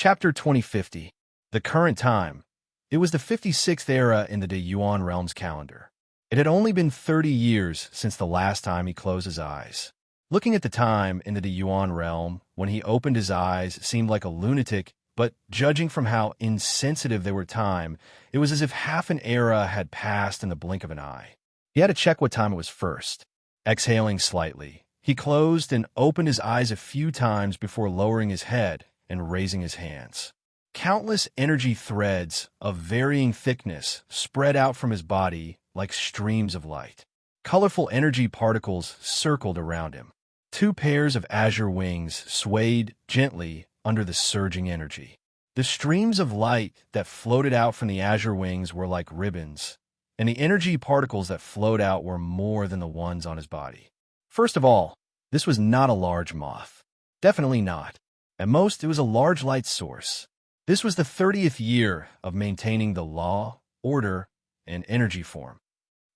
Chapter 2050. The current time. It was the 56th era in the De Yuan realm's calendar. It had only been 30 years since the last time he closed his eyes. Looking at the time in the De Yuan realm, when he opened his eyes, seemed like a lunatic, but judging from how insensitive they were to time, it was as if half an era had passed in the blink of an eye. He had to check what time it was first. Exhaling slightly, he closed and opened his eyes a few times before lowering his head and raising his hands. Countless energy threads of varying thickness spread out from his body like streams of light. Colorful energy particles circled around him. 2 pairs of azure wings swayed gently under the surging energy. The streams of light that floated out from the azure wings were like ribbons, and the energy particles that flowed out were more than the ones on his body. First of all, this was not a large moth. Definitely not. At most, it was a large light source. This was the 30th year of maintaining the law, order, and energy form.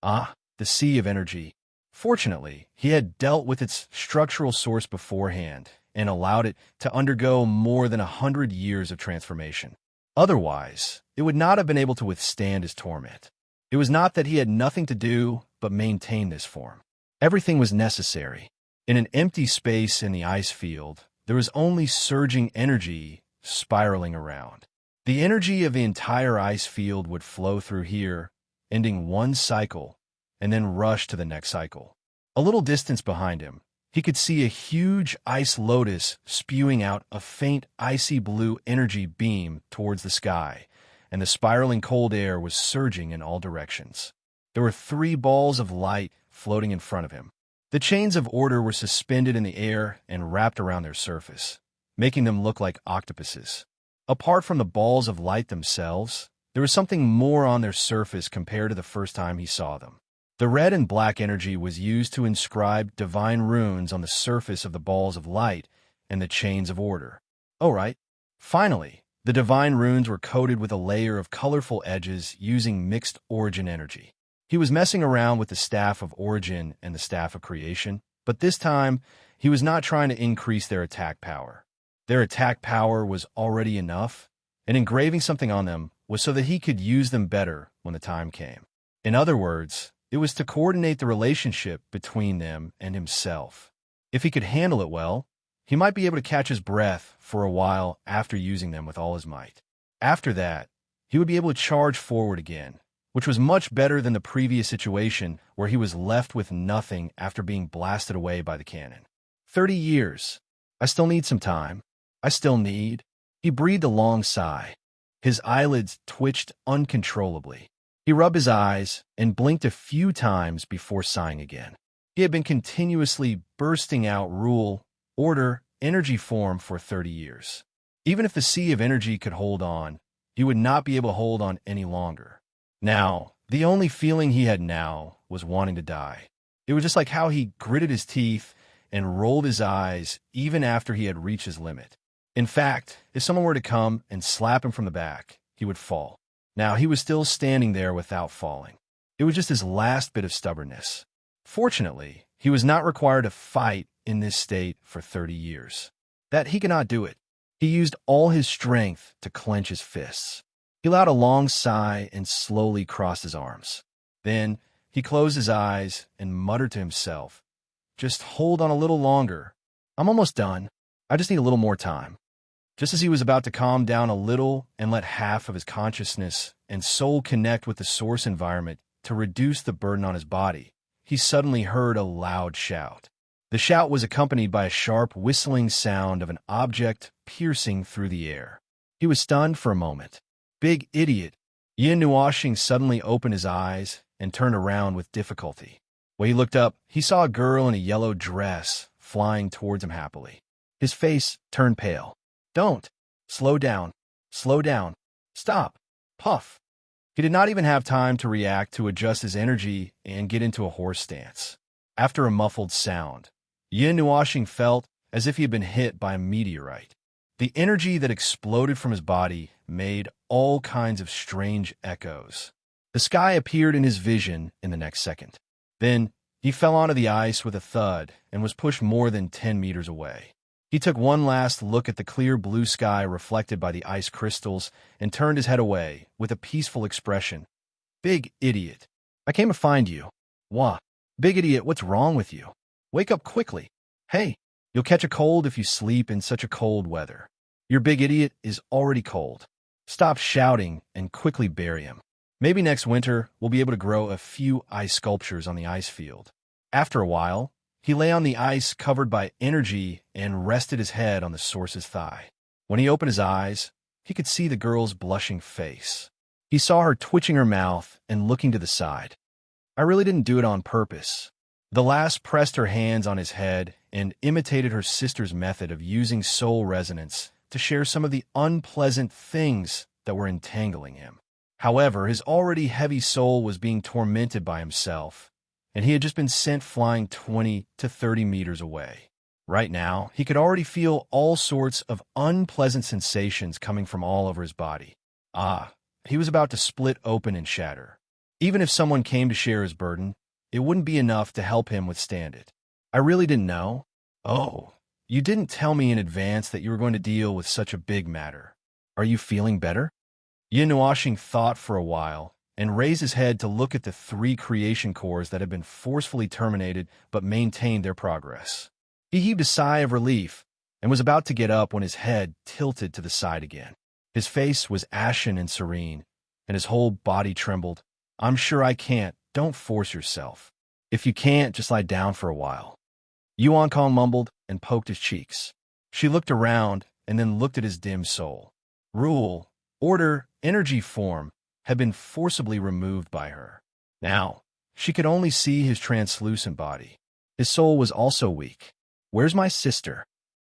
The sea of energy. Fortunately, he had dealt with its structural source beforehand and allowed it to undergo more than 100 years of transformation. Otherwise, it would not have been able to withstand his torment. It was not that he had nothing to do but maintain this form. Everything was necessary. In an empty space in the ice field, there was only surging energy spiraling around. The energy of the entire ice field would flow through here, ending one cycle, and then rush to the next cycle. A little distance behind him, he could see a huge ice lotus spewing out a faint icy blue energy beam towards the sky, and the spiraling cold air was surging in all directions. There were 3 balls of light floating in front of him. The chains of order were suspended in the air and wrapped around their surface, making them look like octopuses. Apart from the balls of light themselves, there was something more on their surface compared to the first time he saw them. The red and black energy was used to inscribe divine runes on the surface of the balls of light and the chains of order. Oh, right. Finally, the divine runes were coated with a layer of colorful edges using mixed origin energy. He was messing around with the staff of origin and the staff of creation, but this time, he was not trying to increase their attack power. Their attack power was already enough, and engraving something on them was so that he could use them better when the time came. In other words, it was to coordinate the relationship between them and himself. If he could handle it well, he might be able to catch his breath for a while after using them with all his might. After that, he would be able to charge forward again, which was much better than the previous situation where he was left with nothing after being blasted away by the cannon. 30 years. I still need some time. I still need. He breathed a long sigh. His eyelids twitched uncontrollably. He rubbed his eyes and blinked a few times before sighing again. He had been continuously bursting out rule, order, energy form for 30 years. Even if the sea of energy could hold on, he would not be able to hold on any longer. Now, the only feeling he had now was wanting to die. It was just like how he gritted his teeth and rolled his eyes even after he had reached his limit. In fact, if someone were to come and slap him from the back, he would fall. Now, he was still standing there without falling. It was just his last bit of stubbornness. Fortunately, he was not required to fight in this state for 30 years. That he could not do it. He used all his strength to clench his fists. He allowed a long sigh and slowly crossed his arms. Then, he closed his eyes and muttered to himself, "Just hold on a little longer. I'm almost done. I just need a little more time." Just as he was about to calm down a little and let half of his consciousness and soul connect with the source environment to reduce the burden on his body, he suddenly heard a loud shout. The shout was accompanied by a sharp whistling sound of an object piercing through the air. He was stunned for a moment. Big idiot. Yin Nuoxing suddenly opened his eyes and turned around with difficulty. When he looked up, he saw a girl in a yellow dress flying towards him happily. His face turned pale. "Don't. Slow down. Slow down. Stop. Puff." He did not even have time to react to adjust his energy and get into a horse stance. After a muffled sound, Yin Nuoxing felt as if he had been hit by a meteorite. The energy that exploded from his body made all kinds of strange echoes. The sky appeared in his vision in the next second. Then he fell onto the ice with a thud and was pushed more than 10 meters away. He took one last look at the clear blue sky reflected by the ice crystals and turned his head away with a peaceful expression. Big idiot. I came to find you. Wah. Big idiot, what's wrong with you? Wake up quickly. Hey, you'll catch a cold if you sleep in such a cold weather. Your big idiot is already cold. Stop shouting and quickly bury him. Maybe next winter we'll be able to grow a few ice sculptures on the ice field. After a while, he lay on the ice covered by energy and rested his head on the source's thigh. When he opened his eyes, he could see the girl's blushing face. He saw her twitching her mouth and looking to the side. I really didn't do it on purpose. The lass pressed her hands on his head and imitated her sister's method of using soul resonance to share some of the unpleasant things that were entangling him. However, his already heavy soul was being tormented by himself, and he had just been sent flying 20 to 30 meters away. Right now, he could already feel all sorts of unpleasant sensations coming from all over his body. He was about to split open and shatter. Even if someone came to share his burden, it wouldn't be enough to help him withstand it. I really didn't know. Oh, you didn't tell me in advance that you were going to deal with such a big matter. Are you feeling better? Yin Nuashing thought for a while and raised his head to look at the 3 creation cores that had been forcefully terminated but maintained their progress. He heaved a sigh of relief and was about to get up when his head tilted to the side again. His face was ashen and serene, and his whole body trembled. I'm sure I can't. Don't force yourself. If you can't, just lie down for a while. Yuan Kong mumbled and poked his cheeks. She looked around and then looked at his dim soul. Rule, order, energy form had been forcibly removed by her. Now, she could only see his translucent body. His soul was also weak. Where's my sister?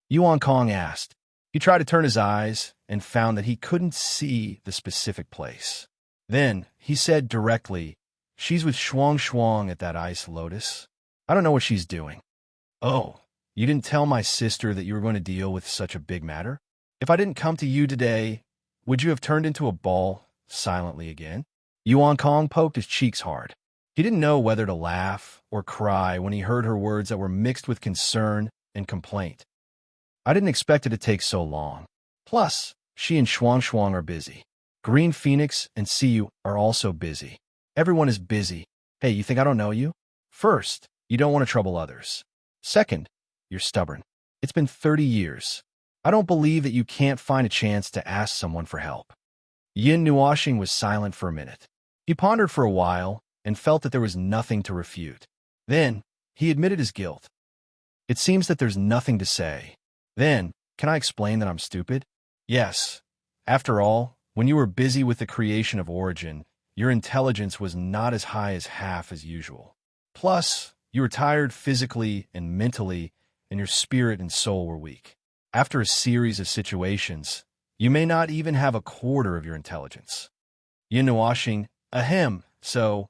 Yuan Kong asked. He tried to turn his eyes and found that he couldn't see the specific place. Then he said directly, she's with Shuang Shuang at that ice lotus. I don't know what she's doing. Oh, you didn't tell my sister that you were going to deal with such a big matter? If I didn't come to you today, would you have turned into a ball silently again? Yuan Kong poked his cheeks hard. He didn't know whether to laugh or cry when he heard her words that were mixed with concern and complaint. I didn't expect it to take so long. Plus, she and Shuang Shuang are busy. Green Phoenix and Siyu are also busy. Everyone is busy. Hey, you think I don't know you? First, you don't want to trouble others. Second, you're stubborn. It's been 30 years. I don't believe that you can't find a chance to ask someone for help. Yin Nuashing was silent for a minute. He pondered for a while and felt that there was nothing to refute. Then, he admitted his guilt. It seems that there's nothing to say. Then, can I explain that I'm stupid? Yes. After all, when you were busy with the creation of Origin, your intelligence was not as high as half as usual. Plus, you were tired physically and mentally, and your spirit and soul were weak. After a series of situations, you may not even have a quarter of your intelligence. Yin Nuashing, ahem, so,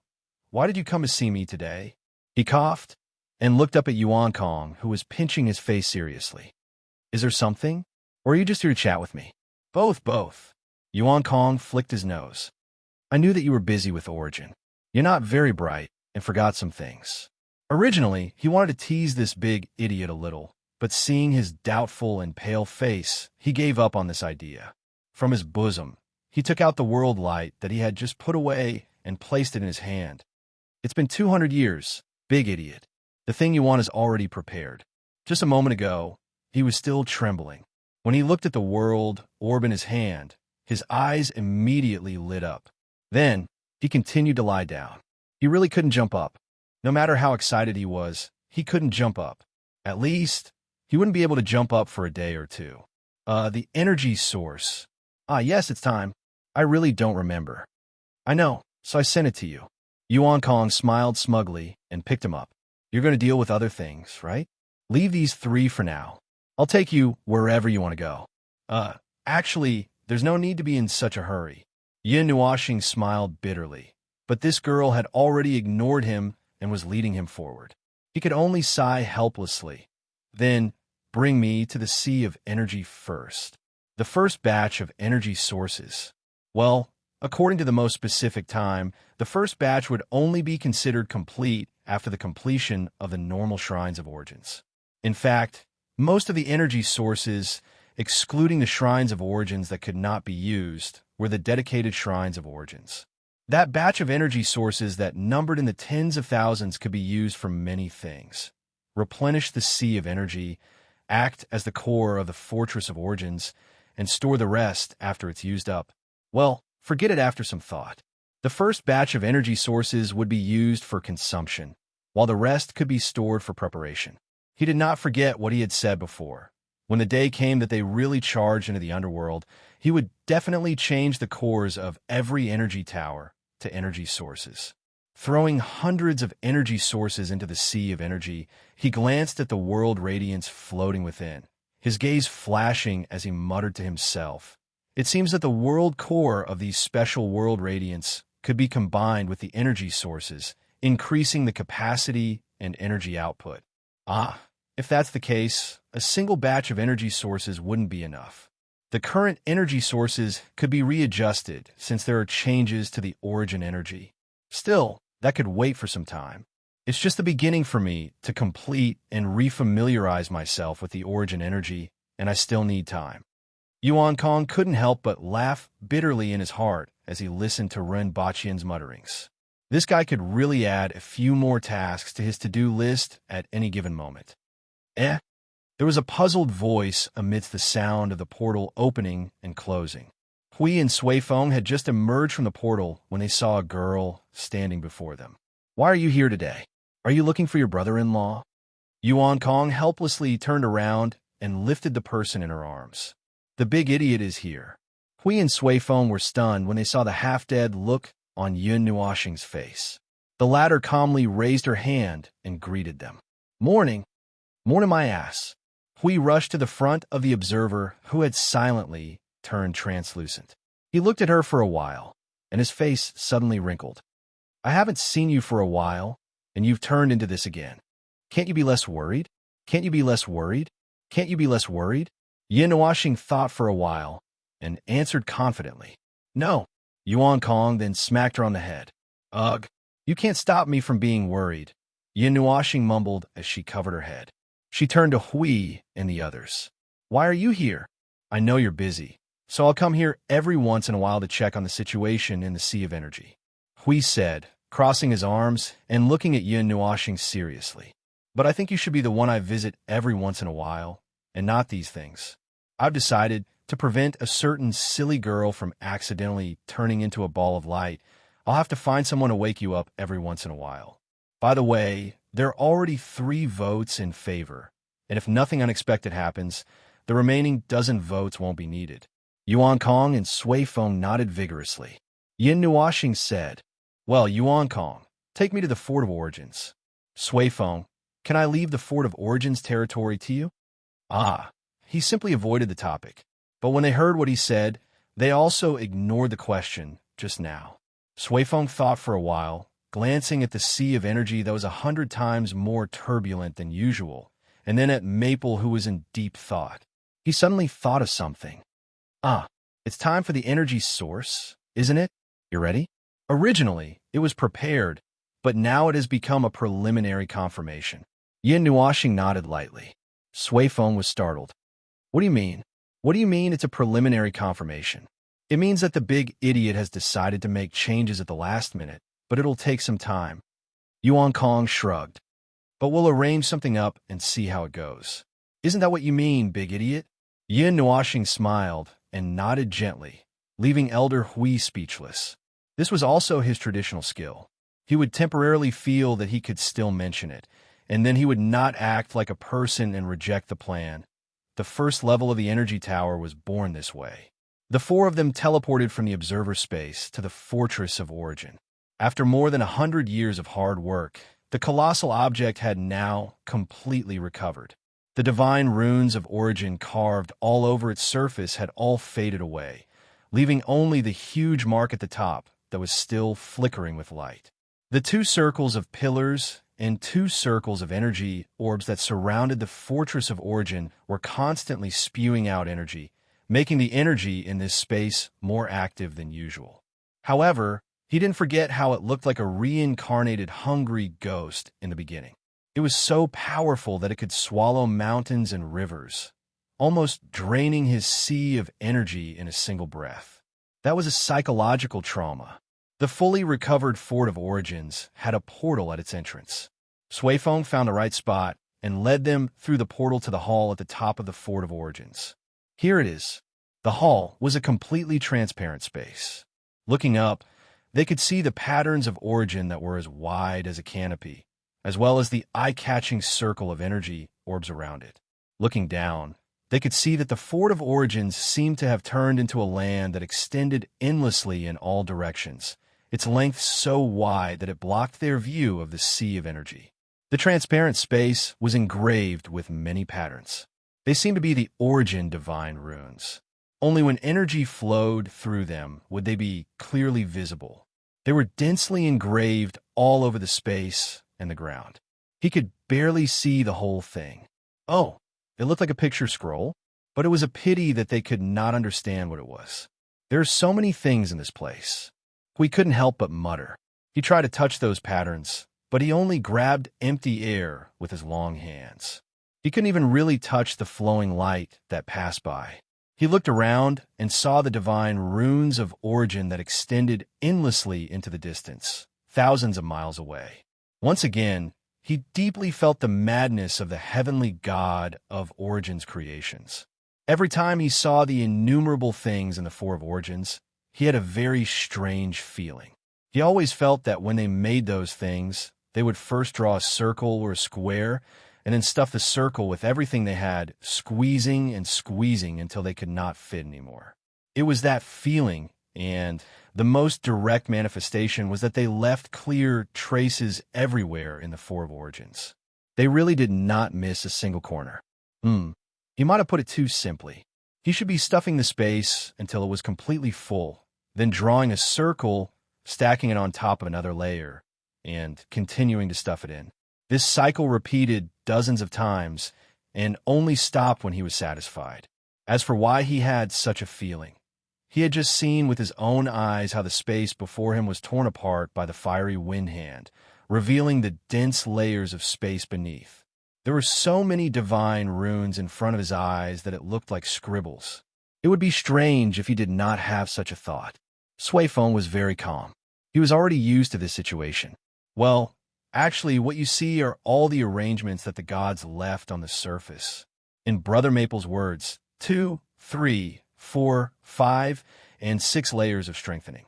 why did you come to see me today? He coughed and looked up at Yuan Kong, who was pinching his face seriously. Is there something? Or are you just here to chat with me? Both. Yuan Kong flicked his nose. I knew that you were busy with Origin. You're not very bright and forgot some things. Originally, he wanted to tease this big idiot a little, but seeing his doubtful and pale face, he gave up on this idea. From his bosom, he took out the world light that he had just put away and placed it in his hand. It's been 200 years, big idiot. The thing you want is already prepared. Just a moment ago, he was still trembling. When he looked at the world orb in his hand, his eyes immediately lit up. Then, he continued to lie down. He really couldn't jump up. No matter how excited he was, he couldn't jump up. At least, he wouldn't be able to jump up for a day or two. The energy source. Yes, it's time. I really don't remember. I know, so I sent it to you. Yuan Kong smiled smugly and picked him up. You're going to deal with other things, right? Leave these 3 for now. I'll take you wherever you want to go. Actually, there's no need to be in such a hurry. Yin Nuashing smiled bitterly, but this girl had already ignored him and was leading him forward. He could only sigh helplessly. Then, bring me to the sea of energy first. The first batch of energy sources. Well, according to the most specific time, the first batch would only be considered complete after the completion of the normal shrines of origins. In fact, Most of the energy sources, excluding the shrines of origins that could not be used, were the dedicated shrines of origins. That batch of energy sources that numbered in the tens of thousands could be used for many things. Replenish the sea of energy, act as the core of the fortress of origins, and store the rest after it's used up. Well, forget it after some thought. The first batch of energy sources would be used for consumption, while the rest could be stored for preparation. He did not forget what he had said before. When the day came that they really charged into the underworld, he would definitely change the cores of every energy tower to energy sources. Throwing hundreds of energy sources into the sea of energy, he glanced at the world radiance floating within, his gaze flashing as he muttered to himself. It seems that the world core of these special world radiance could be combined with the energy sources, increasing the capacity and energy output. If that's the case, a single batch of energy sources wouldn't be enough. The current energy sources could be readjusted since there are changes to the origin energy. Still, that could wait for some time. It's just the beginning for me to complete and refamiliarize myself with the origin energy, and I still need time. Yuan Kong couldn't help but laugh bitterly in his heart as he listened to Ren Baqian's mutterings. This guy could really add a few more tasks to his to-do list at any given moment. There was a puzzled voice amidst the sound of the portal opening and closing. Hui and Sui Feng had just emerged from the portal when they saw a girl standing before them. "Why are you here today? Are you looking for your brother-in-law?" Yuan Kong helplessly turned around and lifted the person in her arms. "The big idiot is here." Hui and Sui Feng were stunned when they saw the half-dead look on Yun Nuoxing's face. The latter calmly raised her hand and greeted them. "Morning. Morning, my ass." Hui rushed to the front of the observer, who had silently turned translucent. He looked at her for a while, and his face suddenly wrinkled. "I haven't seen you for a while, and you've turned into this again. Can't you be less worried? Can't you be less worried? Can't you be less worried?" Yin Nuoxing thought for a while and answered confidently, "No." Yuan Kong then smacked her on the head. "Ugh, you can't stop me from being worried," Yin Nuoxing mumbled as she covered her head. She turned to Hui and the others. "Why are you here? I know you're busy, so I'll come here every once in a while to check on the situation in the sea of energy," Hui said, crossing his arms and looking at Yin Nuoxing seriously. "But I think you should be the one I visit every once in a while, and not these things. I've decided to prevent a certain silly girl from accidentally turning into a ball of light. I'll have to find someone to wake you up every once in a while. By the way, there are already 3 votes in favor, and if nothing unexpected happens, the remaining dozen votes won't be needed." Yuan Kong and Sui Feng nodded vigorously. Yin Nuoxing said, "Well, Yuan Kong, take me to the Fort of Origins." Sui Feng, "Can I leave the Fort of Origins territory to you?" He simply avoided the topic. But when they heard what he said, they also ignored the question just now. Sui Feng thought for a while, glancing at the sea of energy that was 100 times more turbulent than usual, and then at Maple, who was in deep thought. He suddenly thought of something. It's time for the energy source, isn't it? You ready?" Originally, it was prepared, but now it has become a preliminary confirmation. Yin Nuoxing nodded lightly. Sui Feng was startled. "What do you mean? What do you mean it's a preliminary confirmation?" "It means that the big idiot has decided to make changes at the last minute, but it'll take some time." Yuan Kong shrugged. "But we'll arrange something up and see how it goes." "Isn't that what you mean, big idiot?" Yin Nuoxing smiled and nodded gently, leaving Elder Hui speechless. This was also his traditional skill. He would temporarily feel that he could still mention it, and then he would not act like a person and reject the plan. The first level of the energy tower was born this way. The 4 of them teleported from the observer space to the Fortress of Origin. After more than 100 years of hard work, the colossal object had now completely recovered. The divine runes of Origin carved all over its surface had all faded away, leaving only the huge mark at the top that was still flickering with light. The 2 circles of pillars and 2 circles of energy orbs that surrounded the Fortress of Origin were constantly spewing out energy, making the energy in this space more active than usual. However, he didn't forget how it looked like a reincarnated hungry ghost in the beginning. It was so powerful that it could swallow mountains and rivers, almost draining his sea of energy in a single breath. That was a psychological trauma. The fully recovered Fort of Origins had a portal at its entrance. Suifeng found the right spot and led them through the portal to the hall at the top of the Fort of Origins. Here it is. The hall was a completely transparent space. Looking up, they could see the patterns of origin that were as wide as a canopy, as well as the eye-catching circle of energy orbs around it. Looking down, they could see that the Fort of Origins seemed to have turned into a land that extended endlessly in all directions, its length so wide that it blocked their view of the sea of energy. The transparent space was engraved with many patterns. They seemed to be the origin divine runes. Only when energy flowed through them would they be clearly visible. They were densely engraved all over the space and the ground. He could barely see the whole thing. Oh, it looked like a picture scroll, but it was a pity that they could not understand what it was. There are so many things in this place. We couldn't help but mutter. He tried to touch those patterns, but he only grabbed empty air with his long hands. He couldn't even really touch the flowing light that passed by. He looked around and saw the divine runes of origin that extended endlessly into the distance, thousands of miles away. Once again, he deeply felt the madness of the heavenly God of Origin's creations. Every time he saw the innumerable things in the Four of Origins, he had a very strange feeling. He always felt that when they made those things, they would first draw a circle or a square, and then stuff the circle with everything they had, squeezing and squeezing until they could not fit anymore. It was that feeling, and the most direct manifestation was that they left clear traces everywhere in the Four of Origins. They really did not miss a single corner. He might have put it too simply. He should be stuffing the space until it was completely full, then drawing a circle, stacking it on top of another layer, and continuing to stuff it in. This cycle repeated dozens of times and only stopped when he was satisfied. As for why he had such a feeling, he had just seen with his own eyes how the space before him was torn apart by the fiery wind hand, revealing the dense layers of space beneath. There were so many divine runes in front of his eyes that it looked like scribbles. It would be strange if he did not have such a thought. Suifeng was very calm. He was already used to this situation. Well, actually, what you see are all the arrangements that the gods left on the surface. In Brother Maple's words, 2, 3, 4, 5, and 6 layers of strengthening.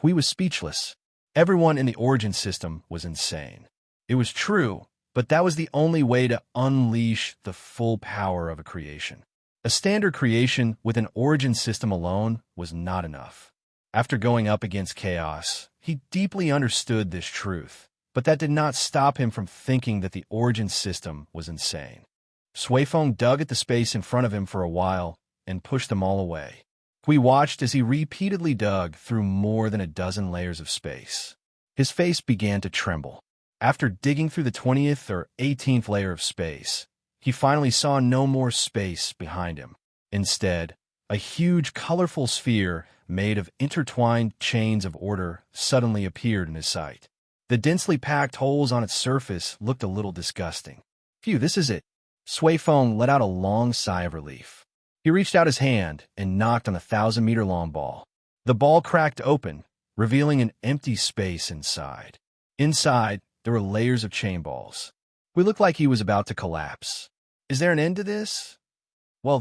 He was speechless. Everyone in the Origin system was insane. It was true, but that was the only way to unleash the full power of a creation. A standard creation with an Origin system alone was not enough. After going up against chaos, he deeply understood this truth, but that did not stop him from thinking that the Origin system was insane. Suifeng dug at the space in front of him for a while and pushed them all away. We watched as he repeatedly dug through more than a dozen layers of space. His face began to tremble. After digging through the 20th or 18th layer of space, he finally saw no more space behind him. Instead, a huge, colorful sphere made of intertwined chains of order suddenly appeared in his sight. The densely packed holes on its surface looked a little disgusting. Phew, this is it. Suifeng let out a long sigh of relief. He reached out his hand and knocked on a 1,000-meter-long ball. The ball cracked open, revealing an empty space inside. Inside, there were layers of chain balls. We looked like he was about to collapse. Is there an end to this? Well,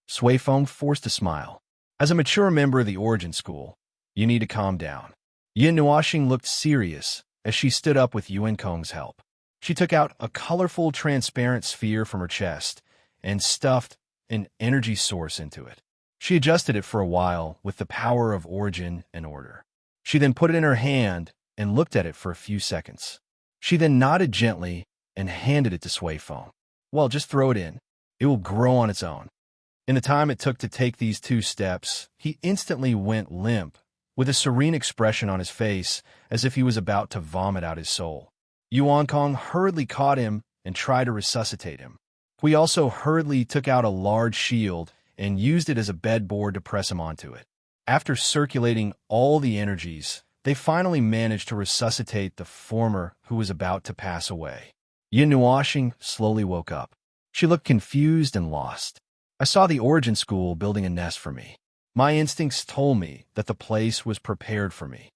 Suifeng forced a smile. As a mature member of the Origin School, you need to calm down. Yin Nuoxing looked serious as she stood up with Yuan Kong's help. She took out a colorful, transparent sphere from her chest and stuffed an energy source into it. She adjusted it for a while with the power of origin and order. She then put it in her hand and looked at it for a few seconds. She then nodded gently and handed it to Suifeng. Well, just throw it in. It will grow on its own. In the time it took to take these 2 steps, he instantly went limp, with a serene expression on his face as if he was about to vomit out his soul. Yuan Kong hurriedly caught him and tried to resuscitate him. Hui also hurriedly took out a large shield and used it as a bedboard to press him onto it. After circulating all the energies, they finally managed to resuscitate the former who was about to pass away. Yin Nuashing slowly woke up. She looked confused and lost. I saw the origin school building a nest for me. My instincts told me that the place was prepared for me.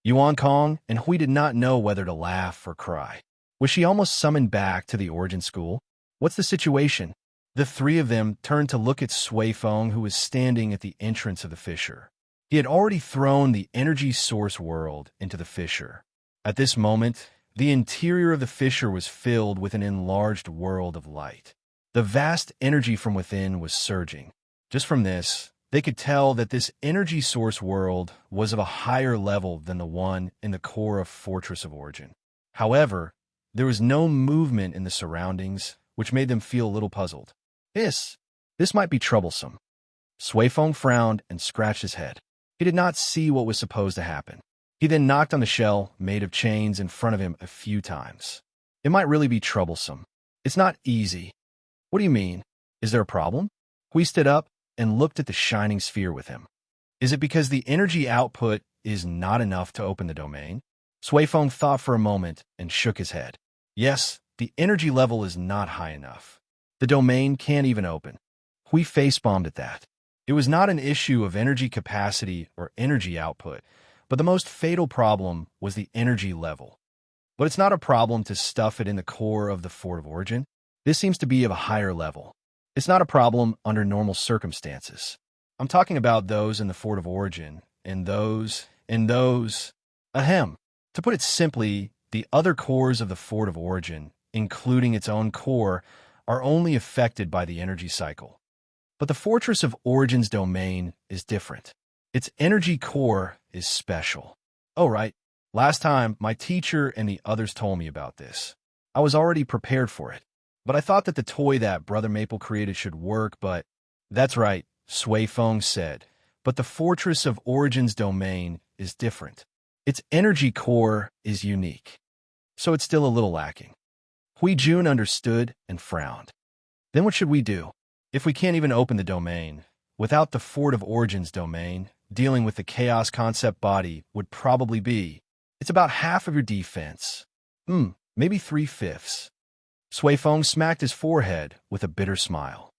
Yuan Kong and Hui did not know whether to laugh or cry. Was she almost summoned back to the origin school? What's the situation? The three of them turned to look at Sui Feng, who was standing at the entrance of the fissure. He had already thrown the energy source world into the fissure. At this moment, the interior of the fissure was filled with an enlarged world of light. The vast energy from within was surging. Just from this, they could tell that this energy source world was of a higher level than the one in the core of Fortress of Origin. However, there was no movement in the surroundings, which made them feel a little puzzled. This might be troublesome. Sui Feng frowned and scratched his head. He did not see what was supposed to happen. He then knocked on the shell made of chains in front of him a few times. It might really be troublesome. It's not easy. What do you mean? Is there a problem? Hui stood up and looked at the shining sphere with him. Is it because the energy output is not enough to open the domain? Sui Feng thought for a moment and shook his head. Yes, the energy level is not high enough. The domain can't even open. Hui face-bombed at that. It was not an issue of energy capacity or energy output, but the most fatal problem was the energy level. But it's not a problem to stuff it in the core of the Fort of Origin. This seems to be of a higher level. It's not a problem under normal circumstances. I'm talking about those in the Fort of Origin, and those. Ahem. To put it simply, the other cores of the Fort of Origin, including its own core, are only affected by the energy cycle. But the Fortress of Origin's domain is different. Its energy core is special. Oh, right. Last time, my teacher and the others told me about this. I was already prepared for it. But I thought that the toy that Brother Maple created should work, but... That's right, Sui Feng said. But the Fortress of Origin's domain is different. Its energy core is unique. So it's still a little lacking. Hui Jun understood and frowned. Then what should we do? If we can't even open the domain, without the Fort of Origin's domain, dealing with the chaos concept body would probably be, it's about half of your defense. Maybe 3/5. Sui Feng smacked his forehead with a bitter smile.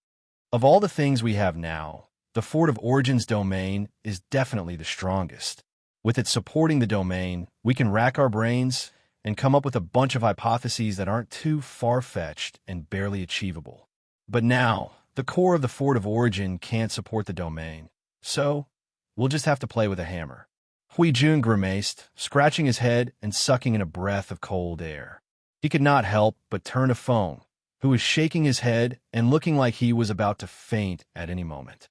Of all the things we have now, the Fort of Origin's domain is definitely the strongest. With it supporting the domain, we can rack our brains and come up with a bunch of hypotheses that aren't too far-fetched and barely achievable. But now, the core of the Fort of Origin can't support the domain, so we'll just have to play with a hammer. Hui Jun grimaced, scratching his head and sucking in a breath of cold air. He could not help but turn to Feng, who was shaking his head and looking like he was about to faint at any moment.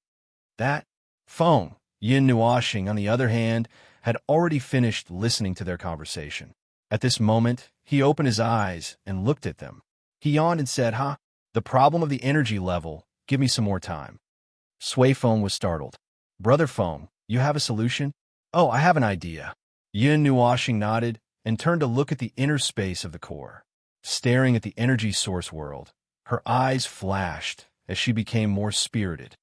That Feng, Yin Nuashing, on the other hand, had already finished listening to their conversation. At this moment, he opened his eyes and looked at them. He yawned and said, the problem of the energy level, give me some more time. Sui Feng was startled. Brother Feng, you have a solution? Oh, I have an idea. Yin Nuashing nodded and turned to look at the inner space of the core. Staring at the energy source world, her eyes flashed as she became more spirited.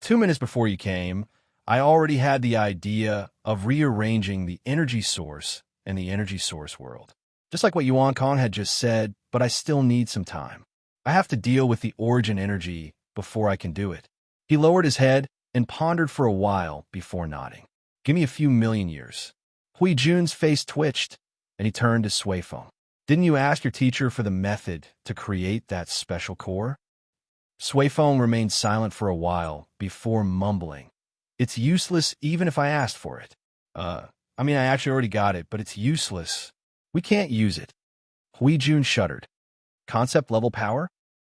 2 minutes before you came, I already had the idea of rearranging the energy source and the energy source world. Just like what Yuan Kong had just said, but I still need some time. I have to deal with the origin energy before I can do it. He lowered his head and pondered for a while before nodding. Give me a few million years. Hui Jun's face twitched, and he turned to Sui Feng. Didn't you ask your teacher for the method to create that special core? Sui Feng remained silent for a while before mumbling. It's useless even if I asked for it. I actually already got it, but it's useless. We can't use it. Hui Jun shuddered. Concept level power?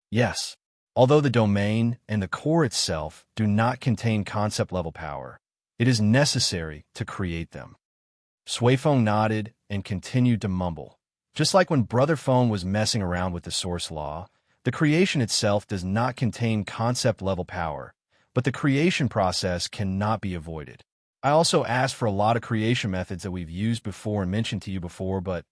Yes. Although the domain and the core itself do not contain concept level power, it is necessary to create them. Sui Feng nodded and continued to mumble. Just like when Brother Feng was messing around with the source law, the creation itself does not contain concept level power, but the creation process cannot be avoided. I also asked for a lot of creation methods that we've used before and mentioned to you before, but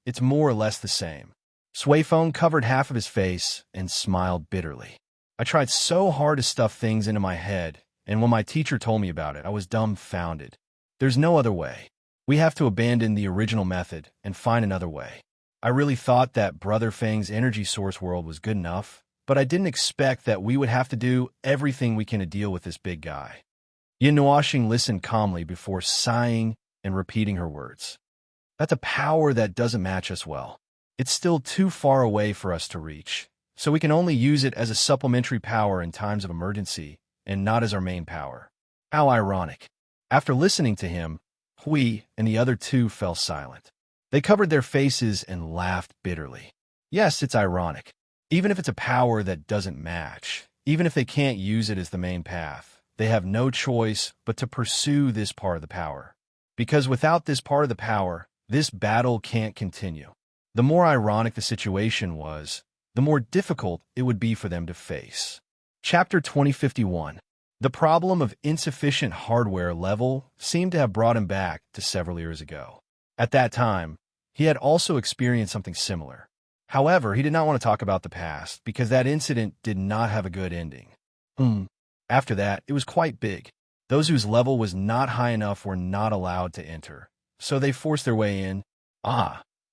it's more or less the same. Sui Feng covered half of his face and smiled bitterly. I tried so hard to stuff things into my head, and when my teacher told me about it, I was dumbfounded. There's no other way. We have to abandon the original method and find another way. I really thought that Brother Fang's energy source world was good enough, but I didn't expect that we would have to do everything we can to deal with this big guy. Yin Nuoxing listened calmly before sighing and repeating her words. That's a power that doesn't match us well. It's still too far away for us to reach, so we can only use it as a supplementary power in times of emergency and not as our main power. How ironic. After listening to him, Hui and the other two fell silent. They covered their faces and laughed bitterly. Yes, it's ironic. Even if it's a power that doesn't match, even if they can't use it as the main path, they have no choice but to pursue this part of the power. Because without this part of the power, this battle can't continue. The more ironic the situation was, the more difficult it would be for them to face. Chapter 2051. The problem of insufficient hardware level seemed to have brought him back to several years ago. At that time, he had also experienced something similar. However, he did not want to talk about the past because that incident did not have a good ending. After that, it was quite big. Those whose level was not high enough were not allowed to enter, so they forced their way in.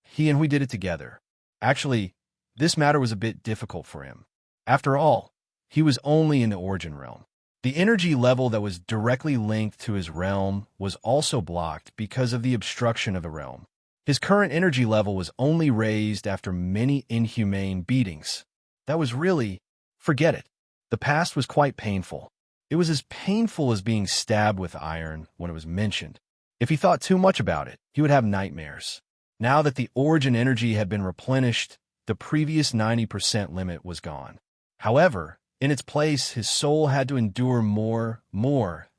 He and we did it together. Actually, this matter was a bit difficult for him. After all, he was only in the origin realm. The energy level that was directly linked to his realm was also blocked because of the obstruction of the realm. His current energy level was only raised after many inhumane beatings. That was really... forget it. The past was quite painful. It was as painful as being stabbed with iron when it was mentioned. If he thought too much about it, he would have nightmares. Now that the origin energy had been replenished, the previous 90% limit was gone. However, in its place, his soul had to endure more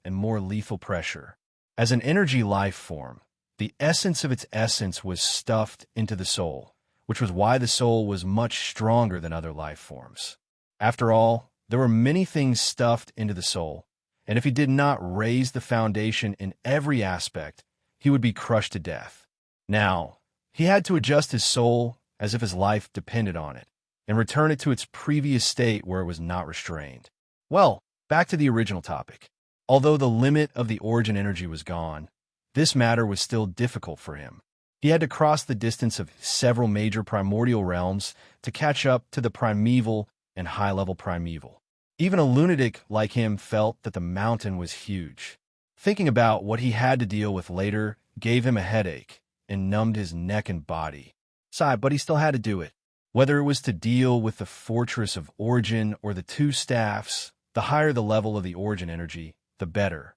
and more lethal pressure. As an energy life form, the essence of its essence was stuffed into the soul, which was why the soul was much stronger than other life forms. After all, there were many things stuffed into the soul, and if he did not raise the foundation in every aspect, he would be crushed to death. Now, he had to adjust his soul as if his life depended on it, and return it to its previous state where it was not restrained. Well, back to the original topic. Although the limit of the origin energy was gone, this matter was still difficult for him. He had to cross the distance of several major primordial realms to catch up to the primeval and high-level primeval. Even a lunatic like him felt that the mountain was huge. Thinking about what he had to deal with later gave him a headache and numbed his neck and body. But he still had to do it. Whether it was to deal with the Fortress of Origin or the two staffs, the higher the level of the origin energy, the better.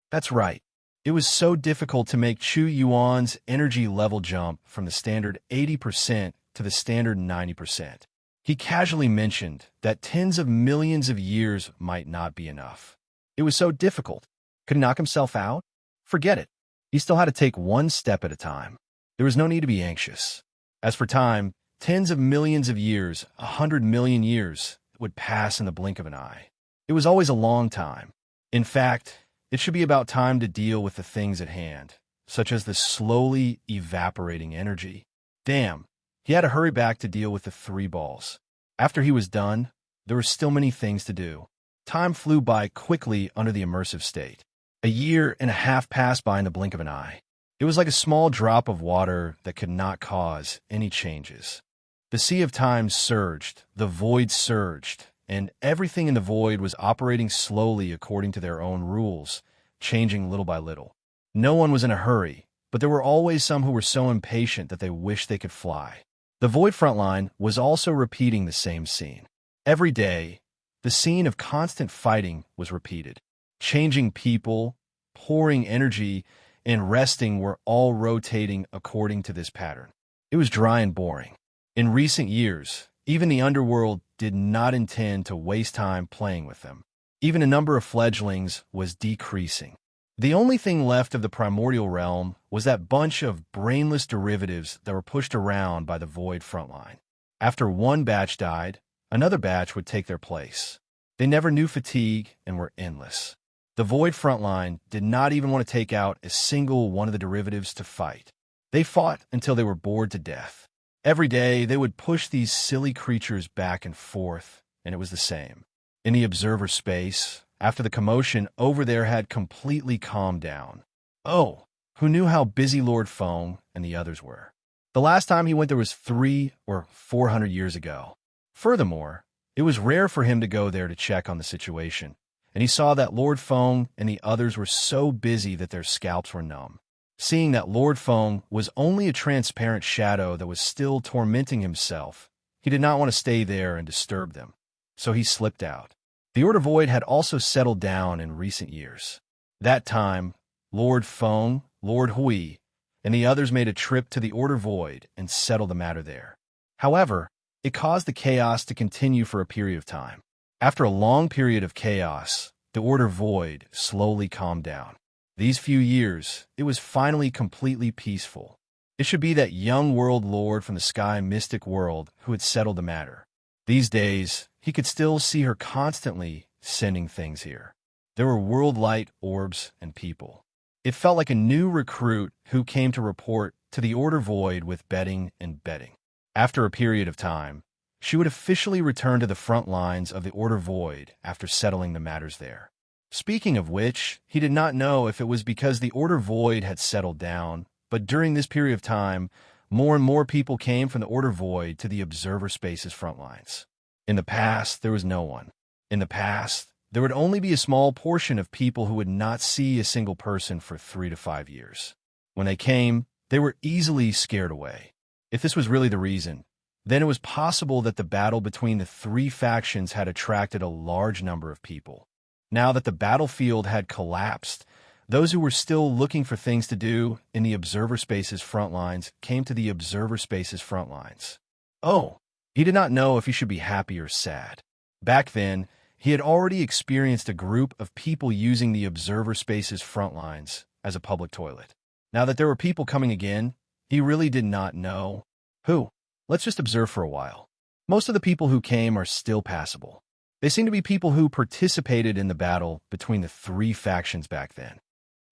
That's right. It was so difficult to make Chu Yuan's energy level jump from the standard 80% to the standard 90%. He casually mentioned that tens of millions of years might not be enough. It was so difficult. Could he knock himself out? Forget it. He still had to take one step at a time. There was no need to be anxious. As for time, tens of millions of years, 100 million years, would pass in the blink of an eye. It was always a long time. In fact, it should be about time to deal with the things at hand, such as the slowly evaporating energy. Damn, he had to hurry back to deal with the three balls. After he was done, there were still many things to do. Time flew by quickly under the immersive state. A year and a half passed by in the blink of an eye. It was like a small drop of water that could not cause any changes. The sea of time surged, the void surged, and everything in the void was operating slowly according to their own rules, changing little by little. No one was in a hurry, but there were always some who were so impatient that they wished they could fly. The void frontline was also repeating the same scene. Every day, the scene of constant fighting was repeated. Changing people, pouring energy, and resting were all rotating according to this pattern. It was dry and boring. In recent years, even the underworld did not intend to waste time playing with them. Even the number of fledglings was decreasing. The only thing left of the primordial realm was that bunch of brainless derivatives that were pushed around by the void frontline. After one batch died, another batch would take their place. They never knew fatigue and were endless. The void frontline did not even want to take out a single one of the derivatives to fight. They fought until they were bored to death. Every day, they would push these silly creatures back and forth, and it was the same. In the observer space, after the commotion over there had completely calmed down, Oh, who knew how busy Lord Feng and the others were? The last time he went there was 300 or 400 years ago. Furthermore, it was rare for him to go there to check on the situation, and he saw that Lord Feng and the others were so busy that their scalps were numb. Seeing that Lord Feng was only a transparent shadow that was still tormenting himself, he did not want to stay there and disturb them, so he slipped out. The Order Void had also settled down in recent years. That time, Lord Feng, Lord Hui, and the others made a trip to the Order Void and settled the matter there. However, it caused the chaos to continue for a period of time. After a long period of chaos, the Order Void slowly calmed down. These few years, it was finally completely peaceful. It should be that young world lord from the sky mystic world who had settled the matter. These days, he could still see her constantly sending things here. There were world light orbs and people. It felt like a new recruit who came to report to the Order Void with betting and betting. After a period of time, she would officially return to the front lines of the Order Void after settling the matters there. Speaking of which, he did not know if it was because the Order Void had settled down, but during this period of time, more and more people came from the Order Void to the Observer Space's front lines. In the past, there was no one. In the past, there would only be a small portion of people who would not see a single person for 3 to 5 years. When they came, they were easily scared away. If this was really the reason, then it was possible that the battle between the three factions had attracted a large number of people. Now that the battlefield had collapsed, those who were still looking for things to do in the Observer Space's front lines came to the Observer Space's front lines. Oh, he did not know if he should be happy or sad. Back then, he had already experienced a group of people using the Observer Space's front lines as a public toilet. Now that there were people coming again, he really did not know who. Let's just observe for a while. Most of the people who came are still passable. They seem to be people who participated in the battle between the three factions back then.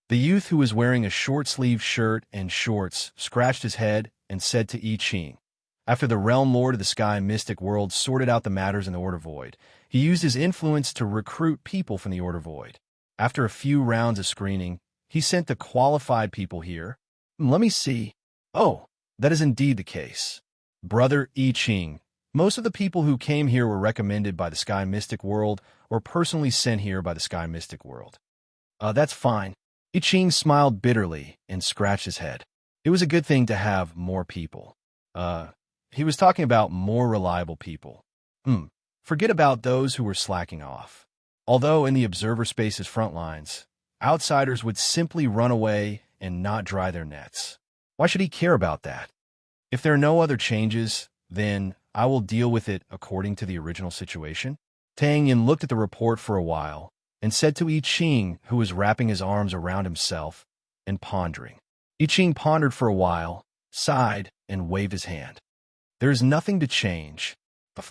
The youth who was wearing a short-sleeved shirt and shorts scratched his head and said to I Ching, after the Realm Lord of the Sky Mystic World sorted out the matters in the Order Void, he used his influence to recruit people from the Order Void. After a few rounds of screening, he sent the qualified people here. Let me see. Oh, that is indeed the case. Brother I Ching, most of the people who came here were recommended by the Sky Mystic World or personally sent here by the Sky Mystic World. That's fine. I Ching smiled bitterly and scratched his head. It was a good thing to have more people. He was talking about more reliable people. Forget about those who were slacking off. Although in the Observer Space's front lines, outsiders would simply run away and not dry their nets. Why should he care about that? If there are no other changes, then I will deal with it according to the original situation. Tang Yin looked at the report for a while and said to I Ching, who was wrapping his arms around himself and pondering. I Ching pondered for a while, sighed, and waved his hand. There is nothing to change.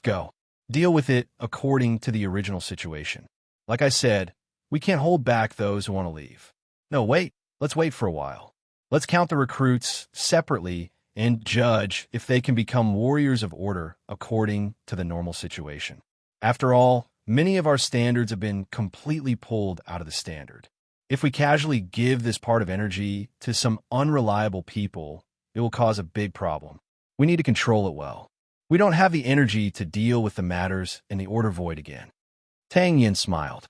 Go. Deal with it according to the original situation. Like I said, we can't hold back those who want to leave. No, wait. Let's wait for a while. Let's count the recruits separately and judge if they can become warriors of order according to the normal situation. After all, many of our standards have been completely pulled out of the standard. If we casually give this part of energy to some unreliable people, it will cause a big problem. We need to control it well. We don't have the energy to deal with the matters in the Order Void again. Tang Yin smiled.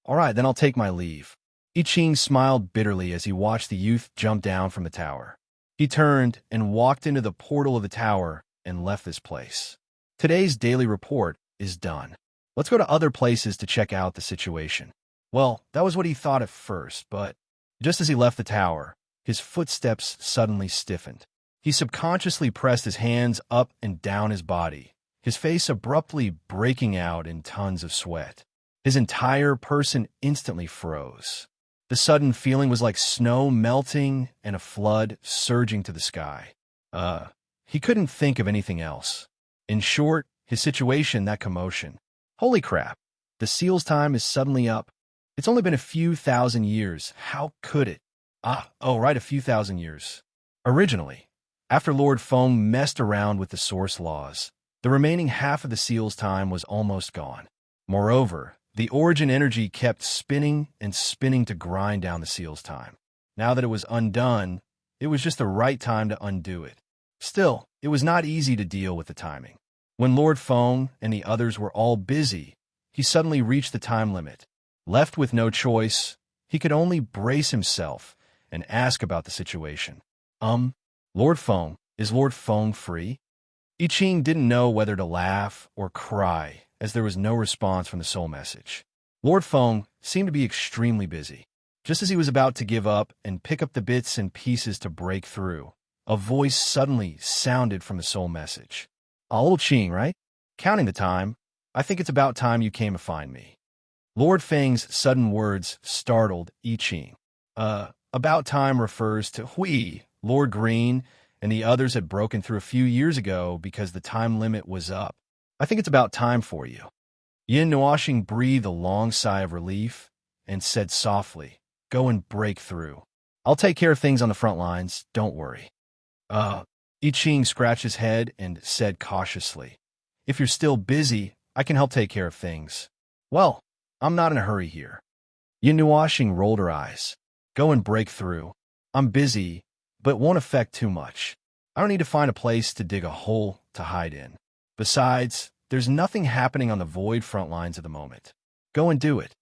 All right, then I'll take my leave. I Ching smiled bitterly as he watched the youth jump down from the tower. He turned and walked into the portal of the tower and left this place. Today's daily report is done. Let's go to other places to check out the situation. Well, that was what he thought at first, but just as he left the tower, his footsteps suddenly stiffened. He subconsciously pressed his hands up and down his body, his face abruptly breaking out in tons of sweat. His entire person instantly froze. The sudden feeling was like snow melting and a flood surging to the sky. He couldn't think of anything else. In short, his situation, that commotion. Holy crap, the seal's time is suddenly up. It's only been a few thousand years. How could it? Right, a few thousand years. Originally, after Lord Feng messed around with the source laws, the remaining half of the seal's time was almost gone. Moreover, the origin energy kept spinning and spinning to grind down the seal's time. Now that it was undone, it was just the right time to undo it. Still, it was not easy to deal with the timing. When Lord Feng and the others were all busy, he suddenly reached the time limit. Left with no choice, he could only brace himself and ask about the situation. Lord Feng, is Lord Feng free? I Ching didn't know whether to laugh or cry, as there was no response from the soul message. Lord Feng seemed to be extremely busy. Just as he was about to give up and pick up the bits and pieces to break through, a voice suddenly sounded from the soul message. Old Ching, right? Counting the time, I think it's about time you came to find me. Lord Feng's sudden words startled I Ching. About time refers to Hui, Lord Green, and the others had broken through a few years ago because the time limit was up. I think it's about time for you. Yin Nuoxing breathed a long sigh of relief and said softly, go and break through. I'll take care of things on the front lines, don't worry. I Ching scratched his head and said cautiously, if you're still busy, I can help take care of things. Well, I'm not in a hurry here. Yin Nuoxing rolled her eyes. Go and break through. I'm busy, but it won't affect too much. I don't need to find a place to dig a hole to hide in. Besides, there's nothing happening on the void front lines at the moment. Go and do it.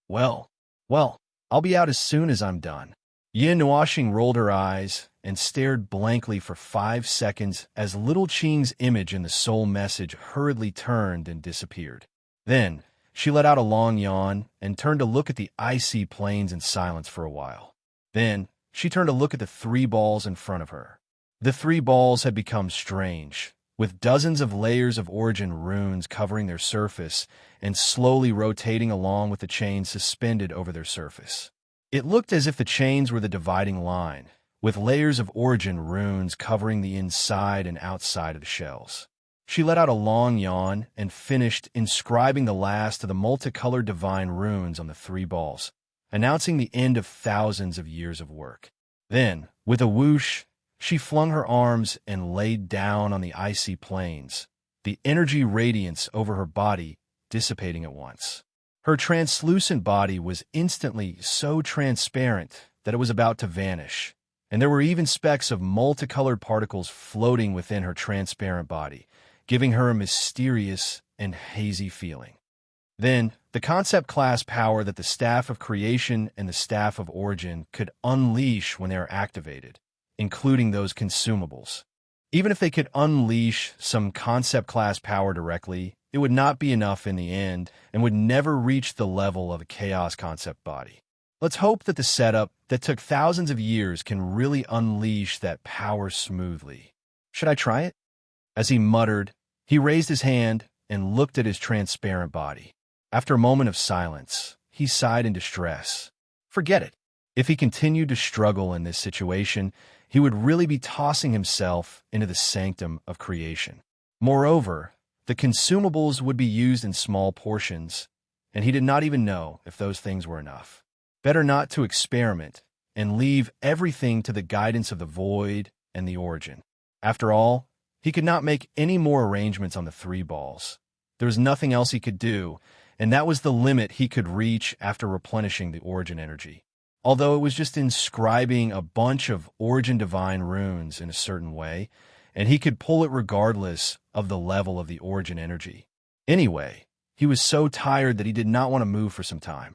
Well, I'll be out as soon as I'm done. Yin Nuoxing rolled her eyes and stared blankly for 5 seconds as little Qing's image in the soul message hurriedly turned and disappeared. Then, she let out a long yawn and turned to look at the icy plains in silence for a while. Then, she turned to look at the 3 balls in front of her. The 3 balls had become strange, with dozens of layers of origin runes covering their surface and slowly rotating along with the chains suspended over their surface. It looked as if the chains were the dividing line, with layers of origin runes covering the inside and outside of the shells. She let out a long yawn and finished inscribing the last of the multicolored divine runes on the 3 balls, announcing the end of thousands of years of work. Then, with a whoosh, she flung her arms and laid down on the icy plains, the energy radiance over her body dissipating at once. Her translucent body was instantly so transparent that it was about to vanish, and there were even specks of multicolored particles floating within her transparent body, giving her a mysterious and hazy feeling. Then, the concept class power that the Staff of Creation and the Staff of Origin could unleash when they are activated, including those consumables. Even if they could unleash some concept class power directly, it would not be enough in the end and would never reach the level of a chaos concept body. Let's hope that the setup that took thousands of years can really unleash that power smoothly. Should I try it? As he muttered, he raised his hand and looked at his transparent body. After a moment of silence, he sighed in distress. Forget it. If he continued to struggle in this situation, he would really be tossing himself into the sanctum of creation. Moreover, the consumables would be used in small portions, and he did not even know if those things were enough. Better not to experiment and leave everything to the guidance of the void and the origin. After all, he could not make any more arrangements on the 3 balls. There was nothing else he could do, and that was the limit he could reach after replenishing the origin energy. Although it was just inscribing a bunch of origin divine runes in a certain way, and he could pull it regardless of the level of the origin energy. Anyway, he was so tired that he did not want to move for some time.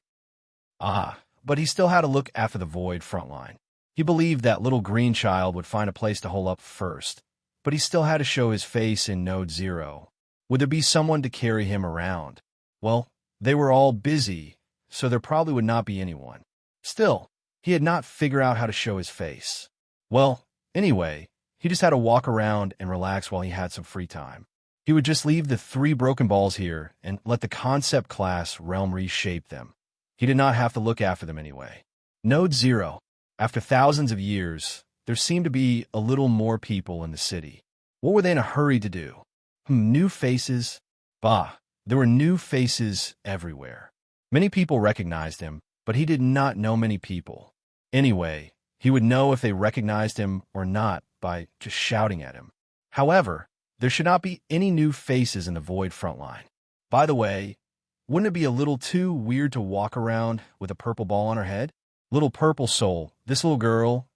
But he still had to look after the void front line. He believed that little green child would find a place to hole up first, but he still had to show his face in Node 0. Would there be someone to carry him around? Well, they were all busy, so there probably would not be anyone. Still, he had not figured out how to show his face. Well, anyway, he just had to walk around and relax while he had some free time. He would just leave the 3 broken balls here and let the concept class realm reshape them. He did not have to look after them anyway. Node 0. After thousands of years, there seemed to be a little more people in the city. What were they in a hurry to do? New faces? Bah, there were new faces everywhere. Many people recognized him, but he did not know many people. Anyway, he would know if they recognized him or not by just shouting at him. However, there should not be any new faces in the void front line. By the way, wouldn't it be a little too weird to walk around with a purple ball on her head? Little purple soul, this little girl,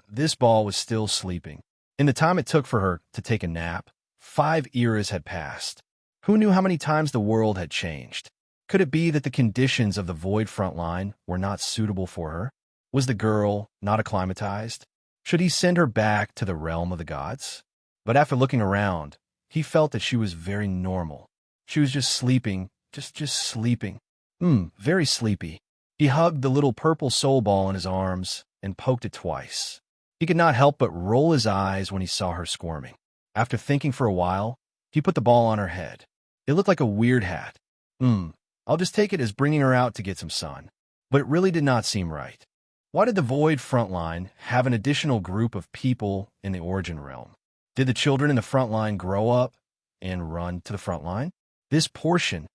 this ball was still sleeping. In the time it took for her to take a nap, 5 eras had passed. Who knew how many times the world had changed? Could it be that the conditions of the void front line were not suitable for her? Was the girl not acclimatized? Should he send her back to the realm of the gods? But after looking around, he felt that she was very normal. She was just sleeping, just sleeping. Very sleepy. He hugged the little purple soul ball in his arms and poked it twice. He could not help but roll his eyes when he saw her squirming. After thinking for a while, he put the ball on her head. It looked like a weird hat. I'll just take it as bringing her out to get some sun. But it really did not seem right. Why did the Void Frontline have an additional group of people in the Origin Realm? Did the children in the Frontline grow up and run to the Frontline? This portion,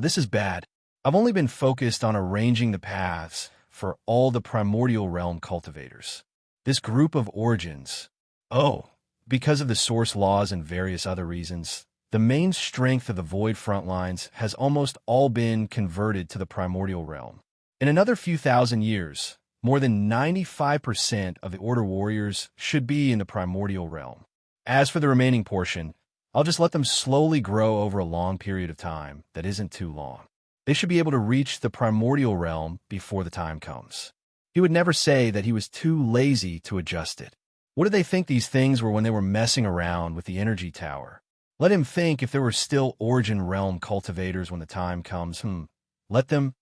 this is bad. I've only been focused on arranging the paths for all the Primordial Realm cultivators. This group of origins, because of the source laws and various other reasons, the main strength of the Void Frontlines has almost all been converted to the Primordial Realm. In another few thousand years, more than 95% of the Order Warriors should be in the Primordial Realm. As for the remaining portion, I'll just let them slowly grow over a long period of time that isn't too long. They should be able to reach the Primordial Realm before the time comes. He would never say that he was too lazy to adjust it. What did they think these things were when they were messing around with the energy tower? Let him think if there were still Origin Realm cultivators when the time comes. Let them.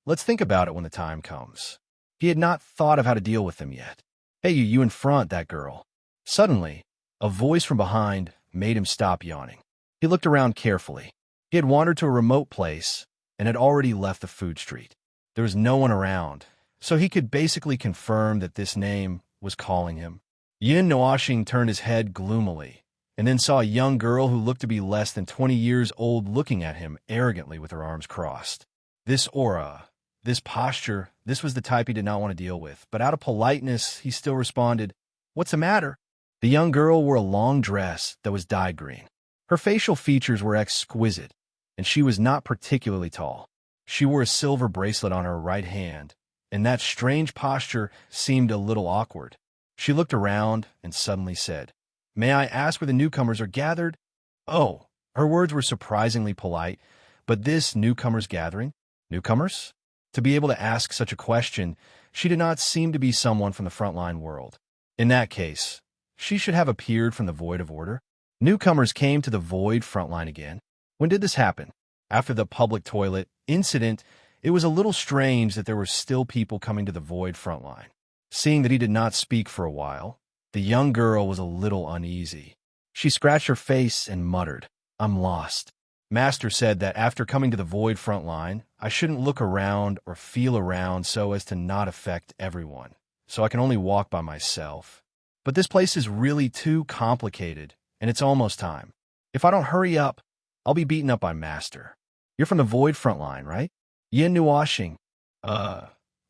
Let's think about it when the time comes. He had not thought of how to deal with them yet. Hey, you in front, that girl. Suddenly, a voice from behind made him stop yawning. He looked around carefully. He had wandered to a remote place and had already left the food street. There was no one around, so he could basically confirm that this name was calling him. Yin Noashing turned his head gloomily, and then saw a young girl who looked to be less than 20 years old looking at him arrogantly with her arms crossed. This aura, this posture, this was the type he did not want to deal with, but out of politeness, he still responded, "What's the matter?" The young girl wore a long dress that was dyed green. Her facial features were exquisite, and she was not particularly tall. She wore a silver bracelet on her right hand, and that strange posture seemed a little awkward. She looked around and suddenly said, "May I ask where the newcomers are gathered?" Oh, her words were surprisingly polite, but this newcomers gathering? Newcomers? To be able to ask such a question, she did not seem to be someone from the frontline world. In that case, she should have appeared from the Void of Order. Newcomers came to the Void Frontline again. When did this happen? After the public toilet incident, it was a little strange that there were still people coming to the Void Frontline. Seeing that he did not speak for a while, the young girl was a little uneasy. She scratched her face and muttered, "I'm lost. Master said that after coming to the Void Frontline, I shouldn't look around or feel around so as to not affect everyone, so I can only walk by myself. But this place is really too complicated, and it's almost time. If I don't hurry up, I'll be beaten up by Master. You're from the Void Frontline, right?" Yin Nuashing.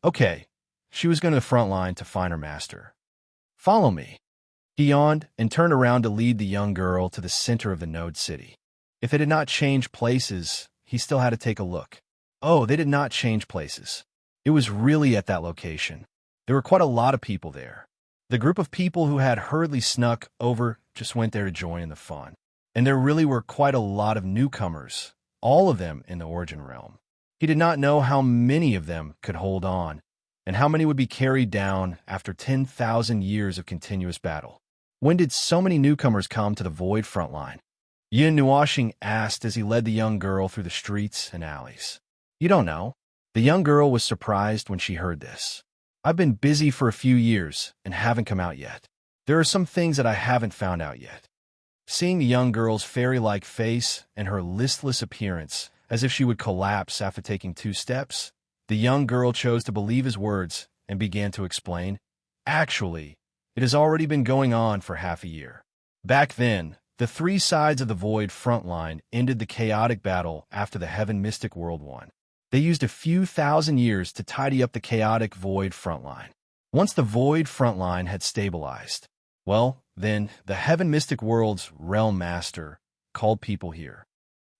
Okay. She was going to the front line to find her master. "Follow me." He yawned and turned around to lead the young girl to the center of the node city. If it had not changed places, he still had to take a look. Oh, they did not change places. It was really at that location. There were quite a lot of people there. The group of people who had hurriedly snuck over just went there to join in the fun. And there really were quite a lot of newcomers, all of them in the Origin Realm. He did not know how many of them could hold on, and how many would be carried down after 10,000 years of continuous battle. When did so many newcomers come to the Void Frontline? Yin Nuashing asked as he led the young girl through the streets and alleys. "You don't know." The young girl was surprised when she heard this. "I've been busy for a few years and haven't come out yet. There are some things that I haven't found out yet." Seeing the young girl's fairy-like face and her listless appearance, as if she would collapse after taking 2 steps, the young girl chose to believe his words and began to explain. "Actually, it has already been going on for half a year. Back then, the 3 sides of the Void Frontline ended the chaotic battle after the Heaven Mystic World won. They used a few thousand years to tidy up the chaotic Void Frontline. Once the Void Frontline had stabilized, well, then the Heaven Mystic World's Realm Master called people here.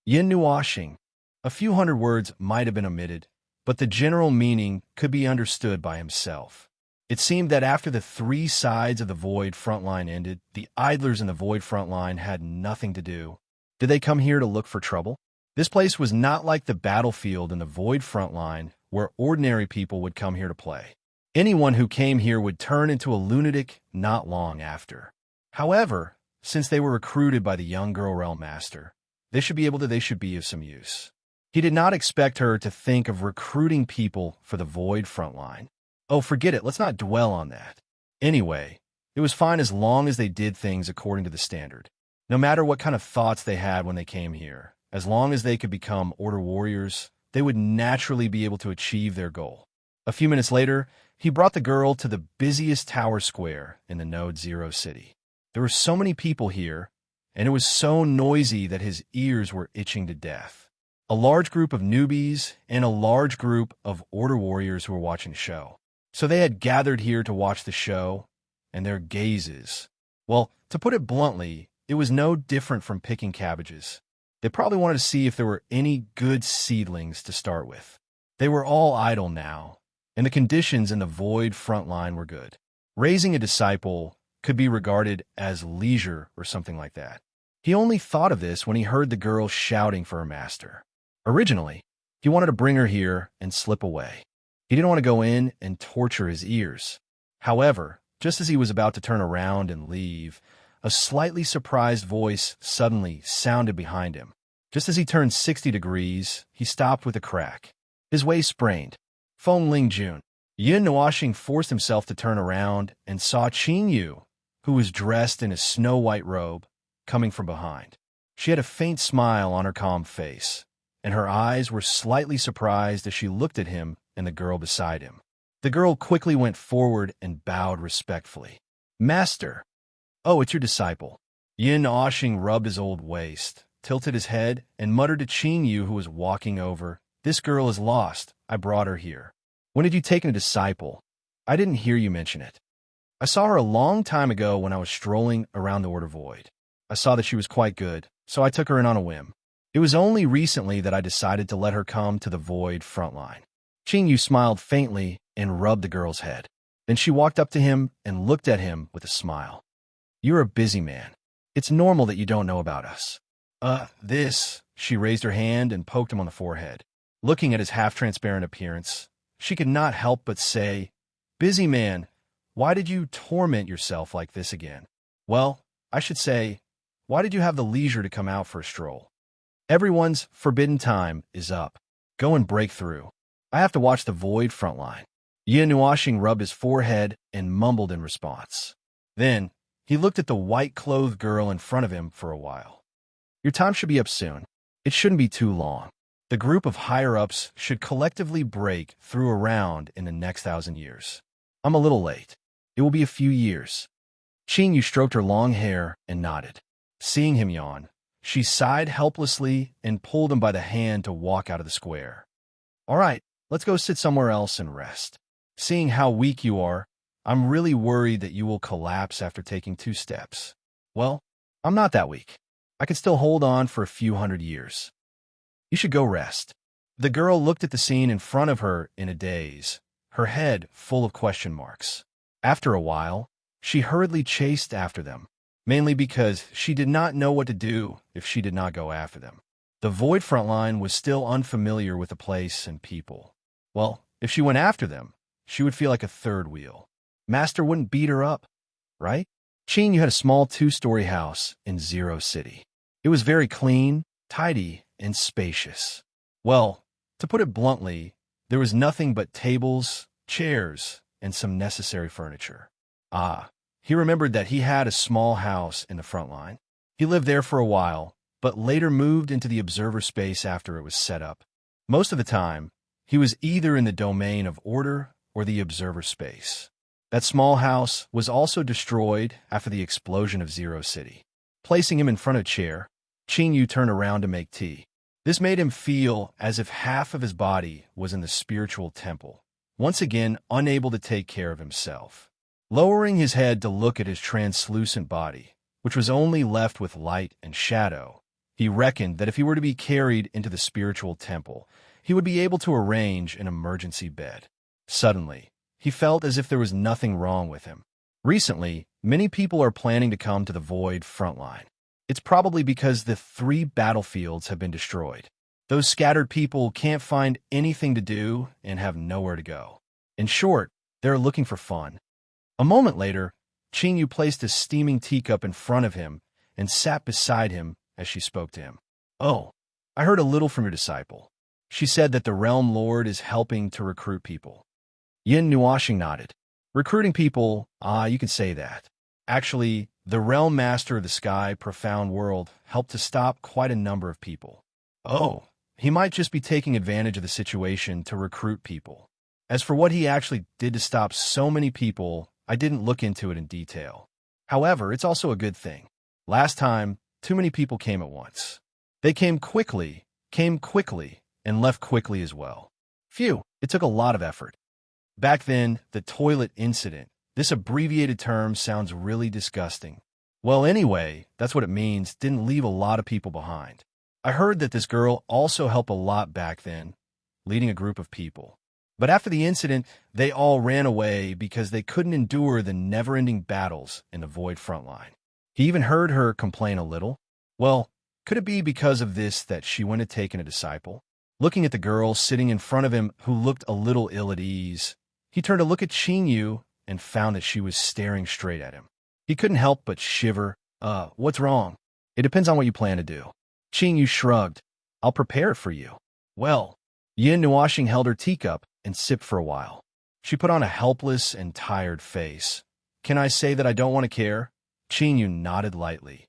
Yin Nuashing. A few hundred words might have been omitted, but the general meaning could be understood by himself. It seemed that after the three sides of the Void front line ended, the idlers in the Void front line had nothing to do. Did they come here to look for trouble? This place was not like the battlefield in the Void front line, where ordinary people would come here to play. Anyone who came here would turn into a lunatic not long after. However, since they were recruited by the young girl realm master, they should be of some use. He did not expect her to think of recruiting people for the Void front line. Oh, forget it, let's not dwell on that. Anyway, it was fine as long as they did things according to the standard. No matter what kind of thoughts they had when they came here, as long as they could become Order Warriors, they would naturally be able to achieve their goal. A few minutes later, he brought the girl to the busiest tower square in the Node Zero City. There were so many people here, and it was so noisy that his ears were itching to death. A large group of newbies and a large group of Order Warriors who were watching the show. So they had gathered here to watch the show, and their gazes, well, to put it bluntly, it was no different from picking cabbages. They probably wanted to see if there were any good seedlings to start with. They were all idle now, and the conditions in the Void front line were good. Raising a disciple could be regarded as leisure or something like that. He only thought of this when he heard the girl shouting for her master. Originally, he wanted to bring her here and slip away. He didn't want to go in and torture his ears. However, just as he was about to turn around and leave, a slightly surprised voice suddenly sounded behind him. Just as he turned 60 degrees, he stopped with a crack. His way sprained. Feng Ling Jun. Yin Nuoxing forced himself to turn around and saw Qing Yu, who was dressed in a snow-white robe, coming from behind. She had a faint smile on her calm face, and her eyes were slightly surprised as she looked at him and the girl beside him. The girl quickly went forward and bowed respectfully. "Master." "Oh, it's your disciple." Yin Nuoxing rubbed his old waist, tilted his head, and muttered to Qing Yu, who was walking over, "This girl is lost. I brought her here." "When did you take a disciple? I didn't hear you mention it." "I saw her a long time ago when I was strolling around the Order Void. I saw that she was quite good, so I took her in on a whim. It was only recently that I decided to let her come to the Void frontline." Qing Yu smiled faintly and rubbed the girl's head. Then she walked up to him and looked at him with a smile. "You're a busy man. It's normal that you don't know about us." She raised her hand and poked him on the forehead. Looking at his half-transparent appearance, she could not help but say, "Busy man, why did you torment yourself like this again? Well, I should say, why did you have the leisure to come out for a stroll? Everyone's forbidden time is up. Go and break through. I have to watch the Void frontline." Yin Nuoxing rubbed his forehead and mumbled in response. Then, he looked at the white-clothed girl in front of him for a while. "Your time should be up soon. It shouldn't be too long. The group of higher-ups should collectively break through around in the next 1,000 years. I'm a little late. It will be a few years." Qing Yu stroked her long hair and nodded. Seeing him yawn, she sighed helplessly and pulled him by the hand to walk out of the square. "All right, let's go sit somewhere else and rest. Seeing how weak you are, I'm really worried that you will collapse after taking 2 steps. Well, I'm not that weak. I can still hold on for a few hundred years. You should go rest." The girl looked at the scene in front of her in a daze, her head full of question marks. After a while, she hurriedly chased after them, mainly because she did not know what to do if she did not go after them. The Void frontline was still unfamiliar with the place and people. Well, if she went after them, she would feel like a third wheel. Master wouldn't beat her up, right? Qing Yu had a small 2-story house in Zero City. It was very clean, tidy, and spacious. Well, to put it bluntly, there was nothing but tables, chairs, and some necessary furniture. He remembered that he had a small house in the front line. He lived there for a while, but later moved into the observer space after it was set up. Most of the time, he was either in the domain of order or the observer space. That small house was also destroyed after the explosion of Zero City. Placing him in front of a chair, Qing Yu turned around to make tea. This made him feel as if half of his body was in the spiritual temple, once again unable to take care of himself. Lowering his head to look at his translucent body, which was only left with light and shadow, he reckoned that if he were to be carried into the spiritual temple, he would be able to arrange an emergency bed. Suddenly, he felt as if there was nothing wrong with him. Recently, many people are planning to come to the Void frontline. It's probably because the 3 battlefields have been destroyed. Those scattered people can't find anything to do and have nowhere to go. In short, they're looking for fun. A moment later, Qingyu placed a steaming teacup in front of him and sat beside him as she spoke to him. "Oh, I heard a little from your disciple. She said that the Realm Lord is helping to recruit people." Yin Nuashing nodded. "Recruiting people, you can say that. Actually, the Realm Master of the Sky Profound World helped to stop quite a number of people." "Oh, he might just be taking advantage of the situation to recruit people. As for what he actually did to stop so many people, I didn't look into it in detail. However, it's also a good thing. Last time, too many people came at once. They came quickly, and left quickly as well. Phew, it took a lot of effort. Back then, the toilet incident, this abbreviated term sounds really disgusting. Well, anyway, that's what it means, didn't leave a lot of people behind. I heard that this girl also helped a lot back then, leading a group of people. But after the incident, they all ran away because they couldn't endure the never-ending battles in the Void frontline. He even heard her complain a little. Well, could it be because of this that she went to taking a disciple? Looking at the girl sitting in front of him who looked a little ill at ease, he turned to look at Qingyu and found that she was staring straight at him. He couldn't help but shiver. What's wrong? It depends on what you plan to do." Qingyu shrugged. "I'll prepare it for you." "Well." Yin Nuashing held her teacup and sipped for a while. She put on a helpless and tired face. "Can I say that I don't want to care?" Qingyu nodded lightly.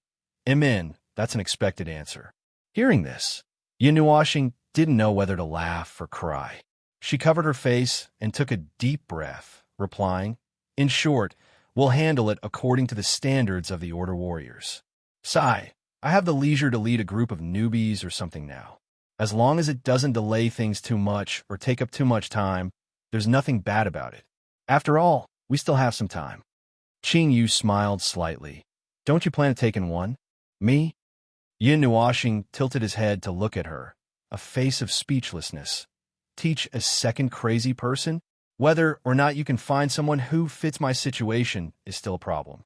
"Amen, that's an expected answer." Hearing this, Yin Nuashing didn't know whether to laugh or cry. She covered her face and took a deep breath, replying, "In short, we'll handle it according to the standards of the Order Warriors. Sigh, I have the leisure to lead a group of newbies or something now. As long as it doesn't delay things too much or take up too much time, there's nothing bad about it. After all, we still have some time." Qingyu smiled slightly. "Don't you plan to take in one? Me?" Yin Nuashing tilted his head to look at her, a face of speechlessness. "Teach a second crazy person? Whether or not you can find someone who fits my situation is still a problem."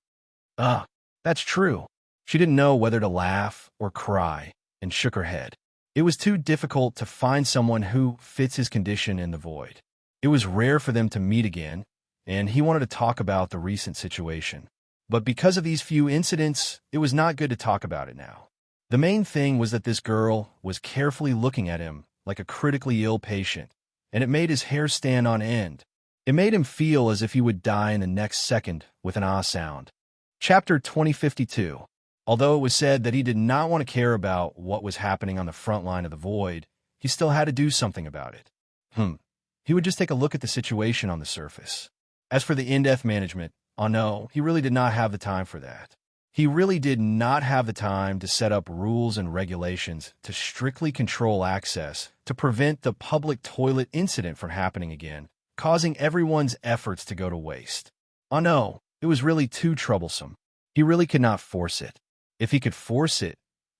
That's true." She didn't know whether to laugh or cry and shook her head. It was too difficult to find someone who fits his condition in the Void. It was rare for them to meet again, and he wanted to talk about the recent situation. But because of these few incidents, it was not good to talk about it now. The main thing was that this girl was carefully looking at him like a critically ill patient, and it made his hair stand on end. It made him feel as if he would die in the next second with an ah sound. Chapter 2052. Although it was said that he did not want to care about what was happening on the front line of the Void, he still had to do something about it. He would just take a look at the situation on the surface. As for the in-depth management, no, he really did not have the time for that. He really did not have the time to set up rules and regulations to strictly control access to prevent the public toilet incident from happening again, causing everyone's efforts to go to waste. No, it was really too troublesome. He really could not force it. If he could force it,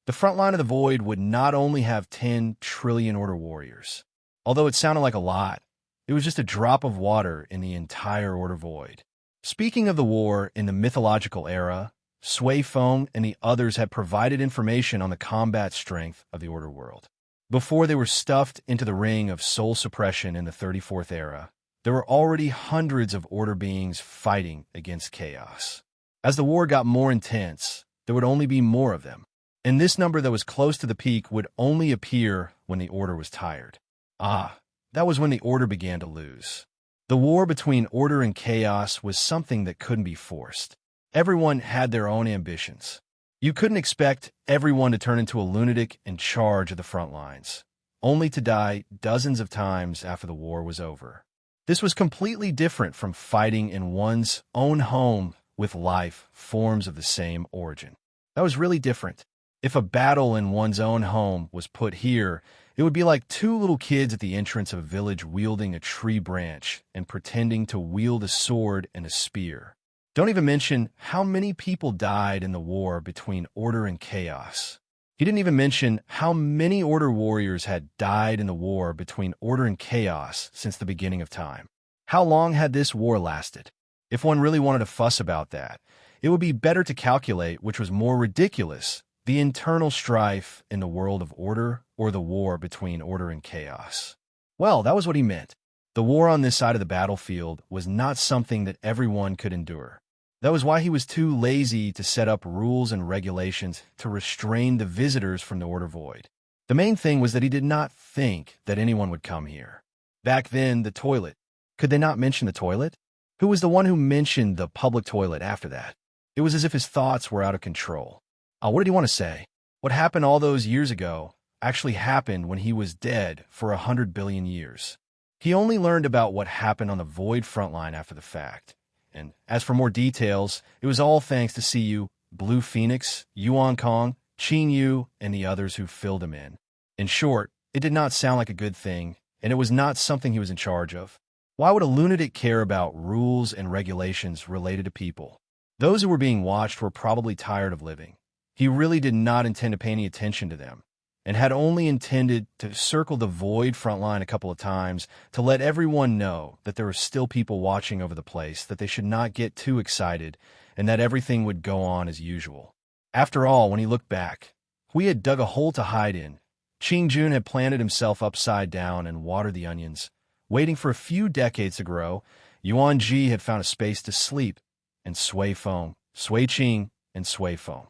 the front line of the Void would not only have 10 trillion Order Warriors. Although it sounded like a lot, it was just a drop of water in the entire Order Void. Speaking of the war in the mythological era, Sui Feng and the others had provided information on the combat strength of the Order World. Before they were stuffed into the ring of soul suppression in the 34th era, there were already hundreds of Order beings fighting against chaos. As the war got more intense, there would only be more of them, and this number that was close to the peak would only appear when the Order was tired. That was when the Order began to lose. The war between Order and chaos was something that couldn't be forced. Everyone had their own ambitions. You couldn't expect everyone to turn into a lunatic in charge of the front lines, only to die dozens of times after the war was over. This was completely different from fighting in one's own home with life forms of the same origin. That was really different. If a battle in one's own home was put here, it would be like two little kids at the entrance of a village wielding a tree branch and pretending to wield a sword and a spear. Don't even mention how many people died in the war between Order and chaos. He didn't even mention how many Order warriors had died in the war between Order and Chaos since the beginning of time. How long had this war lasted? If one really wanted to fuss about that, it would be better to calculate which was more ridiculous, the internal strife in the world of Order or the war between Order and Chaos. Well, that was what he meant. The war on this side of the battlefield was not something that everyone could endure. That was why he was too lazy to set up rules and regulations to restrain the visitors from the Order Void. The main thing was that he did not think that anyone would come here. Back then, the toilet. Could they not mention the toilet? Who was the one who mentioned the public toilet after that? It was as if his thoughts were out of control. What did he want to say? What happened all those years ago actually happened when he was dead for 100 billion years. He only learned about what happened on the Void frontline after the fact. And as for more details, it was all thanks to CU, Blue Phoenix, Yuan Kong, Qin Yu, and the others who filled him in. In short, it did not sound like a good thing, and it was not something he was in charge of. Why would a lunatic care about rules and regulations related to people? Those who were being watched were probably tired of living. He really did not intend to pay any attention to them, and had only intended to circle the Void frontline a couple of times to let everyone know that there were still people watching over the place, that they should not get too excited, and that everything would go on as usual. After all, when he looked back, Hui had dug a hole to hide in. Qing Jun had planted himself upside down and watered the onions. Waiting for a few decades to grow, Yuan Ji had found a space to sleep, and Sui Feng, Sui Qing, and Sui Feng.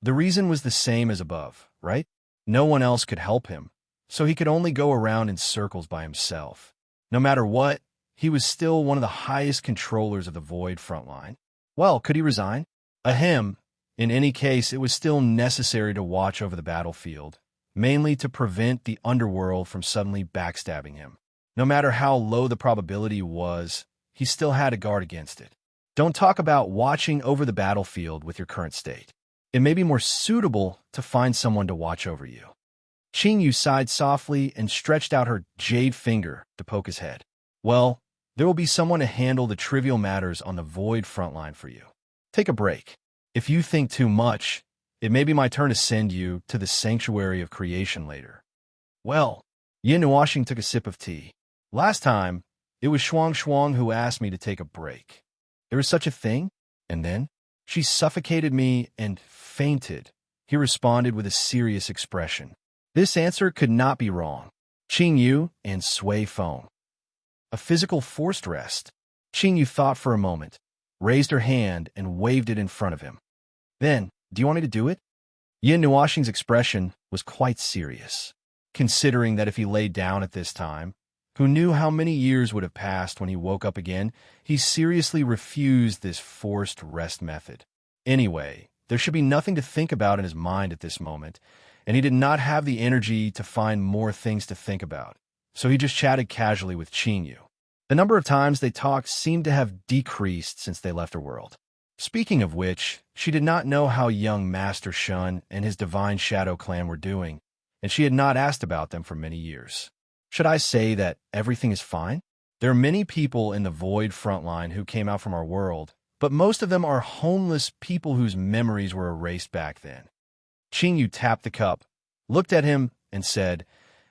The reason was the same as above, right? No one else could help him, so he could only go around in circles by himself. No matter what, he was still one of the highest controllers of the Void frontline. Well, could he resign? Ahem. In any case, it was still necessary to watch over the battlefield, mainly to prevent the Underworld from suddenly backstabbing him. No matter how low the probability was, he still had to guard against it. Don't talk about watching over the battlefield with your current state. It may be more suitable to find someone to watch over you. Qing Yu sighed softly and stretched out her jade finger to poke his head. Well, there will be someone to handle the trivial matters on the Void frontline for you. Take a break. If you think too much, it may be my turn to send you to the Sanctuary of Creation later. Well, Yin Nuashing took a sip of tea. Last time, it was Shuang Shuang who asked me to take a break. There is such a thing? And then? She suffocated me and fainted, he responded with a serious expression. This answer could not be wrong. Qing Yu and Sui Feng. A physical forced rest. Qing Yu thought for a moment, raised her hand and waved it in front of him. Then, do you want me to do it? Yin Nuashing's expression was quite serious, considering that if he laid down at this time, who knew how many years would have passed when he woke up again, he seriously refused this forced rest method. Anyway, there should be nothing to think about in his mind at this moment, and he did not have the energy to find more things to think about, so he just chatted casually with Qing Yu. The number of times they talked seemed to have decreased since they left her world. Speaking of which, she did not know how young Master Shun and his Divine Shadow clan were doing, and she had not asked about them for many years. Should I say that everything is fine? There are many people in the Void frontline who came out from our world, but most of them are homeless people whose memories were erased back then. Qing Yu tapped the cup, looked at him, and said,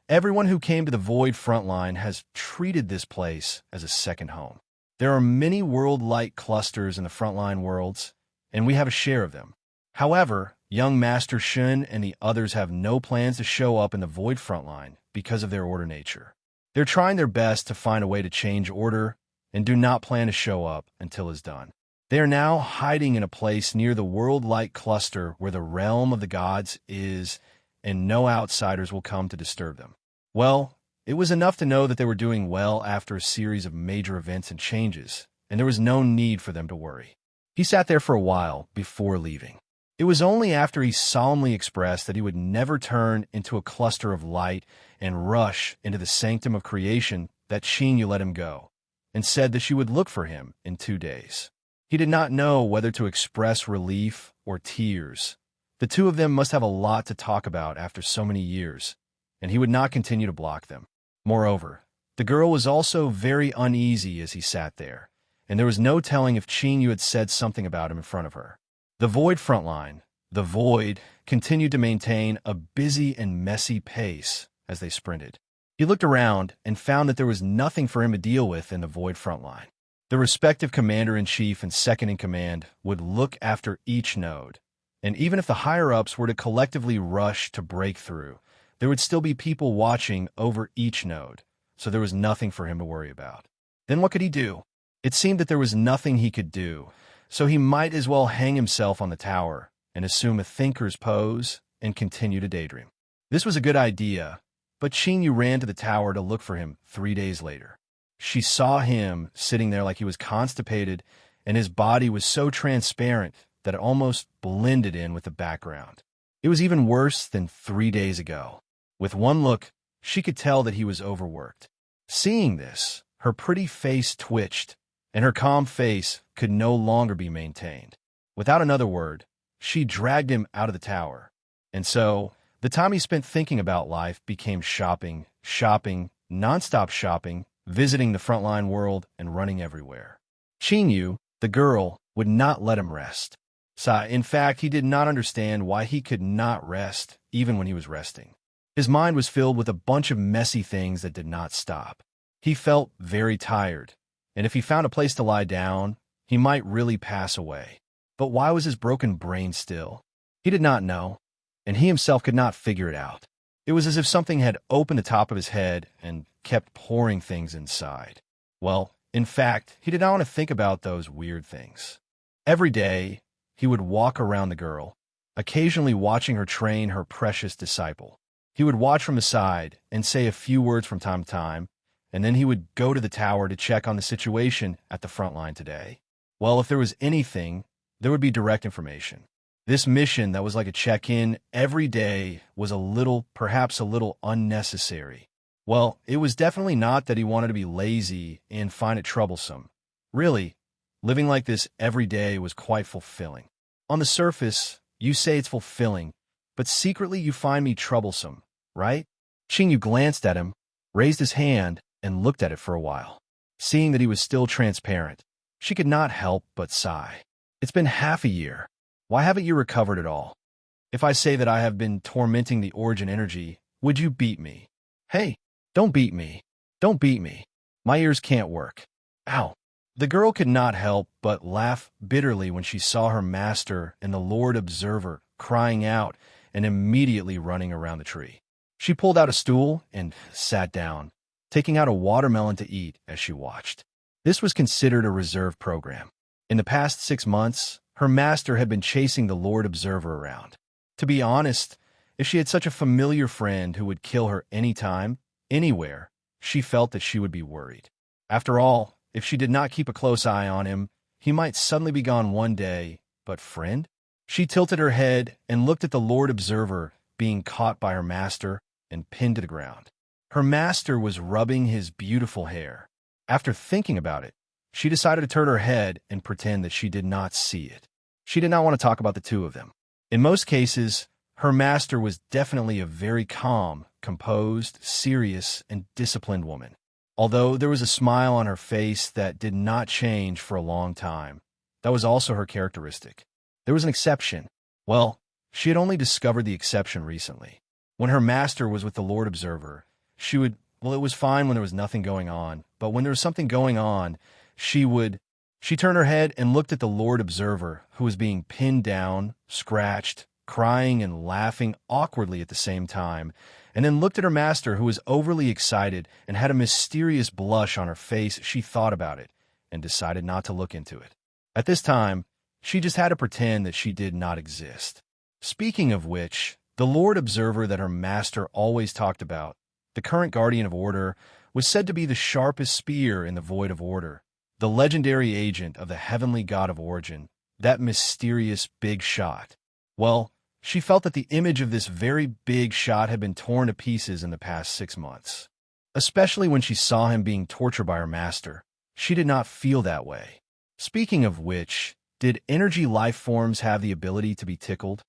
everyone who came to the Void frontline has treated this place as a second home. There are many world-like clusters in the frontline worlds, and we have a share of them. However, young Master Shun and the others have no plans to show up in the Void frontline because of their Order nature. They're trying their best to find a way to change Order and do not plan to show up until it's done. They are now hiding in a place near the world-like cluster where the realm of the gods is, and no outsiders will come to disturb them. Well, it was enough to know that they were doing well after a series of major events and changes, and there was no need for them to worry. He sat there for a while before leaving. It was only after he solemnly expressed that he would never turn into a cluster of light and rush into the sanctum of creation that Qing Yu let him go, and said that she would look for him in 2 days. He did not know whether to express relief or tears. The two of them must have a lot to talk about after so many years, and he would not continue to block them. Moreover, the girl was also very uneasy as he sat there, and there was no telling if Qing Yu had said something about him in front of her. The Void frontline, The void continued to maintain a busy and messy pace as they sprinted. He looked around and found that there was nothing for him to deal with in the void front line. The respective commander-in-chief and second-in-command would look after each node, and even if the higher-ups were to collectively rush to break through, there would still be people watching over each node, so there was nothing for him to worry about. Then what could he do? It seemed that there was nothing he could do, so he might as well hang himself on the tower and assume a thinker's pose and continue to daydream. This was a good idea, but Xingyu ran to the tower to look for him 3 days later. She saw him sitting there like he was constipated, and his body was so transparent that it almost blended in with the background. It was even worse than 3 days ago. With one look, she could tell that he was overworked. Seeing this, her pretty face twitched, and her calm face could no longer be maintained. Without another word, she dragged him out of the tower. And so, the time he spent thinking about life became shopping, nonstop shopping, visiting the frontline world, and running everywhere. Xingyu, the girl, would not let him rest. In fact, he did not understand why he could not rest, even when he was resting. His mind was filled with a bunch of messy things that did not stop. He felt very tired, and if he found a place to lie down, he might really pass away. But why was his broken brain still? He did not know, and he himself could not figure it out. It was as if something had opened the top of his head and kept pouring things inside. Well, in fact, he did not want to think about those weird things. Every day, he would walk around the girl, occasionally watching her train her precious disciple. He would watch from the side and say a few words from time to time, and then he would go to the tower to check on the situation at the front line today. Well, if there was anything, there would be direct information. This mission that was like a check-in every day was perhaps a little unnecessary. Well, it was definitely not that he wanted to be lazy and find it troublesome. Really, living like this every day was quite fulfilling. On the surface, you say it's fulfilling, but secretly you find me troublesome, right? Xingyu glanced at him, raised his hand, and looked at it for a while. Seeing that he was still transparent, she could not help but sigh. It's been half a year. Why haven't you recovered at all? If I say that I have been tormenting the origin energy, would you beat me? Hey, don't beat me. Don't beat me. My ears can't work. Ow. The girl could not help but laugh bitterly when she saw her master and the Lord Observer crying out and immediately running around the tree. She pulled out a stool and sat down, taking out a watermelon to eat as she watched. This was considered a reserve program. In the past 6 months, her master had been chasing the Lord Observer around. To be honest, if she had such a familiar friend who would kill her anytime, anywhere, she felt that she would be worried. After all, if she did not keep a close eye on him, he might suddenly be gone one day, but friend? She tilted her head and looked at the Lord Observer being caught by her master and pinned to the ground. Her master was rubbing his beautiful hair. After thinking about it, she decided to turn her head and pretend that she did not see it. She did not want to talk about the two of them. In most cases, her master was definitely a very calm, composed, serious, and disciplined woman. Although there was a smile on her face that did not change for a long time, that was also her characteristic. There was an exception. Well, she had only discovered the exception recently. When her master was with the Lord Observer, it was fine when there was nothing going on, but when there was something going on, she turned her head and looked at the Lord Observer, who was being pinned down, scratched, crying and laughing awkwardly at the same time, and then looked at her master, who was overly excited and had a mysterious blush on her face. She thought about it and decided not to look into it. At this time, she just had to pretend that she did not exist. Speaking of which, the Lord Observer that her master always talked about, the current guardian of order, was said to be the sharpest spear in the void of order, the legendary agent of the heavenly god of origin, that mysterious big shot. Well, she felt that the image of this very big shot had been torn to pieces in the past 6 months. Especially when she saw him being tortured by her master, she did not feel that way. Speaking of which, did energy life forms have the ability to be tickled?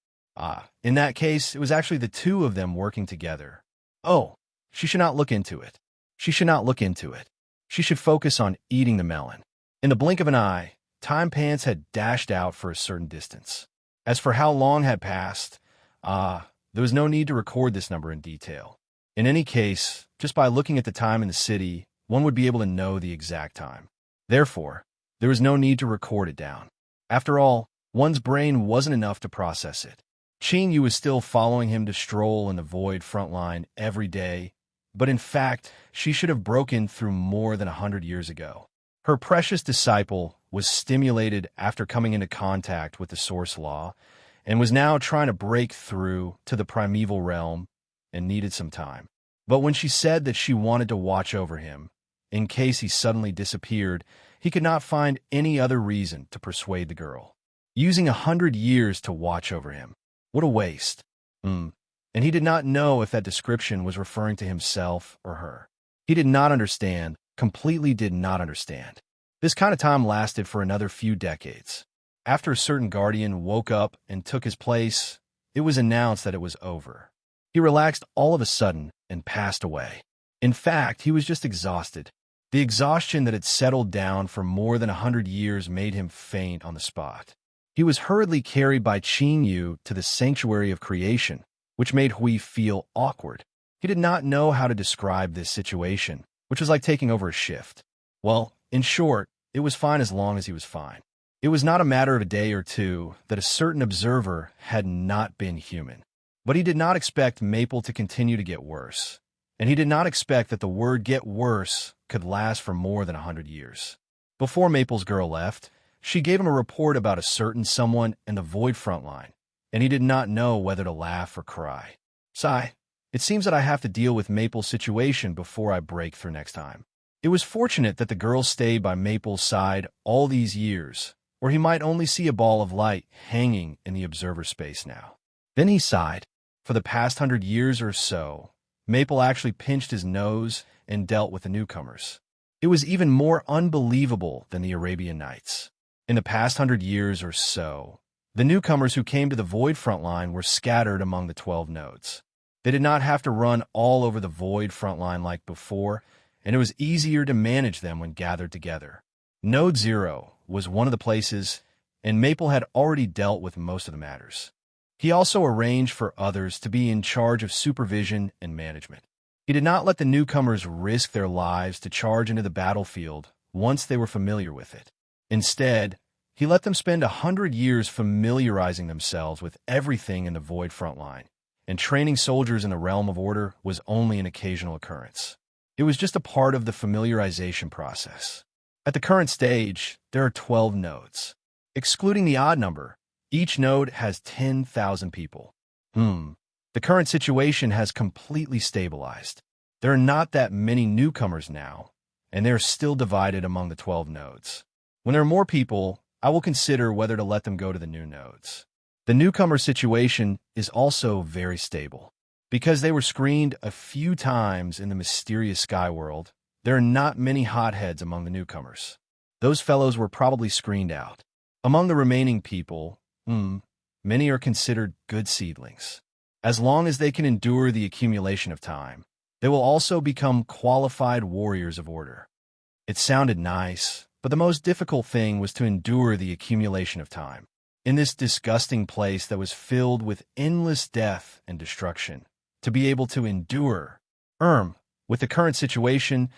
In that case, it was actually the two of them working together. Oh, she should not look into it. She should not look into it. She should focus on eating the melon. In the blink of an eye, Time Pants had dashed out for a certain distance. As for how long had passed, there was no need to record this number in detail. In any case, just by looking at the time in the city, one would be able to know the exact time. Therefore, there was no need to record it down. After all, one's brain wasn't enough to process it. Qing Yu was still following him to stroll in the void front line every day, but in fact, she should have broken through more than 100 years ago. Her precious disciple was stimulated after coming into contact with the source law, and was now trying to break through to the primeval realm and needed some time. But when she said that she wanted to watch over him, in case he suddenly disappeared, he could not find any other reason to persuade the girl. Using 100 years to watch over him. What a waste. And he did not know if that description was referring to himself or her. He did not understand, completely did not understand. This kind of time lasted for another few decades. After a certain guardian woke up and took his place, it was announced that it was over. He relaxed all of a sudden and passed away. In fact, he was just exhausted. The exhaustion that had settled down for more than 100 years made him faint on the spot. He was hurriedly carried by Qing Yu to the sanctuary of creation, which made Hui feel awkward. He did not know how to describe this situation, which was like taking over a shift. Well, in short, it was fine as long as he was fine. It was not a matter of a day or two that a certain observer had not been human. But he did not expect Maple to continue to get worse. And he did not expect that the word get worse could last for more than 100 years. Before Maple's girl left, she gave him a report about a certain someone in the void front line, and he did not know whether to laugh or cry. Sigh, it seems that I have to deal with Maple's situation before I break through next time. It was fortunate that the girl stayed by Maple's side all these years, or he might only see a ball of light hanging in the observer space now. Then he sighed. For the past 100 years or so, Maple actually pinched his nose and dealt with the newcomers. It was even more unbelievable than the Arabian Nights. In the past 100 years or so, the newcomers who came to the void front line were scattered among the 12 nodes. They did not have to run all over the void front line like before, and it was easier to manage them when gathered together. Node 0 was one of the places, and Maple had already dealt with most of the matters. He also arranged for others to be in charge of supervision and management. He did not let the newcomers risk their lives to charge into the battlefield once they were familiar with it. Instead, he let them spend 100 years familiarizing themselves with everything in the void front line, and training soldiers in the realm of order was only an occasional occurrence. It was just a part of the familiarization process. At the current stage, there are 12 nodes. Excluding the odd number, each node has 10,000 people. The current situation has completely stabilized. There are not that many newcomers now, and they are still divided among the 12 nodes. When there are more people, I will consider whether to let them go to the new nodes. The newcomer situation is also very stable. Because they were screened a few times in the mysterious sky world, there are not many hotheads among the newcomers. Those fellows were probably screened out. Among the remaining people, many are considered good seedlings. As long as they can endure the accumulation of time, they will also become qualified warriors of order. It sounded nice, but the most difficult thing was to endure the accumulation of time. In this disgusting place that was filled with endless death and destruction, to be able to endure. With the current situation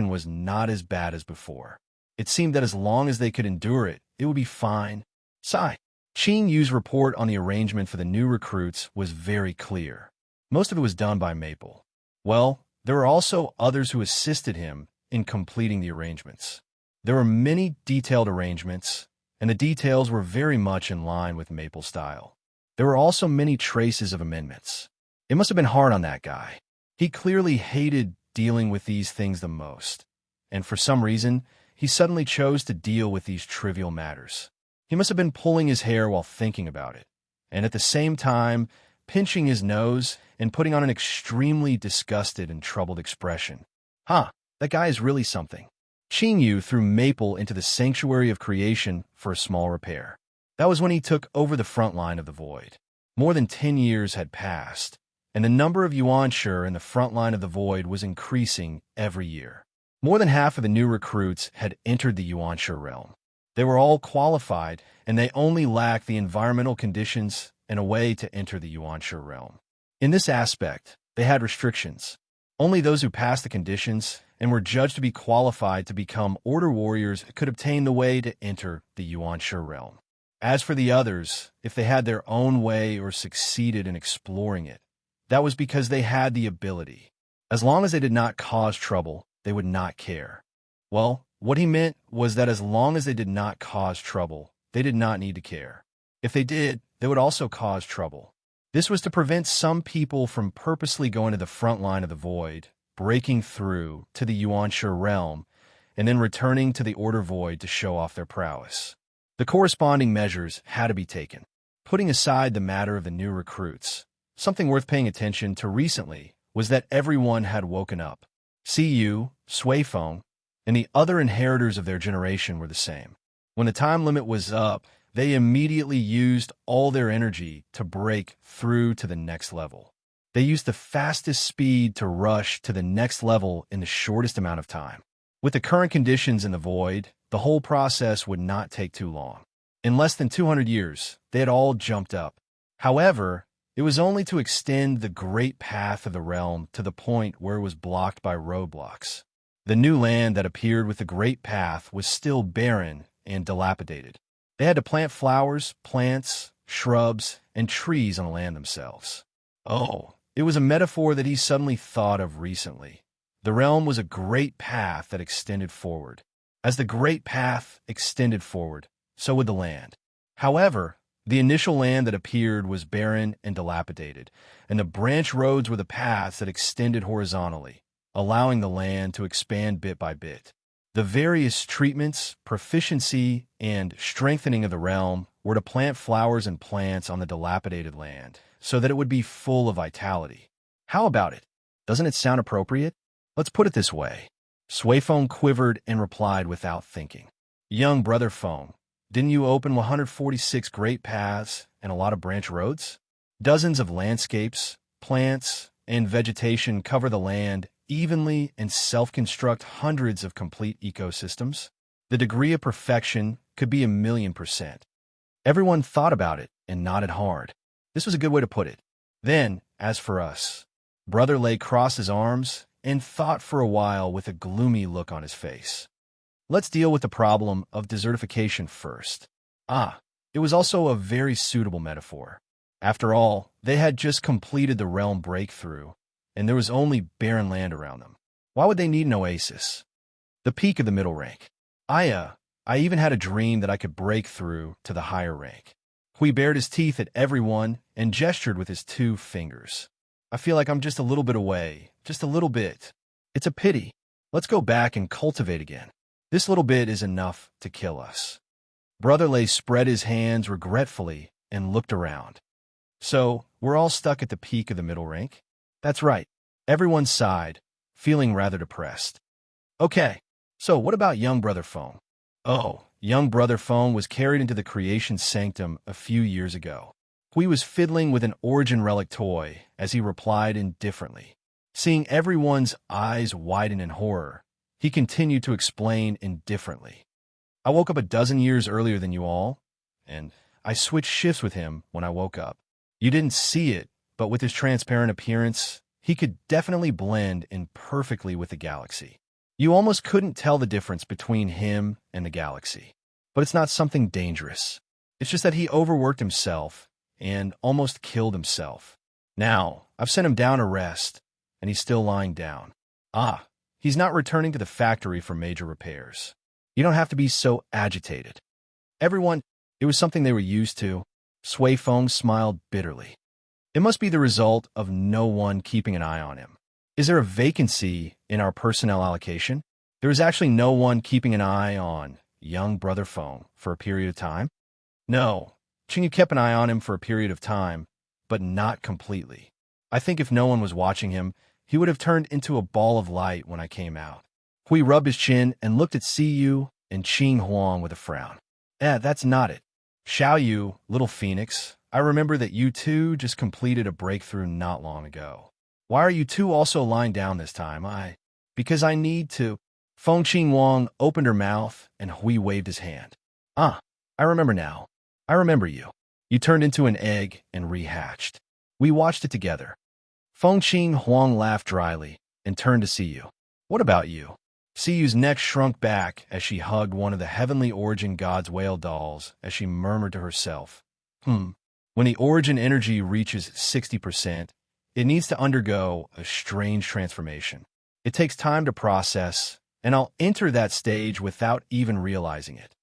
was not as bad as before. It seemed that as long as they could endure it, it would be fine. Sigh. Qing Yu's report on the arrangement for the new recruits was very clear. Most of it was done by Maple. Well, there were also others who assisted him in completing the arrangements. There were many detailed arrangements, and the details were very much in line with Maple's style. There were also many traces of amendments. It must have been hard on that guy. He clearly hated dealing with these things the most, and for some reason, he suddenly chose to deal with these trivial matters. He must have been pulling his hair while thinking about it, and at the same time, pinching his nose and putting on an extremely disgusted and troubled expression. That guy is really something. Qing Yu threw Maple into the sanctuary of creation for a small repair. That was when he took over the front line of the void. More than 10 years had passed, and the number of Yuanshi in the front line of the void was increasing every year. More than half of the new recruits had entered the Yuanshi realm. They were all qualified, and they only lacked the environmental conditions and a way to enter the Yuanshu realm. In this aspect, they had restrictions. Only those who passed the conditions and were judged to be qualified to become Order Warriors could obtain the way to enter the Yuanshu realm. As for the others, if they had their own way or succeeded in exploring it, that was because they had the ability. As long as they did not cause trouble, they would not care. Well, what he meant was that as long as they did not cause trouble, they did not need to care. If they did, they would also cause trouble. This was to prevent some people from purposely going to the front line of the void, breaking through to the Yuanshu realm, and then returning to the Order Void to show off their prowess. The corresponding measures had to be taken. Putting aside the matter of the new recruits, something worth paying attention to recently was that everyone had woken up. Cu, Suifeng, and the other inheritors of their generation were the same. When the time limit was up, they immediately used all their energy to break through to the next level. They used the fastest speed to rush to the next level in the shortest amount of time. With the current conditions in the void, the whole process would not take too long. In less than 200 years, they had all jumped up. However, it was only to extend the great path of the realm to the point where it was blocked by roadblocks. The new land that appeared with the great path was still barren and dilapidated. They had to plant flowers, plants, shrubs, and trees on the land themselves. Oh, it was a metaphor that he suddenly thought of recently. The realm was a great path that extended forward. As the great path extended forward, so would the land. However, the initial land that appeared was barren and dilapidated, and the branch roads were the paths that extended horizontally, allowing the land to expand bit by bit. The various treatments, proficiency, and strengthening of the realm were to plant flowers and plants on the dilapidated land, so that it would be full of vitality. How about it? Doesn't it sound appropriate? Let's put it this way. Suifeng quivered and replied without thinking. Young brother Feng, didn't you open 146 great paths and a lot of branch roads? Dozens of landscapes, plants, and vegetation cover the land evenly and self-construct hundreds of complete ecosystems. The degree of perfection could be 1,000,000%. Everyone thought about it and nodded hard. This was a good way to put it. Then, as for us, Brother Lay crossed his arms and thought for a while with a gloomy look on his face. Let's deal with the problem of desertification first. It was also a very suitable metaphor. After all, they had just completed the realm breakthrough, and there was only barren land around them. Why would they need an oasis? The peak of the middle rank. I even had a dream that I could break through to the higher rank. Hui bared his teeth at everyone and gestured with his 2 fingers. I feel like I'm just a little bit away, just a little bit. It's a pity. Let's go back and cultivate again. This little bit is enough to kill us. Brother Lay spread his hands regretfully and looked around. So, we're all stuck at the peak of the middle rank? That's right. Everyone sighed, feeling rather depressed. Okay, so what about young brother Feng? Oh, young brother Feng was carried into the creation sanctum a few years ago. Hui was fiddling with an origin relic toy as he replied indifferently. Seeing everyone's eyes widen in horror, he continued to explain indifferently. I woke up a dozen years earlier than you all, and I switched shifts with him when I woke up. You didn't see it, but with his transparent appearance, he could definitely blend in perfectly with the galaxy. You almost couldn't tell the difference between him and the galaxy. But it's not something dangerous. It's just that he overworked himself and almost killed himself. Now, I've sent him down to rest, and he's still lying down. He's not returning to the factory for major repairs. You don't have to be so agitated. Everyone, it was something they were used to. Suifeng smiled bitterly. It must be the result of no one keeping an eye on him. Is there a vacancy in our personnel allocation? There is actually no one keeping an eye on young brother Feng for a period of time? No, Qingyu kept an eye on him for a period of time, but not completely. I think if no one was watching him, he would have turned into a ball of light when I came out. Hui rubbed his chin and looked at Siyu and Qing Huang with a frown. That's not it. Xiao Yu, little phoenix, I remember that you two just completed a breakthrough not long ago. Why are you two also lying down this time? Because I need to. Feng Qing Wang opened her mouth and Hui waved his hand. Ah, I remember now. I remember you. You turned into an egg and rehatched. We watched it together. Fengqing Huang laughed dryly and turned to Siyu. What about you? Siyu's neck shrunk back as she hugged one of the heavenly origin god's whale dolls as she murmured to herself, When the origin energy reaches 60%, it needs to undergo a strange transformation. It takes time to process, and I'll enter that stage without even realizing it.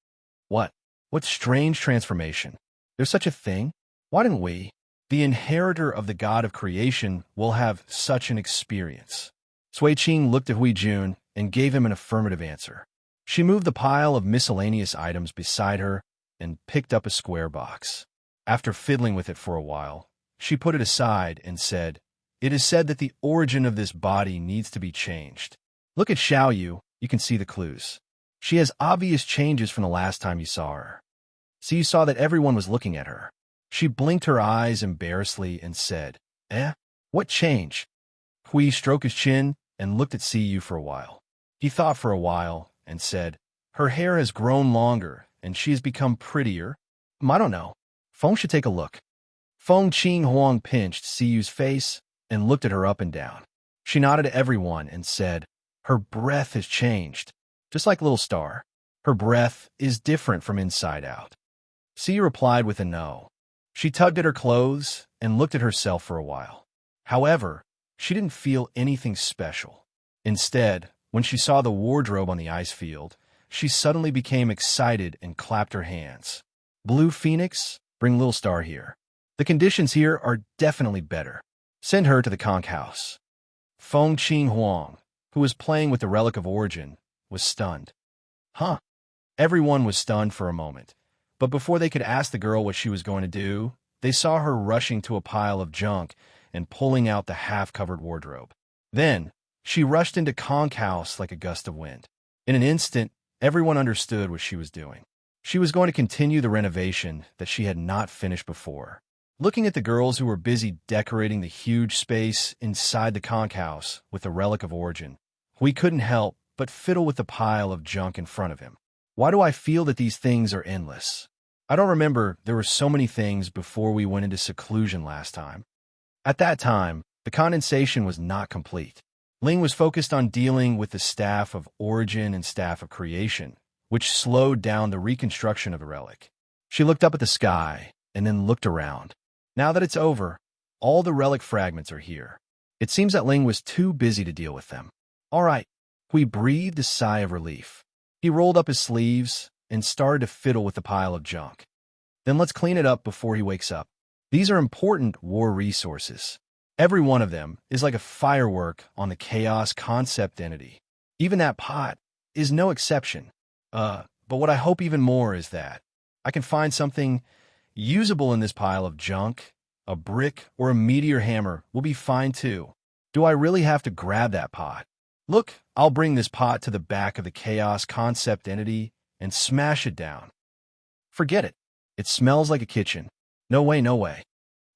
What? What strange transformation? There's such a thing? Why didn't we? The inheritor of the god of creation will have such an experience. Sui Qing looked at Hui Jun and gave him an affirmative answer. She moved the pile of miscellaneous items beside her and picked up a square box. After fiddling with it for a while, she put it aside and said, "It is said that the origin of this body needs to be changed. Look at Xiaoyu, you can see the clues. She has obvious changes from the last time you saw her." So you saw that everyone was looking at her. She blinked her eyes embarrassedly and said, "Eh? What change?" Hui stroked his chin and looked at Siyu for a while. He thought for a while and said, "Her hair has grown longer and she has become prettier. I don't know. Feng should take a look." Fengqing Huang pinched Siyu's face and looked at her up and down. She nodded to everyone and said, "Her breath has changed, just like Little Star. Her breath is different from inside out." Siyu replied with a no. She tugged at her clothes and looked at herself for a while. However, she didn't feel anything special. Instead, when she saw the wardrobe on the ice field, she suddenly became excited and clapped her hands. "Blue Phoenix, bring Little Star here. The conditions here are definitely better. Send her to the conch house." Fengqing Huang, who was playing with the relic of origin, was stunned. Huh? Everyone was stunned for a moment, but before they could ask the girl what she was going to do, they saw her rushing to a pile of junk and pulling out the half-covered wardrobe. Then, she rushed into conch house like a gust of wind. In an instant, everyone understood what she was doing. She was going to continue the renovation that she had not finished before. Looking at the girls who were busy decorating the huge space inside the conch house with the relic of origin, we couldn't help but fiddle with the pile of junk in front of him. Why do I feel that these things are endless? I don't remember there were so many things before we went into seclusion last time. At that time, the condensation was not complete. Ling was focused on dealing with the staff of origin and staff of creation, which slowed down the reconstruction of the relic. She looked up at the sky and then looked around. Now that it's over, all the relic fragments are here. It seems that Ling was too busy to deal with them. All right, we breathed a sigh of relief. He rolled up his sleeves and started to fiddle with the pile of junk. Then let's clean it up before he wakes up. These are important war resources. Every one of them is like a firework on the chaos concept entity. Even that pot is no exception. But what I hope even more is that I can find something usable in this pile of junk. A brick or a meteor hammer will be fine too. Do I really have to grab that pot? Look, I'll bring this pot to the back of the chaos concept entity and smash it down. Forget it. It smells like a kitchen. No way, no way.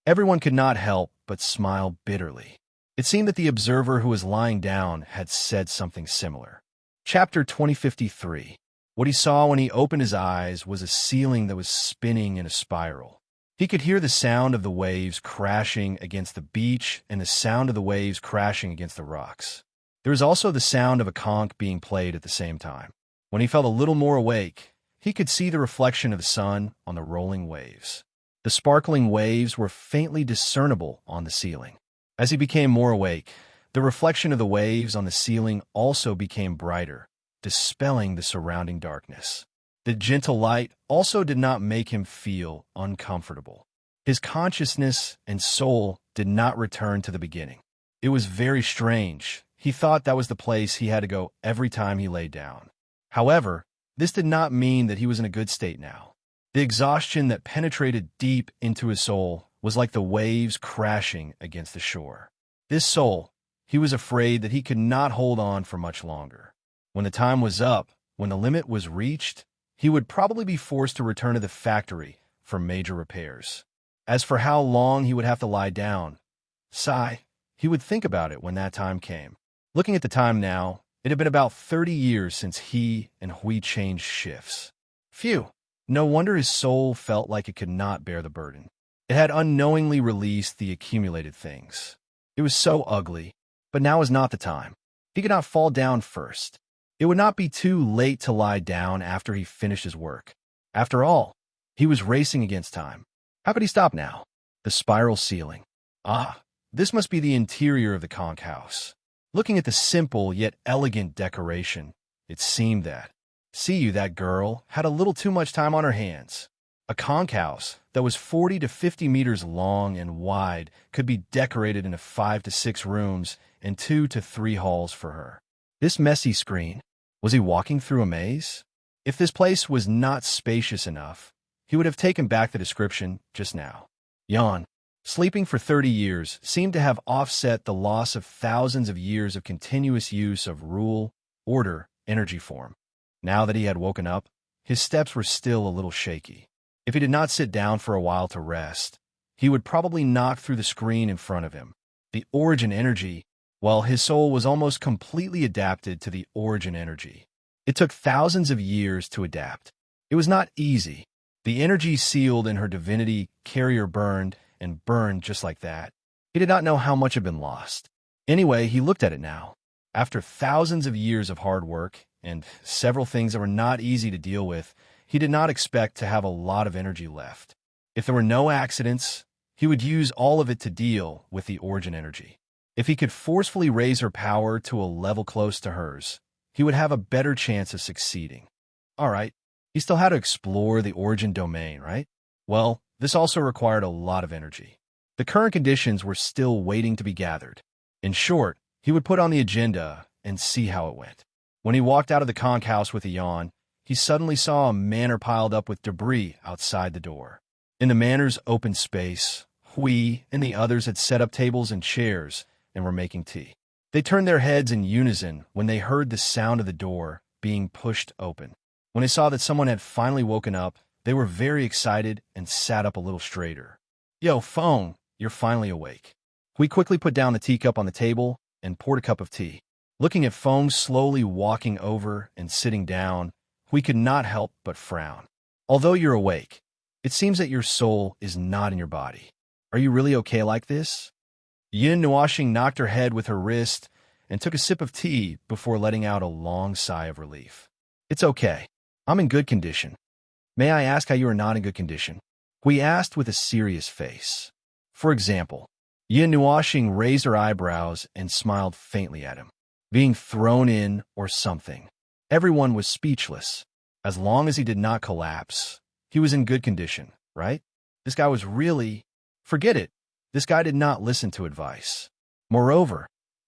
Everyone could not help but smile bitterly. It seemed that the observer who was lying down had said something similar. Chapter 2053. What he saw when he opened his eyes was a ceiling that was spinning in a spiral. He could hear the sound of the waves crashing against the beach and the sound of the waves crashing against the rocks. There was also the sound of a conch being played at the same time. When he felt a little more awake, he could see the reflection of the sun on the rolling waves. The sparkling waves were faintly discernible on the ceiling. As he became more awake, the reflection of the waves on the ceiling also became brighter, dispelling the surrounding darkness. The gentle light also did not make him feel uncomfortable. His consciousness and soul did not return to the beginning. It was very strange. He thought that was the place he had to go every time he lay down. However, this did not mean that he was in a good state now. The exhaustion that penetrated deep into his soul was like the waves crashing against the shore. This soul, he was afraid that he could not hold on for much longer. When the time was up, when the limit was reached, he would probably be forced to return to the factory for major repairs. As for how long he would have to lie down, he would think about it when that time came. Looking at the time now, it had been about 30 years since he and Hui changed shifts. Phew, No wonder his soul felt like it could not bear the burden. It had unknowingly released the accumulated things. It was so ugly, but now was not the time. He could not fall down first. It would not be too late to lie down after he finished his work. After all, he was racing against time. How could he stop now? The spiral ceiling. Ah, this must be the interior of the conch house. Looking at the simple yet elegant decoration, it seemed that that girl had a little too much time on her hands. A conch house that was 40 to 50 meters long and wide could be decorated into 5 to 6 rooms and 2 to 3 halls for her. This messy screen, was he walking through a maze? If this place was not spacious enough, he would have taken back the description just now. Yawn. Sleeping for 30 years seemed to have offset the loss of thousands of years of continuous use of rule, order, energy form. Now that he had woken up, his steps were still a little shaky. If he did not sit down for a while to rest, he would probably knock through the screen in front of him. The origin energy, well, his soul was almost completely adapted to the origin energy. It took thousands of years to adapt. It was not easy. The energy sealed in her divinity carrier burned and burned just like that. He did not know how much had been lost. Anyway, he looked at it now. After thousands of years of hard work and several things that were not easy to deal with, he did not expect to have a lot of energy left. If there were no accidents, he would use all of it to deal with the origin energy. If he could forcefully raise her power to a level close to hers, he would have a better chance of succeeding. All right, he still had to explore the origin domain, right? Well, this also required a lot of energy. The current conditions were still waiting to be gathered. In short, he would put on the agenda and see how it went. When he walked out of the conch house with a yawn, he suddenly saw a manor piled up with debris outside the door. In the manor's open space, Hui and the others had set up tables and chairs and were making tea. They turned their heads in unison when they heard the sound of the door being pushed open. When they saw that someone had finally woken up, they were very excited and sat up a little straighter. Yo, Feng, you're finally awake. Hui quickly put down the teacup on the table and poured a cup of tea. Looking at Feng slowly walking over and sitting down, Hui could not help but frown. Although you're awake, it seems that your soul is not in your body. Are you really okay like this? Yin Nuashing knocked her head with her wrist and took a sip of tea before letting out a long sigh of relief. It's okay. I'm in good condition. May I ask how you are not in good condition? Hui asked with a serious face. For example, Yin Nuashing raised her eyebrows and smiled faintly at him. Being thrown in or something. Everyone was speechless. As long as he did not collapse, he was in good condition, right? This guy was really... Forget it. This guy did not listen to advice. Moreover,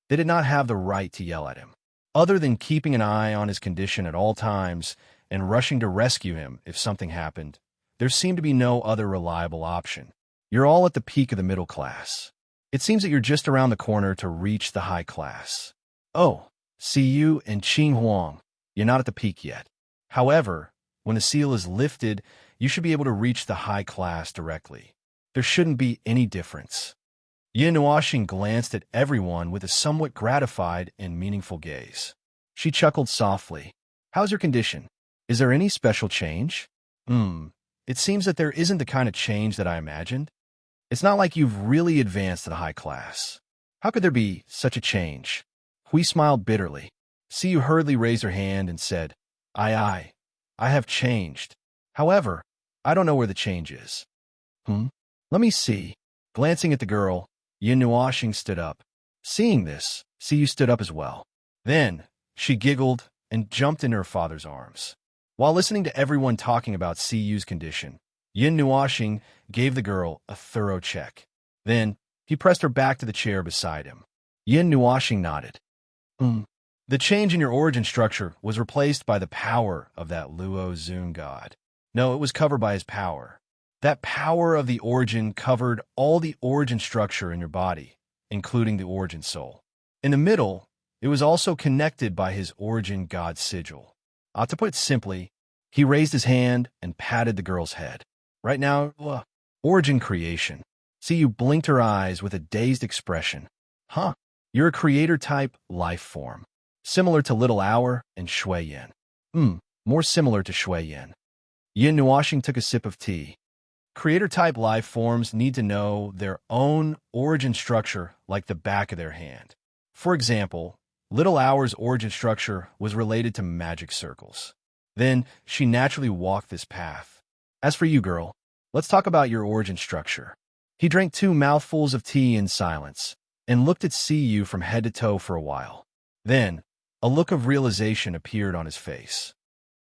they did not have the right to yell at him. Other than keeping an eye on his condition at all times and rushing to rescue him if something happened, there seemed to be no other reliable option. You're all at the peak of the middle class. It seems that you're just around the corner to reach the high class. Oh, see you and Qing Huang. You're not at the peak yet. However, when the seal is lifted, you should be able to reach the high class directly. There shouldn't be any difference. Yin Nuashing glanced at everyone with a somewhat gratified and meaningful gaze. She chuckled softly. How's your condition? Is there any special change? It seems that there isn't the kind of change that I imagined. It's not like you've really advanced to the high class. How could there be such a change? Hui smiled bitterly. Siyu hurriedly raised her hand and said, I have changed. However, I don't know where the change is. Let me see. Glancing at the girl, Yin Nuashing stood up. Seeing this, Siyu stood up as well. Then, she giggled and jumped into her father's arms. While listening to everyone talking about Siyu's condition, Yin Nuashing gave the girl a thorough check. Then, he pressed her back to the chair beside him. Yin Nuashing nodded. The change in your origin structure was replaced by the power of that Luo Zun god. No, it was covered by his power. That power of the origin covered all the origin structure in your body, including the origin soul. In the middle, it was also connected by his origin god sigil. To put it simply, he raised his hand and patted the girl's head. Right now, origin creation. Siyu blinked her eyes with a dazed expression. You're a creator-type life form, similar to Little Hour and Shui Yin. More similar to Shui Yin. Yin Nuashing took a sip of tea. Creator-type life forms need to know their own origin structure like the back of their hand. For example, Little Hour's origin structure was related to magic circles. Then, she naturally walked this path. As for you, girl, let's talk about your origin structure. He drank 2 mouthfuls of tea in silence and looked at Siyu from head to toe for a while. Then, a look of realization appeared on his face.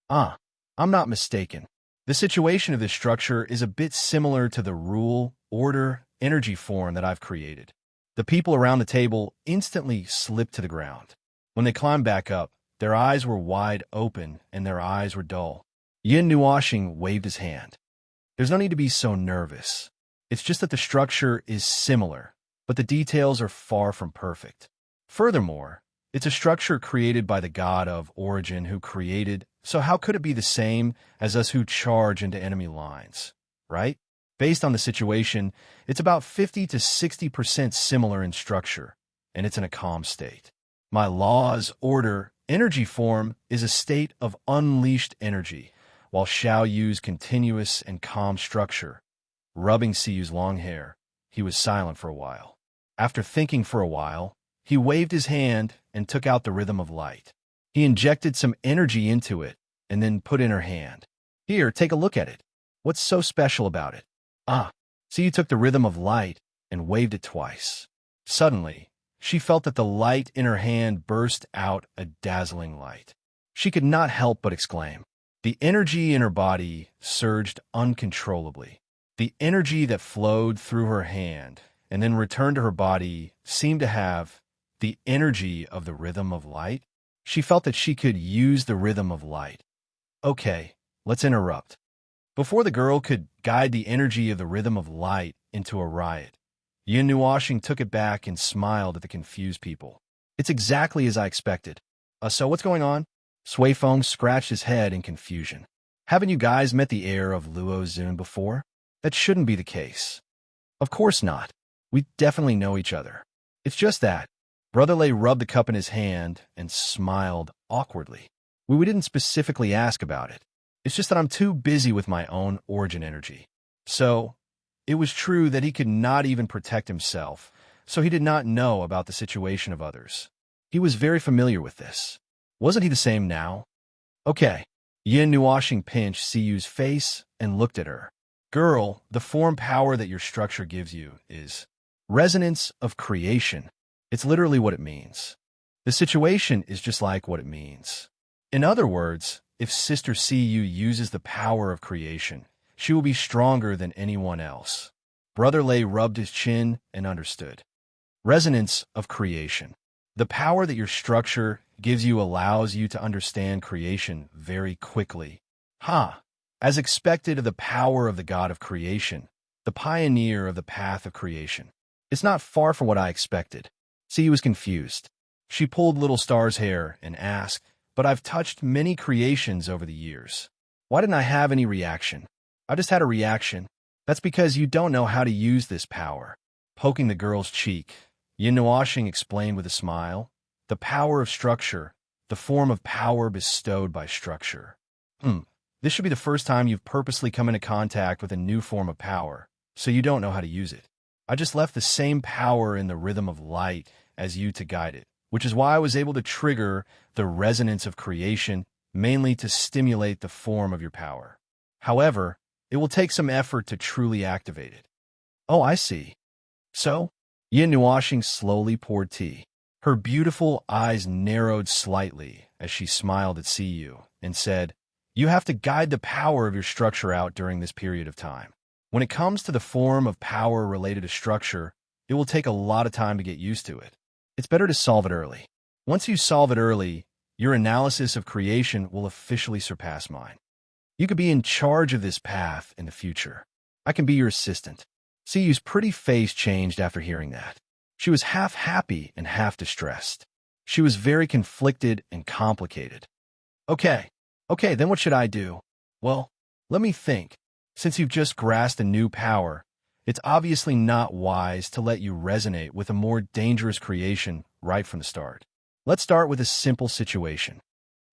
Ah, I'm not mistaken. The situation of this structure is a bit similar to the rule, order, energy form that I've created. The people around the table instantly slipped to the ground. When they climbed back up, their eyes were wide open and their eyes were dull. Yin Nuashing waved his hand. There's no need to be so nervous. It's just that the structure is similar, but the details are far from perfect. Furthermore, it's a structure created by the god of origin who created, so how could it be the same as us who charge into enemy lines, right? Based on the situation, it's about 50 to 60% similar in structure, and it's in a calm state. My law's order energy form is a state of unleashed energy, while Xiao Yu's continuous and calm structure. Rubbing Siyu's long hair, he was silent for a while. After thinking for a while, he waved his hand and took out the rhythm of light. He injected some energy into it and then put in her hand. Here, take a look at it. What's so special about it? Ah, Siyu took the rhythm of light and waved it twice. Suddenly, she felt that the light in her hand burst out a dazzling light. She could not help but exclaim. The energy in her body surged uncontrollably. The energy that flowed through her hand and then returned to her body seemed to have the energy of the rhythm of light. She felt that she could use the rhythm of light. Okay, let's interrupt. Before the girl could guide the energy of the rhythm of light into a riot, Yin Nuashing took it back and smiled at the confused people. It's exactly as I expected. So what's going on? Sui Feng scratched his head in confusion. Haven't you guys met the heir of Luo Zun before? That shouldn't be the case. Of course not. We definitely know each other. It's just that. Brother Lei rubbed the cup in his hand and smiled awkwardly. We didn't specifically ask about it. It's just that I'm too busy with my own origin energy. So, it was true that he could not even protect himself, so he did not know about the situation of others. He was very familiar with this. Wasn't he the same now? Okay. Yin Nuashing pinched Siyu's face and looked at her. Girl, the form power that your structure gives you is resonance of creation. It's literally what it means. The situation is just like what it means. In other words, if Sister Siyu uses the power of creation, she will be stronger than anyone else. Brother Lei rubbed his chin and understood. Resonance of creation. The power that your structure gives you allows you to understand creation very quickly. As expected of the power of the God of creation, the pioneer of the path of creation. It's not far from what I expected. Siyu was confused. She pulled Little Star's hair and asked, but I've touched many creations over the years. Why didn't I have any reaction? I just had a reaction. That's because you don't know how to use this power. Poking the girl's cheek, Yin Nuashing explained with a smile, the power of structure, the form of power bestowed by structure. This should be the first time you've purposely come into contact with a new form of power, so you don't know how to use it. I just left the same power in the rhythm of light as you to guide it, which is why I was able to trigger the resonance of creation, mainly to stimulate the form of your power. However, it will take some effort to truly activate it. Oh, I see. So, Yin Nuashing slowly poured tea. Her beautiful eyes narrowed slightly as she smiled at Siyu and said, you have to guide the power of your structure out during this period of time. When it comes to the form of power related to structure, it will take a lot of time to get used to it. It's better to solve it early. Once you solve it early, your analysis of creation will officially surpass mine. You could be in charge of this path in the future. I can be your assistant. Siyu's pretty face changed after hearing that. She was half happy and half distressed. She was very conflicted and complicated. Okay, then what should I do? Well, let me think. Since you've just grasped a new power, it's obviously not wise to let you resonate with a more dangerous creation right from the start. Let's start with a simple situation.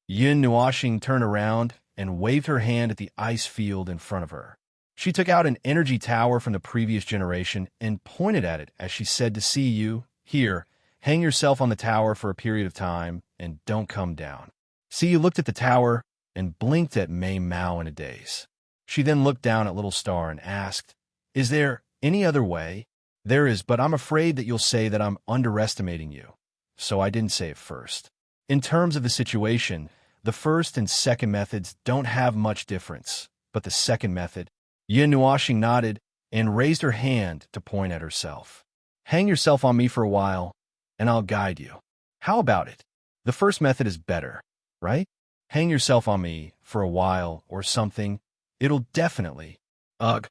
Yin Nuashing turned around and waved her hand at the ice field in front of her. She took out an energy tower from the previous generation and pointed at it as she said to see you, "Here, hang yourself on the tower for a period of time and don't come down." See you looked at the tower and blinked at May Mao in a daze. She then looked down at Little Star and asked, "Is there any other way?" "There is, but I'm afraid that you'll say that I'm underestimating you. So I didn't say it first." In terms of the situation, the first and second methods don't have much difference, but the second method, Yin Nuashing nodded and raised her hand to point at herself. "Hang yourself on me for a while, and I'll guide you." How about it? The first method is better, right? Hang yourself on me for a while or something. It'll definitely. Ugh.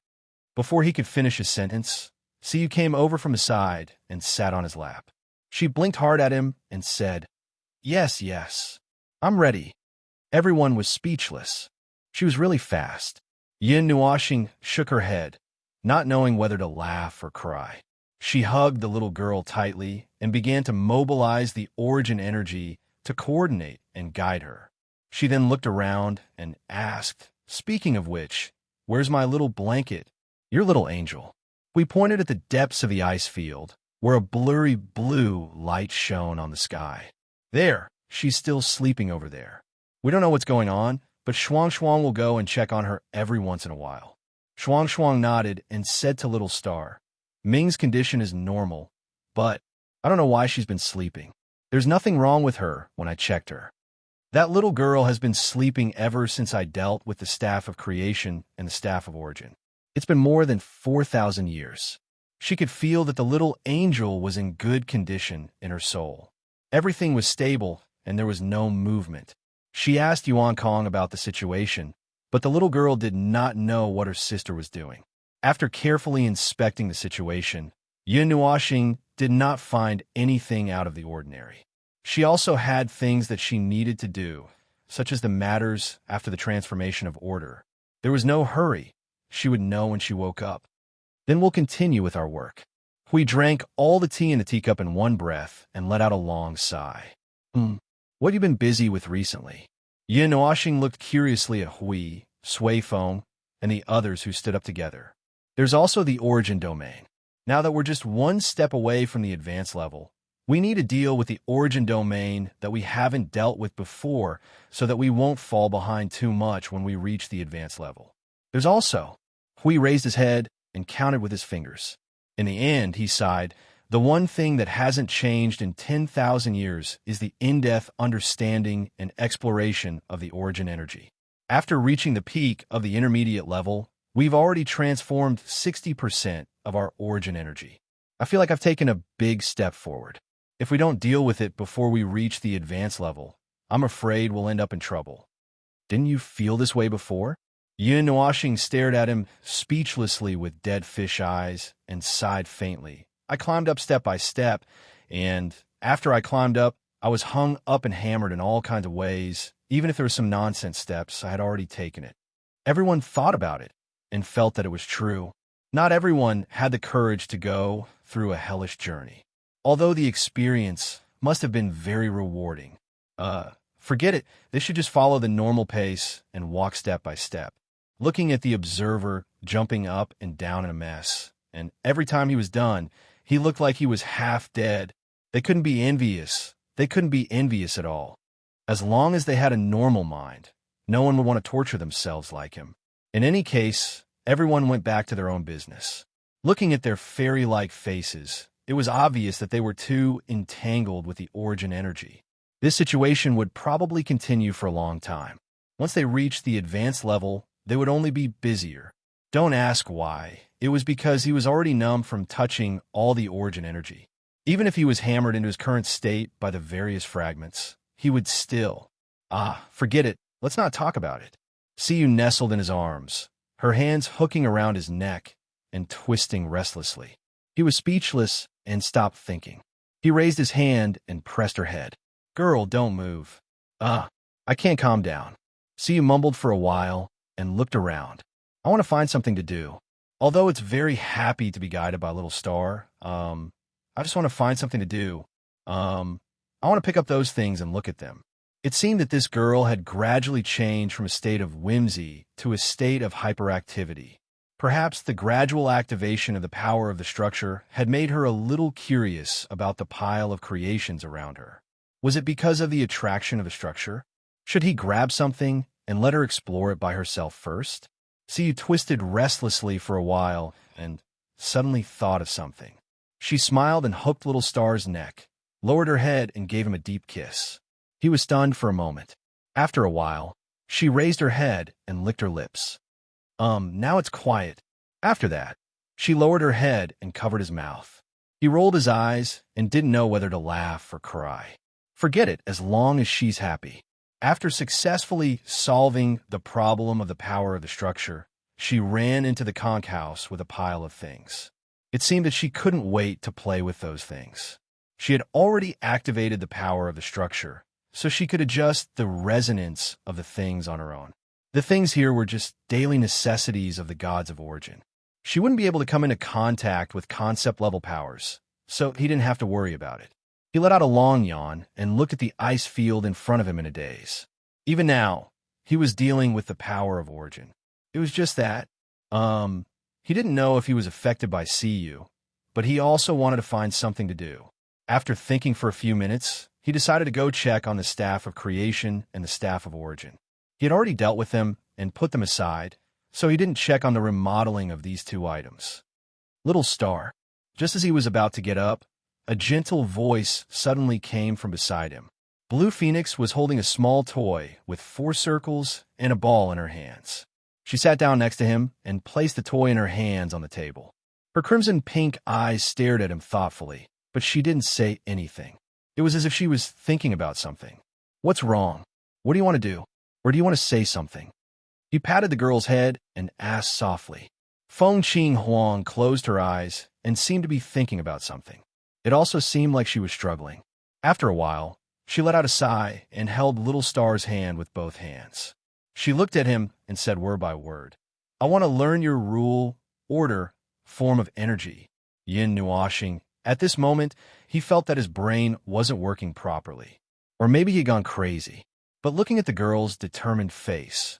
Before he could finish his sentence, Siyu came over from his side and sat on his lap. She blinked hard at him and said, "Yes, yes. I'm ready." Everyone was speechless. She was really fast. Yin Nuashing shook her head, not knowing whether to laugh or cry. She hugged the little girl tightly and began to mobilize the origin energy to coordinate and guide her. She then looked around and asked, "Speaking of which, where's my little blanket? Your little angel?" We pointed at the depths of the ice field, where a blurry blue light shone on the sky. "There, she's still sleeping over there. We don't know what's going on, but Shuang Shuang will go and check on her every once in a while." Shuang Shuang nodded and said to Little Star, "Ming's condition is normal, but I don't know why she's been sleeping. There's nothing wrong with her when I checked her. That little girl has been sleeping ever since I dealt with the Staff of Creation and the Staff of Origin. It's been more than 4,000 years. She could feel that the little angel was in good condition in her soul. Everything was stable, and there was no movement. She asked Yuan Kong about the situation, but the little girl did not know what her sister was doing. After carefully inspecting the situation, Yin Nuashing did not find anything out of the ordinary. She also had things that she needed to do, such as the matters after the transformation of order. There was no hurry. She would know when she woke up. Then we'll continue with our work. We drank all the tea in the teacup in one breath and let out a long sigh. What have you been busy with recently?" Yin Nuashing looked curiously at Hui, Sui Feng, and the others who stood up together. "There's also the origin domain. Now that we're just one step away from the advanced level, we need to deal with the origin domain that we haven't dealt with before so that we won't fall behind too much when we reach the advanced level. There's also..." Hui raised his head and counted with his fingers. In the end, he sighed, "The one thing that hasn't changed in 10,000 years is the in-depth understanding and exploration of the origin energy. After reaching the peak of the intermediate level, we've already transformed 60% of our origin energy. I feel like I've taken a big step forward. If we don't deal with it before we reach the advanced level, I'm afraid we'll end up in trouble." "Didn't you feel this way before?" Yin Nuashing stared at him speechlessly with dead fish eyes and sighed faintly. "I climbed up step by step, and after I climbed up, I was hung up and hammered in all kinds of ways. Even if there were some nonsense steps, I had already taken it. Everyone thought about it and felt that it was true. Not everyone had the courage to go through a hellish journey. Although the experience must have been very rewarding. Forget it. They should just follow the normal pace and walk step by step." Looking at the observer jumping up and down in a mess, and every time he was done, he looked like he was half dead. They couldn't be envious. They couldn't be envious at all. As long as they had a normal mind, no one would want to torture themselves like him. In any case, everyone went back to their own business. Looking at their fairy-like faces, it was obvious that they were too entangled with the origin energy. This situation would probably continue for a long time. Once they reached the advanced level, they would only be busier. Don't ask why. It was because he was already numb from touching all the origin energy. Even if he was hammered into his current state by the various fragments, he would still... Forget it. Let's not talk about it. Siyu nestled in his arms, her hands hooking around his neck and twisting restlessly. He was speechless and stopped thinking. He raised his hand and pressed her head. "Girl, don't move. I can't calm down." Siyu mumbled for a while and looked around. "I want to find something to do. Although it's very happy to be guided by Little Star, I just want to find something to do. I want to pick up those things and look at them. It seemed that this girl had gradually changed from a state of whimsy to a state of hyperactivity. Perhaps the gradual activation of the power of the structure had made her a little curious about the pile of creations around her. Was it because of the attraction of the structure? Should he grab something and let her explore it by herself first? You twisted restlessly for a while and suddenly thought of something. She smiled and hooked Little Star's neck, lowered her head, and gave him a deep kiss. He was stunned for a moment. After a while, she raised her head and licked her lips. Now it's quiet. After that, she lowered her head and covered his mouth. He rolled his eyes and didn't know whether to laugh or cry. Forget it, as long as she's happy. After successfully solving the problem of the power of the structure, she ran into the conch house with a pile of things. It seemed that she couldn't wait to play with those things. She had already activated the power of the structure, so she could adjust the resonance of the things on her own. The things here were just daily necessities of the gods of origin. She wouldn't be able to come into contact with concept-level powers, so he didn't have to worry about it. He let out a long yawn and looked at the ice field in front of him in a daze. Even now, he was dealing with the power of origin. It was just that, he didn't know if he was affected by CU, but he also wanted to find something to do. After thinking for a few minutes, he decided to go check on the staff of creation and the staff of origin. He had already dealt with them and put them aside, so he didn't check on the remodeling of these two items. Little Star. Just as he was about to get up, a gentle voice suddenly came from beside him. Blue Phoenix was holding a small toy with 4 circles and a ball in her hands. She sat down next to him and placed the toy in her hands on the table. Her crimson-pink eyes stared at him thoughtfully, but she didn't say anything. It was as if she was thinking about something. What's wrong? What do you want to do? Or do you want to say something? He patted the girl's head and asked softly. Feng Qing Huang closed her eyes and seemed to be thinking about something. It also seemed like she was struggling. After a while, she let out a sigh and held Little Star's hand with both hands. She looked at him and said word by word, I want to learn your rule, order, form of energy. Yin Nuashing. At this moment, he felt that his brain wasn't working properly. Or maybe he'd gone crazy. But looking at the girl's determined face,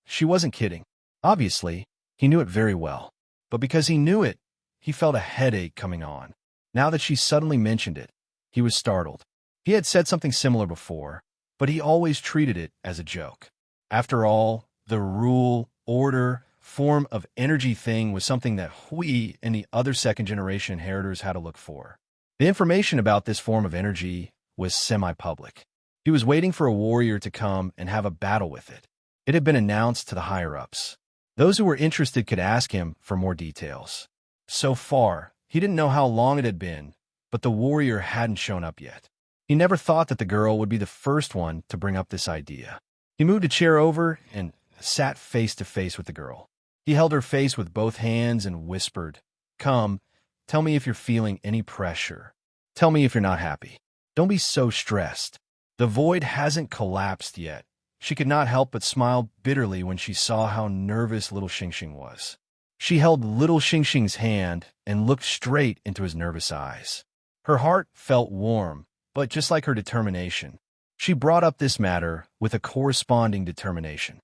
she wasn't kidding. Obviously, he knew it very well. But because he knew it, he felt a headache coming on. Now that she suddenly mentioned it, he was startled. He had said something similar before, but he always treated it as a joke. After all, the rule, order, form of energy thing was something that Hui and the other second-generation inheritors had to look for. The information about this form of energy was semi-public. He was waiting for a warrior to come and have a battle with it. It had been announced to the higher-ups. Those who were interested could ask him for more details. So far, he didn't know how long it had been, but the warrior hadn't shown up yet. He never thought that the girl would be the first one to bring up this idea. He moved a chair over and sat face to face with the girl. He held her face with both hands and whispered, Come, tell me if you're feeling any pressure. Tell me if you're not happy. Don't be so stressed. The void hasn't collapsed yet. She could not help but smile bitterly when she saw how nervous little Xingxing was. She held little Xingxing's hand and looked straight into his nervous eyes. Her heart felt warm, but just like her determination, she brought up this matter with a corresponding determination.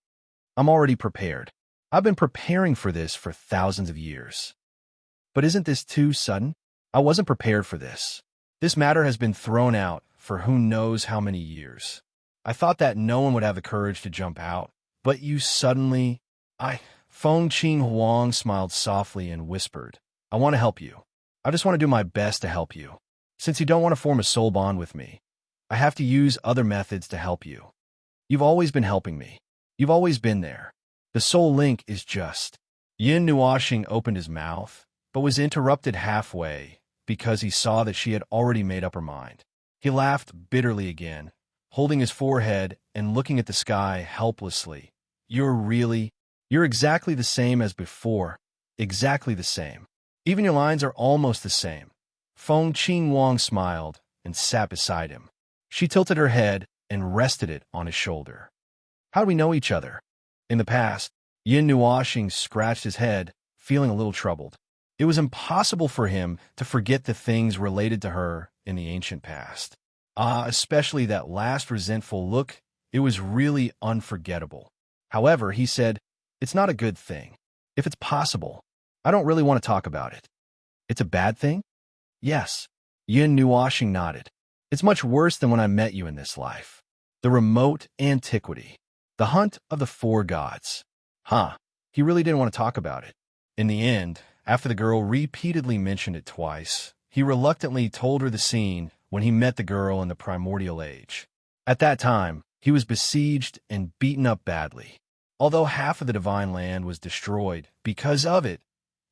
I'm already prepared. I've been preparing for this for thousands of years. But isn't this too sudden? I wasn't prepared for this. This matter has been thrown out for who knows how many years. I thought that no one would have the courage to jump out, but you suddenly... Feng Qing Huang smiled softly and whispered, I want to help you. I just want to do my best to help you. Since you don't want to form a soul bond with me, I have to use other methods to help you. You've always been helping me. You've always been there. The soul link is just... Yin Nuashing opened his mouth, but was interrupted halfway because he saw that she had already made up her mind. He laughed bitterly again, holding his forehead and looking at the sky helplessly. You're exactly the same as before. Exactly the same. Even your lines are almost the same. Feng Qing Huang smiled and sat beside him. She tilted her head and rested it on his shoulder. How do we know each other? In the past, Yin Nuashing scratched his head, feeling a little troubled. It was impossible for him to forget the things related to her in the ancient past. Especially that last resentful look. It was really unforgettable. However, he said, "It's not a good thing. If it's possible, I don't really want to talk about it." "It's a bad thing?" "Yes." Yin Nuashing nodded. "It's much worse than when I met you in this life. The remote antiquity. The hunt of the four gods." Huh. He really didn't want to talk about it. In the end, after the girl repeatedly mentioned it twice, he reluctantly told her the scene when he met the girl in the primordial age. At that time, he was besieged and beaten up badly. Although half of the divine land was destroyed because of it,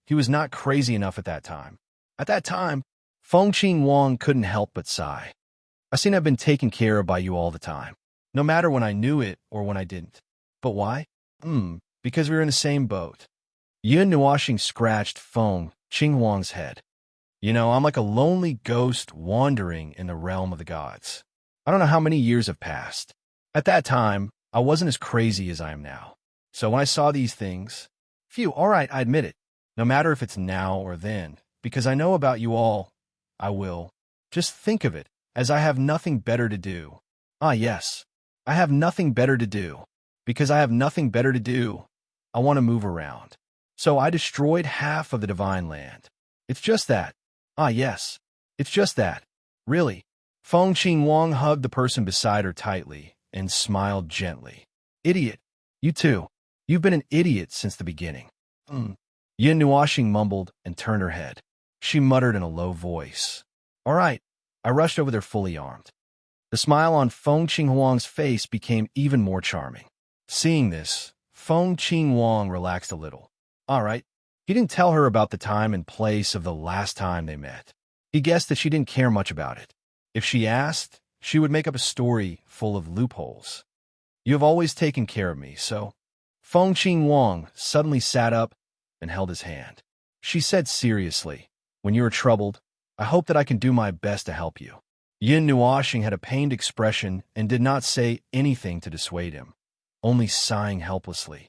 he was not crazy enough at that time. At that time, Feng Qing Wang couldn't help but sigh. "I seem to have been taken care of by you all the time, no matter when I knew it or when I didn't." "But why?" Because we were in the same boat." Yun Nuashing scratched Feng Qing Wang's head. I'm like a lonely ghost wandering in the realm of the gods. I don't know how many years have passed. At that time, I wasn't as crazy as I am now. So when I saw these things, phew, all right, I admit it. No matter if it's now or then, because I know about you all, I will. Just think of it, as I have nothing better to do. Yes, I have nothing better to do. Because I have nothing better to do, I want to move around. So I destroyed half of the divine land. It's just that. Yes, it's just that. Really. Feng Qing Wang hugged the person beside her tightly and smiled gently. "Idiot. You too. You've been an idiot since the beginning." Yin Nuashing mumbled and turned her head. She muttered in a low voice. "All right." I rushed over there fully armed. The smile on Feng Qing Wang's face became even more charming. Seeing this, Feng Qing Wang relaxed a little. All right. He didn't tell her about the time and place of the last time they met. He guessed that she didn't care much about it. If she asked, she would make up a story full of loopholes. "You have always taken care of me, so..." Feng Qing Wang suddenly sat up and held his hand. She said seriously, "When you are troubled, I hope that I can do my best to help you." Yin Nuashing had a pained expression and did not say anything to dissuade him, only sighing helplessly.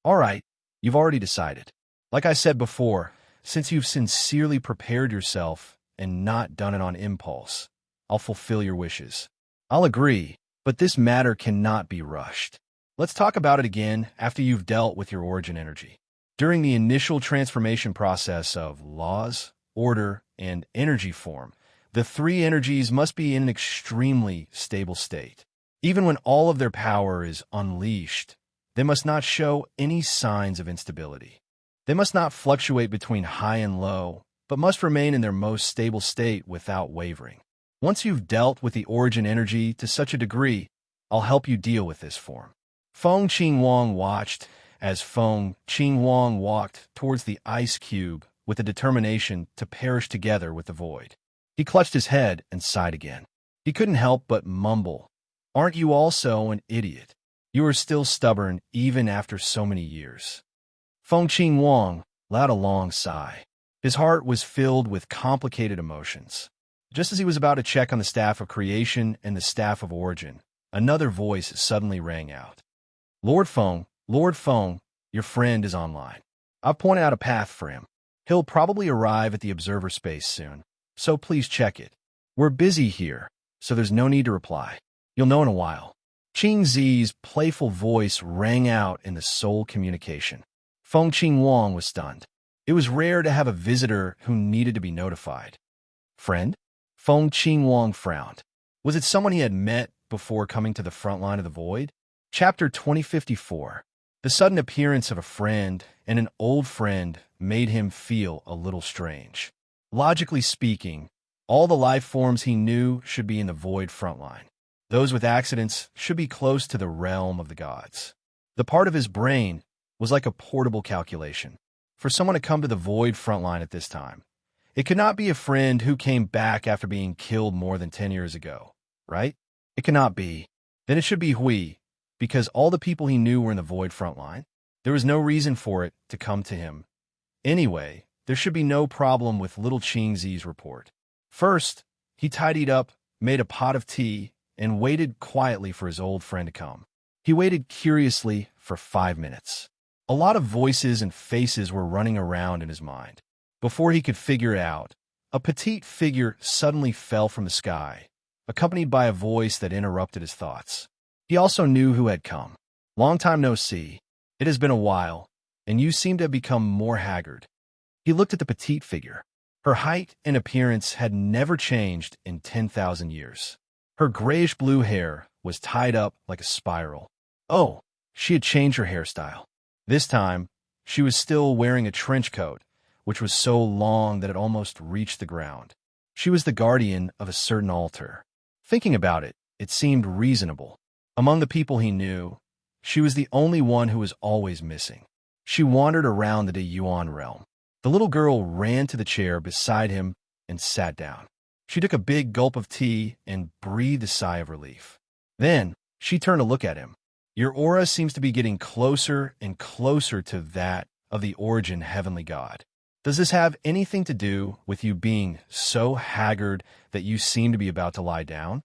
"All right, you've already decided. Like I said before, since you've sincerely prepared yourself and not done it on impulse, I'll fulfill your wishes. I'll agree, but this matter cannot be rushed. Let's talk about it again after you've dealt with your origin energy. During the initial transformation process of laws, order, and energy form, the three energies must be in an extremely stable state. Even when all of their power is unleashed, they must not show any signs of instability. They must not fluctuate between high and low, but must remain in their most stable state without wavering. Once you've dealt with the origin energy to such a degree, I'll help you deal with this form." Feng Qing Wang watched as Feng Qing Wang walked towards the ice cube with a determination to perish together with the void. He clutched his head and sighed again. He couldn't help but mumble, "Aren't you also an idiot? You are still stubborn even after so many years." Feng Qing Wang let out a long sigh. His heart was filled with complicated emotions. Just as he was about to check on the staff of creation and the staff of origin, another voice suddenly rang out. Lord Feng, your friend is online. I've pointed out a path for him. He'll probably arrive at the observer space soon, so please check it. We're busy here, so there's no need to reply. You'll know in a while." Qing Zi's playful voice rang out in the soul communication. Feng Qing Wang was stunned. It was rare to have a visitor who needed to be notified. "Friend?" Feng Qing Wang frowned. Was it someone he had met before coming to the front line of the void? Chapter 2054. The sudden appearance of a friend and an old friend made him feel a little strange. Logically speaking, all the life forms he knew should be in the void frontline. Those with accidents should be close to the realm of the gods. The part of his brain was like a portable calculation. For someone to come to the void frontline at this time, it could not be a friend who came back after being killed more than 10 years ago, right? It cannot be. Then it should be Hui, because all the people he knew were in the void frontline. There was no reason for it to come to him. Anyway, there should be no problem with little Qing Zi's report. First, he tidied up, made a pot of tea, and waited quietly for his old friend to come. He waited curiously for 5 minutes. A lot of voices and faces were running around in his mind. Before he could figure it out, a petite figure suddenly fell from the sky, accompanied by a voice that interrupted his thoughts. He also knew who had come. "Long time no see. It has been a while, and you seem to have become more haggard." He looked at the petite figure. Her height and appearance had never changed in 10,000 years. Her grayish-blue hair was tied up like a spiral. Oh, she had changed her hairstyle. This time, she was still wearing a trench coat, which was so long that it almost reached the ground. She was the guardian of a certain altar. Thinking about it, it seemed reasonable. Among the people he knew, she was the only one who was always missing. She wandered around the Yuan realm. The little girl ran to the chair beside him and sat down. She took a big gulp of tea and breathed a sigh of relief. Then, she turned to look at him. "Your aura seems to be getting closer and closer to that of the origin heavenly god. Does this have anything to do with you being so haggard that you seem to be about to lie down?"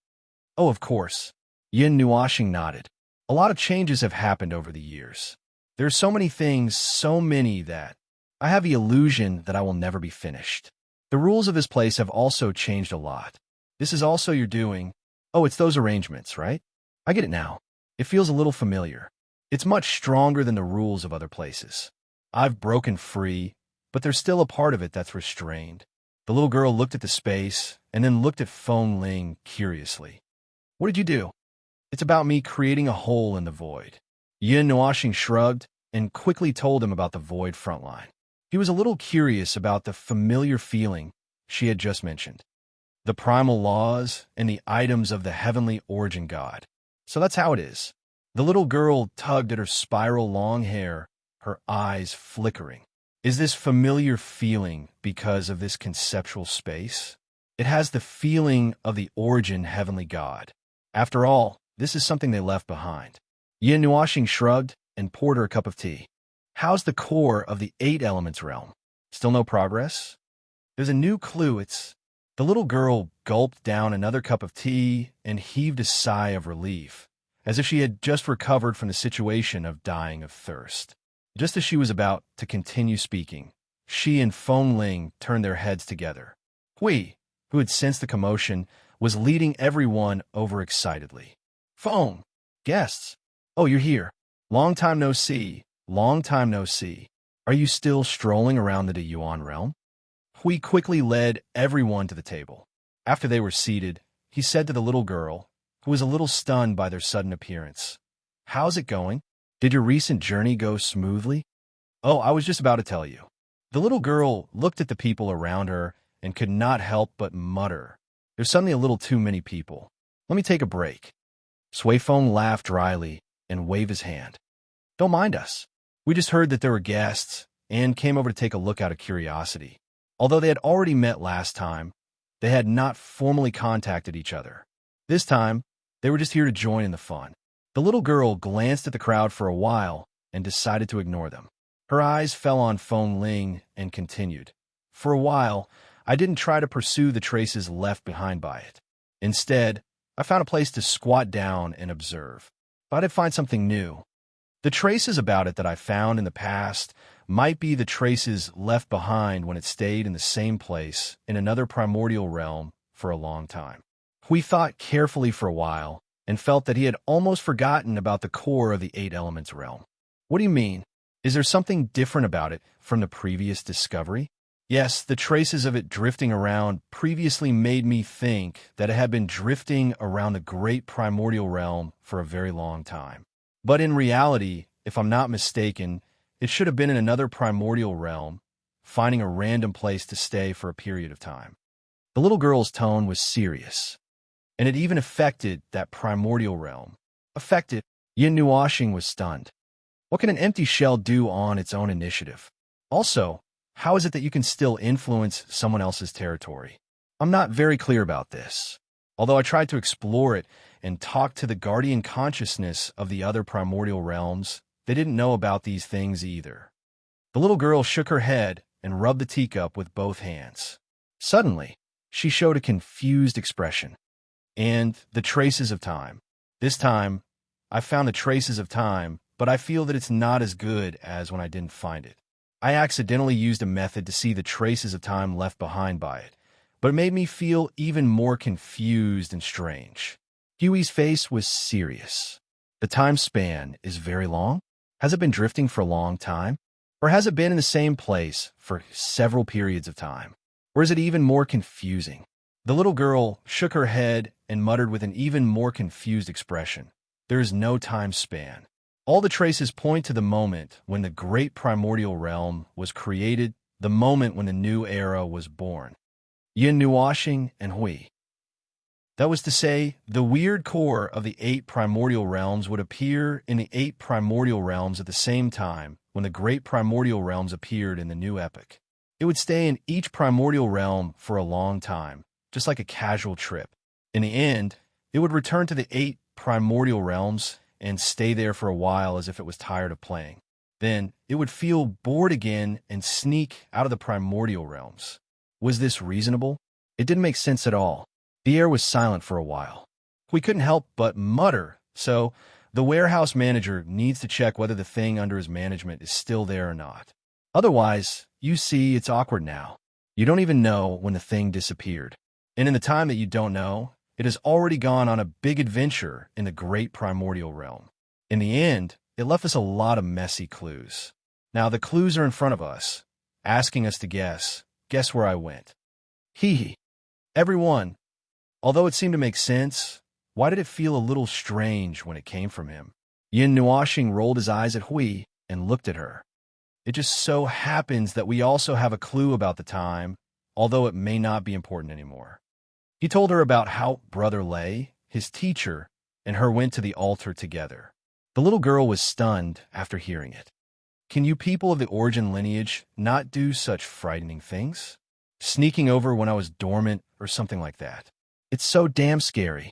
"Oh, of course." Yin Nuashing nodded. "A lot of changes have happened over the years. There are so many things, so many that I have the illusion that I will never be finished. The rules of this place have also changed a lot. This is also your doing. Oh, it's those arrangements, right? I get it now. It feels a little familiar. It's much stronger than the rules of other places. I've broken free, but there's still a part of it that's restrained." The little girl looked at the space and then looked at Feng Ling curiously. "What did you do?" "It's about me creating a hole in the void." Yin Nuashing shrugged and quickly told him about the void frontline. He was a little curious about the familiar feeling she had just mentioned. The primal laws and the items of the heavenly origin god. So that's how it is. The little girl tugged at her spiral long hair, her eyes flickering. Is this familiar feeling because of this conceptual space? It has the feeling of the origin heavenly god. After all, this is something they left behind. Yin Nuashing shrugged and poured her a cup of tea. "How's the core of the 8 elements realm? Still no progress?" "There's a new clue. The little girl gulped down another cup of tea and heaved a sigh of relief, as if she had just recovered from the situation of dying of thirst. Just as she was about to continue speaking, she and Feng Ling turned their heads together. Hui, who had sensed the commotion, was leading everyone over excitedly. "Feng! Guests! Oh, you're here. Long time no see. Long time no see. Are you still strolling around the Yuan realm?" Hui quickly led everyone to the table. After they were seated, he said to the little girl, who was a little stunned by their sudden appearance, "How's it going? Did your recent journey go smoothly?" "Oh, I was just about to tell you." The little girl looked at the people around her and could not help but mutter, "There's suddenly a little too many people. Let me take a break." Sui Feng laughed dryly and waved his hand. "Don't mind us. We just heard that there were guests and came over to take a look out of curiosity. Although they had already met last time, they had not formally contacted each other. This time, they were just here to join in the fun." The little girl glanced at the crowd for a while and decided to ignore them. Her eyes fell on Feng Ling and continued, "For a while, I didn't try to pursue the traces left behind by it. Instead, I found a place to squat down and observe. Thought I'd find something new. The traces about it that I found in the past might be the traces left behind when it stayed in the same place in another primordial realm for a long time." We thought carefully for a while and felt that he had almost forgotten about the core of the 8 elements realm. "What do you mean? Is there something different about it from the previous discovery?" "Yes, the traces of it drifting around previously made me think that it had been drifting around the great primordial realm for a very long time. But in reality, if I'm not mistaken, it should have been in another primordial realm, finding a random place to stay for a period of time." The little girl's tone was serious, and it even affected that primordial realm. Affected? Yin Nuashing was stunned. What can an empty shell do on its own initiative? Also, how is it that you can still influence someone else's territory? I'm not very clear about this. Although I tried to explore it and talk to the guardian consciousness of the other primordial realms, they didn't know about these things either. The little girl shook her head and rubbed the teacup with both hands. Suddenly, she showed a confused expression. "And the traces of time. This time, I found the traces of time, but I feel that it's not as good as when I didn't find it. I accidentally used a method to see the traces of time left behind by it, but it made me feel even more confused and strange. Huey's face was serious. The time span is very long? Has it been drifting for a long time? Or has it been in the same place for several periods of time? Or is it even more confusing? The little girl shook her head and muttered with an even more confused expression. There is no time span. All the traces point to the moment when the great primordial realm was created, the moment when the new era was born. Yin Nuashing and Hui. That was to say, the weird core of the 8 primordial realms would appear in the 8 primordial realms at the same time when the great primordial realms appeared in the new epoch. It would stay in each primordial realm for a long time, just like a casual trip. In the end, it would return to the 8 primordial realms and stay there for a while as if it was tired of playing. Then, it would feel bored again and sneak out of the primordial realms. Was this reasonable? It didn't make sense at all. The air was silent for a while. We couldn't help but mutter, so the warehouse manager needs to check whether the thing under his management is still there or not. Otherwise, you see, it's awkward now. You don't even know when the thing disappeared. And in the time that you don't know, it has already gone on a big adventure in the great primordial realm. In the end, it left us a lot of messy clues. Now the clues are in front of us, asking us to guess. Guess where I went. Hee hee. Everyone. Although it seemed to make sense, why did it feel a little strange when it came from him? Yin Nuashing rolled his eyes at Hui and looked at her. It just so happens that we also have a clue about the time, although it may not be important anymore. He told her about how Brother Lei, his teacher, and her went to the altar together. The little girl was stunned after hearing it. Can you people of the origin lineage not do such frightening things? Sneaking over when I was dormant or something like that. It's so damn scary.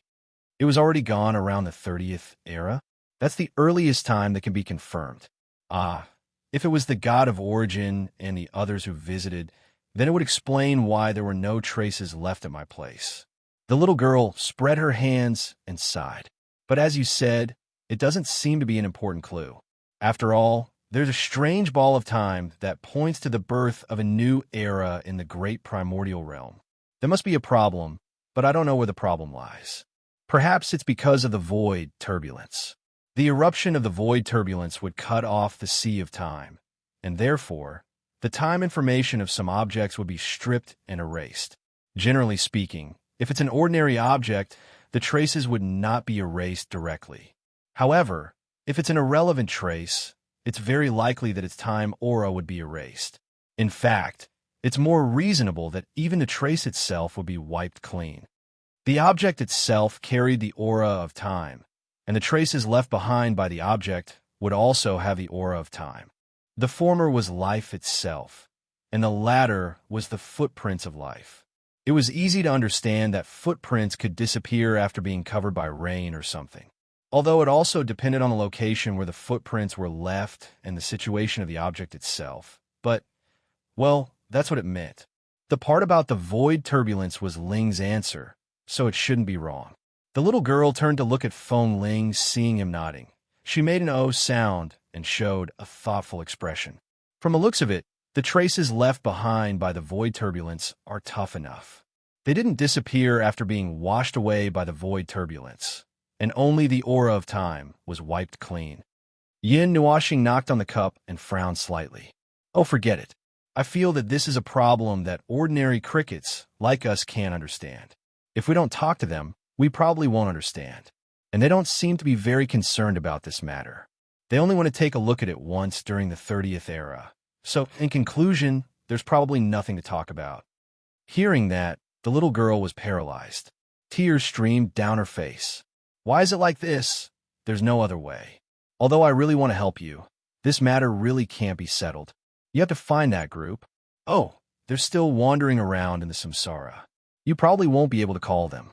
It was already gone around the 30th era. That's the earliest time that can be confirmed. If it was the god of origin and the others who visited, then it would explain why there were no traces left at my place. The little girl spread her hands and sighed. But as you said, it doesn't seem to be an important clue. After all, there's a strange ball of time that points to the birth of a new era in the great primordial realm. There must be a problem, but I don't know where the problem lies. Perhaps it's because of the void turbulence. The eruption of the void turbulence would cut off the sea of time, and therefore, the time information of some objects would be stripped and erased. Generally speaking, if it's an ordinary object, the traces would not be erased directly. However, if it's an irrelevant trace, it's very likely that its time aura would be erased. In fact, it's more reasonable that even the trace itself would be wiped clean. The object itself carried the aura of time, and the traces left behind by the object would also have the aura of time. The former was life itself, and the latter was the footprints of life. It was easy to understand that footprints could disappear after being covered by rain or something, although it also depended on the location where the footprints were left and the situation of the object itself. But, well, that's what it meant. The part about the void turbulence was Ling's answer, so it shouldn't be wrong. The little girl turned to look at Feng Ling, seeing him nodding. She made an O sound and showed a thoughtful expression. From the looks of it, the traces left behind by the void turbulence are tough enough. They didn't disappear after being washed away by the void turbulence, and only the aura of time was wiped clean. Yin Nuashing knocked on the cup and frowned slightly. Oh, forget it. I feel that this is a problem that ordinary crickets like us can't understand. If we don't talk to them, we probably won't understand. And they don't seem to be very concerned about this matter. They only want to take a look at it once during the 30th era. So, in conclusion, there's probably nothing to talk about. Hearing that, the little girl was paralyzed. Tears streamed down her face. Why is it like this? There's no other way. Although I really want to help you, this matter really can't be settled. You have to find that group. Oh, they're still wandering around in the samsara. You probably won't be able to call them.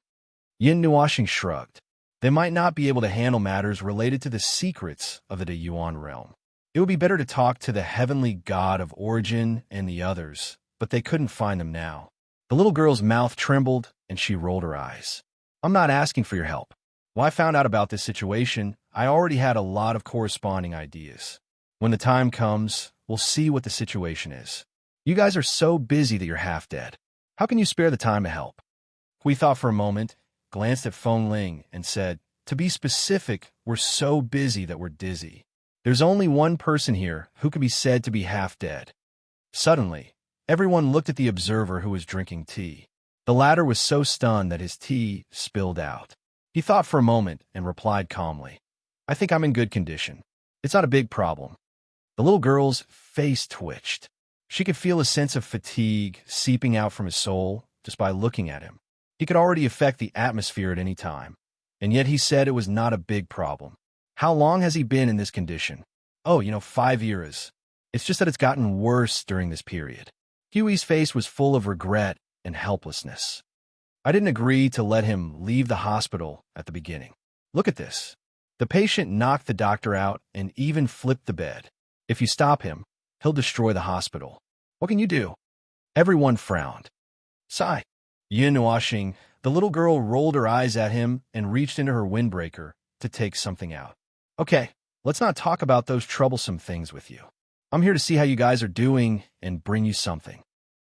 Yin Nuashing shrugged. They might not be able to handle matters related to the secrets of the Yuan realm. It would be better to talk to the heavenly god of origin and the others, but they couldn't find them now. The little girl's mouth trembled, and she rolled her eyes. I'm not asking for your help. When I found out about this situation, I already had a lot of corresponding ideas. When the time comes, we'll see what the situation is. You guys are so busy that you're half dead. How can you spare the time to help? Hui thought for a moment, glanced at Feng Ling, and said, to be specific, we're so busy that we're dizzy. There's only one person here who could be said to be half dead. Suddenly, everyone looked at the observer who was drinking tea. The latter was so stunned that his tea spilled out. He thought for a moment and replied calmly, I think I'm in good condition. It's not a big problem. The little girl's face twitched. She could feel a sense of fatigue seeping out from his soul just by looking at him. He could already affect the atmosphere at any time. And yet he said it was not a big problem. How long has he been in this condition? Oh, 5 years. It's just that it's gotten worse during this period. Huey's face was full of regret and helplessness. I didn't agree to let him leave the hospital at the beginning. Look at this. The patient knocked the doctor out and even flipped the bed. If you stop him, he'll destroy the hospital. What can you do? Everyone frowned. Sigh. Yin washing, the little girl rolled her eyes at him and reached into her windbreaker to take something out. Okay, let's not talk about those troublesome things with you. I'm here to see how you guys are doing and bring you something.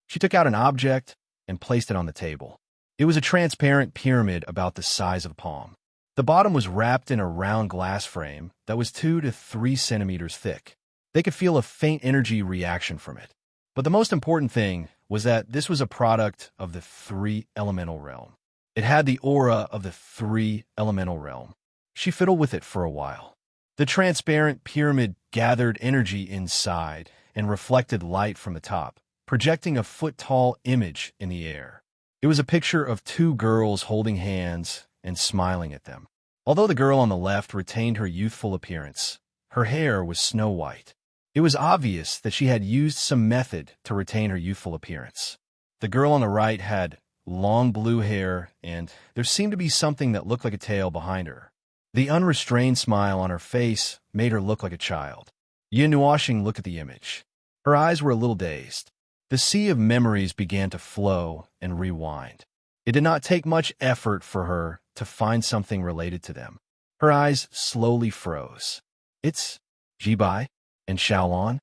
She took out an object and placed it on the table. It was a transparent pyramid about the size of a palm. The bottom was wrapped in a round glass frame that was 2 to 3 centimeters thick. They could feel a faint energy reaction from it. But the most important thing was that this was a product of the 3 elemental realm. It had the aura of the 3 elemental realm. She fiddled with it for a while. The transparent pyramid gathered energy inside and reflected light from the top, projecting a foot-tall image in the air. It was a picture of 2 girls holding hands and smiling at them. Although the girl on the left retained her youthful appearance, her hair was snow white. It was obvious that she had used some method to retain her youthful appearance. The girl on the right had long blue hair, and there seemed to be something that looked like a tail behind her. The unrestrained smile on her face made her look like a child. Yin Nuashing looked at the image. Her eyes were a little dazed. The sea of memories began to flow and rewind. It did not take much effort for her to find something related to them. Her eyes slowly froze. It's Jibai and Xiaolan.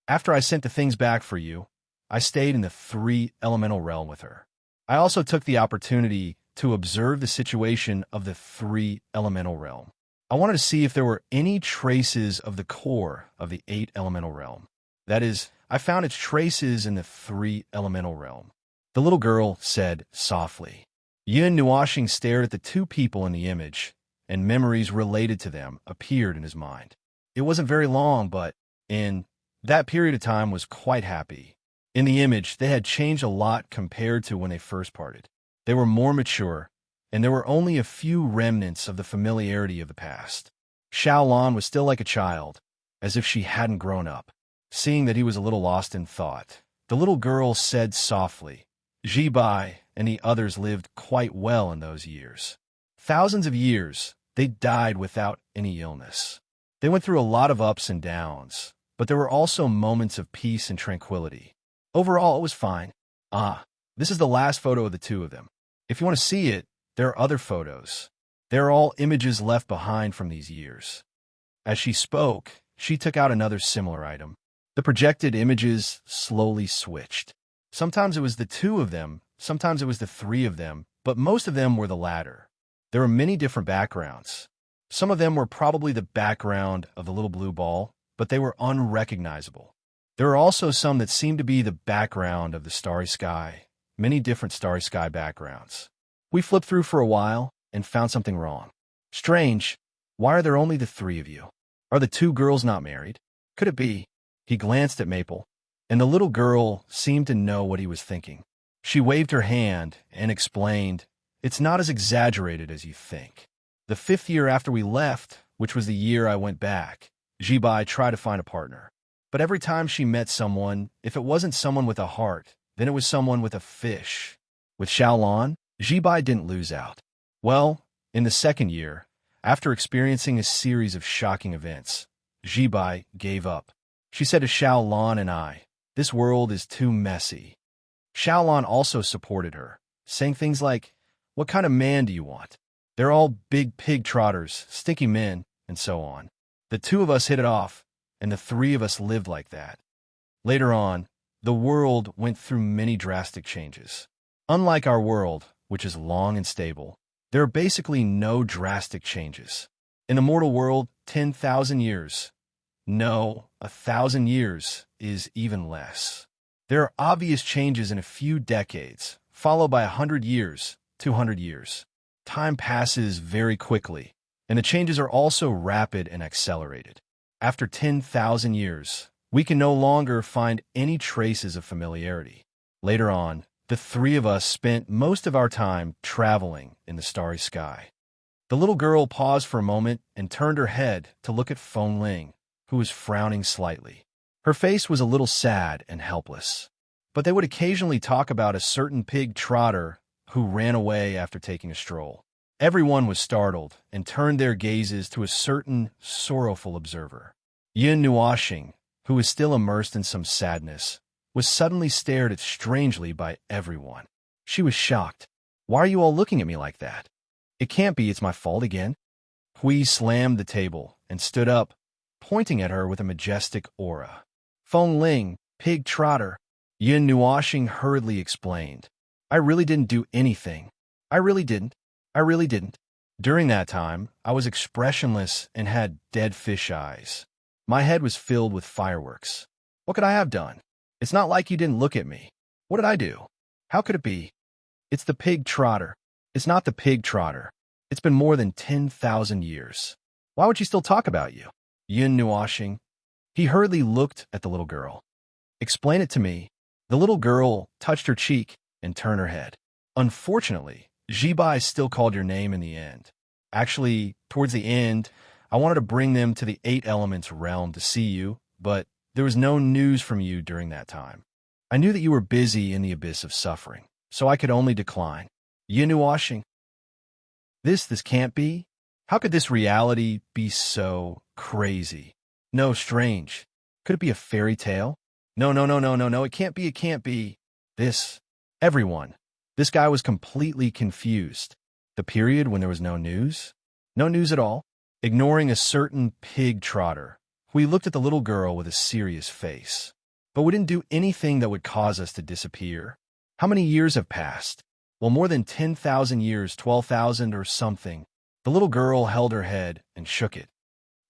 After I sent the things back for you, I stayed in the 3 elemental realm with her. I also took the opportunity to observe the situation of the 3 elemental realm. I wanted to see if there were any traces of the core of the 8 elemental realm. That is, I found its traces in the 3 elemental realm. The little girl said softly. Yin Nuashing stared at the 2 people in the image, and memories related to them appeared in his mind. It wasn't very long, but in that period of time was quite happy. In the image, they had changed a lot compared to when they first parted. They were more mature, and there were only a few remnants of the familiarity of the past. Xiaolan was still like a child, as if she hadn't grown up. Seeing that he was a little lost in thought, the little girl said softly, Jibai and the others lived quite well in those years. Thousands of years, they died without any illness. They went through a lot of ups and downs, but there were also moments of peace and tranquility. Overall, it was fine. This is the last photo of the 2 of them. If you want to see it, there are other photos. They are all images left behind from these years. As she spoke, she took out another similar item. The projected images slowly switched. Sometimes it was the 2 of them, sometimes it was the 3 of them, but most of them were the latter. There were many different backgrounds. Some of them were probably the background of the little blue ball, but they were unrecognizable. There were also some that seemed to be the background of the starry sky, many different starry sky backgrounds. We flipped through for a while and found something wrong. Strange, why are there only the 3 of you? Are the 2 girls not married? Could it be? He glanced at Maple, and the little girl seemed to know what he was thinking. She waved her hand and explained, it's not as exaggerated as you think. The 5th year after we left, which was the year I went back, Jibai tried to find a partner. But every time she met someone, if it wasn't someone with a heart, then it was someone with a fish. With Xiaolan, Jibai didn't lose out. Well, in the 2nd year, after experiencing a series of shocking events, Jibai gave up. She said to Xiaolan and I, this world is too messy. Xiaolan also supported her, saying things like, what kind of man do you want? They're all big pig trotters, stinky men, and so on. The 2 of us hit it off, and the 3 of us lived like that. Later on, the world went through many drastic changes. Unlike our world, which is long and stable, there are basically no drastic changes. In the mortal world, 10,000 years. No, 1,000 years is even less. There are obvious changes in a few decades, followed by 100 years, 200 years. Time passes very quickly, and the changes are also rapid and accelerated. After 10,000 years, we can no longer find any traces of familiarity. Later on, the three of us spent most of our time traveling in the starry sky. The little girl paused for a moment and turned her head to look at Feng Ling, who was frowning slightly. Her face was a little sad and helpless, but they would occasionally talk about a certain pig trotter who ran away after taking a stroll. Everyone was startled and turned their gazes to a certain sorrowful observer. Yin Nuoxing, who was still immersed in some sadness, was suddenly stared at strangely by everyone. She was shocked. "Why are you all looking at me like that? It can't be it's my fault again." Hui slammed the table and stood up, pointing at her with a majestic aura. "Feng Ling, pig trotter," Yin Nuoxing hurriedly explained. "I really didn't do anything. I really didn't. I really didn't." During that time, I was expressionless and had dead fish eyes. My head was filled with fireworks. What could I have done? It's not like you didn't look at me. What did I do? How could it be? It's the pig trotter. It's not the pig trotter. It's been more than 10,000 years. Why would she still talk about you? Yin Nuoxing. He hurriedly looked at the little girl. "Explain it to me." The little girl touched her cheek and turned her head. "Unfortunately, Jibai still called your name in the end. Actually, towards the end, I wanted to bring them to the 8 Elements realm to see you, but there was no news from you during that time. I knew that you were busy in the abyss of suffering, so I could only decline." Yin Nuoxing. This can't be? How could this reality be so crazy? No, strange. Could it be a fairy tale? No, it can't be, it can't be. Everyone. This guy was completely confused. The period when there was no news? No news at all? Ignoring a certain pig trotter, we looked at the little girl with a serious face. But we didn't do anything that would cause us to disappear. How many years have passed? Well, more than 10,000 years, 12,000 or something. The little girl held her head and shook it.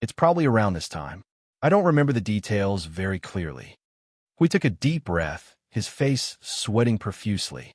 It's probably around this time. I don't remember the details very clearly. We took a deep breath, his face sweating profusely.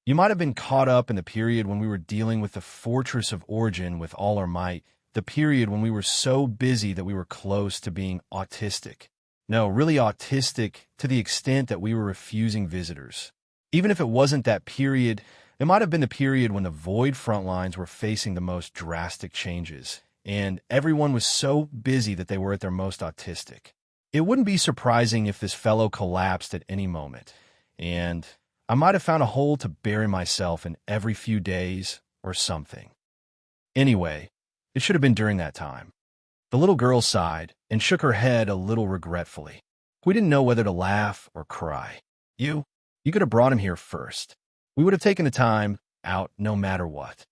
You might have been caught up in the period when we were dealing with the Fortress of Origin with all our might, the period when we were so busy that we were close to being autistic. No, really autistic to the extent that we were refusing visitors. Even if it wasn't that period, it might have been the period when the Void frontlines were facing the most drastic changes, and everyone was so busy that they were at their most autistic. It wouldn't be surprising if this fellow collapsed at any moment, and I might have found a hole to bury myself in every few days or something. Anyway, it should have been during that time. The little girl sighed and shook her head a little regretfully. We didn't know whether to laugh or cry. You could have brought him here first. We would have taken the time out no matter what.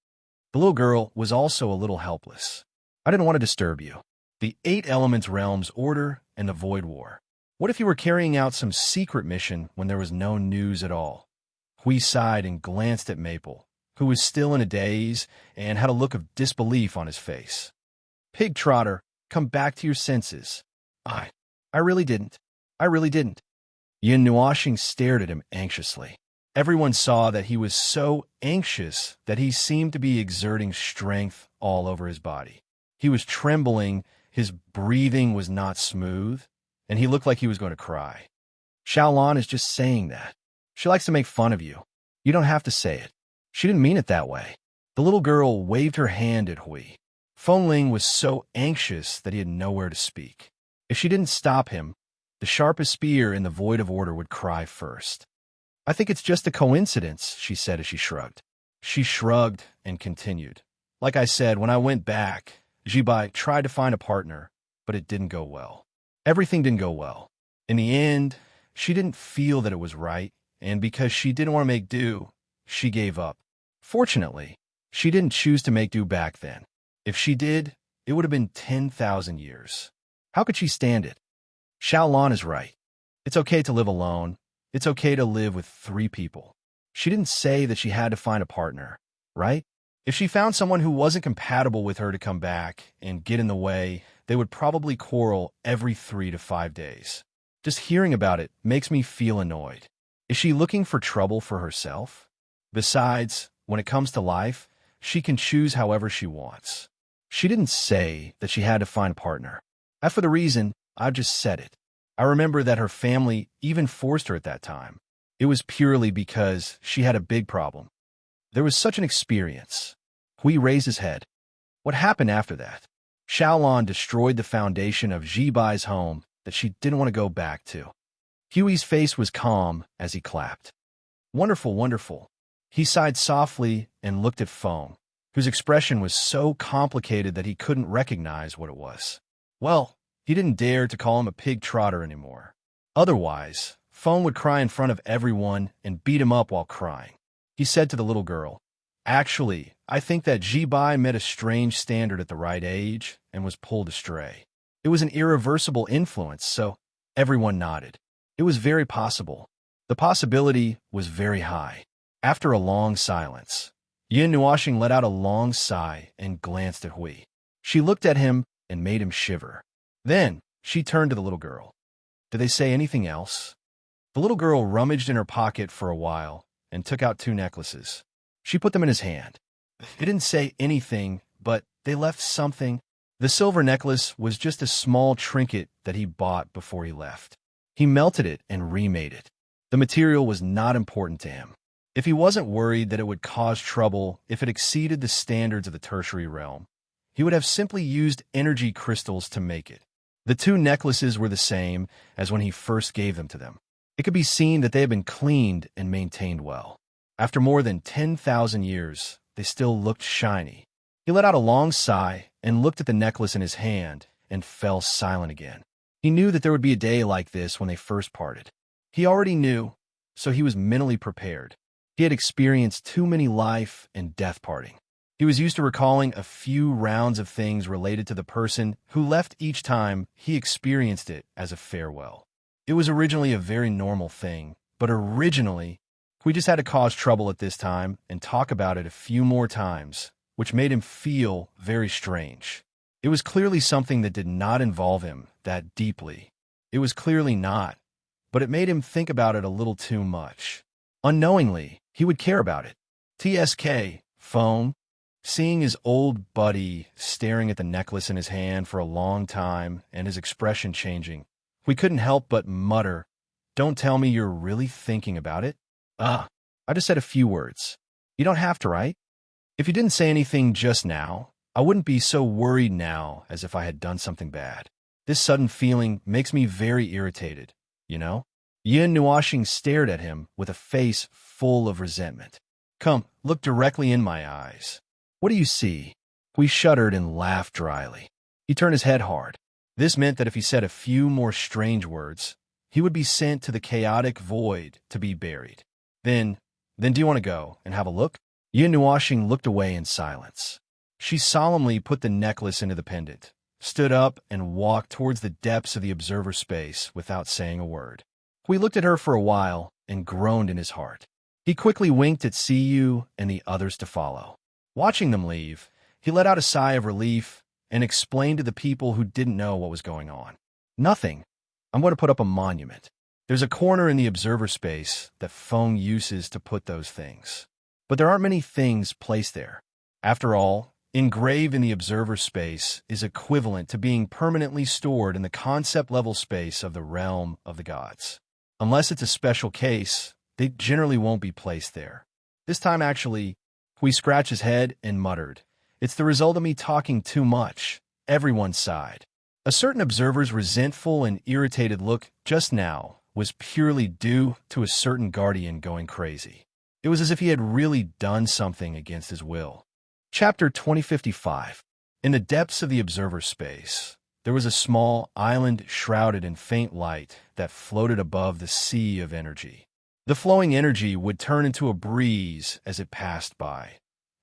The little girl was also a little helpless. I didn't want to disturb you. The 8 Elements realms order and the Void War. What if you were carrying out some secret mission when there was no news at all? Hui sighed and glanced at Maple, who was still in a daze and had a look of disbelief on his face. Pig trotter, come back to your senses. I really didn't. I really didn't. Yin Nuoxing stared at him anxiously. Everyone saw that he was so anxious that he seemed to be exerting strength all over his body. He was trembling, his breathing was not smooth, and he looked like he was going to cry. Xiaolan is just saying that. She likes to make fun of you. You don't have to say it. She didn't mean it that way. The little girl waved her hand at Hui. Feng Ling was so anxious that he had nowhere to speak. If she didn't stop him, the sharpest spear in the Void of Order would cry first. I think it's just a coincidence, she said as she shrugged. She shrugged and continued. Like I said, when I went back, Jibai tried to find a partner, but it didn't go well. Everything didn't go well. In the end, she didn't feel that it was right, and because she didn't want to make do, she gave up. Fortunately, she didn't choose to make do back then. If she did, it would have been 10,000 years. How could she stand it? Xiaolan is right. It's okay to live alone. It's okay to live with 3 people. She didn't say that she had to find a partner, right? If she found someone who wasn't compatible with her to come back and get in the way, they would probably quarrel every 3 to 5 days. Just hearing about it makes me feel annoyed. Is she looking for trouble for herself? Besides, when it comes to life, she can choose however she wants. She didn't say that she had to find a partner. As for the reason, I've just said it. I remember that her family even forced her at that time. It was purely because she had a big problem. There was such an experience. Hui raised his head. What happened after that? Xiaolon destroyed the foundation of Jibai's home that she didn't want to go back to. Huey's face was calm as he clapped. Wonderful, wonderful. He sighed softly and looked at Feng, whose expression was so complicated that he couldn't recognize what it was. Well, he didn't dare to call him a pig trotter anymore. Otherwise, Feng would cry in front of everyone and beat him up while crying. He said to the little girl, "Actually, I think that Jibai met a strange standard at the right age and was pulled astray. It was an irreversible influence, so everyone nodded. It was very possible. The possibility was very high." After a long silence, Yin Nuoxing let out a long sigh and glanced at Hui. She looked at him and made him shiver. Then she turned to the little girl. "Did they say anything else?" The little girl rummaged in her pocket for a while and took out 2 necklaces. She put them in his hand. They didn't say anything, but they left something. The silver necklace was just a small trinket that he bought before he left. He melted it and remade it. The material was not important to him. If he wasn't worried that it would cause trouble if it exceeded the standards of the tertiary realm, he would have simply used energy crystals to make it. The 2 necklaces were the same as when he first gave them to them. It could be seen that they had been cleaned and maintained well. After more than 10,000 years, they still looked shiny. He let out a long sigh and looked at the necklace in his hand and fell silent again. He knew that there would be a day like this when they first parted. He already knew, so he was mentally prepared. He had experienced too many life and death parting. He was used to recalling a few rounds of things related to the person who left each time he experienced it as a farewell. It was originally a very normal thing, but originally, we just had to cause trouble at this time and talk about it a few more times, which made him feel very strange. It was clearly something that did not involve him that deeply. It was clearly not, but it made him think about it a little too much. Unknowingly, he would care about it. TSK, phone. Seeing his old buddy staring at the necklace in his hand for a long time and his expression changing, we couldn't help but mutter, "Don't tell me you're really thinking about it?" I just said a few words. You don't have to, right? If you didn't say anything just now, I wouldn't be so worried now as if I had done something bad. This sudden feeling makes me very irritated, you know? Yin Nuoxing stared at him with a face full of resentment. "Come, look directly in my eyes. What do you see?" We shuddered and laughed dryly. He turned his head hard. This meant that if he said a few more strange words, he would be sent to the chaotic void to be buried. Then do you want to go and have a look?" Yin Nuoxing looked away in silence. She solemnly put the necklace into the pendant, stood up, and walked towards the depths of the observer space without saying a word. We looked at her for a while and groaned in his heart. He quickly winked at Siyu and the others to follow. Watching them leave, he let out a sigh of relief and explained to the people who didn't know what was going on. "Nothing. I'm going to put up a monument. There's a corner in the observer space that Feng uses to put those things. But there aren't many things placed there. After all, engraved in the observer space is equivalent to being permanently stored in the concept level space of the realm of the gods. Unless it's a special case, they generally won't be placed there. This time, actually, Hui scratched his head and muttered, "It's the result of me talking too much." Everyone sighed. A certain observer's resentful and irritated look just now was purely due to a certain guardian going crazy. It was as if he had really done something against his will. Chapter 2055. In the depths of the observer space, there was a small island shrouded in faint light that floated above the sea of energy. The flowing energy would turn into a breeze as it passed by,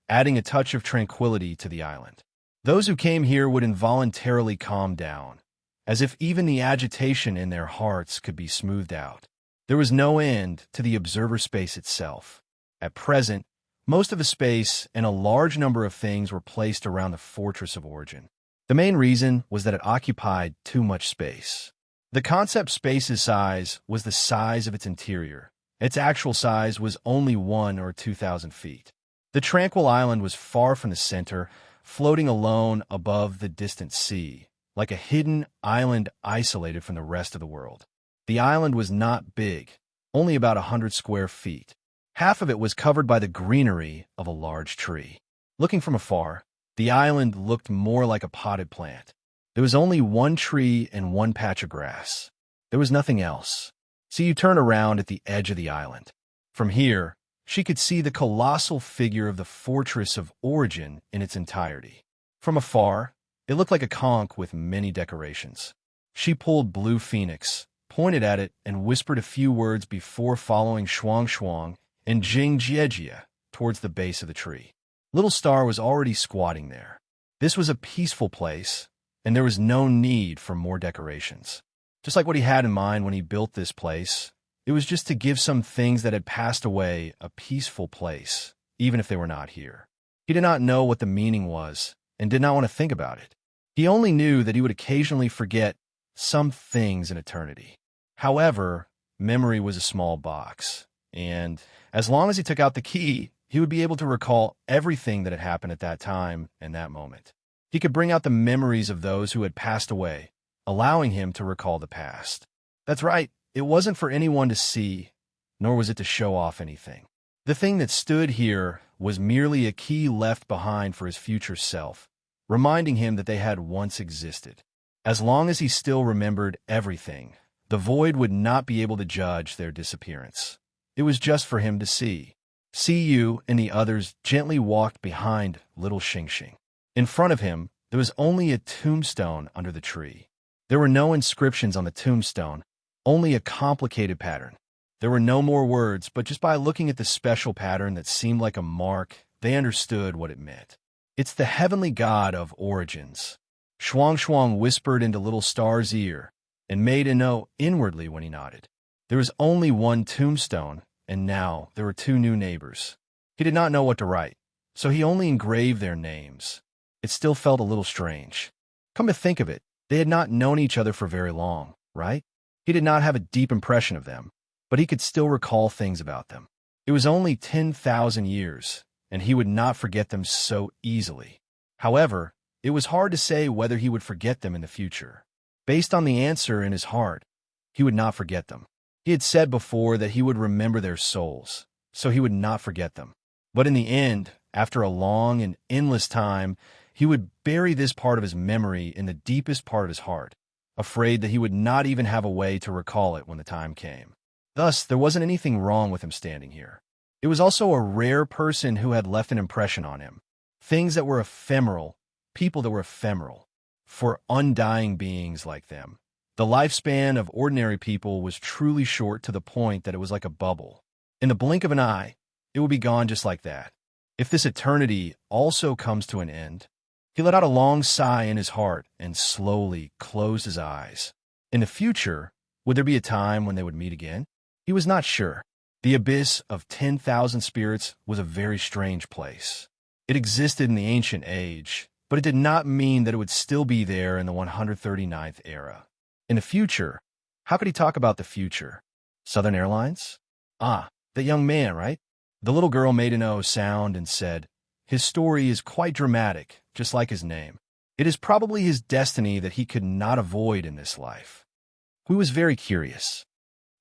adding a touch of tranquility to the island. Those who came here would involuntarily calm down, as if even the agitation in their hearts could be smoothed out. There was no end to the observer space itself. At present, most of the space and a large number of things were placed around the Fortress of Origin. The main reason was that it occupied too much space. The concept space's size was the size of its interior. Its actual size was only 1 or 2,000 feet. The tranquil island was far from the center, floating alone above the distant sea, like a hidden island isolated from the rest of the world. The island was not big, only about 100 square feet. Half of it was covered by the greenery of a large tree. Looking from afar, the island looked more like a potted plant. There was only one tree and one patch of grass. There was nothing else. So you turn around at the edge of the island. From here, she could see the colossal figure of the Fortress of Origin in its entirety. From afar, it looked like a conch with many decorations. She pulled Blue Phoenix, pointed at it, and whispered a few words before following Shuang Shuang and Jing Jiejia towards the base of the tree. Little Star was already squatting there. This was a peaceful place, and there was no need for more decorations. Just like what he had in mind when he built this place, it was just to give some things that had passed away a peaceful place, even if they were not here. He did not know what the meaning was and did not want to think about it. He only knew that he would occasionally forget some things in eternity. However, memory was a small box, and as long as he took out the key, he would be able to recall everything that had happened at that time and that moment. He could bring out the memories of those who had passed away, allowing him to recall the past. That's right, it wasn't for anyone to see, nor was it to show off anything. The thing that stood here was merely a key left behind for his future self, reminding him that they had once existed. As long as he still remembered everything, the void would not be able to judge their disappearance. It was just for him to see. Yu and the others gently walked behind little Xing Xing. In front of him, there was only a tombstone under the tree. There were no inscriptions on the tombstone, only a complicated pattern. There were no more words, but just by looking at the special pattern that seemed like a mark, they understood what it meant. It's the heavenly god of origins. Shuang Shuang whispered into Little Star's ear and made a note inwardly when he nodded. There was only one tombstone, and now there were two new neighbors. He did not know what to write, so he only engraved their names. It still felt a little strange. Come to think of it, they had not known each other for very long, right? He did not have a deep impression of them, but he could still recall things about them. It was only 10,000 years, and he would not forget them so easily. However, it was hard to say whether he would forget them in the future. Based on the answer in his heart, he would not forget them. He had said before that he would remember their souls, so he would not forget them. But in the end, after a long and endless time, he would bury this part of his memory in the deepest part of his heart, afraid that he would not even have a way to recall it when the time came. Thus, there wasn't anything wrong with him standing here. It was also a rare person who had left an impression on him. Things that were ephemeral, people that were ephemeral. For undying beings like them, the lifespan of ordinary people was truly short to the point that it was like a bubble. In the blink of an eye, it would be gone just like that. If this eternity also comes to an end, he let out a long sigh in his heart and slowly closed his eyes. In the future, would there be a time when they would meet again? He was not sure. The abyss of 10,000 spirits was a very strange place. It existed in the ancient age, but it did not mean that it would still be there in the 139th era. In the future, how could he talk about the future? Southern Airlines? Ah, that young man, right? The little girl made an O sound and said, "His story is quite dramatic, just like his name. It is probably his destiny that he could not avoid in this life." He was very curious.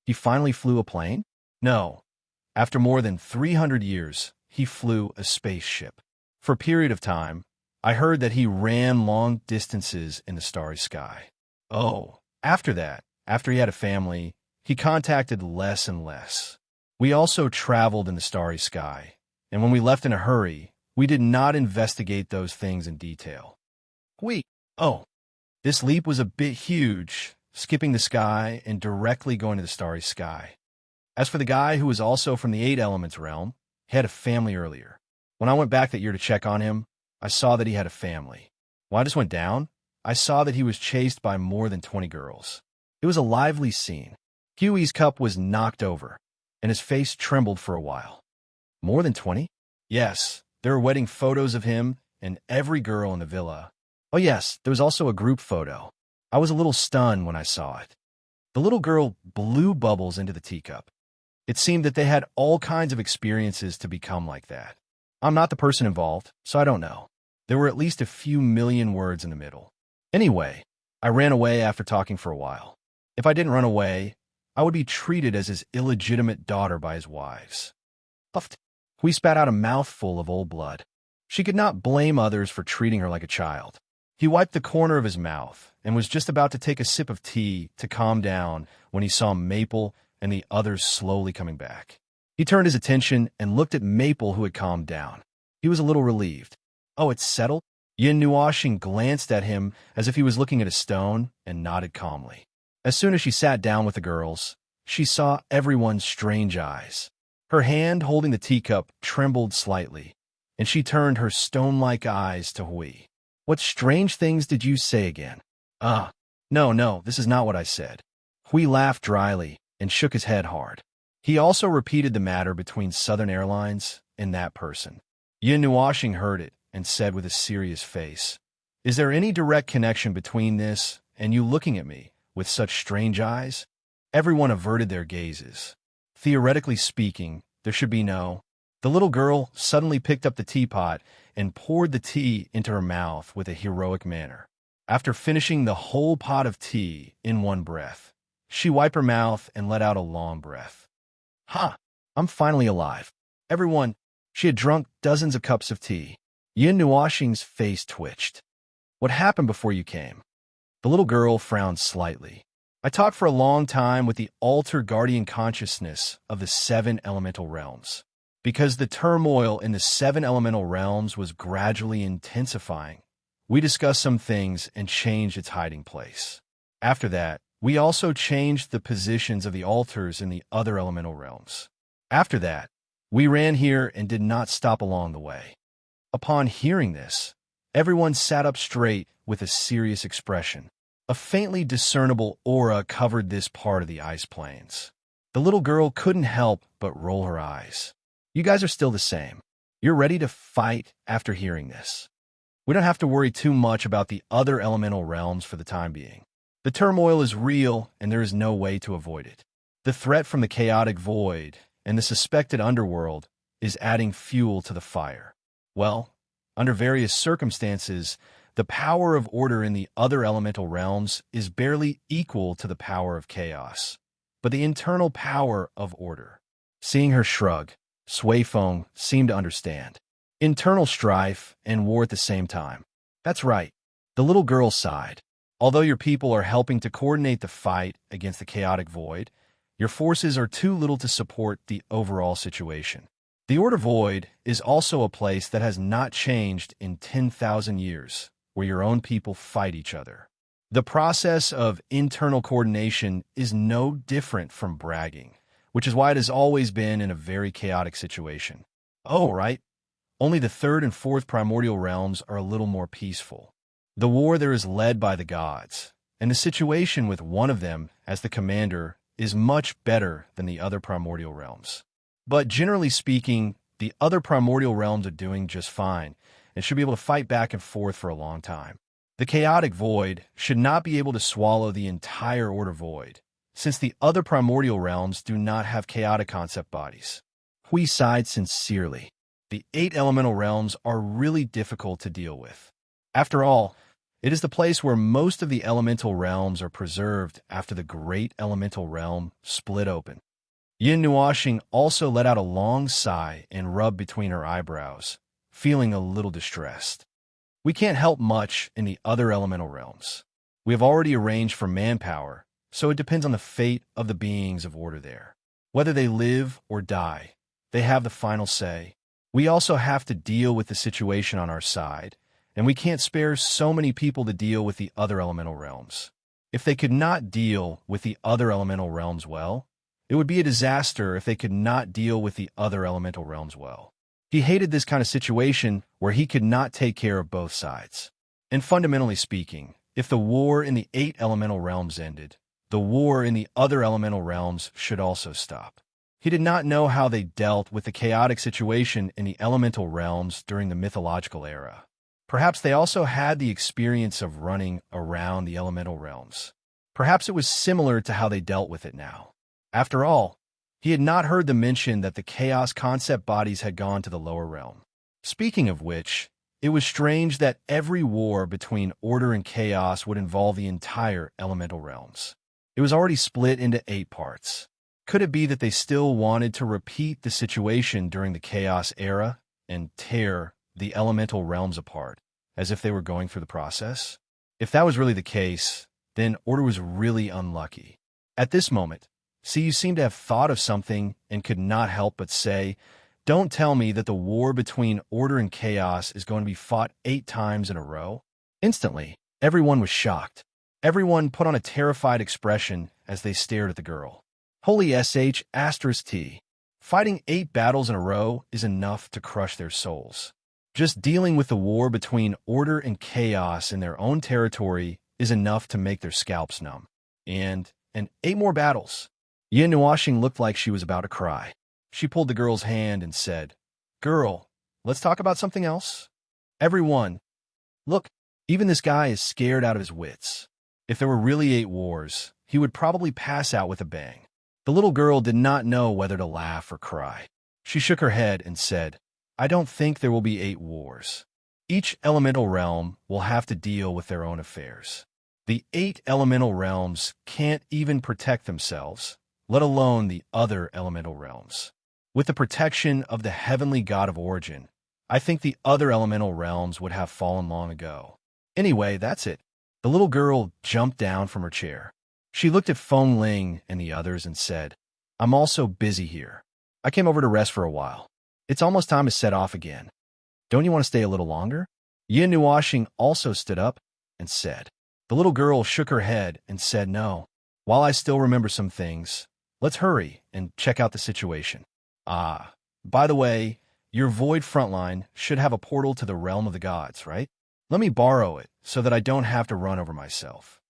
He finally flew a plane? No. After more than 300 years, he flew a spaceship. For a period of time, I heard that he ran long distances in the starry sky. Oh, after that, after he had a family, he contacted less and less. We also traveled in the starry sky, and when we left in a hurry, we did not investigate those things in detail. This leap was a bit huge, skipping the sky and directly going to the starry sky. As for the guy who was also from the Eight Elements realm, he had a family earlier. When I went back that year to check on him, I saw that he had a family. When I just went down, I saw that he was chased by more than 20 girls. It was a lively scene. Huey's cup was knocked over, and his face trembled for a while. More than 20? Yes, there were wedding photos of him and every girl in the villa. Oh yes, there was also a group photo. I was a little stunned when I saw it. The little girl blew bubbles into the teacup. It seemed that they had all kinds of experiences to become like that. I'm not the person involved, so I don't know. There were at least a few million words in the middle. Anyway, I ran away after talking for a while. If I didn't run away, I would be treated as his illegitimate daughter by his wives. Puffed. We spat out a mouthful of old blood. She could not blame others for treating her like a child. He wiped the corner of his mouth and was just about to take a sip of tea to calm down when he saw Maple and the others slowly coming back. He turned his attention and looked at Maple, who had calmed down. He was a little relieved. Oh, it's settled? Yin Nuoxing glanced at him as if he was looking at a stone and nodded calmly. As soon as she sat down with the girls, she saw everyone's strange eyes. Her hand holding the teacup trembled slightly, and she turned her stone-like eyes to Hui. What strange things did you say again? No, this is not what I said. Hui laughed dryly and shook his head hard. He also repeated the matter between Southern Airlines and that person. Yin Nuoxing heard it and said with a serious face, "Is there any direct connection between this and you looking at me with such strange eyes?" Everyone averted their gazes. Theoretically speaking, there should be no. The little girl suddenly picked up the teapot and poured the tea into her mouth with a heroic manner. After finishing the whole pot of tea in one breath, she wiped her mouth and let out a long breath. Ha! I'm finally alive. Everyone, she had drunk dozens of cups of tea. Yin Nuoxing's face twitched. What happened before you came? The little girl frowned slightly. I talked for a long time with the alter guardian consciousness of the 7 elemental realms. Because the turmoil in the 7 elemental realms was gradually intensifying, we discussed some things and changed its hiding place. After that, we also changed the positions of the altars in the other elemental realms. After that, we ran here and did not stop along the way. Upon hearing this, everyone sat up straight with a serious expression. A faintly discernible aura covered this part of the ice plains. The little girl couldn't help but roll her eyes. You guys are still the same. You're ready to fight after hearing this. We don't have to worry too much about the other elemental realms for the time being. The turmoil is real, and there is no way to avoid it. The threat from the chaotic void and the suspected underworld is adding fuel to the fire. Well, under various circumstances, the power of order in the other elemental realms is barely equal to the power of chaos, but the internal power of order. Seeing her shrug, Sui Feng seemed to understand. Internal strife and war at the same time. That's right. The little girl sighed. Although your people are helping to coordinate the fight against the chaotic void, your forces are too little to support the overall situation. The Order Void is also a place that has not changed in 10,000 years, where your own people fight each other. The process of internal coordination is no different from bragging, which is why it has always been in a very chaotic situation. Oh, right. Only the 3rd and 4th primordial realms are a little more peaceful. The war there is led by the gods, and the situation with one of them as the commander is much better than the other primordial realms. But generally speaking, the other primordial realms are doing just fine and should be able to fight back and forth for a long time. The chaotic void should not be able to swallow the entire Order Void, since the other primordial realms do not have chaotic concept bodies. Hui sighed sincerely. The 8 elemental realms are really difficult to deal with. After all, it is the place where most of the elemental realms are preserved after the great elemental realm split open. Yin Nuoxing also let out a long sigh and rubbed between her eyebrows, feeling a little distressed. We can't help much in the other elemental realms. We have already arranged for manpower, so it depends on the fate of the beings of order there. Whether they live or die, they have the final say. We also have to deal with the situation on our side, and we can't spare so many people to deal with the other elemental realms. If they could not deal with the other elemental realms well, it would be a disaster if they could not deal with the other elemental realms well. He hated this kind of situation where he could not take care of both sides. And fundamentally speaking, if the war in the 8 elemental realms ended, the war in the other elemental realms should also stop. He did not know how they dealt with the chaotic situation in the elemental realms during the mythological era. Perhaps they also had the experience of running around the elemental realms. Perhaps it was similar to how they dealt with it now. After all, he had not heard the mention that the chaos concept bodies had gone to the lower realm. Speaking of which, it was strange that every war between order and chaos would involve the entire elemental realms. It was already split into 8 parts. Could it be that they still wanted to repeat the situation during the chaos era and tear the elemental realms apart, as if they were going through the process? If that was really the case, then Order was really unlucky. At this moment, you seemed to have thought of something and could not help but say, "Don't tell me that the war between Order and Chaos is going to be fought 8 times in a row." Instantly, everyone was shocked. Everyone put on a terrified expression as they stared at the girl. Holy **T. Fighting 8 battles in a row is enough to crush their souls. Just dealing with the war between Order and Chaos in their own territory is enough to make their scalps numb. And 8 more battles. Yin Nuashing looked like she was about to cry. She pulled the girl's hand and said, "Girl, let's talk about something else." Everyone, look, even this guy is scared out of his wits. If there were really 8 wars, he would probably pass out with a bang. The little girl did not know whether to laugh or cry. She shook her head and said, "I don't think there will be 8 wars. Each elemental realm will have to deal with their own affairs. The 8 elemental realms can't even protect themselves, let alone the other elemental realms. With the protection of the heavenly god of origin, I think the other elemental realms would have fallen long ago. Anyway, that's it." The little girl jumped down from her chair. She looked at Feng Ling and the others and said, "I'm also busy here. I came over to rest for a while. It's almost time to set off again. Don't you want to stay a little longer?" Yin Nuashing also stood up and said. The little girl shook her head and said, "No. While I still remember some things, let's hurry and check out the situation. By the way, your void frontline should have a portal to the realm of the gods, right? Let me borrow it so that I don't have to run over myself."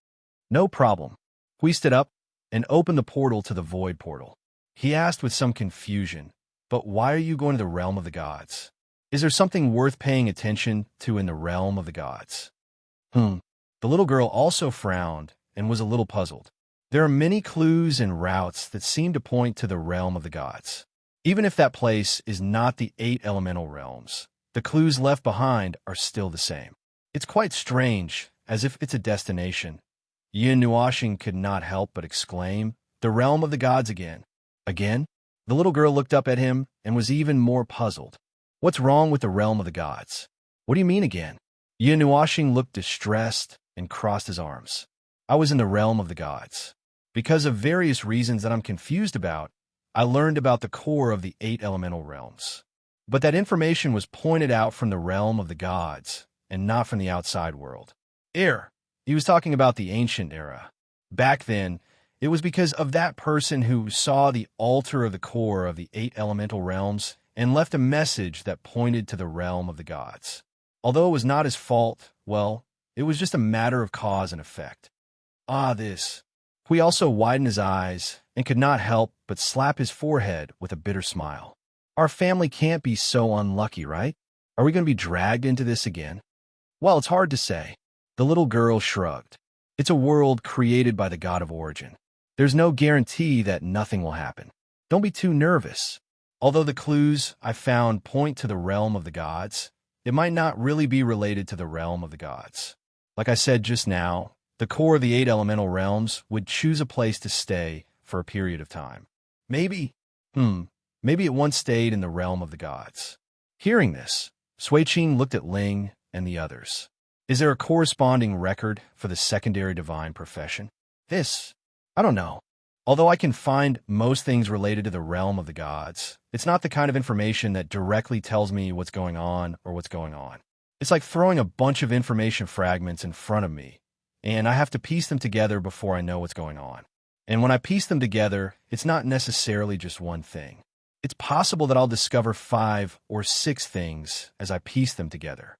"No problem." Hui stood up and opened the portal to the void portal. He asked with some confusion, "But why are you going to the realm of the gods? Is there something worth paying attention to in the realm of the gods?" The little girl also frowned and was a little puzzled. There are many clues and routes that seem to point to the realm of the gods. Even if that place is not the 8 elemental realms, the clues left behind are still the same. It's quite strange, as if it's a destination. Yin Nuashing could not help but exclaim, "The realm of the gods again." Again? The little girl looked up at him and was even more puzzled. "What's wrong with the realm of the gods? What do you mean again?" Yin Nuashing looked distressed and crossed his arms. "I was in the realm of the gods. Because of various reasons that I'm confused about, I learned about the core of the 8 elemental realms. But that information was pointed out from the realm of the gods, and not from the outside world. He was talking about the ancient era. Back then, it was because of that person who saw the altar of the core of the 8 elemental realms and left a message that pointed to the realm of the gods. Although it was not his fault, well, it was just a matter of cause and effect. This. Hui also widened his eyes and could not help but slap his forehead with a bitter smile. Our family can't be so unlucky, right? Are we going to be dragged into this again? Well, it's hard to say. The little girl shrugged. It's a world created by the god of origin. There's no guarantee that nothing will happen. Don't be too nervous. Although the clues I found point to the realm of the gods, it might not really be related to the realm of the gods. Like I said just now, the core of the 8 elemental realms would choose a place to stay for a period of time. Maybe it once stayed in the realm of the gods." Hearing this, Suiqing looked at Ling and the others. "Is there a corresponding record for the secondary divine profession?" I don't know. Although I can find most things related to the realm of the gods, it's not the kind of information that directly tells me what's going on or what's going on. It's like throwing a bunch of information fragments in front of me, and I have to piece them together before I know what's going on. And when I piece them together, it's not necessarily just one thing. It's possible that I'll discover 5 or 6 things as I piece them together.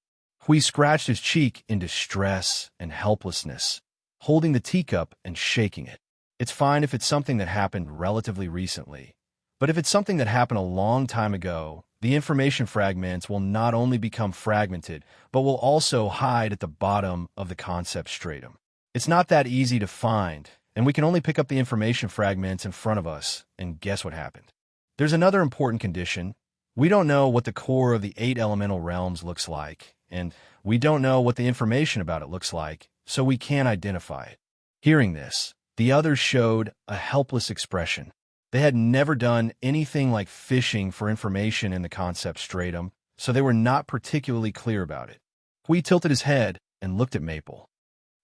Hui scratched his cheek in distress and helplessness, holding the teacup and shaking it. It's fine if it's something that happened relatively recently, But if it's something that happened a long time ago, the information fragments will not only become fragmented, but will also hide at the bottom of the concept stratum. It's not that easy to find, and we can only pick up the information fragments in front of us, and guess what happened? There's another important condition. We don't know what the core of the 8 elemental realms looks like, and we don't know what the information about it looks like, so we can't identify it. Hearing this, the others showed a helpless expression. They had never done anything like fishing for information in the concept stratum, so they were not particularly clear about it. Hui tilted his head and looked at Maple.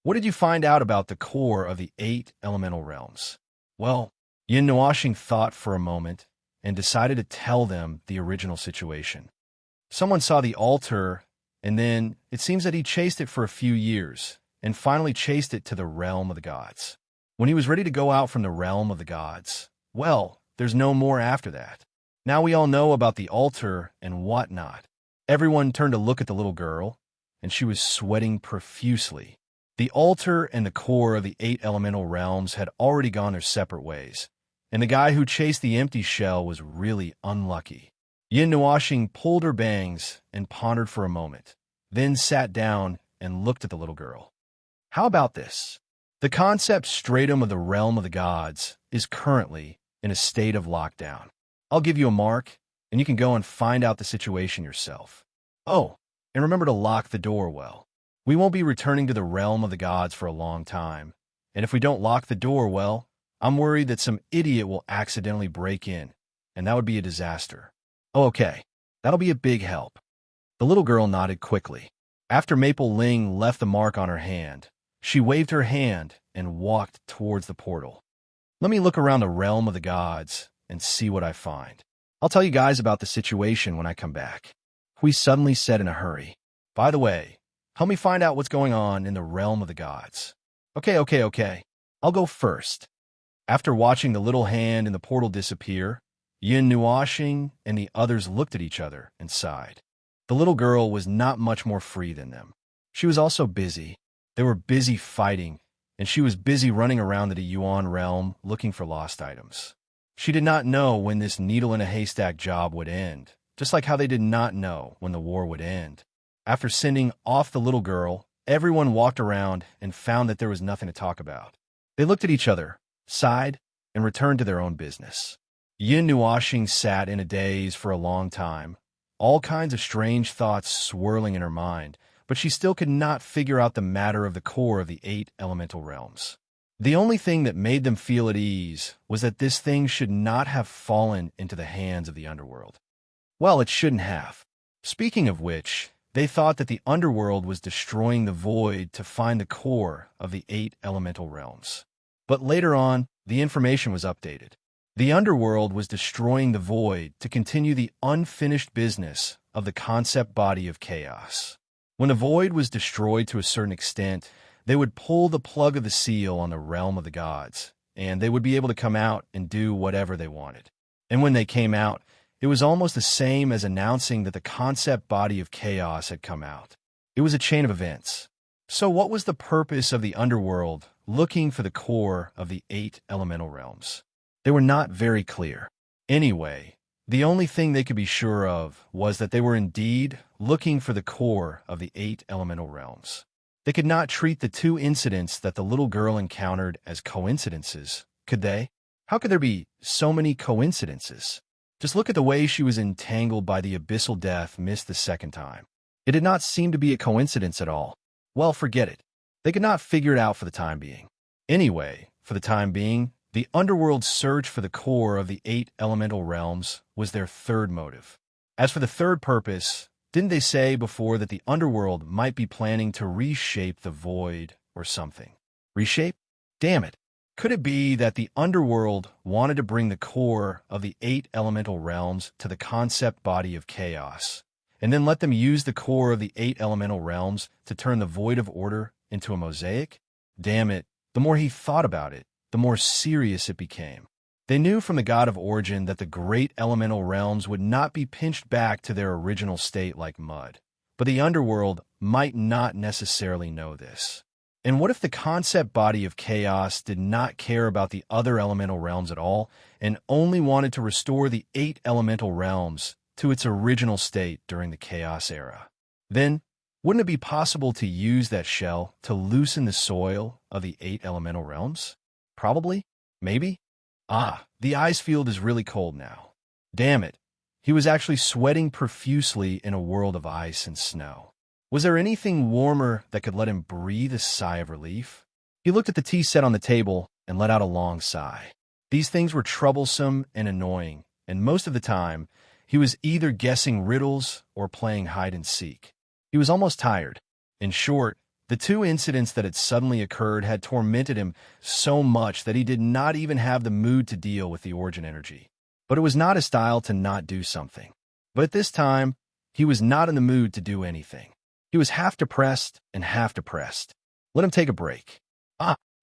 What did you find out about the core of the 8 elemental realms? Well, Yin Nuashing thought for a moment and decided to tell them the original situation. Someone saw the altar, and then it seems that he chased it for a few years, and finally chased it to the realm of the gods. When he was ready to go out from the realm of the gods, well, there's no more after that. Now we all know about the altar and whatnot. Everyone turned to look at the little girl, and she was sweating profusely. The altar and the core of the 8 elemental realms had already gone their separate ways, and the guy who chased the empty shell was really unlucky. Yin Nuashing pulled her bangs and pondered for a moment, then sat down and looked at the little girl. How about this? The concept stratum of the realm of the gods is currently in a state of lockdown. I'll give you a mark, and you can go and find out the situation yourself. Oh, and remember to lock the door well. We won't be returning to the realm of the gods for a long time, and if we don't lock the door well, I'm worried that some idiot will accidentally break in, and that would be a disaster. Oh, okay, that'll be a big help. The little girl nodded quickly. After Maple Ling left the mark on her hand, she waved her hand and walked towards the portal. Let me look around the realm of the gods and see what I find. I'll tell you guys about the situation when I come back. Hui suddenly said in a hurry. By the way, help me find out what's going on in the realm of the gods. Okay. I'll go first. After watching the little hand in the portal disappear, Yin Nuashing and the others looked at each other and sighed. The little girl was not much more free than them. She was also busy. They were busy fighting, and she was busy running around the Yuan realm looking for lost items. She did not know when this needle-in-a-haystack job would end, just like how they did not know when the war would end. After sending off the little girl, everyone walked around and found that there was nothing to talk about. They looked at each other, sighed, and returned to their own business. Yin Nuashing sat in a daze for a long time, all kinds of strange thoughts swirling in her mind, but she still could not figure out the matter of the core of the 8 elemental realms. The only thing that made them feel at ease was that this thing should not have fallen into the hands of the underworld. Well, it shouldn't have. Speaking of which, they thought that the underworld was destroying the void to find the core of the 8 elemental realms. But later on, the information was updated. The underworld was destroying the void to continue the unfinished business of the concept body of chaos. When the void was destroyed to a certain extent, they would pull the plug of the seal on the realm of the gods, and they would be able to come out and do whatever they wanted. And when they came out, it was almost the same as announcing that the concept body of chaos had come out. It was a chain of events. So what was the purpose of the underworld looking for the core of the 8 elemental realms? They were not very clear. Anyway, the only thing they could be sure of was that they were indeed looking for the core of the 8 elemental realms. They could not treat the 2 incidents that the little girl encountered as coincidences, could they? How could there be so many coincidences? Just look at the way she was entangled by the abyssal death missed the second time. It did not seem to be a coincidence at all. Well, forget it. They could not figure it out for the time being. Anyway, for the time being, the underworld's search for the core of the 8 elemental realms was their third motive. As for the third purpose, didn't they say before that the underworld might be planning to reshape the void or something? Reshape? Damn it. Could it be that the underworld wanted to bring the core of the 8 elemental realms to the concept body of chaos, and then let them use the core of the 8 elemental realms to turn the void of order into a mosaic? Damn it. The more he thought about it, the more serious it became. They knew from the god of origin that the great elemental realms would not be pinched back to their original state like mud. But the underworld might not necessarily know this. And what if the concept body of chaos did not care about the other elemental realms at all and only wanted to restore the 8 elemental realms to its original state during the chaos era? Then, wouldn't it be possible to use that shell to loosen the soil of the 8 elemental realms? Probably. Maybe. The ice field is really cold now. Damn it. He was actually sweating profusely in a world of ice and snow. Was there anything warmer that could let him breathe a sigh of relief? He looked at the tea set on the table and let out a long sigh. These things were troublesome and annoying, and most of the time, he was either guessing riddles or playing hide-and-seek. He was almost tired. In short, the 2 incidents that had suddenly occurred had tormented him so much that he did not even have the mood to deal with the origin energy. But it was not his style to not do something. But at this time, he was not in the mood to do anything. He was half depressed and half depressed. Let him take a break.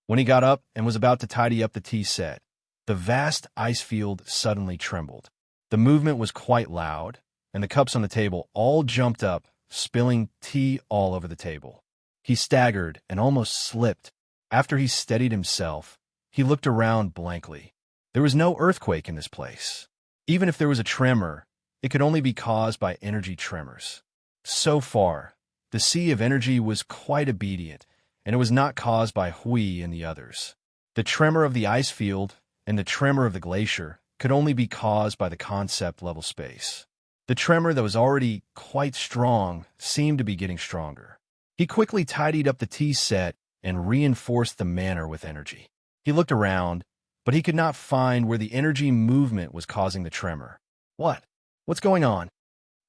When he got up and was about to tidy up the tea set, the vast ice field suddenly trembled. The movement was quite loud, and the cups on the table all jumped up, spilling tea all over the table. He staggered and almost slipped. After he steadied himself, he looked around blankly. There was no earthquake in this place. Even if there was a tremor, it could only be caused by energy tremors. So far, the sea of energy was quite obedient, and it was not caused by Hui and the others. The tremor of the ice field and the tremor of the glacier could only be caused by the concept level space. The tremor that was already quite strong seemed to be getting stronger. He quickly tidied up the tea set and reinforced the manor with energy. He looked around, but he could not find where the energy movement was causing the tremor. What's going on?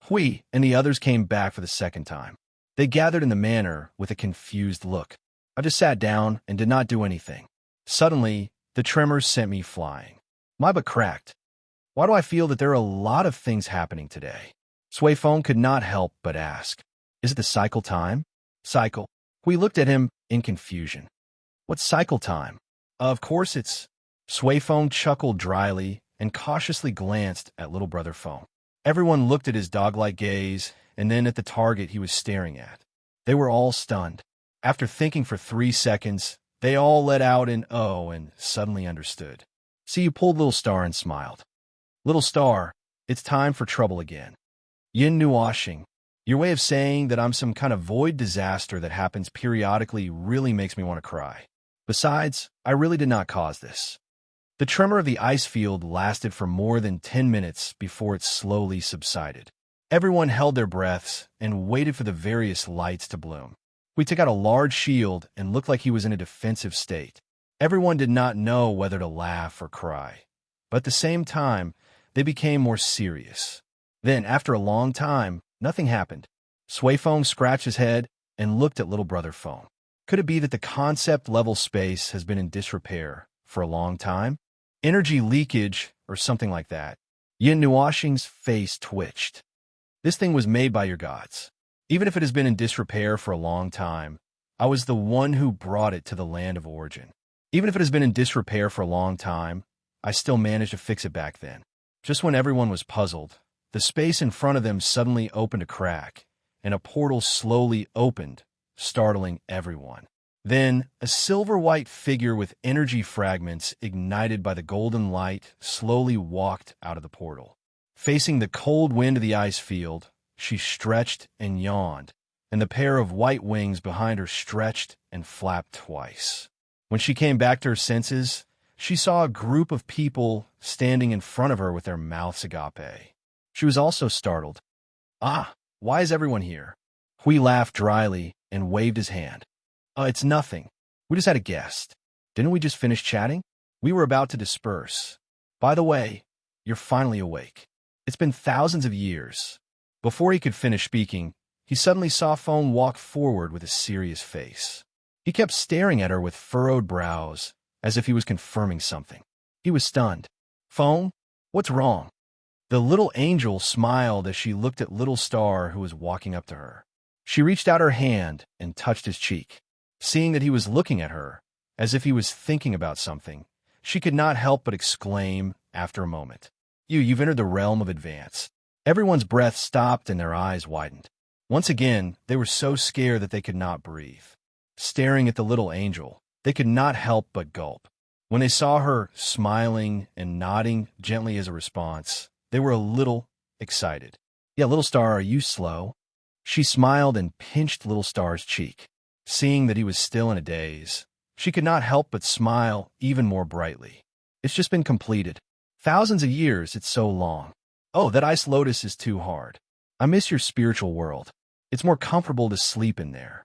Hui and the others came back for the second time. They gathered in the manor with a confused look. I just sat down and did not do anything. Suddenly, the tremors sent me flying. My butt cracked. Why do I feel that there are a lot of things happening today? Sui Feng could not help but ask. Is it the cycle time? Cycle. We looked at him in confusion. What's cycle time? Of course it's... Sui Feng chuckled dryly and cautiously glanced at little brother Feng. Everyone looked at his dog-like gaze and then at the target he was staring at. They were all stunned. After thinking for 3 seconds, they all let out an "oh" and suddenly understood. See, you pulled Little Star and smiled. Little Star, it's time for trouble again. Yin Nuashing, your way of saying that I'm some kind of void disaster that happens periodically really makes me want to cry. Besides, I really did not cause this. The tremor of the ice field lasted for more than 10 minutes before it slowly subsided. Everyone held their breaths and waited for the various lights to bloom. We took out a large shield and looked like he was in a defensive state. Everyone did not know whether to laugh or cry. But at the same time, they became more serious. Then, after a long time, nothing happened. Sui Feng scratched his head and looked at little brother Feng. Could it be that the concept level space has been in disrepair for a long time? Energy leakage or something like that. Yin Nuashing's face twitched. This thing was made by your gods. Even if it has been in disrepair for a long time, I was the one who brought it to the land of origin. Even if it has been in disrepair for a long time, I still managed to fix it back then. Just when everyone was puzzled, the space in front of them suddenly opened a crack, and a portal slowly opened, startling everyone. Then, a silver-white figure with energy fragments ignited by the golden light slowly walked out of the portal. Facing the cold wind of the ice field, she stretched and yawned, and the pair of white wings behind her stretched and flapped twice. When she came back to her senses, she saw a group of people standing in front of her with their mouths agape. She was also startled. Why is everyone here? Hui laughed dryly and waved his hand. It's nothing. We just had a guest. Didn't we just finish chatting? We were about to disperse. By the way, you're finally awake. It's been thousands of years. Before he could finish speaking, he suddenly saw Feng walk forward with a serious face. He kept staring at her with furrowed brows, as if he was confirming something. He was stunned. Feng, what's wrong? The little angel smiled as she looked at Little Star, who was walking up to her. She reached out her hand and touched his cheek. Seeing that he was looking at her, as if he was thinking about something, she could not help but exclaim after a moment. You've entered the realm of advance. Everyone's breath stopped and their eyes widened. Once again, they were so scared that they could not breathe. staring at the little angel. They could not help but gulp. When they saw her smiling and nodding gently as a response, they were a little excited. "Yeah, little star, are you slow?" She smiled and pinched little star's cheek. Seeing that he was still in a daze, she could not help but smile even more brightly. "It's just been completed. Thousands of years, it's so long. Oh, that ice lotus is too hard. I miss your spiritual world. It's more comfortable to sleep in there."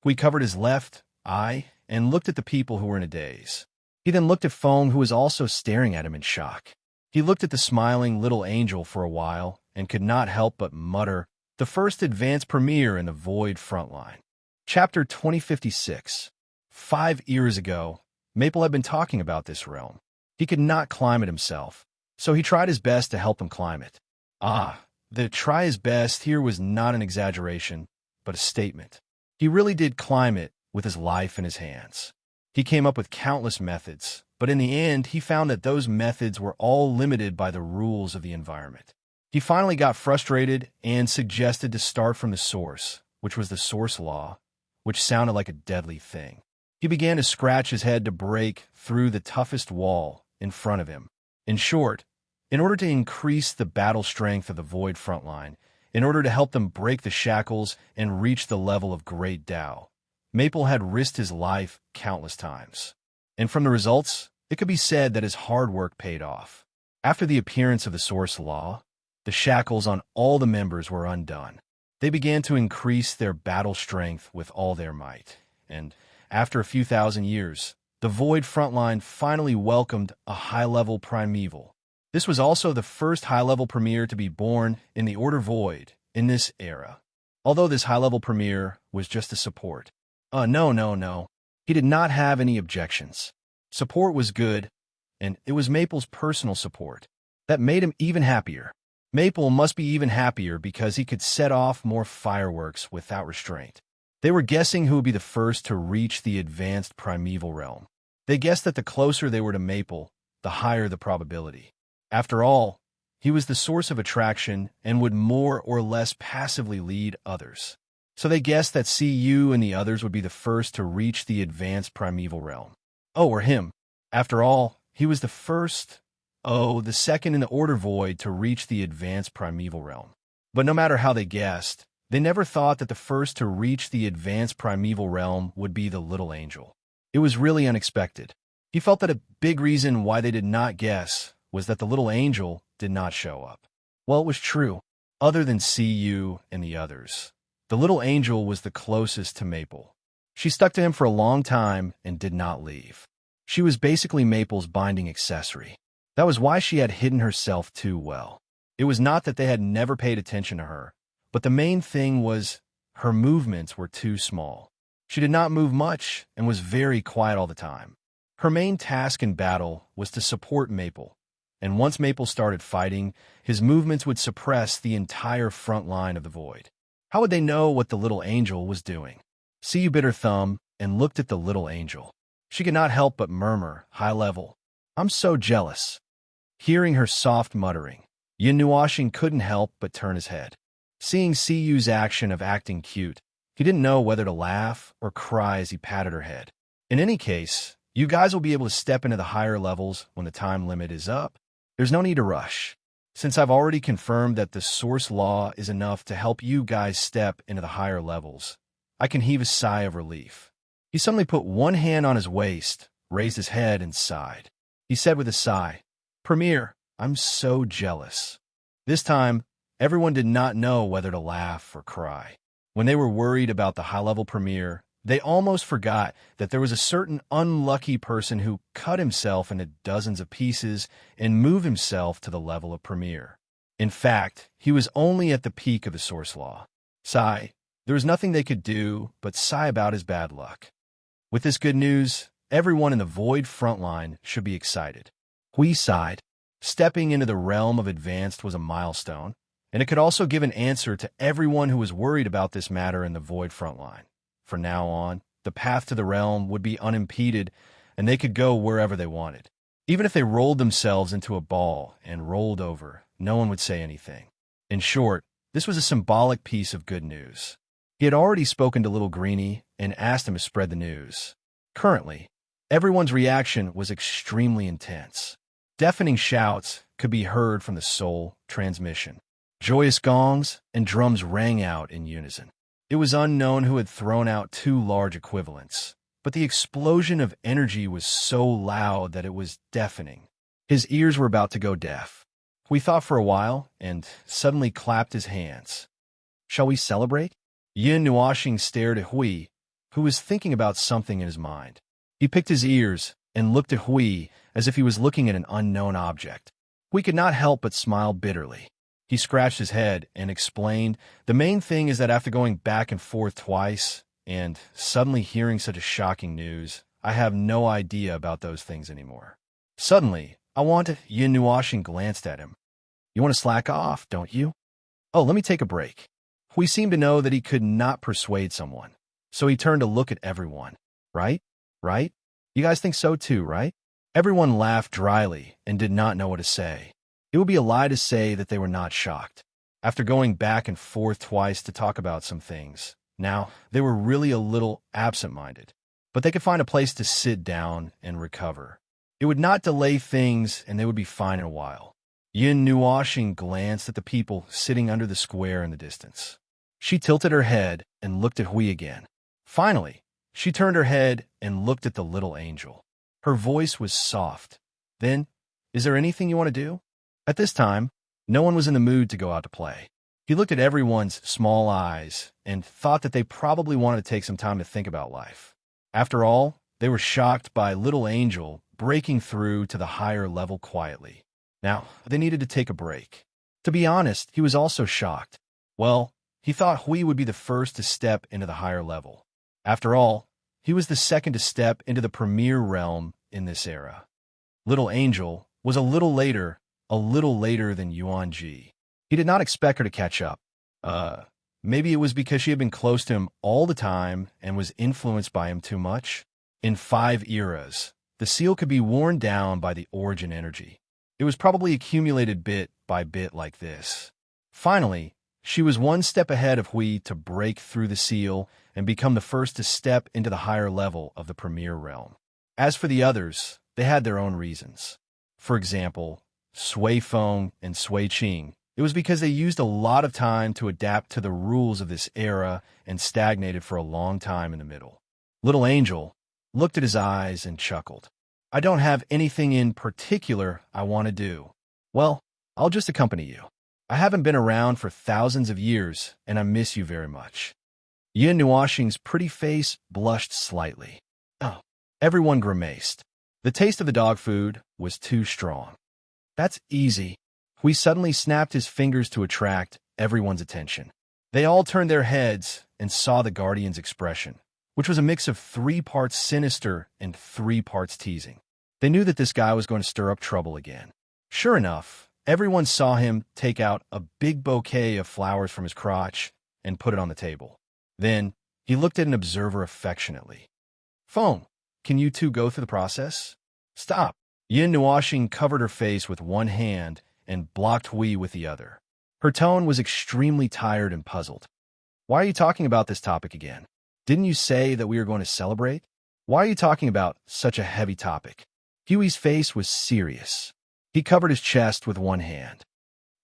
We covered his left eye and looked at the people who were in a daze. He then looked at Foam, who was also staring at him in shock. He looked at the smiling little angel for a while and could not help but mutter, "The first advanced premiere in the Void Frontline." Chapter 2056. 5 years ago, Maple had been talking about this realm. He could not climb it himself, so he tried his best to help him climb it. The try his best here was not an exaggeration, but a statement. He really did climb it with his life in his hands. He came up with countless methods, but in the end, he found that those methods were all limited by the rules of the environment. He finally got frustrated and suggested to start from the source, which was the source law, which sounded like a deadly thing. He began to scratch his head to break through the toughest wall in front of him. In short, in order to increase the battle strength of the Void Frontline, in order to help them break the shackles and reach the level of Great Tao, Maple had risked his life countless times. And from the results, it could be said that his hard work paid off. After the appearance of the Source Law, the shackles on all the members were undone. They began to increase their battle strength with all their might. And after a few thousand years, the Void Frontline finally welcomed a high-level primeval. This was also the first high-level premier to be born in the Order Void in this era. Although this high-level premier was just a support. No. He did not have any objections. Support was good, and it was Maple's personal support. That made him even happier. Maple must be even happier because he could set off more fireworks without restraint. They were guessing who would be the first to reach the advanced primeval realm. They guessed that the closer they were to Maple, the higher the probability. After all, he was the source of attraction and would more or less passively lead others. So they guessed that CU and the others would be the first to reach the advanced primeval realm. Or him. After all, he was the second in the Order Void to reach the advanced primeval realm. But no matter how they guessed, they never thought that the first to reach the advanced primeval realm would be the little angel. It was really unexpected. He felt that a big reason why they did not guess was that the little angel did not show up. Well, it was true. Other than CU and the others, the little angel was the closest to Maple. She stuck to him for a long time and did not leave. She was basically Maple's binding accessory. That was why she had hidden herself too well. It was not that they had never paid attention to her, but the main thing was her movements were too small. She did not move much and was very quiet all the time. Her main task in battle was to support Maple, and once Maple started fighting, his movements would suppress the entire front line of the Void. How would they know what the little angel was doing? CU bit her thumb and looked at the little angel. She could not help but murmur, high level, "I'm so jealous." Hearing her soft muttering, Yinuashin couldn't help but turn his head. Seeing CU's action of acting cute, he didn't know whether to laugh or cry as he patted her head. In any case, you guys will be able to step into the higher levels when the time limit is up. There's no need to rush. Since I've already confirmed that the source law is enough to help you guys step into the higher levels, I can heave a sigh of relief. He suddenly put one hand on his waist, raised his head, and sighed. He said with a sigh, "Premier, I'm so jealous." This time, everyone did not know whether to laugh or cry. When they were worried about the high-level premier, they almost forgot that there was a certain unlucky person who cut himself into dozens of pieces and moved himself to the level of premier. In fact, he was only at the peak of the source law. Sigh. There was nothing they could do but sigh about his bad luck. With this good news, everyone in the Void Frontline should be excited. Hui sighed. Stepping into the realm of advanced was a milestone, and it could also give an answer to everyone who was worried about this matter in the Void Frontline. From now on, the path to the realm would be unimpeded, and they could go wherever they wanted. Even if they rolled themselves into a ball and rolled over, no one would say anything. In short, this was a symbolic piece of good news. He had already spoken to Little Greenie and asked him to spread the news. Currently, everyone's reaction was extremely intense. Deafening shouts could be heard from the Soul transmission. Joyous gongs and drums rang out in unison. It was unknown who had thrown out two large equivalents, but the explosion of energy was so loud that it was deafening. His ears were about to go deaf. We thought for a while and suddenly clapped his hands. Shall we celebrate? Yin Nuashing stared at Hui, who was thinking about something in his mind. He picked his ears and looked at Hui as if he was looking at an unknown object. Hui could not help but smile bitterly. He scratched his head and explained, the main thing is that after going back and forth twice and suddenly hearing such a shocking news, I have no idea about those things anymore. Suddenly, Yin Nuashing glanced at him. You want to slack off, don't you? Oh, let me take a break. Hui seemed to know that he could not persuade someone, so he turned to look at everyone. Right? Right? You guys think so too, right? Everyone laughed dryly and did not know what to say. It would be a lie to say that they were not shocked. After going back and forth twice to talk about some things, now they were really a little absent-minded, but they could find a place to sit down and recover. It would not delay things and they would be fine in a while. Yin Nuashing glanced at the people sitting under the square in the distance. She tilted her head and looked at Hui again. Finally, she turned her head and looked at the little angel. Her voice was soft. Then, is there anything you want to do? At this time, no one was in the mood to go out to play. He looked at everyone's small eyes and thought that they probably wanted to take some time to think about life. After all, they were shocked by Little Angel breaking through to the higher level quietly. Now, they needed to take a break. To be honest, he was also shocked. Well, he thought Hui would be the first to step into the higher level. After all, he was the second to step into the premier realm in this era. Little Angel was a little later than Yuan Ji. He did not expect her to catch up. Maybe it was because she had been close to him all the time and was influenced by him too much. In 5 eras, the seal could be worn down by the origin energy. It was probably accumulated bit by bit like this. Finally, she was one step ahead of Hui to break through the seal and become the first to step into the higher level of the premier realm. As for the others, they had their own reasons. For example, Sui Feng and Sui Qing. It was because they used a lot of time to adapt to the rules of this era and stagnated for a long time in the middle. Little Angel looked at his eyes and chuckled. I don't have anything in particular I want to do. Well, I'll just accompany you. I haven't been around for thousands of years, and I miss you very much. Yin Nuashing's pretty face blushed slightly. Oh, everyone grimaced. The taste of the dog food was too strong. That's easy. Hui suddenly snapped his fingers to attract everyone's attention. They all turned their heads and saw the Guardian's expression, which was a mix of 3 parts sinister and 3 parts teasing. They knew that this guy was going to stir up trouble again. Sure enough, everyone saw him take out a big bouquet of flowers from his crotch and put it on the table. Then, he looked at an observer affectionately. Feng, can you two go through the process? Stop. Yin Nuashing covered her face with one hand and blocked Hui with the other. Her tone was extremely tired and puzzled. Why are you talking about this topic again? Didn't you say that we were going to celebrate? Why are you talking about such a heavy topic? Huey's face was serious. He covered his chest with one hand.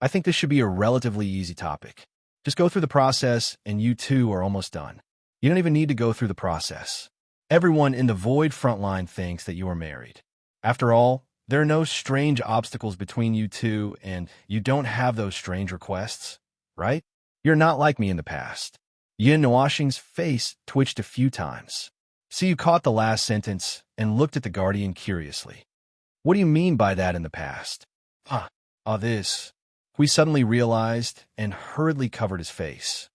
I think this should be a relatively easy topic. Just go through the process and you two are almost done. You don't even need to go through the process. Everyone in the Void frontline thinks that you are married. After all, there are no strange obstacles between you two and you don't have those strange requests, right? You're not like me in the past. Yin Nuashing's face twitched a few times. So you caught the last sentence and looked at the Guardian curiously. What do you mean by that in the past? This. Hui suddenly realized and hurriedly covered his face.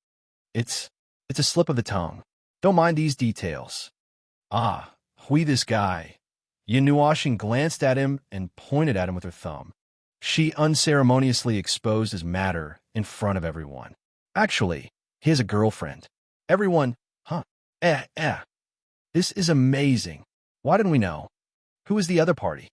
It's a slip of the tongue. Don't mind these details. Hui, this guy. Yin Nuashing glanced at him and pointed at him with her thumb. She unceremoniously exposed his matter in front of everyone. Actually, he has a girlfriend. Everyone, This is amazing. Why didn't we know? Who is the other party?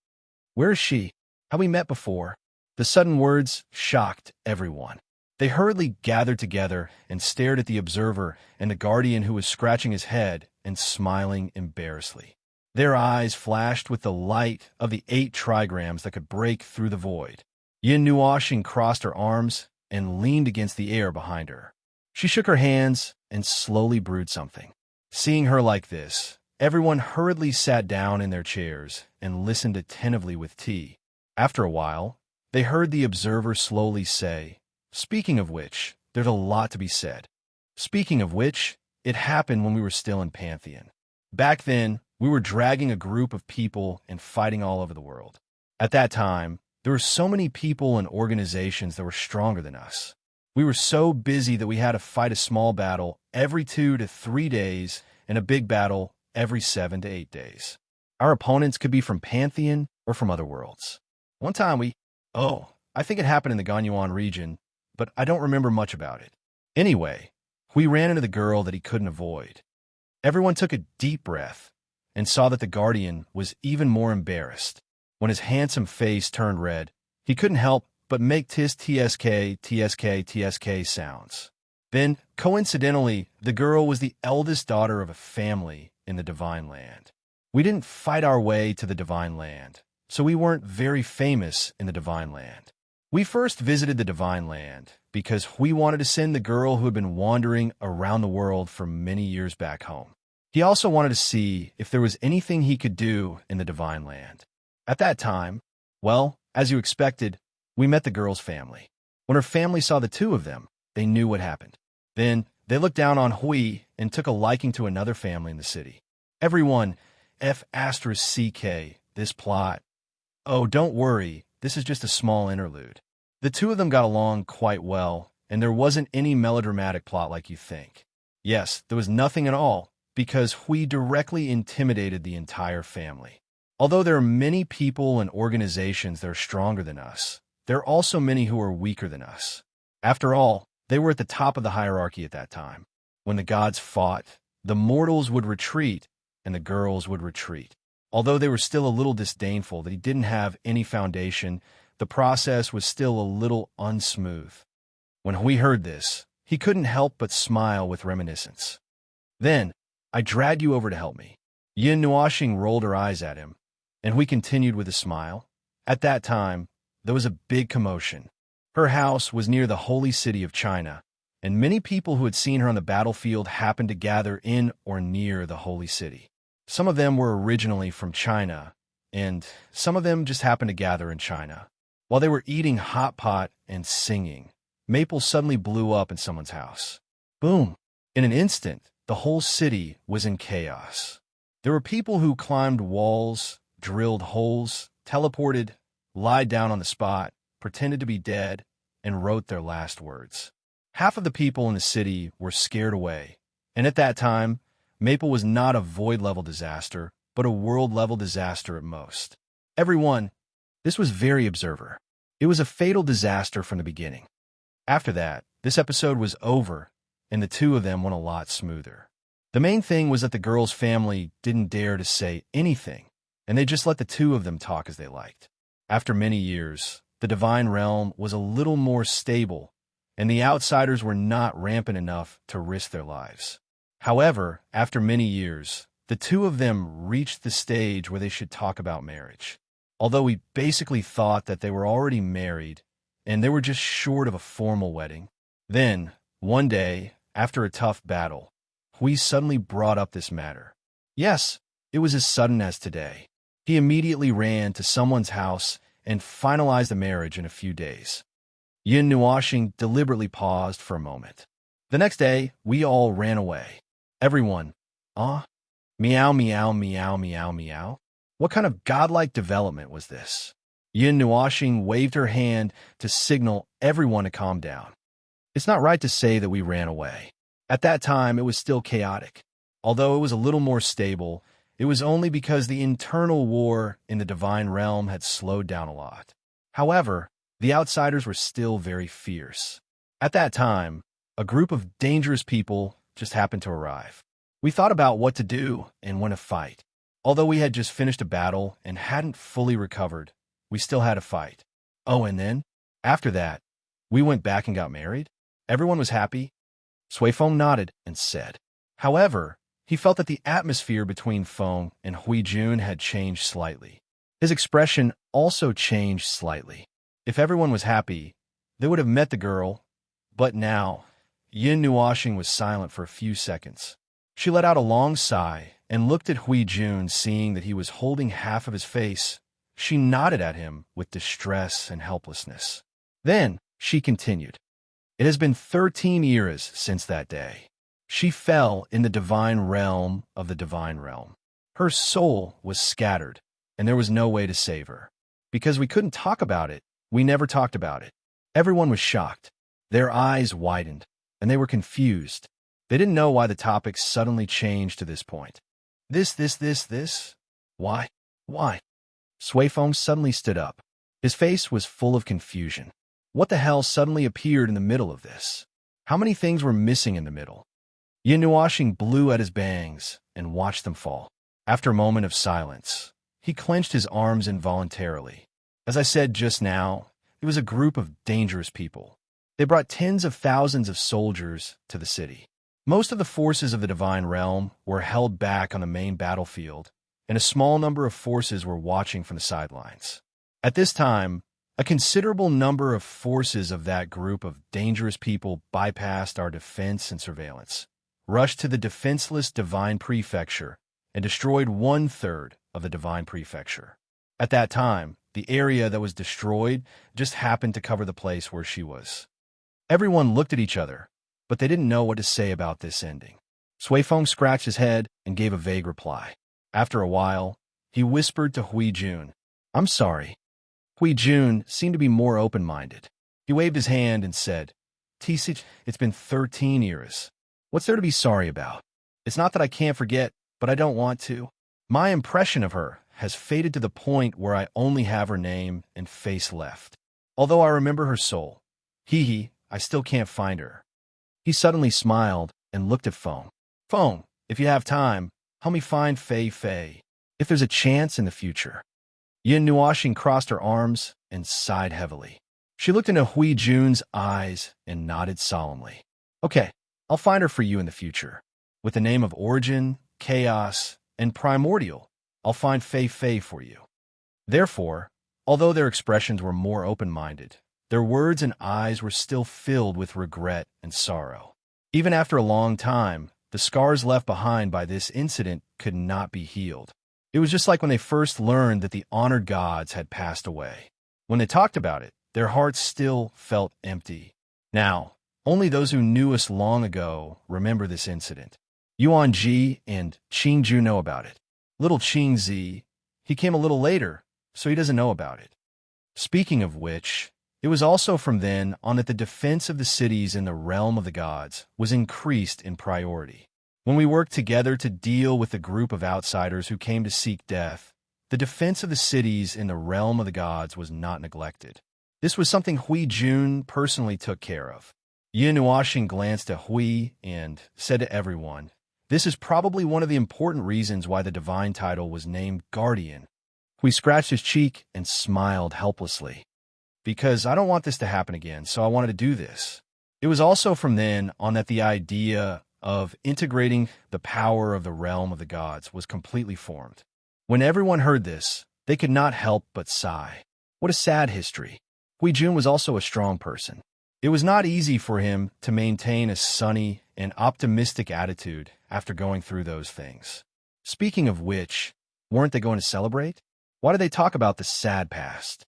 Where is she? Have we met before? The sudden words shocked everyone. They hurriedly gathered together and stared at the observer and the guardian, who was scratching his head and smiling embarrassedly. Their eyes flashed with the light of the 8 trigrams that could break through the void. Yin Nuoxing crossed her arms and leaned against the air behind her. She shook her hands and slowly brewed something. Seeing her like this, everyone hurriedly sat down in their chairs and listened attentively with tea. After a while, they heard the observer slowly say, "Speaking of which, there's a lot to be said. Speaking of which, it happened when we were still in Pantheon. Back then, we were dragging a group of people and fighting all over the world. At that time, there were so many people and organizations that were stronger than us. We were so busy that we had to fight a small battle every 2 to 3 days and a big battle every 7 to 8 days. Our opponents could be from Pantheon or from other worlds. One time I think it happened in the Ganyuan region, but I don't remember much about it. Anyway, we ran into the girl that he couldn't avoid." Everyone took a deep breath and saw that the guardian was even more embarrassed. When his handsome face turned red, he couldn't help but make tsk sounds. Then, coincidentally, the girl was the eldest daughter of a family in the Divine Land. We didn't fight our way to the Divine Land, so we weren't very famous in the Divine Land. We first visited the Divine Land because we wanted to send the girl who had been wandering around the world for many years back home. He also wanted to see if there was anything he could do in the Divine Land. At that time, well, as you expected, we met the girl's family. When her family saw the 2 of them, they knew what happened. Then, they looked down on Hui and took a liking to another family in the city. Everyone, F***, this plot. Oh, don't worry, this is just a small interlude. The 2 of them got along quite well, and there wasn't any melodramatic plot like you think. Yes, there was nothing at all, because Hui directly intimidated the entire family. Although there are many people and organizations that are stronger than us, there are also many who are weaker than us. After all, they were at the top of the hierarchy at that time. When the gods fought, the mortals would retreat, and the girls would retreat. Although they were still a little disdainful that he didn't have any foundation, the process was still a little unsmooth. When Hui heard this, he couldn't help but smile with reminiscence. "Then, I dragged you over to help me." Yin Nuoxing rolled her eyes at him, and Hui continued with a smile. "At that time, there was a big commotion. Her house was near the holy city of China, and many people who had seen her on the battlefield happened to gather in or near the holy city. Some of them were originally from China, and some of them just happened to gather in China. While they were eating hot pot and singing, Maple suddenly blew up in someone's house. Boom! In an instant, the whole city was in chaos. There were people who climbed walls, drilled holes, teleported, lied down on the spot, pretended to be dead, and wrote their last words. Half of the people in the city were scared away, and at that time, Maple was not a void-level disaster, but a world-level disaster at most. This was very Observer. It was a fatal disaster from the beginning. After that, this episode was over, and the 2 of them went a lot smoother. The main thing was that the girl's family didn't dare to say anything, and they just let the 2 of them talk as they liked. After many years, the Divine Realm was a little more stable, and the outsiders were not rampant enough to risk their lives. However, after many years, the 2 of them reached the stage where they should talk about marriage. Although we basically thought that they were already married, and they were just short of a formal wedding. Then, one day, after a tough battle, Hui suddenly brought up this matter. Yes, it was as sudden as today. He immediately ran to someone's house and finalized the marriage in a few days. Yin Nuoxing deliberately paused for a moment. The next day, we all ran away. Everyone, meow, meow, meow, meow, meow. What kind of godlike development was this? Yin Nuoxing waved her hand to signal everyone to calm down. It's not right to say that we ran away. At that time, it was still chaotic. Although it was a little more stable, it was only because the internal war in the Divine Realm had slowed down a lot. However, the outsiders were still very fierce. At that time, a group of dangerous people just happened to arrive. We thought about what to do and when to fight. Although we had just finished a battle and hadn't fully recovered, we still had to fight. Oh, and then, after that, We went back and got married? Everyone was happy? Sui Feng nodded and said. However, he felt that the atmosphere between Feng and Hui Jun had changed slightly. His expression also changed slightly. If everyone was happy, they would have met the girl, but now, Yin Nuoxing was silent for a few seconds. She let out a long sigh and looked at Hui Jun, seeing that he was holding half of his face. She nodded at him with distress and helplessness. Then, she continued. It has been 13 years since that day. She fell in the divine realm of the divine realm. Her soul was scattered, and there was no way to save her. Because we couldn't talk about it, we never talked about it. Everyone was shocked. Their eyes widened, and they were confused. They didn't know why the topic suddenly changed to this point. This? Why? Sui Feng suddenly stood up. His face was full of confusion. What the hell suddenly appeared in the middle of this? How many things were missing in the middle? Yin Nuoxing blew at his bangs and watched them fall. After a moment of silence, he clenched his arms involuntarily. As I said just now, it was a group of dangerous people. They brought tens of thousands of soldiers to the city. Most of the forces of the divine realm were held back on the main battlefield, and a small number of forces were watching from the sidelines. At this time, a considerable number of forces of that group of dangerous people bypassed our defense and surveillance, rushed to the defenseless divine prefecture, and destroyed 1/3 of the divine prefecture. At that time, the area that was destroyed just happened to cover the place where she was. Everyone looked at each other, but they didn't know what to say about this ending. Sui Feng scratched his head and gave a vague reply. After a while, he whispered to Hui Jun, "I'm sorry." Hui Jun seemed to be more open-minded. He waved his hand and said, "Tisich, it's been 13 years. What's there to be sorry about? It's not that I can't forget, but I don't want to. My impression of her has faded to the point where I only have her name and face left. Although I remember her soul. I still can't find her." He suddenly smiled and looked at Feng. "Feng, if you have time, help me find Fei Fei, if there's a chance in the future." Yin Nuoxing crossed her arms and sighed heavily. She looked into Hui Jun's eyes and nodded solemnly. "Okay, I'll find her for you in the future. With the name of Origin, Chaos, and Primordial, I'll find Fei Fei for you." Therefore, although their expressions were more open-minded, their words and eyes were still filled with regret and sorrow. Even after a long time, the scars left behind by this incident could not be healed. It was just like when they first learned that the honored gods had passed away. When they talked about it, their hearts still felt empty. Now, only those who knew us long ago remember this incident. Yuan Ji and Qing Ju know about it. Little Qing Zi, he came a little later, so he doesn't know about it. Speaking of which, it was also from then on that the defense of the cities in the realm of the gods was increased in priority. When we worked together to deal with the group of outsiders who came to seek death, the defense of the cities in the realm of the gods was not neglected. This was something Hui Jun personally took care of. Yin Nuoxing glanced at Hui and said to everyone, "This is probably one of the important reasons why the divine title was named Guardian." Hui scratched his cheek and smiled helplessly. "Because I don't want this to happen again, so I wanted to do this." It was also from then on that the idea of integrating the power of the realm of the gods was completely formed. When everyone heard this, they could not help but sigh. What a sad history. Hui Jun was also a strong person. It was not easy for him to maintain a sunny and optimistic attitude after going through those things. Speaking of which, weren't they going to celebrate? Why did they talk about the sad past?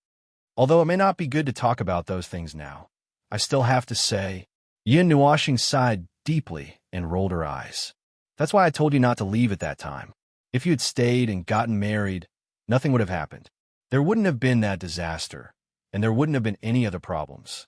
Although it may not be good to talk about those things now, I still have to say, Yin Nuoxing sighed deeply and rolled her eyes. "That's why I told you not to leave at that time. If you had stayed and gotten married, nothing would have happened. There wouldn't have been that disaster, and there wouldn't have been any other problems."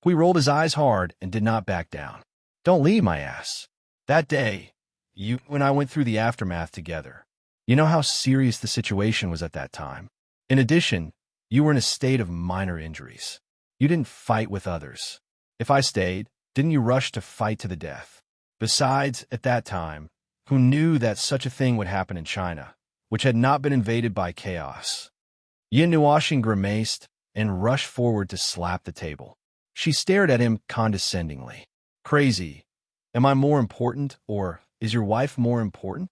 Hui rolled his eyes hard and did not back down. "Don't leave my ass. That day, you and I went through the aftermath together. You know how serious the situation was at that time. In addition, you were in a state of minor injuries. You didn't fight with others. If I stayed, didn't you rush to fight to the death? Besides, at that time, who knew that such a thing would happen in China, which had not been invaded by chaos?" Yin Nuoxing grimaced and rushed forward to slap the table. She stared at him condescendingly. Crazy. Am I more important, or is your wife more important?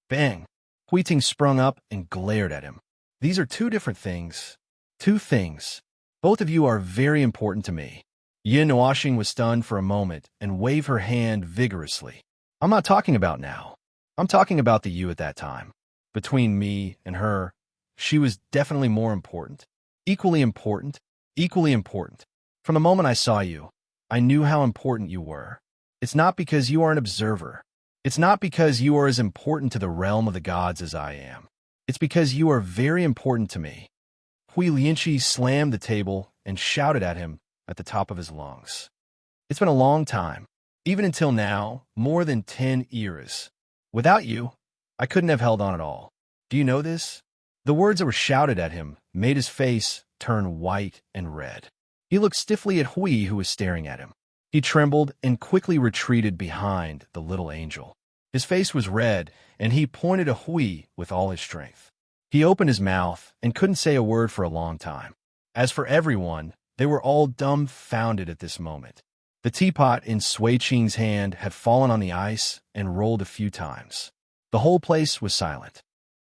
Bang. Huiting sprung up and glared at him. These are two different things. Two things. Both of you are very important to me. Yin Nuoxing was stunned for a moment and waved her hand vigorously. I'm not talking about now. I'm talking about the you at that time. Between me and her, she was definitely more important. Equally important. Equally important. From the moment I saw you, I knew how important you were. It's not because you are an observer. It's not because you are as important to the realm of the gods as I am. It's because you are very important to me. Hui Lianqi slammed the table and shouted at him at the top of his lungs. It's been a long time, even until now, more than 10 eras. Without you, I couldn't have held on at all. Do you know this? The words that were shouted at him made his face turn white and red. He looked stiffly at Hui, who was staring at him. He trembled and quickly retreated behind the little angel. His face was red, and he pointed at Hui with all his strength. He opened his mouth and couldn't say a word for a long time. As for everyone, they were all dumbfounded at this moment. The teapot in Sui Qing's hand had fallen on the ice and rolled a few times. The whole place was silent.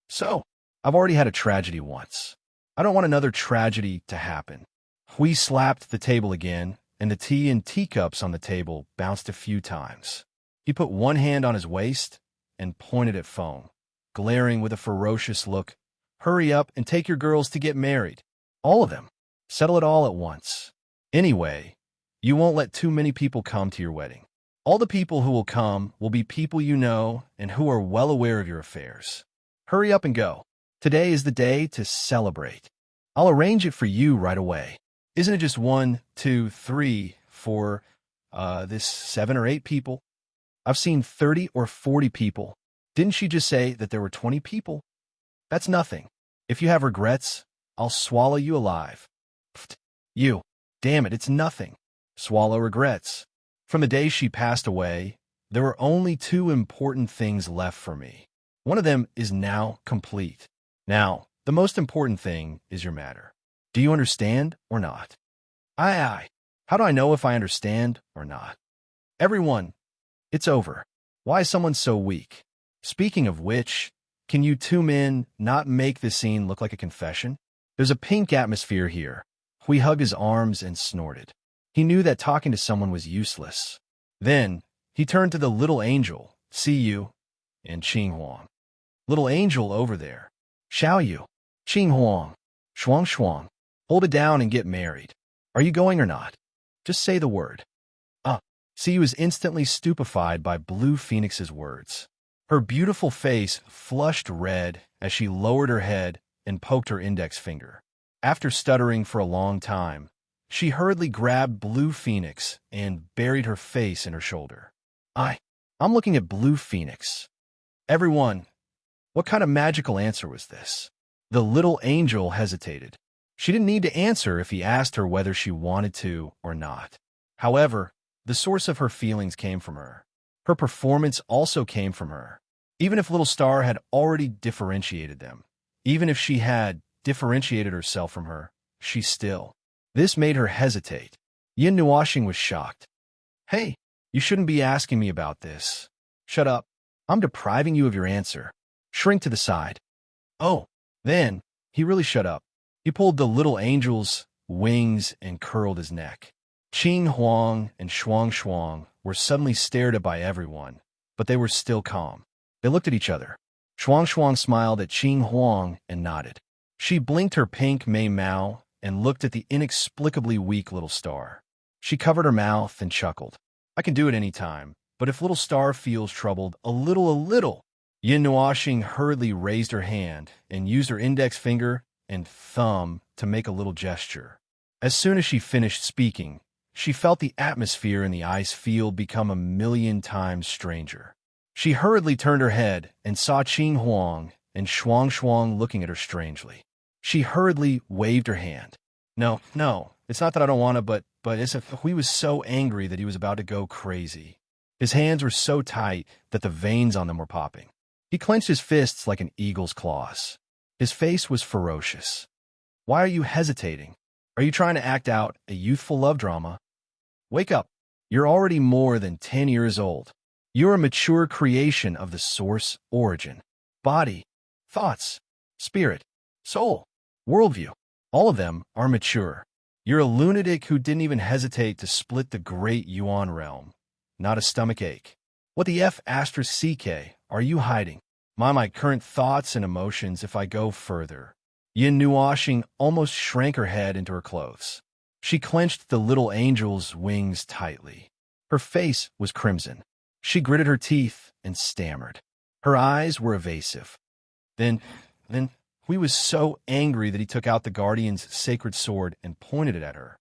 So, I've already had a tragedy once. I don't want another tragedy to happen. Hui slapped the table again, and the tea and teacups on the table bounced a few times. He put one hand on his waist and pointed at Foam, glaring with a ferocious look. Hurry up and take your girls to get married. All of them. Settle it all at once. Anyway, you won't let too many people come to your wedding. All the people who will come will be people you know and who are well aware of your affairs. Hurry up and go. Today is the day to celebrate. I'll arrange it for you right away. Isn't it just 1, 2, 3, 4, this 7 or 8 people? I've seen 30 or 40 people. Didn't she just say that there were 20 people? That's nothing. If you have regrets, I'll swallow you alive. Pfft, you. Damn it, it's nothing. Swallow regrets. From the day she passed away, there were only 2 important things left for me. One of them is now complete. Now, the most important thing is your matter. Do you understand or not? Aye. How do I know if I understand or not? Everyone, it's over. Why is someone so weak? Speaking of which, can you 2 men not make this scene look like a confession? There's a pink atmosphere here. Hui hugged his arms and snorted. He knew that talking to someone was useless. Then, he turned to the little angel, Siyu, and Qing Huang. Little angel over there. Xiao Yu. Qing Huang. Shuang Shuang. Hold it down and get married. Are you going or not? Just say the word. Siyu was instantly stupefied by Blue Phoenix's words. Her beautiful face flushed red as she lowered her head and poked her index finger. After stuttering for a long time, she hurriedly grabbed Blue Phoenix and buried her face in her shoulder. I'm looking at Blue Phoenix. Everyone, what kind of magical answer was this? The little angel hesitated. She didn't need to answer if he asked her whether she wanted to or not. However, the source of her feelings came from her. Her performance also came from her. Even if Little Star had already differentiated them, even if she had differentiated herself from her, she still. This made her hesitate. Yin Nuoxing was shocked. Hey, you shouldn't be asking me about this. Shut up. I'm depriving you of your answer. Shrink to the side. Oh, then, he really shut up. He pulled the little angel's wings and curled his neck. Qing Huang and Shuang Shuang were suddenly stared at by everyone, but they were still calm. They looked at each other. Shuang Shuang smiled at Qing Huang and nodded. She blinked her pink Mei Mao and looked at the inexplicably weak Little Star. She covered her mouth and chuckled. I can do it any time, but if Little Star feels troubled a little. Yin Nuoxing hurriedly raised her hand and used her index finger and thumb to make a little gesture. As soon as she finished speaking, she felt the atmosphere in the ice field become 1,000,000 times stranger. She hurriedly turned her head and saw Qing Huang and Shuang Shuang looking at her strangely. She hurriedly waved her hand. No, it's not that I don't want to, but as if he was so angry that he was about to go crazy. His hands were so tight that the veins on them were popping. He clenched his fists like an eagle's claws. His face was ferocious. Why are you hesitating? Are you trying to act out a youthful love drama? Wake up. You're already more than 10 years old. You're a mature creation of the source, origin, body, thoughts, spirit, soul, worldview. All of them are mature. You're a lunatic who didn't even hesitate to split the great Yuan realm. Not a stomach ache. What the F asterisk CK are you hiding? My current thoughts and emotions if I go further. Yin Nuoshing almost shrank her head into her clothes. She clenched the little angel's wings tightly. Her face was crimson. She gritted her teeth and stammered. Her eyes were evasive. Then, he was so angry that he took out the guardian's sacred sword and pointed it at her.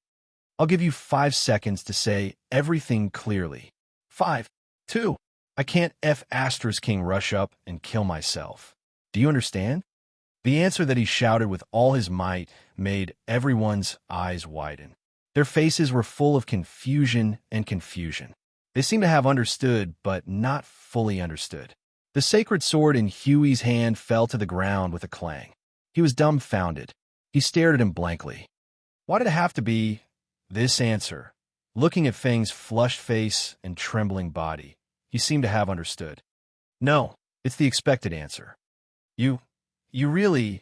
I'll give you 5 seconds to say everything clearly. 5, 2, I can't F asterisk king rush up and kill myself. Do you understand? The answer that he shouted with all his might made everyone's eyes widen. Their faces were full of confusion and confusion. They seemed to have understood, but not fully understood. The sacred sword in Huey's hand fell to the ground with a clang. He was dumbfounded. He stared at him blankly. Why did it have to be this answer? Looking at Feng's flushed face and trembling body, he seemed to have understood. No, it's the expected answer. You really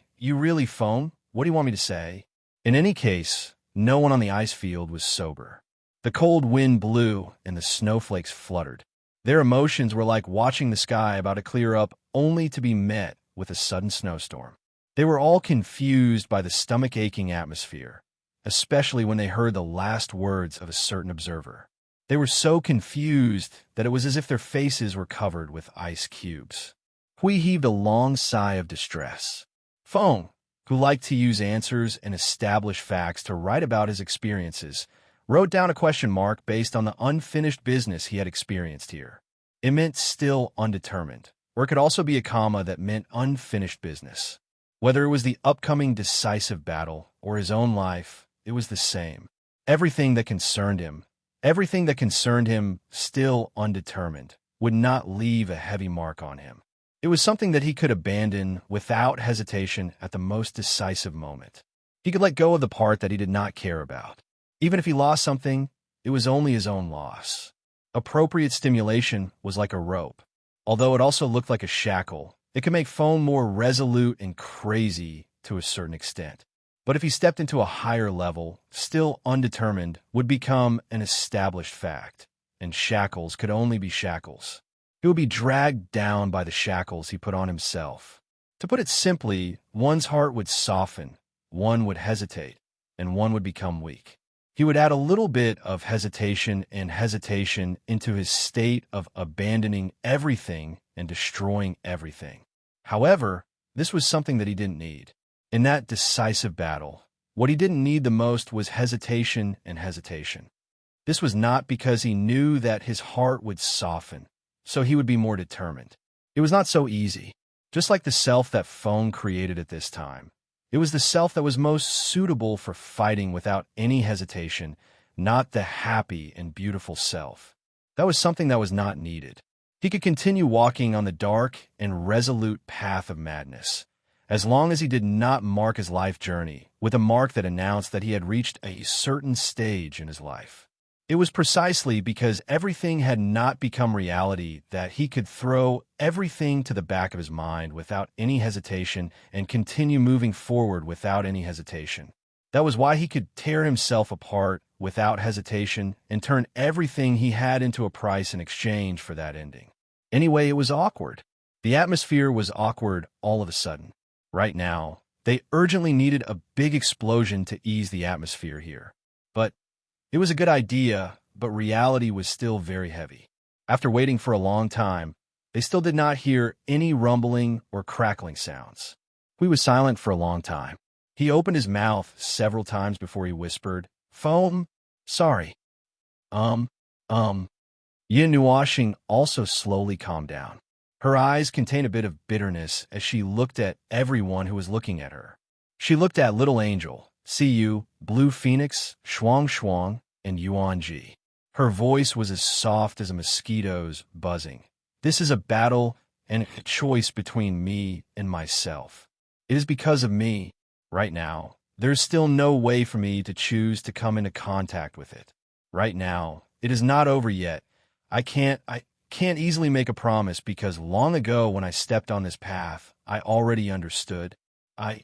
phone? What do you want me to say? In any case, no one on the ice field was sober. The cold wind blew and the snowflakes fluttered. Their emotions were like watching the sky about to clear up only to be met with a sudden snowstorm. They were all confused by the stomach-aching atmosphere, especially when they heard the last words of a certain observer. They were so confused that it was as if their faces were covered with ice cubes. Hui heaved a long sigh of distress. Feng, who liked to use answers and establish facts to write about his experiences, wrote down a question mark based on the unfinished business he had experienced here. It meant still undetermined, or it could also be a comma that meant unfinished business. Whether it was the upcoming decisive battle or his own life, it was the same. Everything that concerned him, still undetermined, would not leave a heavy mark on him. It was something that he could abandon without hesitation at the most decisive moment. He could let go of the part that he did not care about. Even if he lost something, it was only his own loss. Appropriate stimulation was like a rope. Although it also looked like a shackle, it could make Phone more resolute and crazy to a certain extent. But if he stepped into a higher level, still undetermined, would become an established fact, and shackles could only be shackles. He would be dragged down by the shackles he put on himself. To put it simply, one's heart would soften, one would hesitate, and one would become weak. He would add a little bit of hesitation into his state of abandoning everything and destroying everything. However, this was something that he didn't need. In that decisive battle, what he didn't need the most was hesitation and hesitation. This was not because he knew that his heart would soften, so he would be more determined. It was not so easy. Just like the self that Phone created at this time, it was the self that was most suitable for fighting without any hesitation, not the happy and beautiful self. That was something that was not needed. He could continue walking on the dark and resolute path of madness, as long as he did not mark his life journey with a mark that announced that he had reached a certain stage in his life. It was precisely because everything had not become reality that he could throw everything to the back of his mind without any hesitation and continue moving forward without any hesitation. That was why he could tear himself apart without hesitation and turn everything he had into a price in exchange for that ending. Anyway, it was awkward. The atmosphere was awkward all of a sudden. Right now, they urgently needed a big explosion to ease the atmosphere here. But it was a good idea, but reality was still very heavy. After waiting for a long time, they still did not hear any rumbling or crackling sounds. He was silent for a long time. He opened his mouth several times before he whispered, "Foam, sorry." Yin Nuoshing also slowly calmed down. Her eyes contained a bit of bitterness as she looked at everyone who was looking at her. She looked at Little Angel, Cu, Blue Phoenix, Shuang Shuang, and Yuanji. Her voice was as soft as a mosquito's buzzing. This is a battle and a choice between me and myself. It is because of me, right now, There's still no way for me to choose to come into contact with it. Right now, it is not over yet. I can't easily make a promise because long ago when I stepped on this path, I already understood. I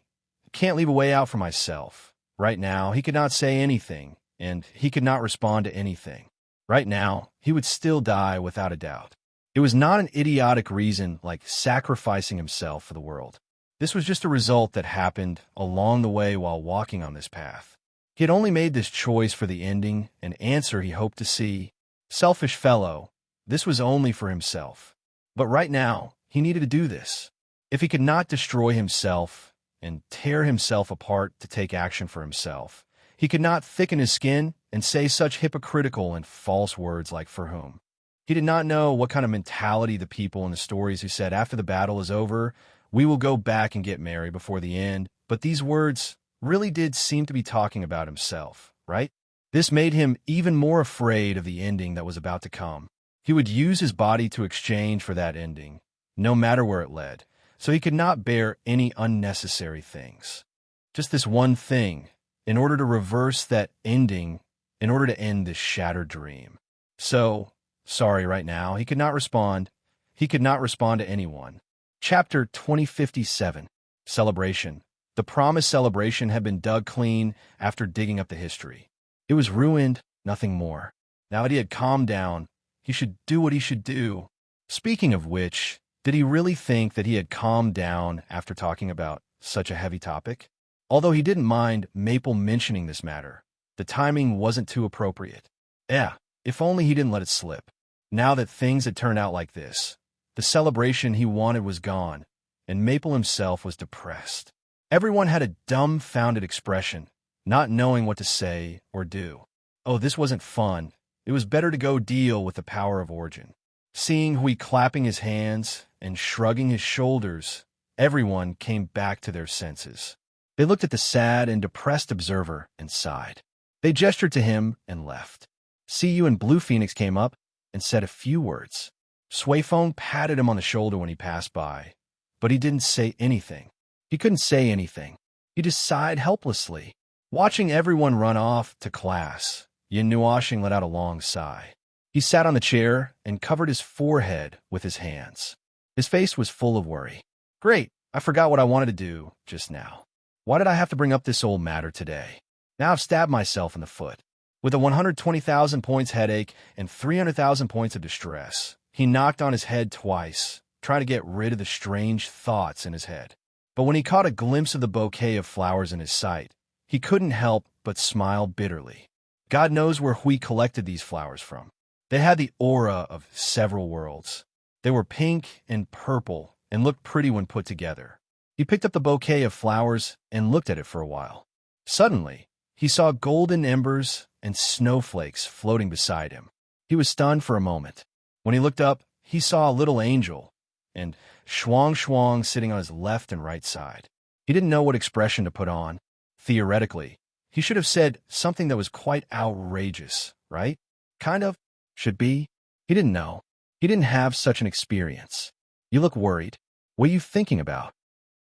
can't leave a way out for myself. Right now, he could not say anything, and he could not respond to anything. Right now, he would still die without a doubt. It was not an idiotic reason like sacrificing himself for the world. This was just a result that happened along the way while walking on this path. He had only made this choice for the ending and answer he hoped to see. Selfish fellow, this was only for himself. But right now, he needed to do this. If he could not destroy himself and tear himself apart to take action for himself, he could not thicken his skin and say such hypocritical and false words like for whom. He did not know what kind of mentality the people in the stories who said after the battle is over, we will go back and get married before the end, but these words really did seem to be talking about himself, right? This made him even more afraid of the ending that was about to come. He would use his body to exchange for that ending, no matter where it led, so he could not bear any unnecessary things. Just this one thing, in order to reverse that ending, in order to end this shattered dream. So, sorry right now, he could not respond. He could not respond to anyone. Chapter 2057. Celebration. The promised celebration had been dug clean after digging up the history. It was ruined, nothing more. Now that he had calmed down, he should do what he should do. Speaking of which, did he really think that he had calmed down after talking about such a heavy topic? Although he didn't mind Maple mentioning this matter, the timing wasn't too appropriate. If only he didn't let it slip. Now that things had turned out like this, the celebration he wanted was gone, and Maple himself was depressed. Everyone had a dumbfounded expression, not knowing what to say or do. Oh, this wasn't fun. It was better to go deal with the power of origin. Seeing Hui clapping his hands and shrugging his shoulders, everyone came back to their senses. They looked at the sad and depressed observer and sighed. They gestured to him and left. Siyu and Blue Phoenix came up and said a few words. Suifeng patted him on the shoulder when he passed by, but he didn't say anything. He couldn't say anything. He just sighed helplessly. Watching everyone run off to class, Yin Nuoshing let out a long sigh. He sat on the chair and covered his forehead with his hands. His face was full of worry. Great, I forgot what I wanted to do just now. Why did I have to bring up this old matter today? Now I've stabbed myself in the foot. With a 120,000 points headache and 300,000 points of distress, he knocked on his head twice, trying to get rid of the strange thoughts in his head. But when he caught a glimpse of the bouquet of flowers in his sight, he couldn't help but smile bitterly. God knows where Hui collected these flowers from. They had the aura of several worlds. They were pink and purple and looked pretty when put together. He picked up the bouquet of flowers and looked at it for a while. Suddenly, he saw golden embers and snowflakes floating beside him. He was stunned for a moment. When he looked up, he saw a little angel and Shuang sitting on his left and right side. He didn't know what expression to put on. Theoretically, he should have said something that was quite outrageous, right? Kind of. Should be. He didn't know. He didn't have such an experience. You look worried. What are you thinking about?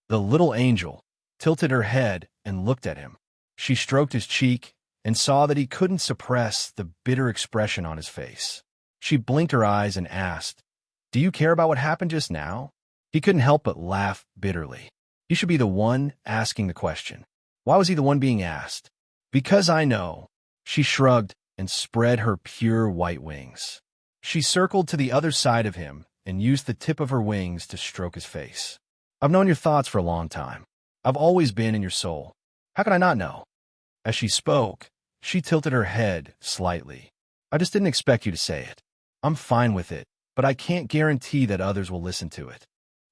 The little angel tilted her head and looked at him. She stroked his cheek and saw that he couldn't suppress the bitter expression on his face. She blinked her eyes and asked, "Do you care about what happened just now?" He couldn't help but laugh bitterly. He should be the one asking the question. Why was he the one being asked? Because I know. She shrugged and spread her pure white wings. She circled to the other side of him and used the tip of her wings to stroke his face. I've known your thoughts for a long time. I've always been in your soul. How could I not know? As she spoke, she tilted her head slightly. I just didn't expect you to say it. I'm fine with it, but I can't guarantee that others will listen to it.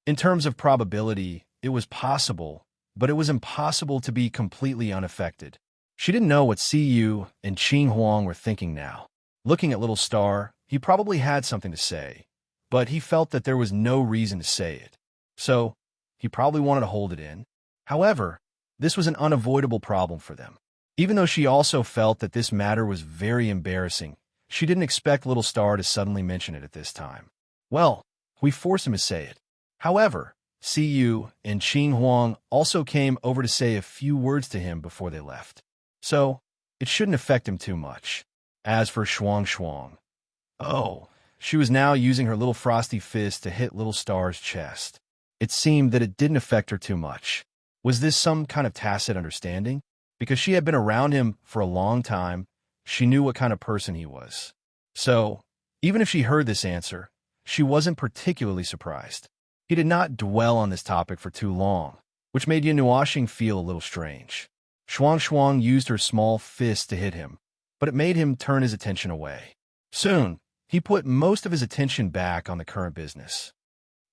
In terms of probability, it was possible, but it was impossible to be completely unaffected. She didn't know what Siyu and Qing Huang were thinking now. Looking at Little Star, he probably had something to say, but he felt that there was no reason to say it. So, he probably wanted to hold it in. However, this was an unavoidable problem for them. Even though she also felt that this matter was very embarrassing, she didn't expect Little Star to suddenly mention it at this time. Well, we forced him to say it. However, See you, and Qing Huang also came over to say a few words to him before they left. So, it shouldn't affect him too much. As for Shuang, oh, she was now using her little frosty fist to hit little Star's chest. It seemed that it didn't affect her too much. Was this some kind of tacit understanding? Because she had been around him for a long time, she knew what kind of person he was. So, even if she heard this answer, she wasn't particularly surprised. He did not dwell on this topic for too long, which made Nuashing feel a little strange. Shuang used her small fist to hit him, but it made him turn his attention away. Soon, he put most of his attention back on the current business.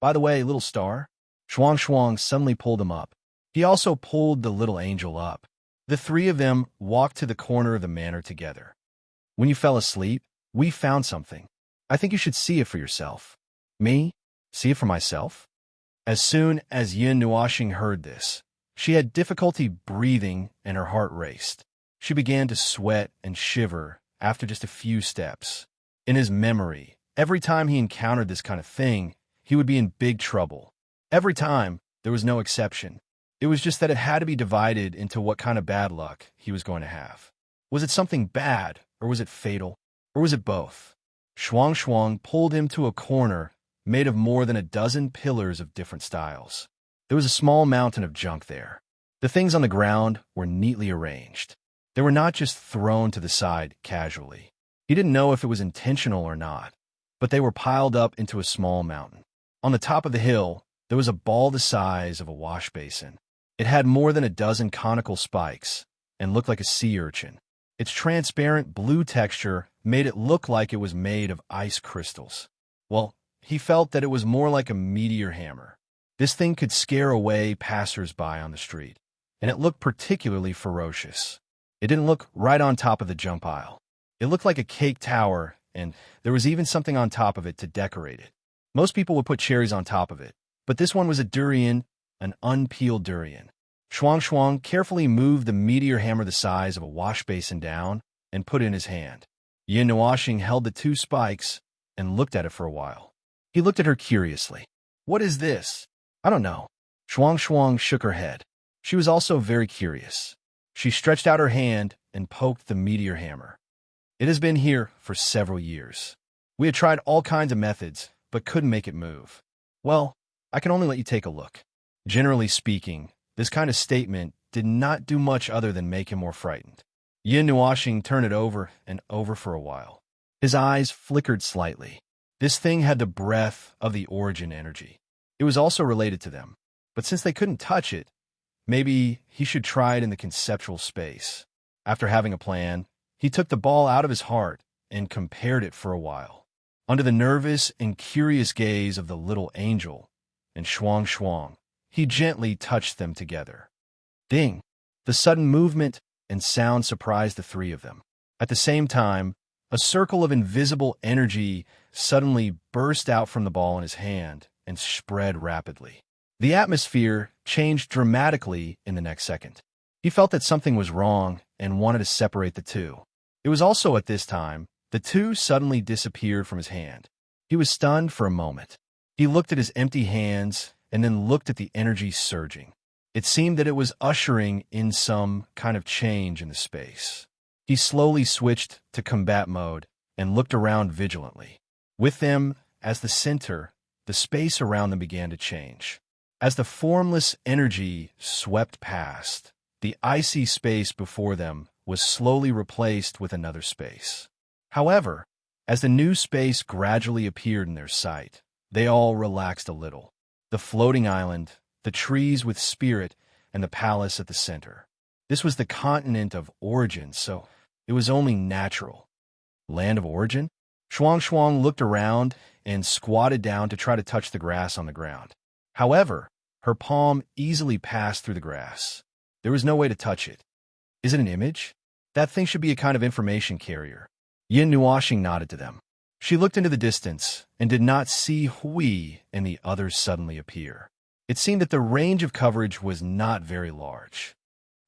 By the way, little Star, Shuang suddenly pulled him up. He also pulled the little angel up. The three of them walked to the corner of the manor together. When you fell asleep, we found something. I think you should see it for yourself. Me? See it for myself? As soon as Yin Nuashing heard this, she had difficulty breathing and her heart raced. She began to sweat and shiver after just a few steps. In his memory, every time he encountered this kind of thing, he would be in big trouble. Every time, there was no exception. It was just that it had to be divided into what kind of bad luck he was going to have. Was it something bad, or was it fatal, or was it both? Shuang pulled him to a corner made of more than a dozen pillars of different styles. There was a small mountain of junk there. The things on the ground were neatly arranged. They were not just thrown to the side casually. He didn't know if it was intentional or not, but they were piled up into a small mountain. On the top of the hill, there was a ball the size of a wash basin. It had more than a dozen conical spikes and looked like a sea urchin. Its transparent blue texture made it look like it was made of ice crystals. Well, he felt that it was more like a meteor hammer. This thing could scare away passers-by on the street, and it looked particularly ferocious. It didn't look right on top of the junk pile. It looked like a cake tower, and there was even something on top of it to decorate it. Most people would put cherries on top of it, but this one was a durian, an unpeeled durian. Shuang carefully moved the meteor hammer the size of a wash basin down and put it in his hand. Yin Nuashing held the two spikes and looked at it for a while. He looked at her curiously. What is this? I don't know. Shuang shook her head. She was also very curious. She stretched out her hand and poked the meteor hammer. It has been here for several years. We had tried all kinds of methods, but couldn't make it move. Well, I can only let you take a look. Generally speaking, this kind of statement did not do much other than make him more frightened. Yin Nuashing turned it over and over for a while. His eyes flickered slightly. This thing had the breath of the origin energy. It was also related to them. But since they couldn't touch it, maybe he should try it in the conceptual space. After having a plan, he took the ball out of his heart and compared it for a while. Under the nervous and curious gaze of the little angel and Shuang, he gently touched them together. Ding! The sudden movement and sound surprised the three of them. At the same time, a circle of invisible energy suddenly burst out from the ball in his hand and spread rapidly. The atmosphere changed dramatically in the next second. He felt that something was wrong and wanted to separate the two. It was also at this time the two suddenly disappeared from his hand. He was stunned for a moment. He looked at his empty hands and then looked at the energy surging. It seemed that it was ushering in some kind of change in the space. He slowly switched to combat mode and looked around vigilantly. With them as the center, the space around them began to change. As the formless energy swept past, the icy space before them was slowly replaced with another space. However, as the new space gradually appeared in their sight, they all relaxed a little. The floating island, the trees with spirit, and the palace at the center. This was the continent of origin, so it was only natural. Land of origin? Shuang looked around and squatted down to try to touch the grass on the ground. However, her palm easily passed through the grass. There was no way to touch it. Is it an image? That thing should be a kind of information carrier. Yin Nuashing nodded to them. She looked into the distance and did not see Hui and the others suddenly appear. It seemed that the range of coverage was not very large.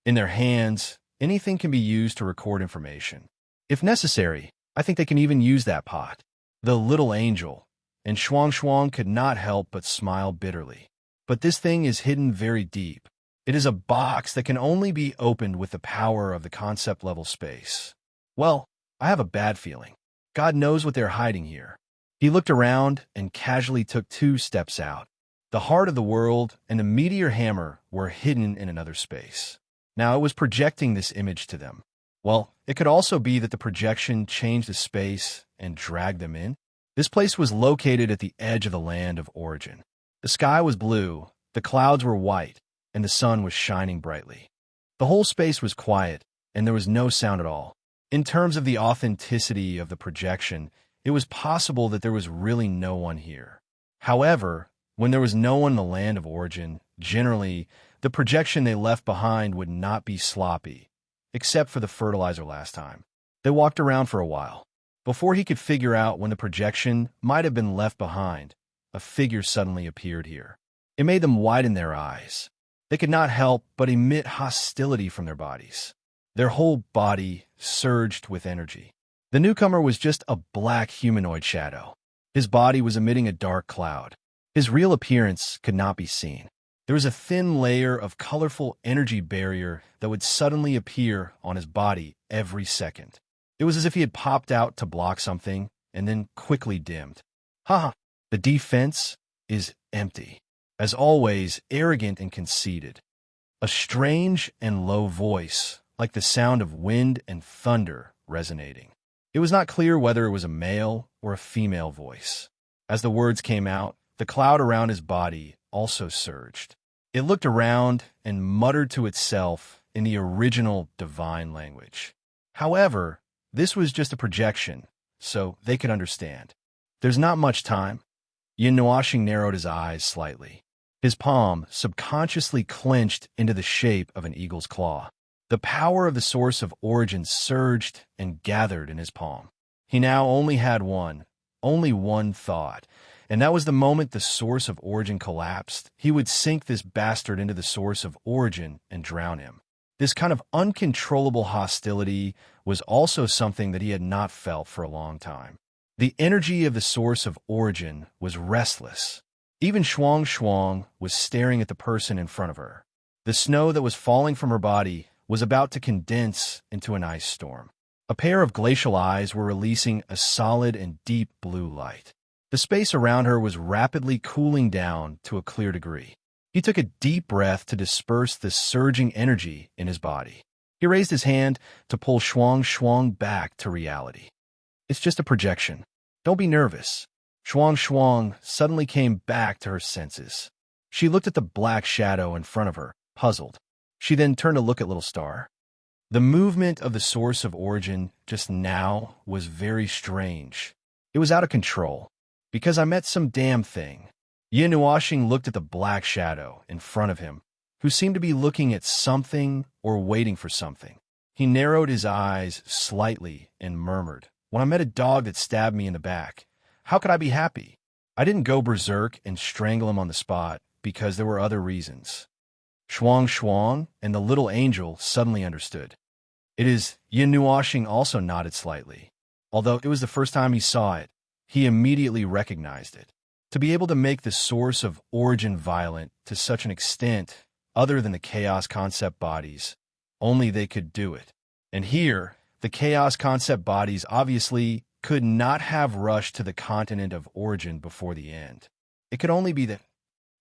In their hands, anything can be used to record information. If necessary, I think they can even use that pot. The little angel, and Shuang could not help but smile bitterly. But this thing is hidden very deep. It is a box that can only be opened with the power of the concept-level space. Well, I have a bad feeling. God knows what they're hiding here. He looked around and casually took 2 steps out. The heart of the world and the meteor hammer were hidden in another space. Now it was projecting this image to them. Well, it could also be that the projection changed the space and dragged them in. This place was located at the edge of the land of origin. The sky was blue, the clouds were white, and the sun was shining brightly. The whole space was quiet, and there was no sound at all. In terms of the authenticity of the projection, it was possible that there was really no one here. However, when there was no one in the land of origin, generally, the projection they left behind would not be sloppy, except for the fertilizer last time. They walked around for a while. Before he could figure out when the projection might have been left behind, a figure suddenly appeared here. It made them widen their eyes. They could not help but emit hostility from their bodies. Their whole body surged with energy. The newcomer was just a black humanoid shadow. His body was emitting a dark cloud. His real appearance could not be seen. There was a thin layer of colorful energy barrier that would suddenly appear on his body every second. It was as if he had popped out to block something and then quickly dimmed. Ha! The defense is empty. As always, arrogant and conceited. A strange and low voice, like the sound of wind and thunder, resonating. It was not clear whether it was a male or a female voice. As the words came out, the cloud around his body also surged. It looked around and muttered to itself in the original divine language. However, this was just a projection, so they could understand. There's not much time. Yin Nuashing narrowed his eyes slightly. His palm subconsciously clenched into the shape of an eagle's claw. The power of the source of origin surged and gathered in his palm. He now only had only one thought, and that was the moment the source of origin collapsed, he would sink this bastard into the source of origin and drown him. This kind of uncontrollable hostility was also something that he had not felt for a long time. The energy of the source of origin was restless. Even Shuang was staring at the person in front of her. The snow that was falling from her body was about to condense into an ice storm. A pair of glacial eyes were releasing a solid and deep blue light. The space around her was rapidly cooling down to a clear degree. He took a deep breath to disperse the surging energy in his body. He raised his hand to pull Shuang back to reality. It's just a projection. Don't be nervous. Shuang suddenly came back to her senses. She looked at the black shadow in front of her, puzzled. She then turned to look at Little Star. The movement of the source of origin just now was very strange. It was out of control. Because I met some damn thing. Yin Nuashing looked at the black shadow in front of him, who seemed to be looking at something or waiting for something. He narrowed his eyes slightly and murmured, "When I met a dog that stabbed me in the back, how could I be happy? I didn't go berserk and strangle him on the spot because there were other reasons." Shuang and the little angel suddenly understood. It is Yin Nuashing also nodded slightly. Although it was the first time he saw it, he immediately recognized it. To be able to make the source of origin violent to such an extent, other than the chaos concept bodies, only they could do it. And here, the chaos concept bodies obviously could not have rushed to the continent of origin before the end. It could only be that.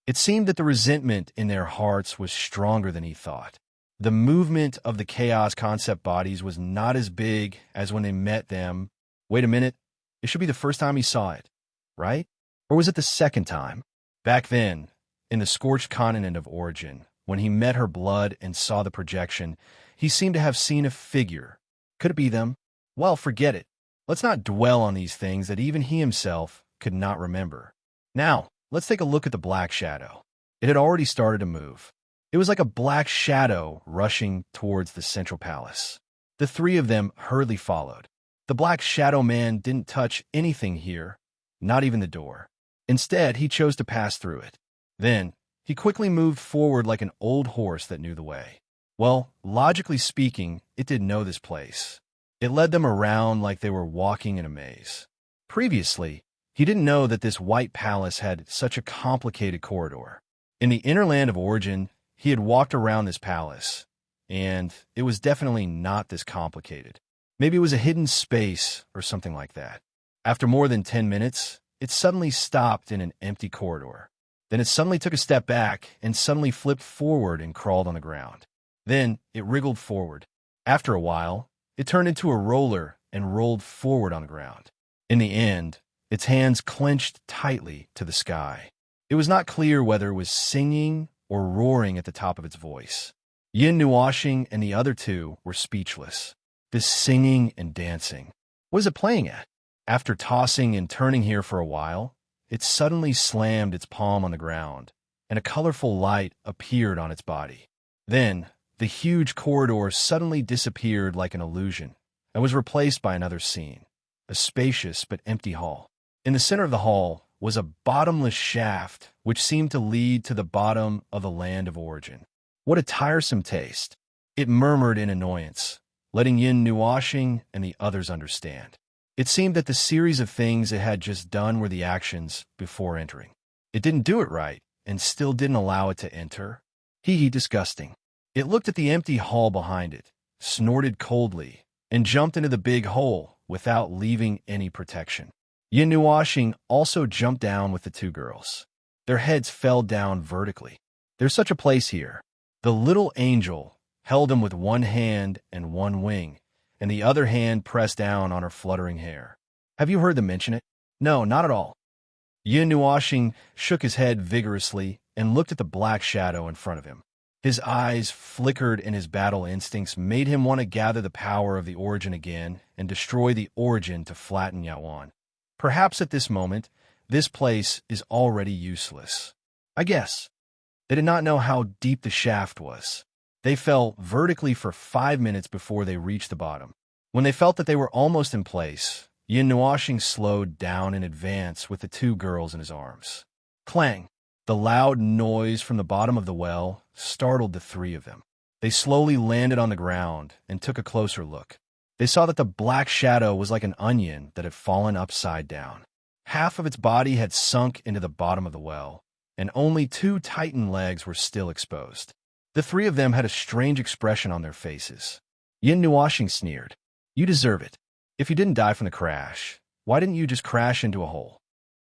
It seemed that the resentment in their hearts was stronger than he thought. The movement of the chaos concept bodies was not as big as when they met them. Wait a minute. It should be the first time he saw it, right? Or was it the second time? Back then, in the scorched continent of origin, when he met her blood and saw the projection, he seemed to have seen a figure. Could it be them? Well, forget it. Let's not dwell on these things that even he himself could not remember. Now, let's take a look at the black shadow. It had already started to move. It was like a black shadow rushing towards the central palace. The 3 of them hurriedly followed. The black shadow man didn't touch anything here, not even the door. Instead, he chose to pass through it. Then, he quickly moved forward like an old horse that knew the way. Well, logically speaking, it didn't know this place. It led them around like they were walking in a maze. Previously, he didn't know that this white palace had such a complicated corridor. In the inner land of origin, he had walked around this palace, and it was definitely not this complicated. Maybe it was a hidden space or something like that. After more than 10 minutes, it suddenly stopped in an empty corridor. Then it suddenly took a step back and suddenly flipped forward and crawled on the ground. Then it wriggled forward. After a while, it turned into a roller and rolled forward on the ground. In the end, its hands clenched tightly to the sky. It was not clear whether it was singing or roaring at the top of its voice. Yin Nuashing and the other two were speechless. This singing and dancing. What is it playing at? After tossing and turning here for a while, it suddenly slammed its palm on the ground, and a colorful light appeared on its body. Then, the huge corridor suddenly disappeared like an illusion and was replaced by another scene, a spacious but empty hall. In the center of the hall was a bottomless shaft which seemed to lead to the bottom of the land of origin. What a tiresome taste! It murmured in annoyance, letting Yin Nuashing and the others understand. It seemed that the series of things it had just done were the actions before entering. It didn't do it right, and still didn't allow it to enter. Hee, disgusting. It looked at the empty hall behind it, snorted coldly, and jumped into the big hole without leaving any protection. Yin Nuashing also jumped down with the two girls. Their heads fell down vertically. There's such a place here. The little angel held him with one hand and one wing, and the other hand pressed down on her fluttering hair. Have you heard them mention it? No, not at all. Yin Nuashing shook his head vigorously and looked at the black shadow in front of him. His eyes flickered and his battle instincts made him want to gather the power of the origin again and destroy the origin to flatten Yaoan. Perhaps at this moment, this place is already useless. I guess. They did not know how deep the shaft was. They fell vertically for 5 minutes before they reached the bottom. When they felt that they were almost in place, Yin Nuashing slowed down in advance with the two girls in his arms. Clang! The loud noise from the bottom of the well startled the three of them. They slowly landed on the ground and took a closer look. They saw that the black shadow was like an onion that had fallen upside down. Half of its body had sunk into the bottom of the well, and only 2 titan legs were still exposed. The three of them had a strange expression on their faces. Yin Nuashing sneered. You deserve it. If you didn't die from the crash, why didn't you just crash into a hole?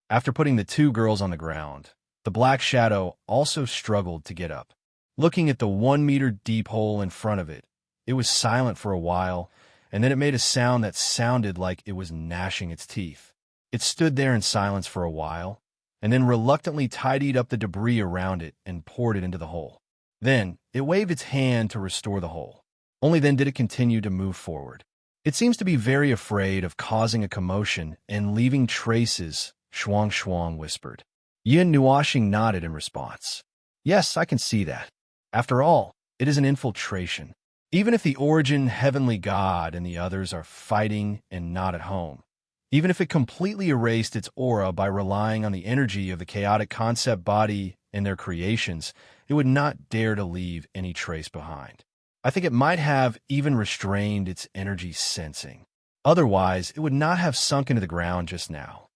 After putting the two girls on the ground, the black shadow also struggled to get up. Looking at the 1-meter-deep hole in front of it, it was silent for a while, and then it made a sound that sounded like it was gnashing its teeth. It stood there in silence for a while, and then reluctantly tidied up the debris around it and poured it into the hole. Then, it waved its hand to restore the hole. Only then did it continue to move forward. It seems to be very afraid of causing a commotion and leaving traces, Shuang Shuang whispered. Yin Nuashing nodded in response. Yes, I can see that. After all, it is an infiltration. Even if the origin heavenly god and the others are fighting and not at home, even if it completely erased its aura by relying on the energy of the chaotic concept body and their creations, it would not dare to leave any trace behind. I think it might have even restrained its energy sensing. Otherwise, it would not have sunk into the ground just now.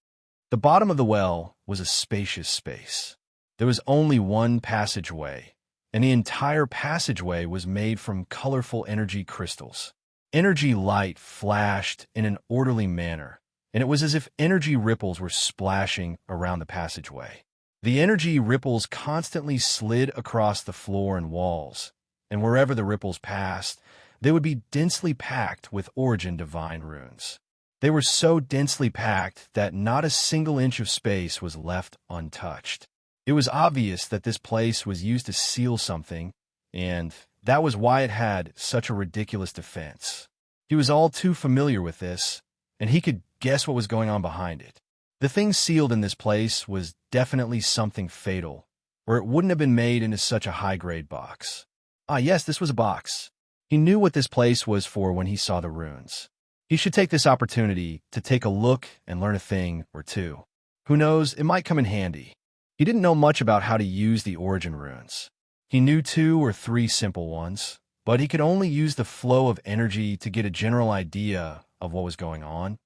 The bottom of the well was a spacious space. There was only one passageway, and the entire passageway was made from colorful energy crystals. Energy light flashed in an orderly manner, and it was as if energy ripples were splashing around the passageway. The energy ripples constantly slid across the floor and walls, and wherever the ripples passed, they would be densely packed with origin divine runes. They were so densely packed that not a single inch of space was left untouched. It was obvious that this place was used to seal something, and that was why it had such a ridiculous defense. He was all too familiar with this, and he could guess what was going on behind it. The thing sealed in this place was definitely something fatal, or it wouldn't have been made into such a high-grade box. Ah, yes, this was a box. He knew what this place was for when he saw the runes. He should take this opportunity to take a look and learn a thing or two. Who knows, it might come in handy. He didn't know much about how to use the origin runes. He knew 2 or 3 simple ones, but he could only use the flow of energy to get a general idea of what was going on,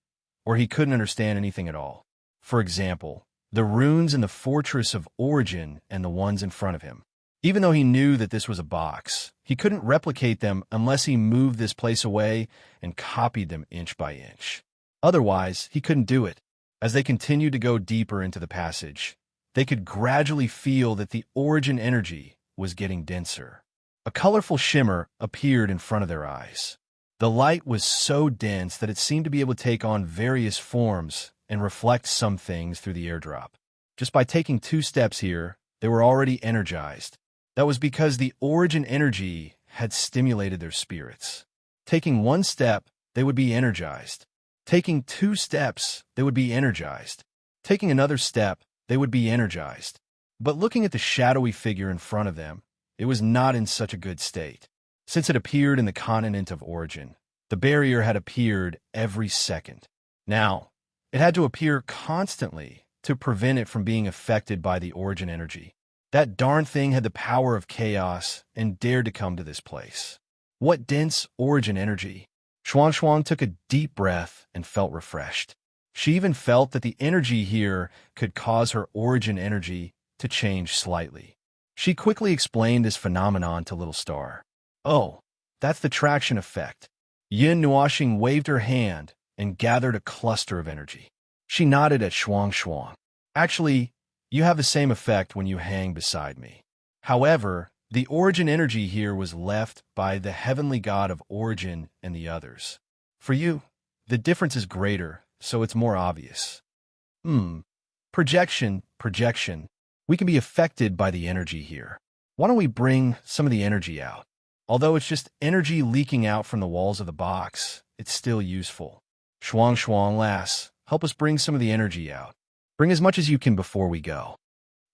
or he couldn't understand anything at all. For example, the runes in the Fortress of Origin and the ones in front of him. Even though he knew that this was a box, he couldn't replicate them unless he moved this place away and copied them inch by inch. Otherwise, he couldn't do it. As they continued to go deeper into the passage, they could gradually feel that the origin energy was getting denser. A colorful shimmer appeared in front of their eyes. The light was so dense that it seemed to be able to take on various forms and reflect some things through the airdrop. Just by taking 2 steps here, they were already energized. That was because the origin energy had stimulated their spirits. Taking 1 step, they would be energized. Taking 2 steps, they would be energized. Taking another step, they would be energized. But looking at the shadowy figure in front of them, it was not in such a good state. Since it appeared in the continent of origin, the barrier had appeared every second. Now, it had to appear constantly to prevent it from being affected by the origin energy. That darn thing had the power of chaos and dared to come to this place. What dense origin energy! Xuan took a deep breath and felt refreshed. She even felt that the energy here could cause her origin energy to change slightly. She quickly explained this phenomenon to Little Star. Oh, that's the traction effect. Yin Nuoxing waved her hand and gathered a cluster of energy. She nodded at Xuan. Actually, you have the same effect when you hang beside me. However, the origin energy here was left by the heavenly god of origin and the others. For you, the difference is greater, so it's more obvious. Projection. We can be affected by the energy here. Why don't we bring some of the energy out? Although it's just energy leaking out from the walls of the box, it's still useful. Xuan, lass, help us bring some of the energy out. Bring as much as you can before we go.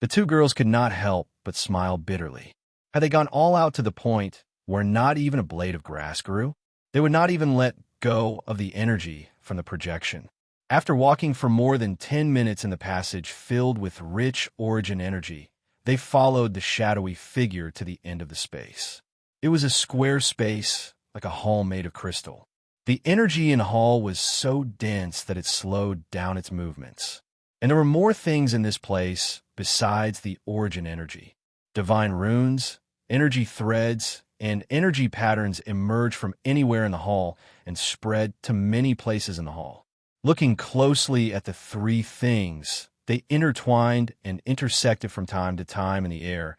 The 2 girls could not help but smile bitterly. Had they gone all out to the point where not even a blade of grass grew? They would not even let go of the energy from the projection. After walking for more than 10 minutes in the passage filled with rich origin energy, they followed the shadowy figure to the end of the space. It was a square space, like a hall made of crystal. The energy in the hall was so dense that it slowed down its movements. And there were more things in this place besides the origin energy. Divine runes, energy threads, and energy patterns emerged from anywhere in the hall and spread to many places in the hall. Looking closely at the 3 things, they intertwined and intersected from time to time in the air,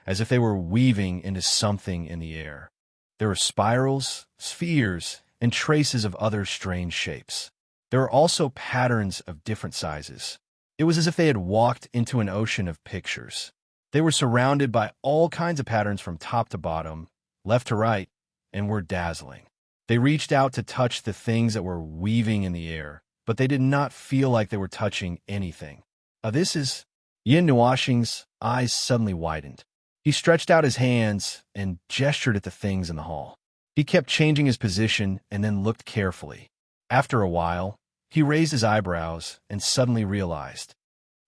as if they were weaving into something in the air. There were spirals, spheres, and traces of other strange shapes. There were also patterns of different sizes. It was as if they had walked into an ocean of pictures. They were surrounded by all kinds of patterns from top to bottom, left to right, and were dazzling. They reached out to touch the things that were weaving in the air, but they did not feel like they were touching anything. This is... Yin Nuoxing's eyes suddenly widened. He stretched out his hands and gestured at the things in the hall. He kept changing his position and then looked carefully. After a while, he raised his eyebrows and suddenly realized.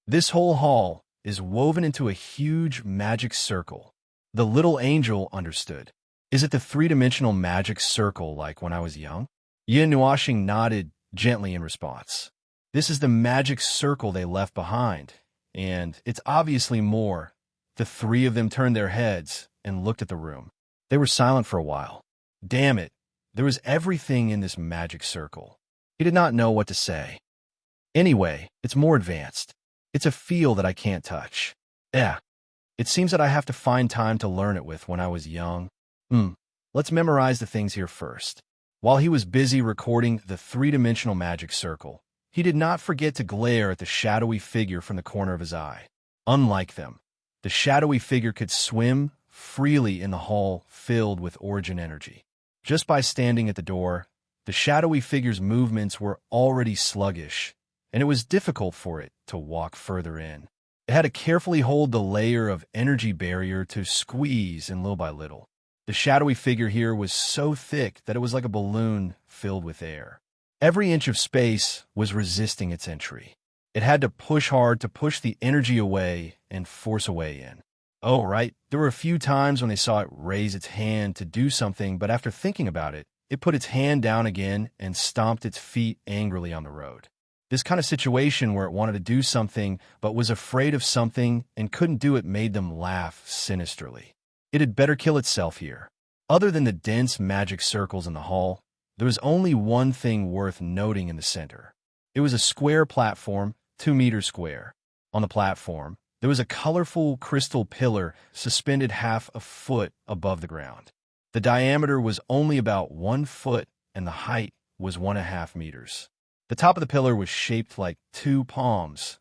This whole hall is woven into a huge magic circle. The little angel understood. Is it the 3-dimensional magic circle like when I was young? Yin Nuoxing nodded gently in response. This is the magic circle they left behind, and it's obviously more. The 3 of them turned their heads and looked at the room. They were silent for a while. Damn it, there was everything in this magic circle. He did not know what to say. Anyway, it's more advanced. It's a feel that I can't touch. It seems that I have to find time to learn it with when I was young. Let's memorize the things here first. While he was busy recording the 3-dimensional magic circle, he did not forget to glare at the shadowy figure from the corner of his eye. Unlike them, the shadowy figure could swim freely in the hall filled with origin energy. Just by standing at the door, the shadowy figure's movements were already sluggish, and it was difficult for it to walk further in. It had to carefully hold the layer of energy barrier to squeeze in little by little. The shadowy figure here was so thick that it was like a balloon filled with air. Every inch of space was resisting its entry. It had to push hard to push the energy away and force a way in. Oh, right, there were a few times when they saw it raise its hand to do something, but after thinking about it, it put its hand down again and stomped its feet angrily on the road. This kind of situation where it wanted to do something but was afraid of something and couldn't do it made them laugh sinisterly. It had better kill itself here. Other than the dense magic circles in the hall, there was only one thing worth noting in the center. It was a square platform, 2 meters square. On the platform, there was a colorful crystal pillar suspended half a foot above the ground. The diameter was only about 1 foot and the height was 1.5 meters. The top of the pillar was shaped like 2 palms,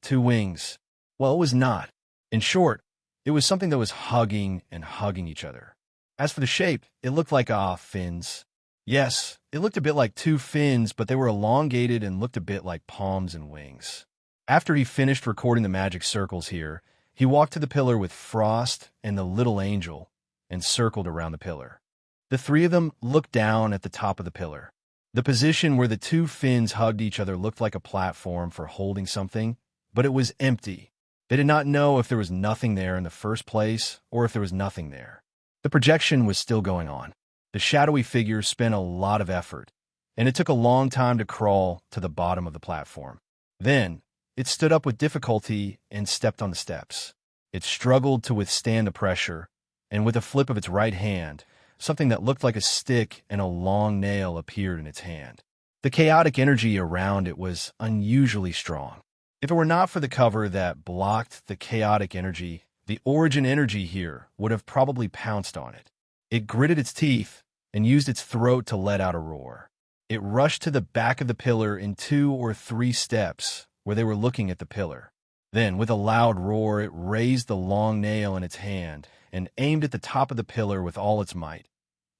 2 wings. Well, it was not. In short, it was something that was hugging and hugging each other. As for the shape, it looked like, fins. Yes, it looked a bit like 2 fins, but they were elongated and looked a bit like palms and wings. After he finished recording the magic circles here, he walked to the pillar with Frost and the little angel and circled around the pillar. The 3 of them looked down at the top of the pillar. The position where the 2 fins hugged each other looked like a platform for holding something, but it was empty. They did not know if there was nothing there in the first place or if there was nothing there. The projection was still going on. The shadowy figure spent a lot of effort, and it took a long time to crawl to the bottom of the platform. Then, it stood up with difficulty and stepped on the steps. It struggled to withstand the pressure, and with a flip of its right hand, something that looked like a stick and a long nail appeared in its hand. The chaotic energy around it was unusually strong. If it were not for the cover that blocked the chaotic energy, the origin energy here would have probably pounced on it. It gritted its teeth and used its throat to let out a roar. It rushed to the back of the pillar in 2 or 3 steps where they were looking at the pillar. Then, with a loud roar, it raised the long nail in its hand and aimed at the top of the pillar with all its might.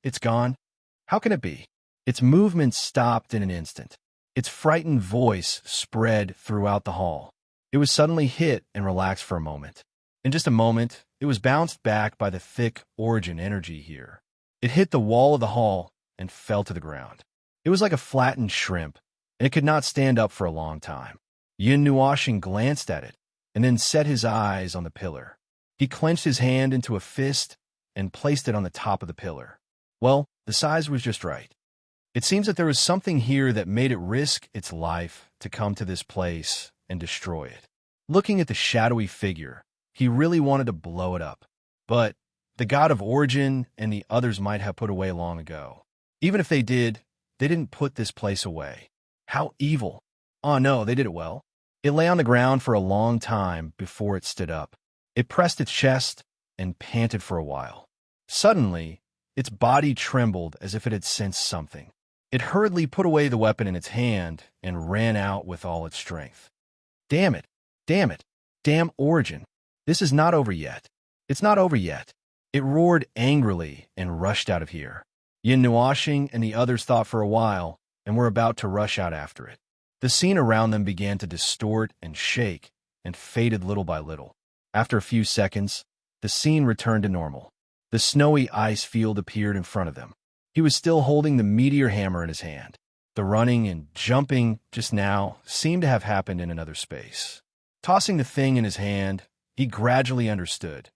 It's gone? How can it be? Its movement stopped in an instant. Its frightened voice spread throughout the hall. It was suddenly hit and relaxed for a moment. In just a moment, it was bounced back by the thick origin energy here. It hit the wall of the hall and fell to the ground. It was like a flattened shrimp, and it could not stand up for a long time. Yin Nuoshing glanced at it and then set his eyes on the pillar. He clenched his hand into a fist and placed it on the top of the pillar. Well, the size was just right. It seems that there was something here that made it risk its life to come to this place and destroy it. Looking at the shadowy figure, he really wanted to blow it up. But the god of origin and the others might have put away long ago. Even if they did, they didn't put this place away. How evil. Oh no, they did it well. It lay on the ground for a long time before it stood up. It pressed its chest and panted for a while. Suddenly, its body trembled as if it had sensed something. It hurriedly put away the weapon in its hand and ran out with all its strength. Damn it! Damn it! Damn origin! This is not over yet. It's not over yet. It roared angrily and rushed out of here. Yin Nuoshing and the others thought for a while and were about to rush out after it. The scene around them began to distort and shake and faded little by little. After a few seconds, the scene returned to normal. The snowy ice field appeared in front of them. He was still holding the meteor hammer in his hand. The running and jumping just now seemed to have happened in another space. Tossing the thing in his hand, he gradually understood.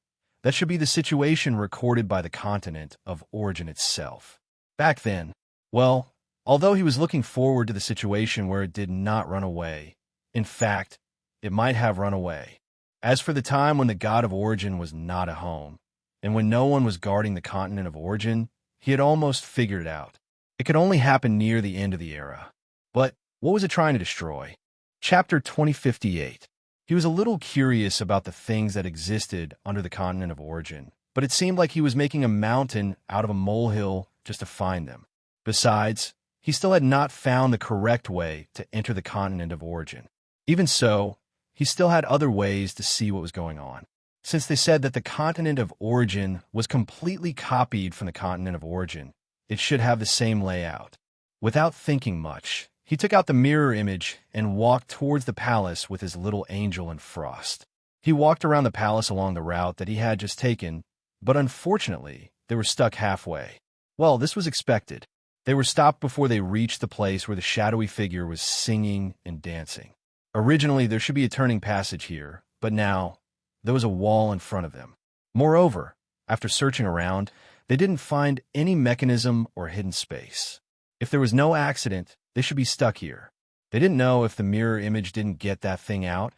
That should be the situation recorded by the continent of origin itself. Back then, well, although he was looking forward to the situation where it did not run away, in fact, it might have run away. As for the time when the god of origin was not at home, and when no one was guarding the continent of origin, he had almost figured it out. It could only happen near the end of the era. But what was it trying to destroy? Chapter 2058. He was a little curious about the things that existed under the continent of origin, but it seemed like he was making a mountain out of a molehill just to find them. Besides, he still had not found the correct way to enter the continent of origin. Even so, he still had other ways to see what was going on. Since they said that the continent of origin was completely copied from the continent of origin, it should have the same layout. Without thinking much, he took out the mirror image and walked towards the palace with his little angel and Frost. He walked around the palace along the route that he had just taken, but unfortunately, they were stuck halfway. Well, this was expected. They were stopped before they reached the place where the shadowy figure was singing and dancing. Originally, there should be a turning passage here, but now, there was a wall in front of them. Moreover, after searching around, they didn't find any mechanism or hidden space. If there was no accident, they should be stuck here. They didn't know if the mirror image didn't get that thing out,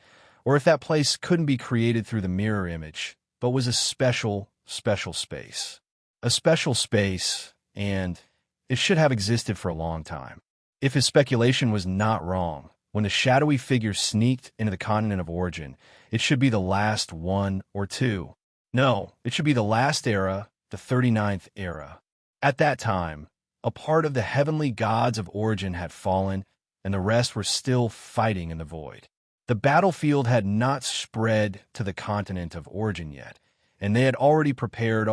or if that place couldn't be created through the mirror image, but was a special, special space. A special space, and it should have existed for a long time. If his speculation was not wrong, when the shadowy figure sneaked into the continent of origin, it should be the last one or two. No, it should be the last era, the 39th era. At that time, a part of the heavenly gods of origin had fallen, and the rest were still fighting in the void. The battlefield had not spread to the continent of origin yet, and they had already prepared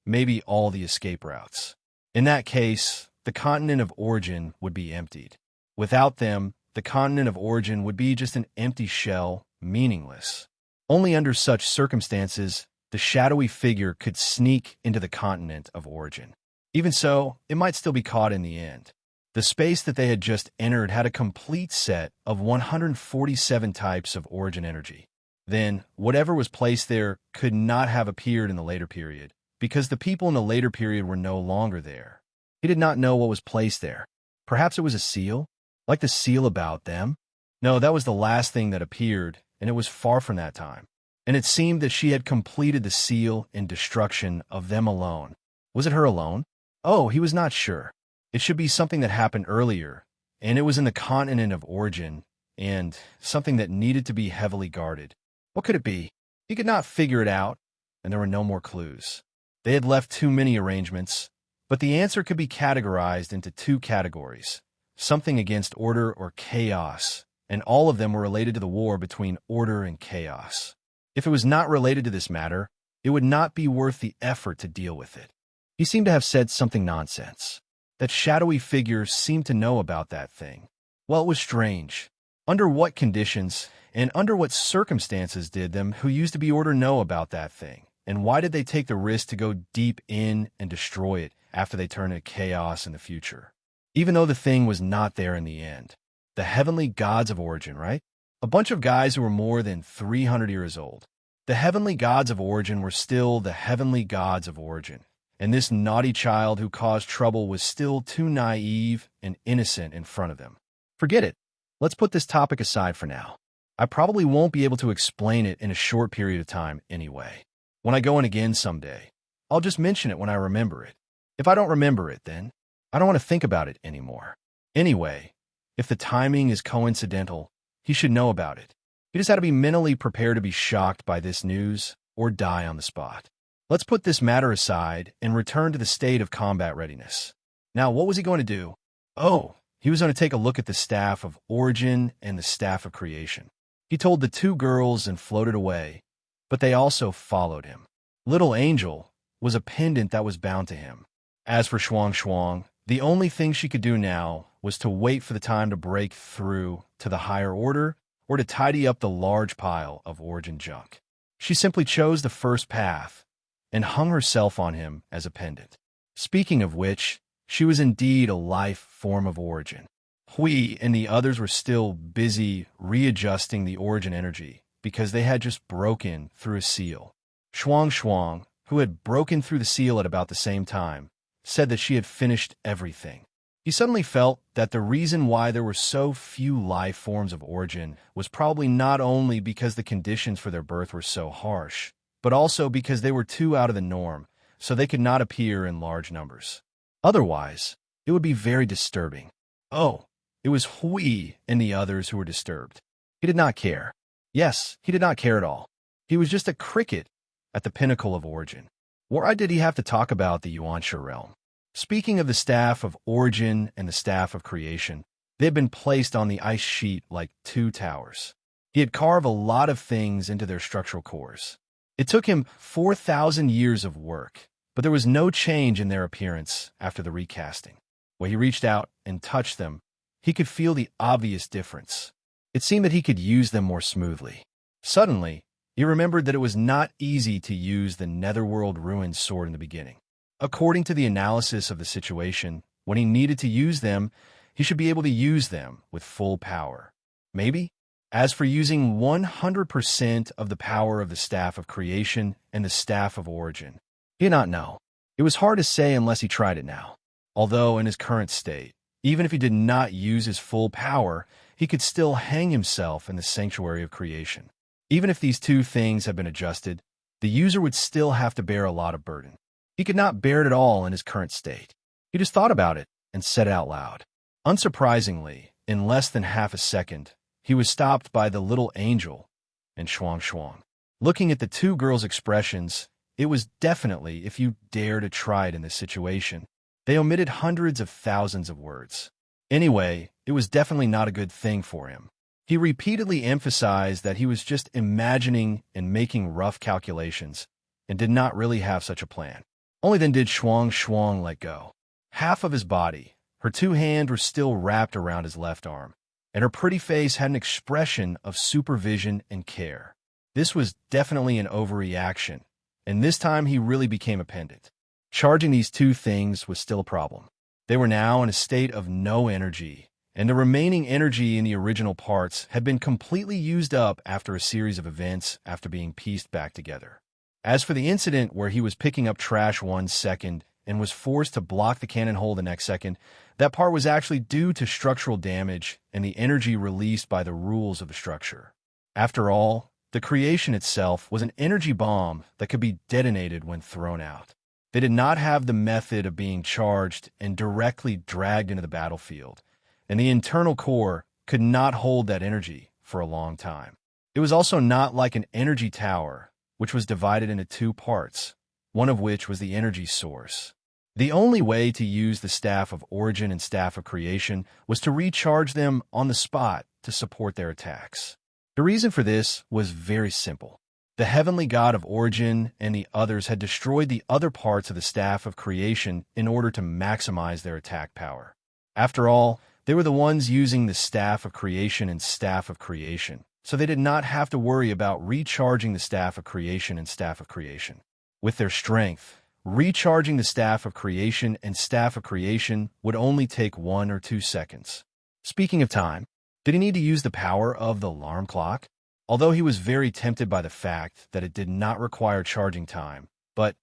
maybe all the escape routes. In that case, the continent of origin would be emptied. Without them, the continent of origin would be just an empty shell, meaningless. Only under such circumstances, the shadowy figure could sneak into the continent of origin. Even so, it might still be caught in the end. The space that they had just entered had a complete set of 147 types of origin energy. Then, whatever was placed there could not have appeared in the later period, because the people in the later period were no longer there. He did not know what was placed there. Perhaps it was a seal? Like the seal about them? No, that was the last thing that appeared, and it was far from that time. And it seemed that she had completed the seal and destruction of them alone. Was it her alone? Oh, he was not sure. It should be something that happened earlier, and it was in the continent of origin, and something that needed to be heavily guarded. What could it be? He could not figure it out, and there were no more clues. They had left too many arrangements, but the answer could be categorized into two categories, something against order or chaos, and all of them were related to the war between order and chaos. If it was not related to this matter, it would not be worth the effort to deal with it. He seemed to have said something nonsense. That shadowy figure seemed to know about that thing. Well, it was strange. Under what conditions and under what circumstances did them who used to be order know about that thing? And why did they take the risk to go deep in and destroy it after they turned into chaos in the future? Even though the thing was not there in the end. The heavenly gods of origin, right? A bunch of guys who were more than 300 years old. The heavenly gods of origin were still the heavenly gods of origin. And this naughty child who caused trouble was still too naive and innocent in front of them. Forget it. Let's put this topic aside for now. I probably won't be able to explain it in a short period of time anyway. When I go in again someday, I'll just mention it when I remember it. If I don't remember it, then I don't want to think about it anymore. Anyway, if the timing is coincidental, he should know about it. He just had to be mentally prepared to be shocked by this news or die on the spot. Let's put this matter aside and return to the state of combat readiness. Now, what was he going to do? Oh, he was going to take a look at the staff of origin and the staff of creation. He told the two girls and floated away, but they also followed him. Little Angel was a pendant that was bound to him. As for Shuang Shuang, the only thing she could do now was to wait for the time to break through to the higher order or to tidy up the large pile of origin junk. She simply chose the first path and hung herself on him as a pendant. Speaking of which, she was indeed a life form of origin. Hui and the others were still busy readjusting the origin energy because they had just broken through a seal. Shuang Shuang, who had broken through the seal at about the same time, said that she had finished everything. He suddenly felt that the reason why there were so few life forms of origin was probably not only because the conditions for their birth were so harsh, but also because they were too out of the norm, so they could not appear in large numbers. Otherwise, it would be very disturbing. Oh, it was Hui and the others who were disturbed. He did not care. Yes, he did not care at all. He was just a cricket at the pinnacle of origin. Why did he have to talk about the Yuansha realm? Speaking of the staff of origin and the staff of creation, they had been placed on the ice sheet like two towers. He had carved a lot of things into their structural cores. It took him 4,000 years of work, but there was no change in their appearance after the recasting. When he reached out and touched them, he could feel the obvious difference. It seemed that he could use them more smoothly. Suddenly, he remembered that it was not easy to use the Netherworld Ruined sword in the beginning. According to the analysis of the situation, when he needed to use them, he should be able to use them with full power. Maybe? As for using 100% of the power of the staff of creation and the staff of origin, he did not know. It was hard to say unless he tried it now. Although in his current state, Even if he did not use his full power, he could still hang himself in the sanctuary of creation. Even if these two things had been adjusted, the user would still have to bear a lot of burden. He could not bear it at all in his current state. He just thought about it and said it out loud. Unsurprisingly, in less than half a second, he was stopped by the little angel and Shuang Shuang. Looking at the two girls' expressions, it was definitely if you dare to try it in this situation. They omitted hundreds of thousands of words. Anyway, it was definitely not a good thing for him. He repeatedly emphasized that he was just imagining and making rough calculations and did not really have such a plan. Only then did Shuang Shuang let go. Half of his body, her two hands were still wrapped around his left arm, and her pretty face had an expression of supervision and care. This was definitely an overreaction, and this time he really became a pendant. Charging these two things was still a problem. They were now in a state of no energy, and the remaining energy in the original parts had been completely used up after a series of events after being pieced back together. As for the incident where he was picking up trash 1 second and was forced to block the cannon hole the next second, that part was actually due to structural damage and the energy released by the rules of the structure. After all, the creation itself was an energy bomb that could be detonated when thrown out. They did not have the method of being charged and directly dragged into the battlefield, and the internal core could not hold that energy for a long time. It was also not like an energy tower, which was divided into two parts, one of which was the energy source. The only way to use the Staff of Origin and Staff of Creation was to recharge them on the spot to support their attacks. The reason for this was very simple. The heavenly god of Origin and the others had destroyed the other parts of the Staff of Creation in order to maximize their attack power. After all, they were the ones using the Staff of Creation and Staff of Creation, so they did not have to worry about recharging the Staff of Creation and Staff of Creation. With their strength, recharging the Staff of Creation and Staff of Creation would only take 1 or 2 seconds. Speaking of time, did he need to use the power of the alarm clock? Although he was very tempted by the fact that it did not require charging time, but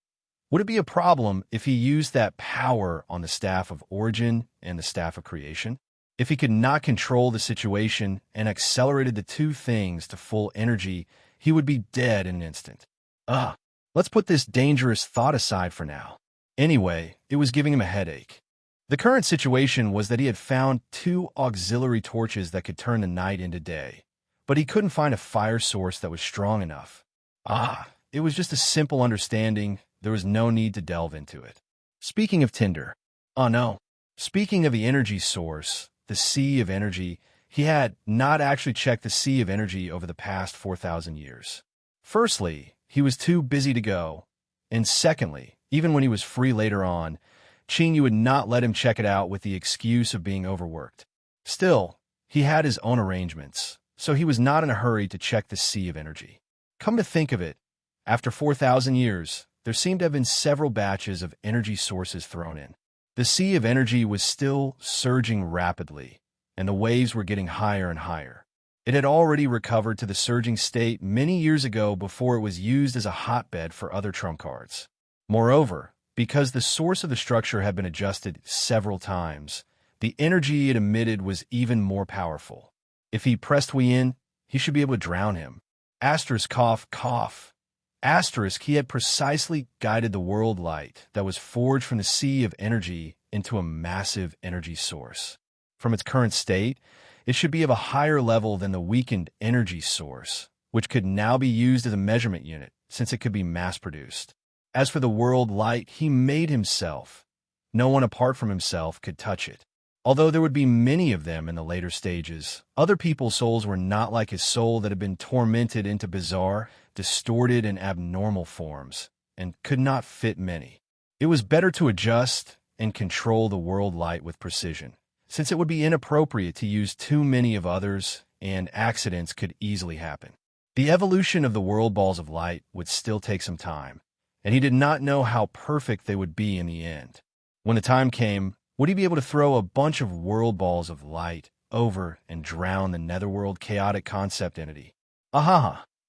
would it be a problem if he used that power on the Staff of Origin and the Staff of Creation? If he could not control the situation and accelerated the two things to full energy, he would be dead in an instant. Let's put this dangerous thought aside for now. Anyway, it was giving him a headache. The current situation was that he had found 2 auxiliary torches that could turn the night into day, but he couldn't find a fire source that was strong enough. It was just a simple understanding. There was no need to delve into it. Speaking of Tinder, speaking of the energy source, the sea of energy, he had not actually checked the sea of energy over the past 4,000 years. Firstly, he was too busy to go, and secondly, even when he was free later on, Qingyu would not let him check it out with the excuse of being overworked. Still, he had his own arrangements, so he was not in a hurry to check the sea of energy. Come to think of it, after 4,000 years, there seemed to have been several batches of energy sources thrown in. The sea of energy was still surging rapidly, and the waves were getting higher and higher. It had already recovered to the surging state many years ago before it was used as a hotbed for other trump cards. Moreover, because the source of the structure had been adjusted several times, the energy it emitted was even more powerful. If he pressed Huiyin, he should be able to drown him. Asterisk cough, cough. Asterisk, he had precisely guided the world light that was forged from the sea of energy into a massive energy source. From its current state, it should be of a higher level than the weakened energy source, which could now be used as a measurement unit since it could be mass-produced. As for the world light he made himself, no one apart from himself could touch it. Although there would be many of them in the later stages, other people's souls were not like his soul that had been tormented into bizarre, distorted, and abnormal forms, and could not fit many. It was better to adjust and control the world light with precision, since it would be inappropriate to use too many of others, and accidents could easily happen. The evolution of the world balls of light would still take some time, and he did not know how perfect they would be in the end. When the time came, would he be able to throw a bunch of world balls of light over and drown the netherworld chaotic concept entity?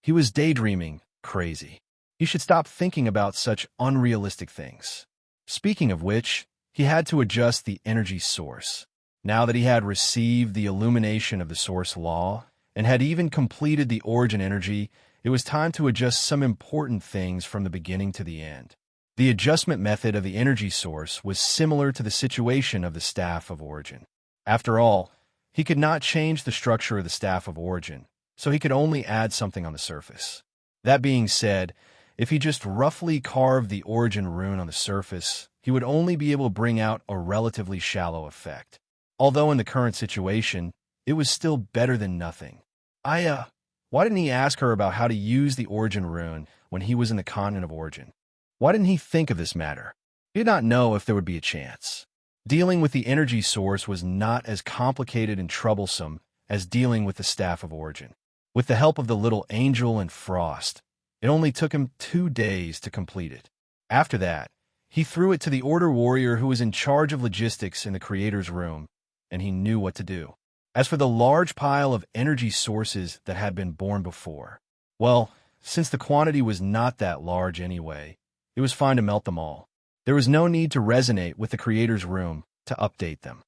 He was daydreaming crazy. He should stop thinking about such unrealistic things. Speaking of which, he had to adjust the energy source. Now that he had received the illumination of the source law and had even completed the origin energy, it was time to adjust some important things from the beginning to the end. The adjustment method of the energy source was similar to the situation of the staff of origin. After all, he could not change the structure of the staff of origin, so he could only add something on the surface. That being said, if he just roughly carved the origin rune on the surface, he would only be able to bring out a relatively shallow effect. Although in the current situation, it was still better than nothing. Why didn't he ask her about how to use the origin rune when he was in the continent of origin? Why didn't he think of this matter? He did not know if there would be a chance. Dealing with the energy source was not as complicated and troublesome as dealing with the staff of origin. With the help of the little angel and Frost, it only took him 2 days to complete it. After that, he threw it to the Order Warrior who was in charge of logistics in the Creator's room, and he knew what to do. As for the large pile of energy sources that had been born before, well, since the quantity was not that large anyway, it was fine to melt them all. There was no need to resonate with the Creator's room to update them.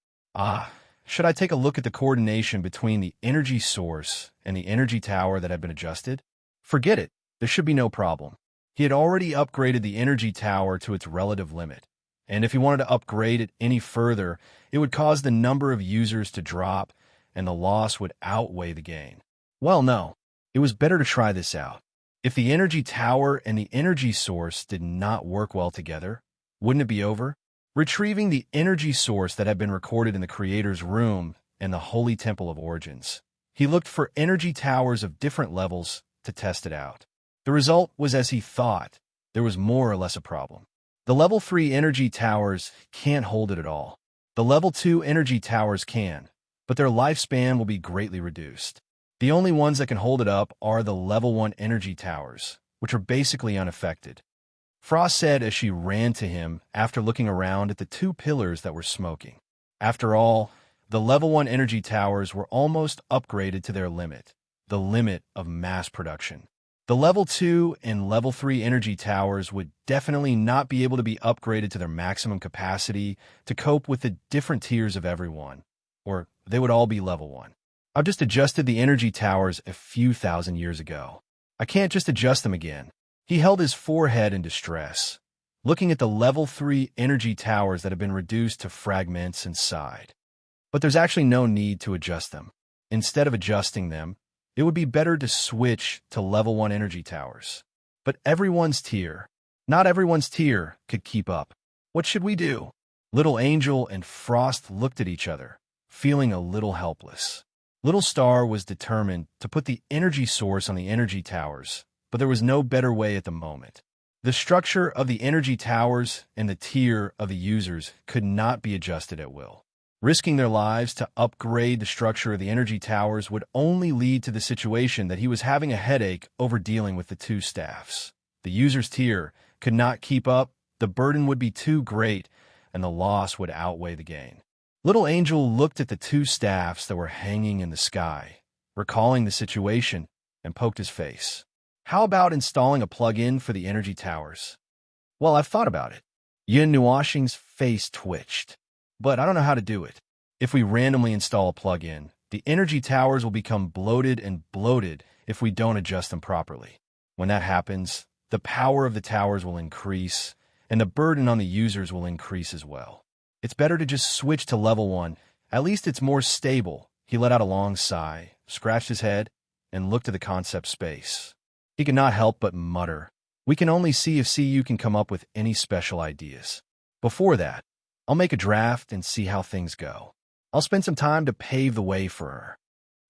Should I take a look at the coordination between the energy source and the energy tower that had been adjusted? Forget it. There should be no problem. He had already upgraded the energy tower to its relative limit, and if he wanted to upgrade it any further, it would cause the number of users to drop, and the loss would outweigh the gain. Well, no. It was better to try this out. If the energy tower and the energy source did not work well together, wouldn't it be over? Retrieving the energy source that had been recorded in the Creator's room and the Holy Temple of Origins, he looked for energy towers of different levels to test it out. The result was as he thought. There was more or less a problem. The level 3 energy towers can't hold it at all. The level 2 energy towers can, but their lifespan will be greatly reduced. The only ones that can hold it up are the level 1 energy towers, which are basically unaffected. Frost said as she ran to him after looking around at the 2 pillars that were smoking. After all, the level 1 energy towers were almost upgraded to their limit, the limit of mass production. The level 2 and level 3 energy towers would definitely not be able to be upgraded to their maximum capacity to cope with the different tiers of everyone, or they would all be level 1. I've just adjusted the energy towers a few thousand years ago. I can't just adjust them again. He held his forehead in distress, looking at the level 3 energy towers that have been reduced to fragments and sighed. But there's actually no need to adjust them. Instead of adjusting them, it would be better to switch to level 1 energy towers. But not everyone's tier could keep up. What should we do? Little Angel and Frost looked at each other, feeling a little helpless. Little Star was determined to put the energy source on the energy towers, but there was no better way at the moment. The structure of the energy towers and the tier of the users could not be adjusted at will. Risking their lives to upgrade the structure of the energy towers would only lead to the situation that he was having a headache over dealing with the 2 staffs. The user's tier could not keep up, the burden would be too great, and the loss would outweigh the gain. Little Angel looked at the 2 staffs that were hanging in the sky, recalling the situation, and poked his face. How about installing a plug-in for the energy towers? Well, I've thought about it. Yin Nuoxing's face twitched. But I don't know how to do it. If we randomly install a plug-in, the energy towers will become bloated and bloated if we don't adjust them properly. When that happens, the power of the towers will increase, and the burden on the users will increase as well. It's better to just switch to level 1. At least it's more stable. He let out a long sigh, scratched his head, and looked at the concept space. He could not help but mutter, "We can only see if CU can come up with any special ideas. Before that, I'll make a draft and see how things go. I'll spend some time to pave the way for her."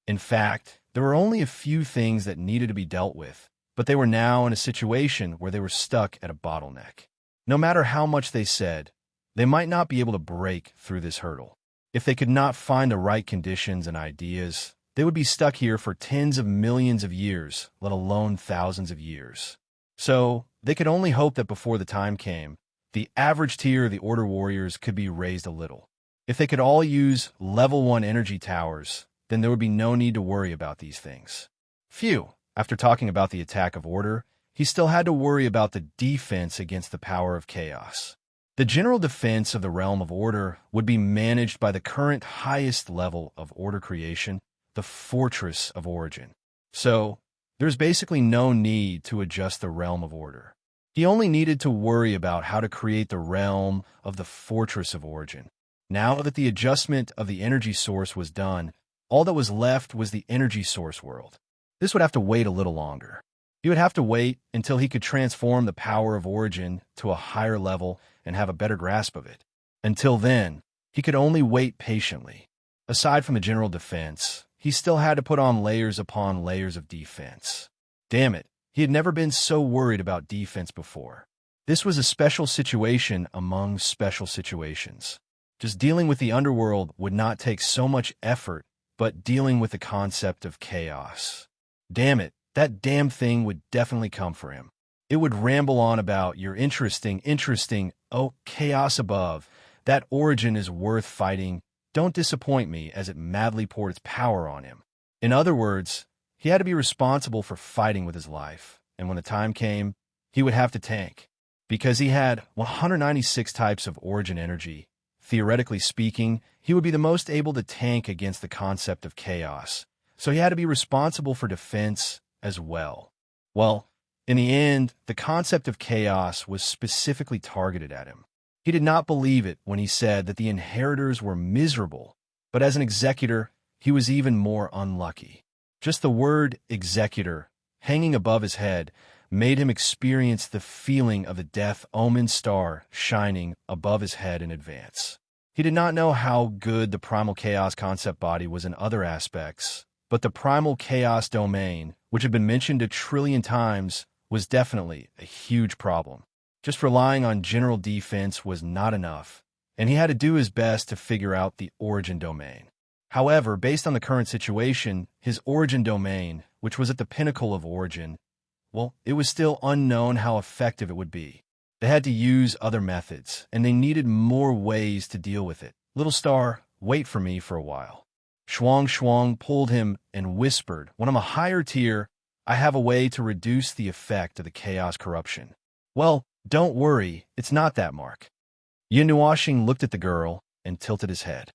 In fact, there were only a few things that needed to be dealt with, but they were now in a situation where they were stuck at a bottleneck. No matter how much they said, they might not be able to break through this hurdle. If they could not find the right conditions and ideas, they would be stuck here for tens of millions of years, let alone thousands of years. So, they could only hope that before the time came, the average tier of the Order Warriors could be raised a little. If they could all use level 1 energy towers, then there would be no need to worry about these things. Phew, after talking about the attack of Order, he still had to worry about the defense against the power of chaos. The general defense of the realm of order would be managed by the current highest level of order creation, the Fortress of Origin. So, there's basically no need to adjust the realm of order. He only needed to worry about how to create the realm of the Fortress of Origin. Now that the adjustment of the energy source was done, all that was left was the energy source world. This would have to wait a little longer. He would have to wait until he could transform the power of Origin to a higher level and have a better grasp of it. Until then, he could only wait patiently. Aside from the general defense, he still had to put on layers upon layers of defense. Damn it, he had never been so worried about defense before. This was a special situation among special situations. Just dealing with the underworld would not take so much effort, but dealing with the concept of chaos. Damn it, that damn thing would definitely come for him. It would ramble on about, you're interesting, oh, chaos above. That Origin is worth fighting. Don't disappoint me, as it madly poured its power on him. In other words, he had to be responsible for fighting with his life, and when the time came, he would have to tank. Because he had 196 types of Origin energy, theoretically speaking, he would be the most able to tank against the concept of chaos. So he had to be responsible for defense as well. Well, in the end, the concept of chaos was specifically targeted at him. He did not believe it when he said that the inheritors were miserable, but as an executor, he was even more unlucky. Just the word executor hanging above his head made him experience the feeling of the death omen star shining above his head in advance. He did not know how good the primal chaos concept body was in other aspects, but the primal chaos domain, which had been mentioned 1 trillion times, was definitely a huge problem. Just relying on general defense was not enough, and he had to do his best to figure out the Origin domain. However, based on the current situation, his Origin domain, which was at the pinnacle of Origin, well, it was still unknown how effective it would be. They had to use other methods, and they needed more ways to deal with it. Little star, wait for me for a while. Shuang pulled him and whispered, when I'm a higher tier, I have a way to reduce the effect of the chaos corruption. Well, don't worry, it's not that, Mark. Yin Nuoxing looked at the girl and tilted his head.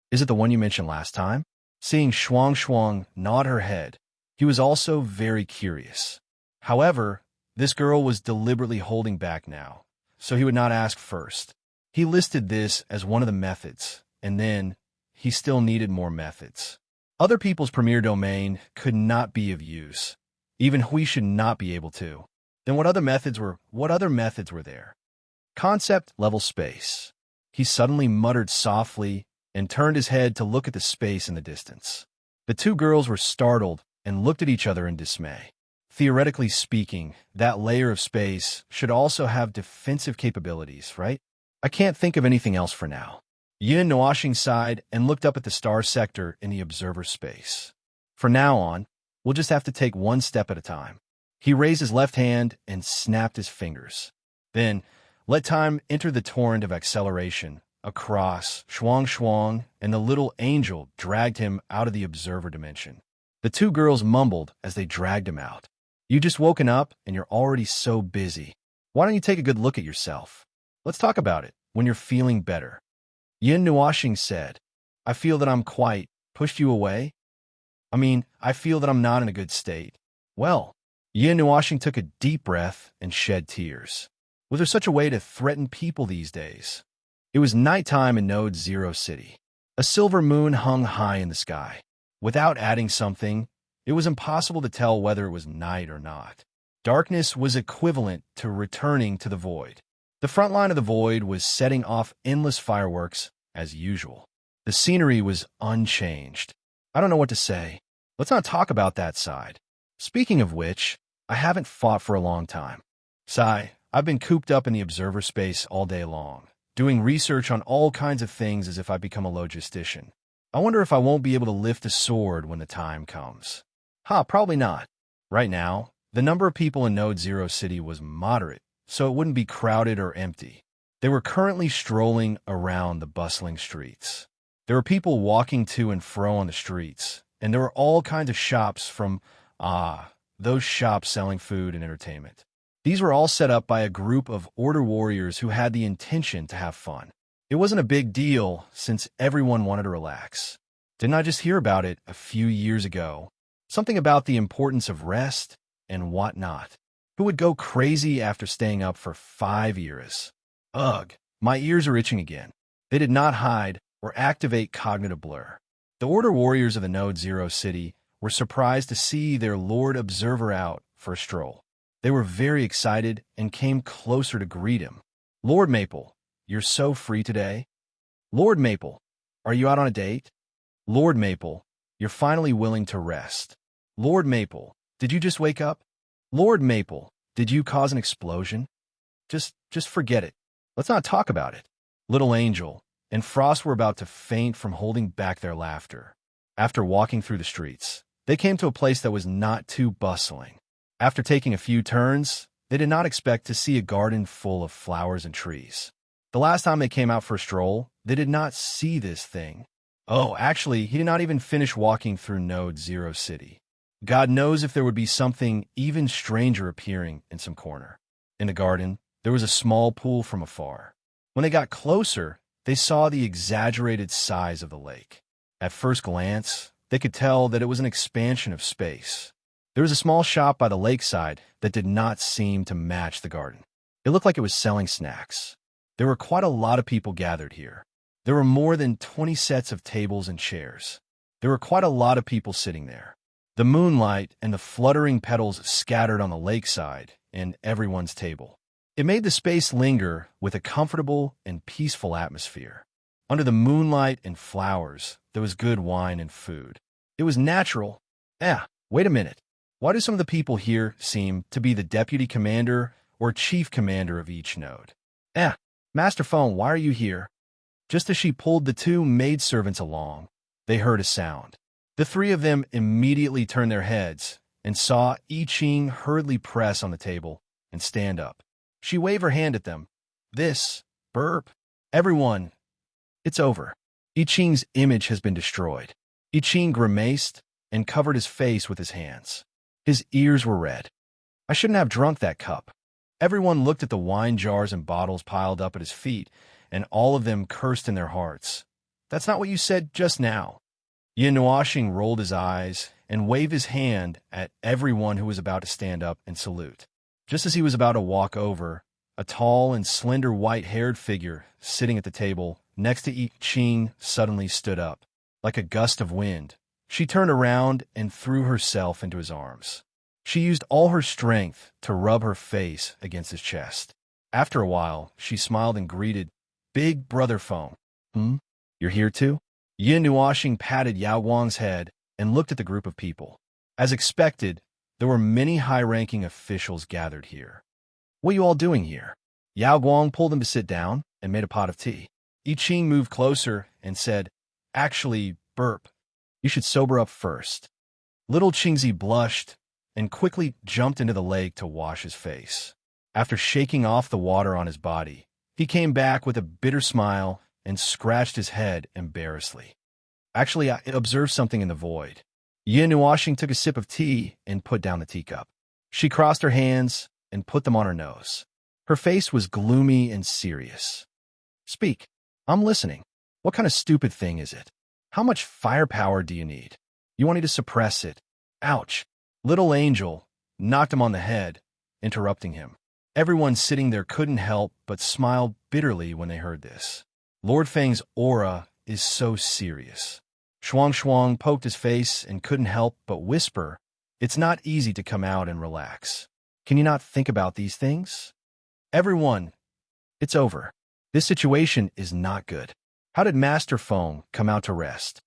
Is it the one you mentioned last time? Seeing Shuang nod her head, he was also very curious. However, this girl was deliberately holding back now, so he would not ask first. He listed this as one of the methods, and then he still needed more methods. Other people's premier domain could not be of use. Even Hui should not be able to. Then what other methods were there? Concept level space. He suddenly muttered softly and turned his head to look at the space in the distance. The two girls were startled and looked at each other in dismay. Theoretically speaking, that layer of space should also have defensive capabilities, right? I can't think of anything else for now. Yin Nuoxing sighed and looked up at the star sector in the observer space. From now on, we'll just have to take one step at a time. He raised his left hand and snapped his fingers. Then, let time enter the torrent of acceleration across Shuang, and the little angel dragged him out of the observer dimension. The two girls mumbled as they dragged him out. You just woken up and you're already so busy. Why don't you take a good look at yourself? Let's talk about it when you're feeling better. Yin Nuoxing said, I feel that I'm quite pushed you away. I feel that I'm not in a good state. Well, Yin Nuoxing took a deep breath and shed tears. Was there such a way to threaten people these days? It was nighttime in Node 0 City. A silver moon hung high in the sky. Without adding something, it was impossible to tell whether it was night or not. Darkness was equivalent to returning to the void. The front line of the void was setting off endless fireworks, as usual. The scenery was unchanged. I don't know what to say. Let's not talk about that side. Speaking of which, I haven't fought for a long time. Sigh, I've been cooped up in the observer space all day long, doing research on all kinds of things as if I become a logistician. I wonder if I won't be able to lift a sword when the time comes. Probably not. Right now, the number of people in Node 0 City was moderate, so it wouldn't be crowded or empty. They were currently strolling around the bustling streets. There were people walking to and fro on the streets, and there were all kinds of shops from, those shops selling food and entertainment. These were all set up by a group of Order warriors who had the intention to have fun. It wasn't a big deal since everyone wanted to relax. Didn't I just hear about it a few years ago? Something about the importance of rest and whatnot. Who would go crazy after staying up for 5 years? Ugh, my ears are itching again. They did not hide or activate cognitive blur. The Order warriors of the Node Zero City were surprised to see their Lord Observer out for a stroll. They were very excited and came closer to greet him. Lord Maple, you're so free today. Lord Maple, are you out on a date? Lord Maple, you're finally willing to rest. Lord Maple, did you just wake up? Lord Maple, did you cause an explosion? Just forget it. Let's not talk about it. Little Angel and Frost were about to faint from holding back their laughter. After walking through the streets, they came to a place that was not too bustling. After taking a few turns, they did not expect to see a garden full of flowers and trees. The last time they came out for a stroll, they did not see this thing. Oh, actually, he did not even finish walking through Node Zero City. God knows if there would be something even stranger appearing in some corner. In the garden, there was a small pool from afar. When they got closer, they saw the exaggerated size of the lake. At first glance, they could tell that it was an expansion of space. There was a small shop by the lakeside that did not seem to match the garden. It looked like it was selling snacks. There were quite a lot of people gathered here. There were more than 20 sets of tables and chairs. There were quite a lot of people sitting there. The moonlight and the fluttering petals scattered on the lakeside and everyone's table. It made the space linger with a comfortable and peaceful atmosphere. Under the moonlight and flowers, there was good wine and food. It was natural. Wait a minute. Why do some of the people here seem to be the deputy commander or chief commander of each node? Master Phone, why are you here? Just as she pulled the two maidservants along, they heard a sound. The three of them immediately turned their heads and saw I Ching hurriedly press on the table and stand up. She waved her hand at them. This, burp. Everyone, it's over. I Ching's image has been destroyed. I Ching grimaced and covered his face with his hands. His ears were red. I shouldn't have drunk that cup. Everyone looked at the wine jars and bottles piled up at his feet, and all of them cursed in their hearts. That's not what you said just now. Yin Nuashing rolled his eyes and waved his hand at everyone who was about to stand up and salute. Just as he was about to walk over, a tall and slender white-haired figure sitting at the table next to I Ching suddenly stood up. Like a gust of wind, she turned around and threw herself into his arms. She used all her strength to rub her face against his chest. After a while, she smiled and greeted, "Big Brother Phone. You're here too?" Yin Nuashing patted Yao Guang's head and looked at the group of people. As expected, there were many high-ranking officials gathered here. "What are you all doing here?" Yao Guang pulled them to sit down and made a pot of tea. I Ching moved closer and said, "Actually, burp. You should sober up first." Little Qingzi blushed and quickly jumped into the lake to wash his face. After shaking off the water on his body, he came back with a bitter smile and scratched his head embarrassedly. "Actually, I observed something in the void." Yin Nuashing took a sip of tea and put down the teacup. She crossed her hands and put them on her nose. Her face was gloomy and serious. "Speak. I'm listening. What kind of stupid thing is it? How much firepower do you need? You want me to suppress it?" Ouch! Little Angel knocked him on the head, interrupting him. Everyone sitting there couldn't help but smile bitterly when they heard this. Lord Feng's aura is so serious. Shuang Shuang poked his face and couldn't help but whisper, "It's not easy to come out and relax. Can you not think about these things?" "Everyone, it's over. This situation is not good. How did Master Feng come out to rest?"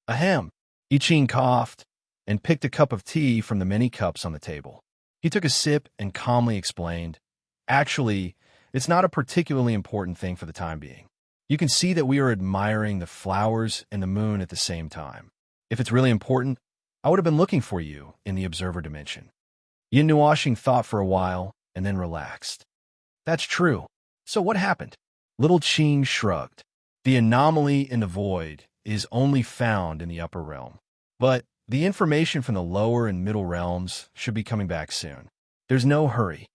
"Ahem." I Ching coughed and picked a cup of tea from the many cups on the table. He took a sip and calmly explained, "Actually, it's not a particularly important thing for the time being. You can see that we are admiring the flowers and the moon at the same time. If it's really important, I would have been looking for you in the observer dimension." Yin Nuashing thought for a while and then relaxed. "That's true. So what happened?" Little Qing shrugged. "The anomaly in the void is only found in the upper realm. But the information from the lower and middle realms should be coming back soon. There's no hurry."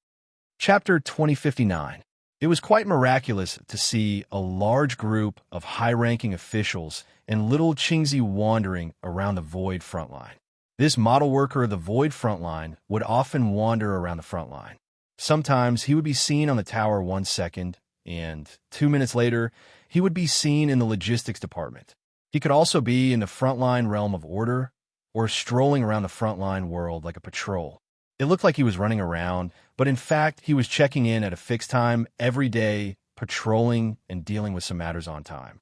Chapter 2059. It was quite miraculous to see a large group of high-ranking officials and little Qingzi wandering around the Void front line. This model worker of the Void front line would often wander around the front line. Sometimes he would be seen on the tower 1 second, and 2 minutes later, he would be seen in the logistics department. He could also be in the frontline realm of order, or strolling around the frontline world like a patrol. It looked like he was running around, but in fact, he was checking in at a fixed time every day, patrolling and dealing with some matters on time.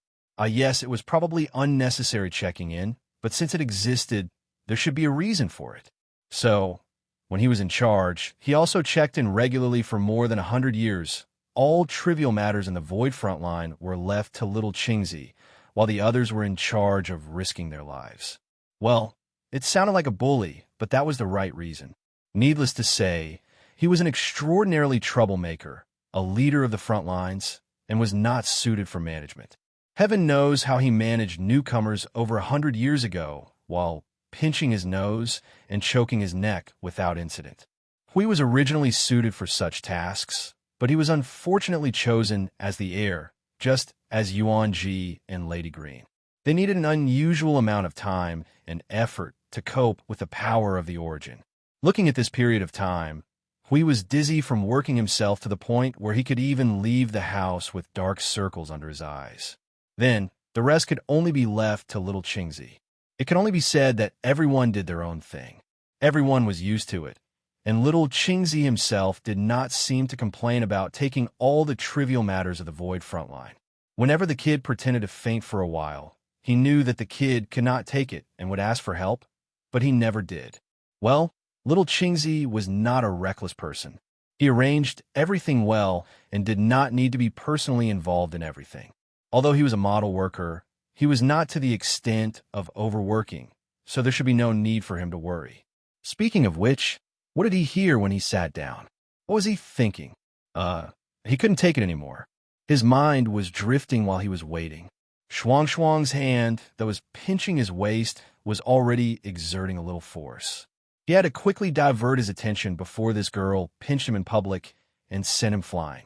Yes, it was probably unnecessary checking in, but since it existed, there should be a reason for it. So, when he was in charge, he also checked in regularly for more than 100 years. All trivial matters in the Void frontline were left to little Qingzi, while the others were in charge of risking their lives. Well, it sounded like a bully, but that was the right reason. Needless to say, he was an extraordinarily troublemaker, a leader of the front lines, and was not suited for management. Heaven knows how he managed newcomers over 100 years ago while pinching his nose and choking his neck without incident. Hui was originally suited for such tasks, but he was unfortunately chosen as the heir, just as Yuan Ji and Lady Green. They needed an unusual amount of time and effort to cope with the power of the origin. Looking at this period of time, Hui was dizzy from working himself to the point where he could even leave the house with dark circles under his eyes. Then, the rest could only be left to little Qingzi. It can only be said that everyone did their own thing. Everyone was used to it, and little Qingzi himself did not seem to complain about taking all the trivial matters of the Void frontline. Whenever the kid pretended to faint for a while, he knew that the kid could not take it and would ask for help, but he never did. Well, little Qingzi was not a reckless person. He arranged everything well and did not need to be personally involved in everything. Although he was a model worker, he was not to the extent of overworking, so there should be no need for him to worry. Speaking of which, what did he hear when he sat down? What was he thinking? He couldn't take it anymore. His mind was drifting while he was waiting. Shuang's hand that was pinching his waist was already exerting a little force. He had to quickly divert his attention before this girl pinched him in public and sent him flying.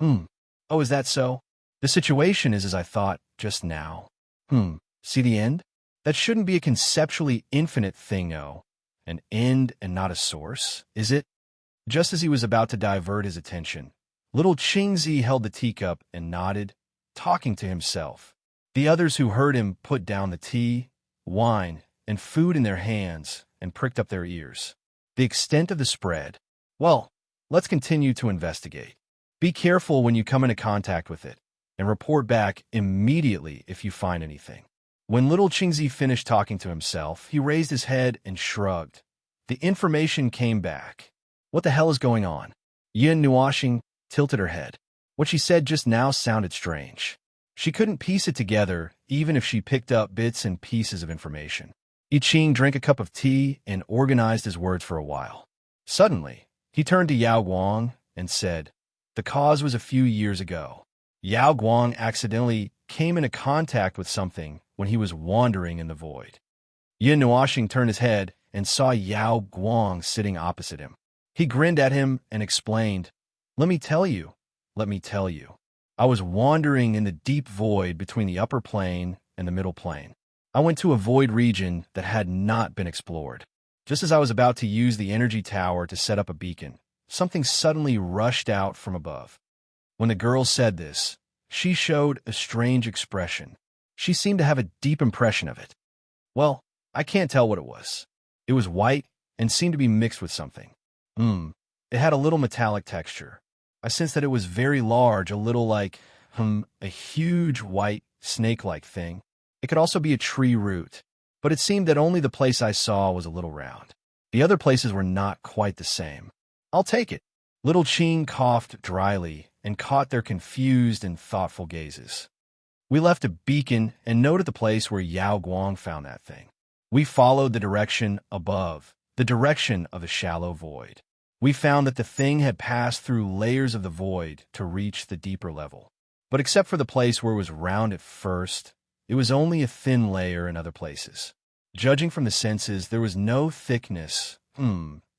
Oh, is that so? The situation is as I thought just now. See the end? That shouldn't be a conceptually infinite thing, no. An end and not a source, is it? Just as he was about to divert his attention, little Qingzi held the teacup and nodded, talking to himself. The others who heard him put down the tea, wine, and food in their hands and pricked up their ears. The extent of the spread. Well, let's continue to investigate. Be careful when you come into contact with it, and report back immediately if you find anything. When little Qingzi finished talking to himself, he raised his head and shrugged. The information came back. What the hell is going on? Yin Nuoxing tilted her head. What she said just now sounded strange. She couldn't piece it together, even if she picked up bits and pieces of information. I Ching drank a cup of tea and organized his words for a while. Suddenly, he turned to Yao Guang and said, "The cause was a few years ago. Yao Guang accidentally came into contact with something when he was wandering in the void." Yin Nuoxing turned his head and saw Yao Guang sitting opposite him. He grinned at him and explained, let me tell you. I was wandering in the deep void between the upper plane and the middle plane. I went to a void region that had not been explored. Just as I was about to use the energy tower to set up a beacon, something suddenly rushed out from above. When the girl said this, she showed a strange expression. She seemed to have a deep impression of it. Well, I can't tell what it was. It was white and seemed to be mixed with something. It had a little metallic texture. I sensed that it was very large, a little like, a huge white snake-like thing. It could also be a tree root, but it seemed that only the place I saw was a little round. The other places were not quite the same. I'll take it. Little Qing coughed dryly and caught their confused and thoughtful gazes. We left a beacon and noted the place where Yao Guang found that thing. We followed the direction above, the direction of the shallow void. We found that the thing had passed through layers of the void to reach the deeper level. But except for the place where it was round at first, it was only a thin layer in other places. Judging from the senses, there was no thickness,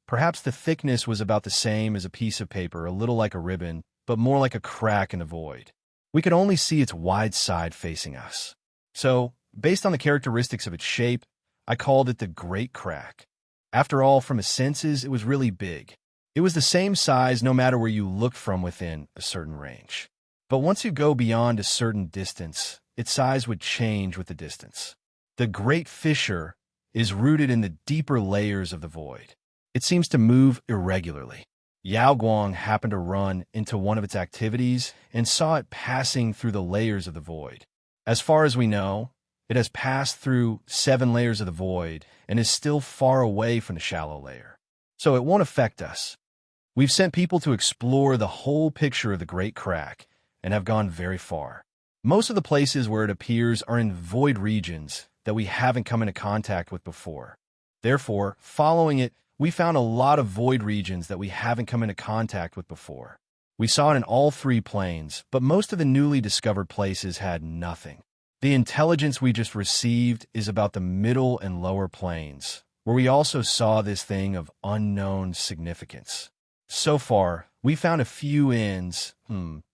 Perhaps the thickness was about the same as a piece of paper, a little like a ribbon, but more like a crack in the void. We could only see its wide side facing us. So, based on the characteristics of its shape, I called it the Great Crack. After all, from its senses, it was really big. It was the same size no matter where you looked from within a certain range. But once you go beyond a certain distance, its size would change with the distance. The Great Fissure is rooted in the deeper layers of the void. It seems to move irregularly. Yao Guang happened to run into one of its activities and saw it passing through the layers of the void. As far as we know, it has passed through 7 layers of the void and is still far away from the shallow layer. So it won't affect us. We've sent people to explore the whole picture of the Great Crack and have gone very far. Most of the places where it appears are in void regions that we haven't come into contact with before. Therefore, following it, we found a lot of void regions that we haven't come into contact with before. We saw it in all 3 planes, but most of the newly discovered places had nothing. The intelligence we just received is about the middle and lower planes, where we also saw this thing of unknown significance. So far, we found a few ends.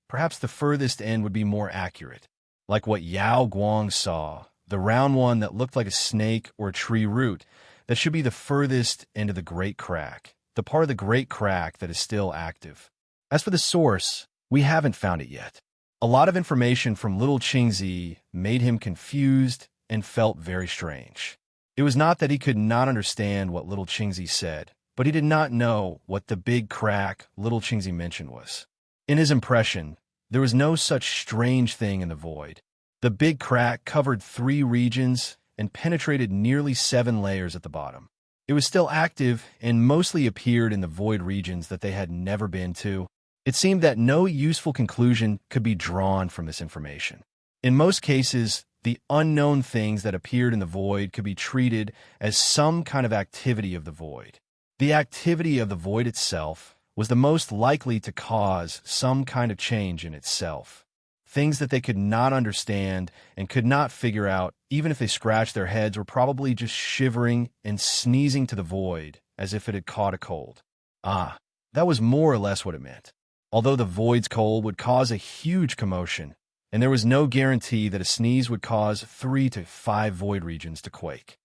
Perhaps the furthest end would be more accurate. Like what Yao Guang saw, the round one that looked like a snake or a tree root, that should be the furthest end of the Great Crack, the part of the Great Crack that is still active. As for the source, we haven't found it yet. A lot of information from little Qingzi made him confused and felt very strange. It was not that he could not understand what little Qingzi said, but he did not know what the big crack little Qingzi mentioned was. In his impression, there was no such strange thing in the void. The big crack covered 3 regions and penetrated nearly 7 layers at the bottom. It was still active and mostly appeared in the void regions that they had never been to. It seemed that no useful conclusion could be drawn from this information. In most cases, the unknown things that appeared in the void could be treated as some kind of activity of the void. The activity of the void itself was the most likely to cause some kind of change in itself. Things that they could not understand and could not figure out, even if they scratched their heads, were probably just shivering and sneezing to the void as if it had caught a cold. That was more or less what it meant. Although the void's cold would cause a huge commotion, and there was no guarantee that a sneeze would cause 3 to 5 void regions to quake.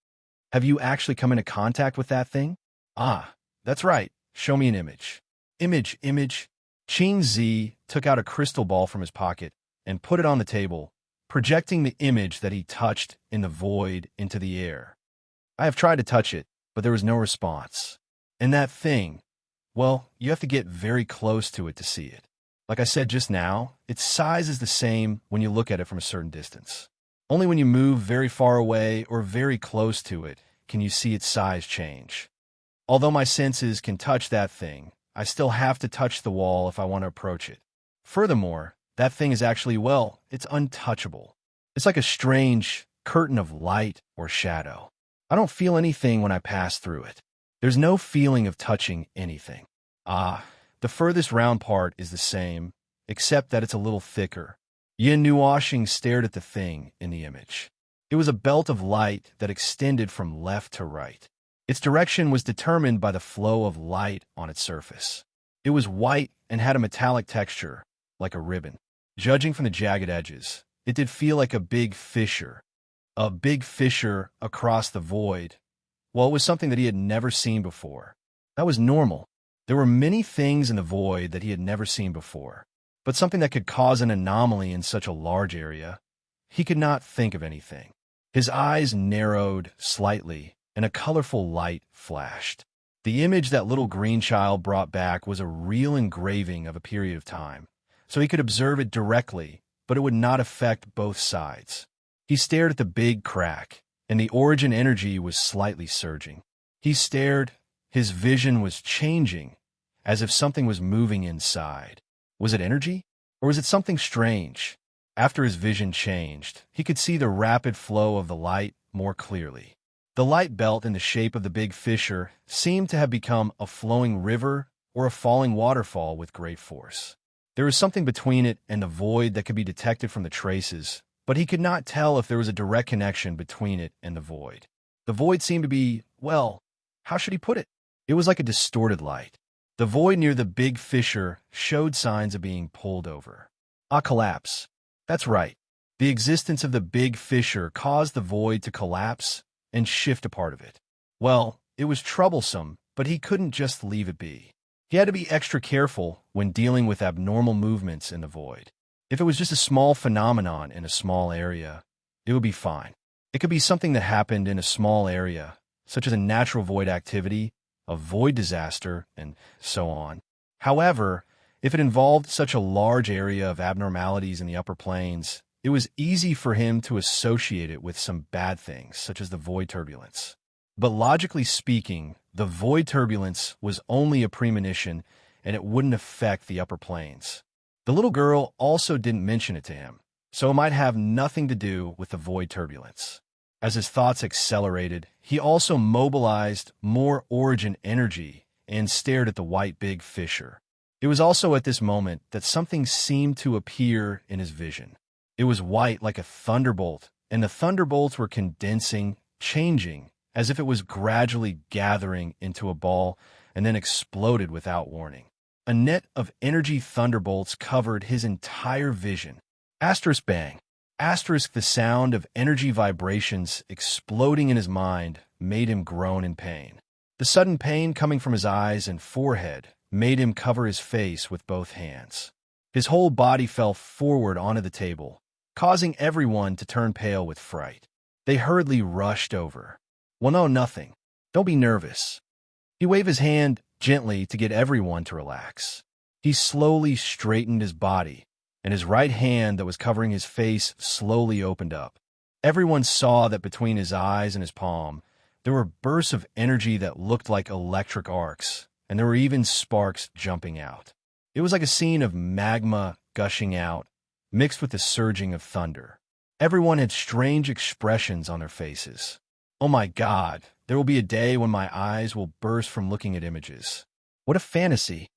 Have you actually come into contact with that thing? That's right. Show me an image. Image. Qingzi took out a crystal ball from his pocket and put it on the table, projecting the image that he touched in the void into the air. I have tried to touch it, but there was no response. And that thing, well, you have to get very close to it to see it. Like I said just now, its size is the same when you look at it from a certain distance. Only when you move very far away or very close to it can you see its size change. Although my senses can touch that thing, I still have to touch the wall if I want to approach it. Furthermore, that thing is actually, well, it's untouchable. It's like a strange curtain of light or shadow. I don't feel anything when I pass through it. There's no feeling of touching anything. The furthest round part is the same, except that it's a little thicker. Yin Nuoshing stared at the thing in the image. It was a belt of light that extended from left to right. Its direction was determined by the flow of light on its surface. It was white and had a metallic texture, like a ribbon. Judging from the jagged edges, it did feel like a big fissure. A big fissure across the void. Well, it was something that he had never seen before. That was normal. There were many things in the void that he had never seen before, but something that could cause an anomaly in such a large area, he could not think of anything. His eyes narrowed slightly, and a colorful light flashed. The image that little green child brought back was a real engraving of a period of time, so he could observe it directly, but it would not affect both sides. He stared at the big crack, and the origin energy was slightly surging. He stared. His vision was changing, as if something was moving inside. Was it energy? Or was it something strange? After his vision changed, he could see the rapid flow of the light more clearly. The light belt in the shape of the big fissure seemed to have become a flowing river or a falling waterfall with great force. There was something between it and the void that could be detected from the traces, but he could not tell if there was a direct connection between it and the void. The void seemed to be, well, how should he put it? It was like a distorted light. The void near the big fissure showed signs of being pulled over. A collapse. That's right. The existence of the big fissure caused the void to collapse and shift a part of it. Well, it was troublesome, but he couldn't just leave it be. He had to be extra careful when dealing with abnormal movements in the void. If it was just a small phenomenon in a small area, it would be fine. It could be something that happened in a small area, such as a natural void activity, a void disaster, and so on. However, if it involved such a large area of abnormalities in the upper planes, it was easy for him to associate it with some bad things, such as the void turbulence. But logically speaking, the void turbulence was only a premonition, and it wouldn't affect the upper planes. The little girl also didn't mention it to him, so it might have nothing to do with the void turbulence. As his thoughts accelerated, he also mobilized more origin energy and stared at the white big fissure. It was also at this moment that something seemed to appear in his vision. It was white like a thunderbolt, and the thunderbolts were condensing, changing, as if it was gradually gathering into a ball and then exploded without warning. A net of energy thunderbolts covered his entire vision. Asterisk bang. Asterisk the sound of energy vibrations exploding in his mind made him groan in pain. The sudden pain coming from his eyes and forehead made him cover his face with both hands. His whole body fell forward onto the table, causing everyone to turn pale with fright. They hurriedly rushed over. "Well, no, nothing. Don't be nervous." He waved his hand gently to get everyone to relax. He slowly straightened his body, and his right hand that was covering his face slowly opened up. Everyone saw that between his eyes and his palm, there were bursts of energy that looked like electric arcs, and there were even sparks jumping out. It was like a scene of magma gushing out, mixed with the surging of thunder. Everyone had strange expressions on their faces. "Oh my God, there will be a day when my eyes will burst from looking at images. What a fantasy."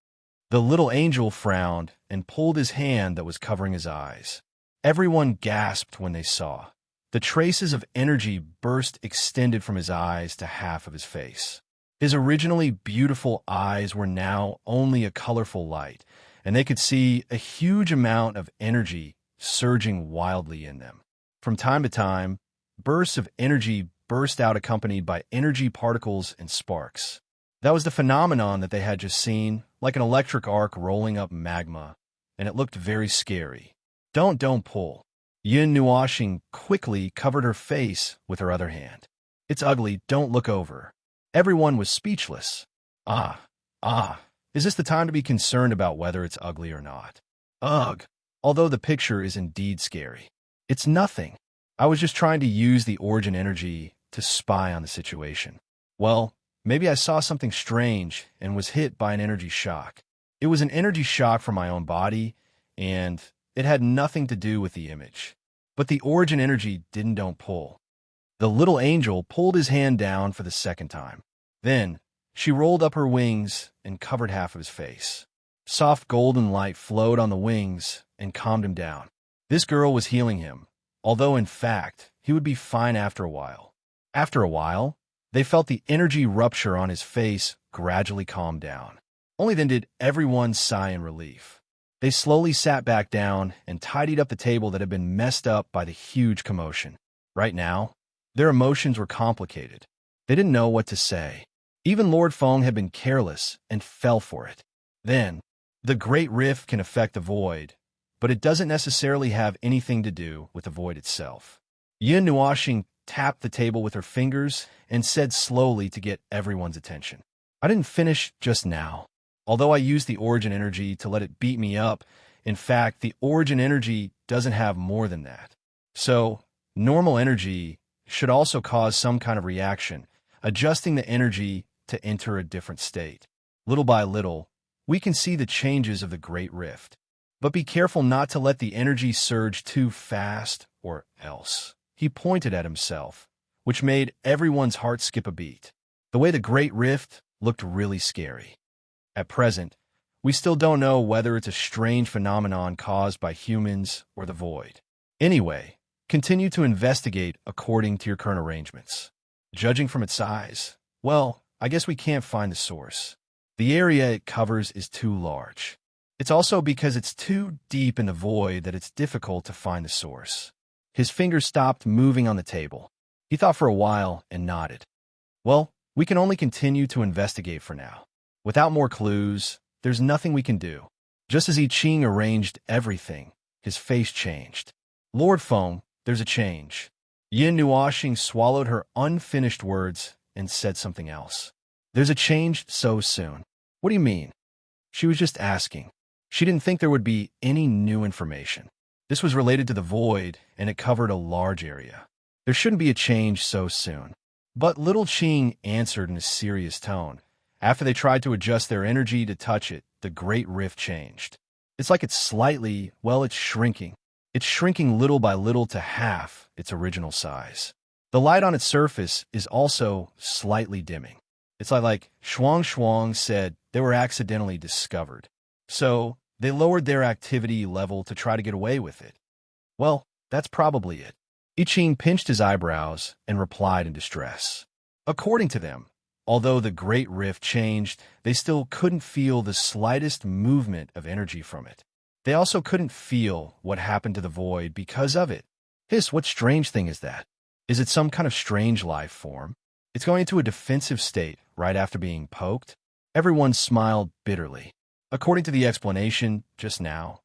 The little angel frowned and pulled his hand that was covering his eyes. Everyone gasped when they saw. The traces of energy burst extended from his eyes to half of his face. His originally beautiful eyes were now only a colorful light, and they could see a huge amount of energy surging wildly in them. From time to time, bursts of energy burst out accompanied by energy particles and sparks. That was the phenomenon that they had just seen, like an electric arc rolling up magma, and it looked very scary. Don't pull." Yin Nuoxing quickly covered her face with her other hand. "It's ugly, don't look over." Everyone was speechless. Ah, is this the time to be concerned about whether it's ugly or not? Ugh, although the picture is indeed scary. It's nothing. I was just trying to use the origin energy to spy on the situation. Well, maybe I saw something strange and was hit by an energy shock. It was an energy shock from my own body, and it had nothing to do with the image. But the origin energy don't pull. The little angel pulled his hand down for the second time. Then, she rolled up her wings and covered half of his face. Soft golden light flowed on the wings and calmed him down. This girl was healing him, although in fact, he would be fine after a while. After a while, they felt the energy rupture on his face gradually calm down. Only then did everyone sigh in relief. They slowly sat back down and tidied up the table that had been messed up by the huge commotion. Right now, their emotions were complicated. They didn't know what to say. Even Lord Feng had been careless and fell for it. Then, the Great Rift can affect the void, but it doesn't necessarily have anything to do with the void itself. Yin Nuoxing tapped the table with her fingers and said slowly to get everyone's attention. "I didn't finish just now. Although I used the origin energy to let it beat me up, in fact, the origin energy doesn't have more than that. So, normal energy should also cause some kind of reaction, adjusting the energy to enter a different state. Little by little, we can see the changes of the Great Rift. But be careful not to let the energy surge too fast, or else." He pointed at himself, which made everyone's heart skip a beat. The way the Great Rift looked really scary. At present, we still don't know whether it's a strange phenomenon caused by humans or the void. Anyway, continue to investigate according to your current arrangements. Judging from its size, well, I guess we can't find the source. The area it covers is too large. It's also because it's too deep in the void that it's difficult to find the source. His fingers stopped moving on the table. He thought for a while and nodded. Well, we can only continue to investigate for now. Without more clues, there's nothing we can do. Just as I Ching arranged everything, his face changed. Lord Feng, there's a change. Yin Nuoxing swallowed her unfinished words and said something else. There's a change so soon. What do you mean? She was just asking. She didn't think there would be any new information. This was related to the void, and it covered a large area. There shouldn't be a change so soon. But little Qing answered in a serious tone. After they tried to adjust their energy to touch it, the great rift changed. It's like it's slightly, well, it's shrinking. It's shrinking little by little to half its original size. The light on its surface is also slightly dimming. It's like Shuang Shuang said they were accidentally discovered. So they lowered their activity level to try to get away with it. Well, that's probably it. I Ching pinched his eyebrows and replied in distress. According to them, although the great rift changed, they still couldn't feel the slightest movement of energy from it. They also couldn't feel what happened to the void because of it. Hiss, what strange thing is that? Is it some kind of strange life form? It's going into a defensive state right after being poked? Everyone smiled bitterly. According to the explanation just now,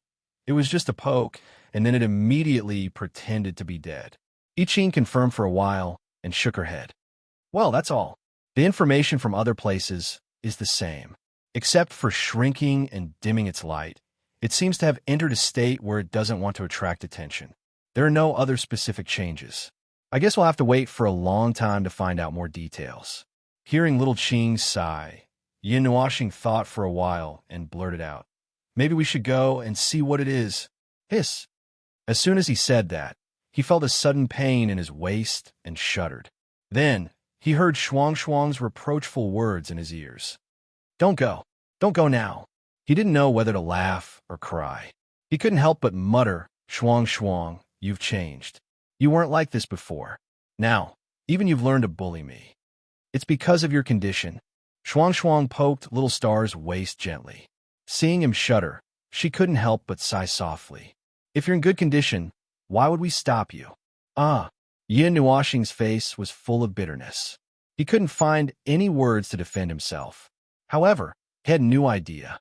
it was just a poke, and then it immediately pretended to be dead. I Ching confirmed for a while and shook her head. Well, that's all. The information from other places is the same. Except for shrinking and dimming its light, it seems to have entered a state where it doesn't want to attract attention. There are no other specific changes. I guess we'll have to wait for a long time to find out more details. Hearing little Qing sigh, Yin Nuoxing thought for a while and blurted out, Maybe we should go and see what it is. Hiss. As soon as he said that, he felt a sudden pain in his waist and shuddered. Then, he heard Shuang Shuang's reproachful words in his ears. Don't go. Don't go now. He didn't know whether to laugh or cry. He couldn't help but mutter, Shuang Shuang, you've changed. You weren't like this before. Now, even you've learned to bully me. It's because of your condition. Shuang Shuang poked Little Star's waist gently. Seeing him shudder, she couldn't help but sigh softly. If you're in good condition, why would we stop you? Yin Nuoxing's face was full of bitterness. He couldn't find any words to defend himself. However, he had a new idea.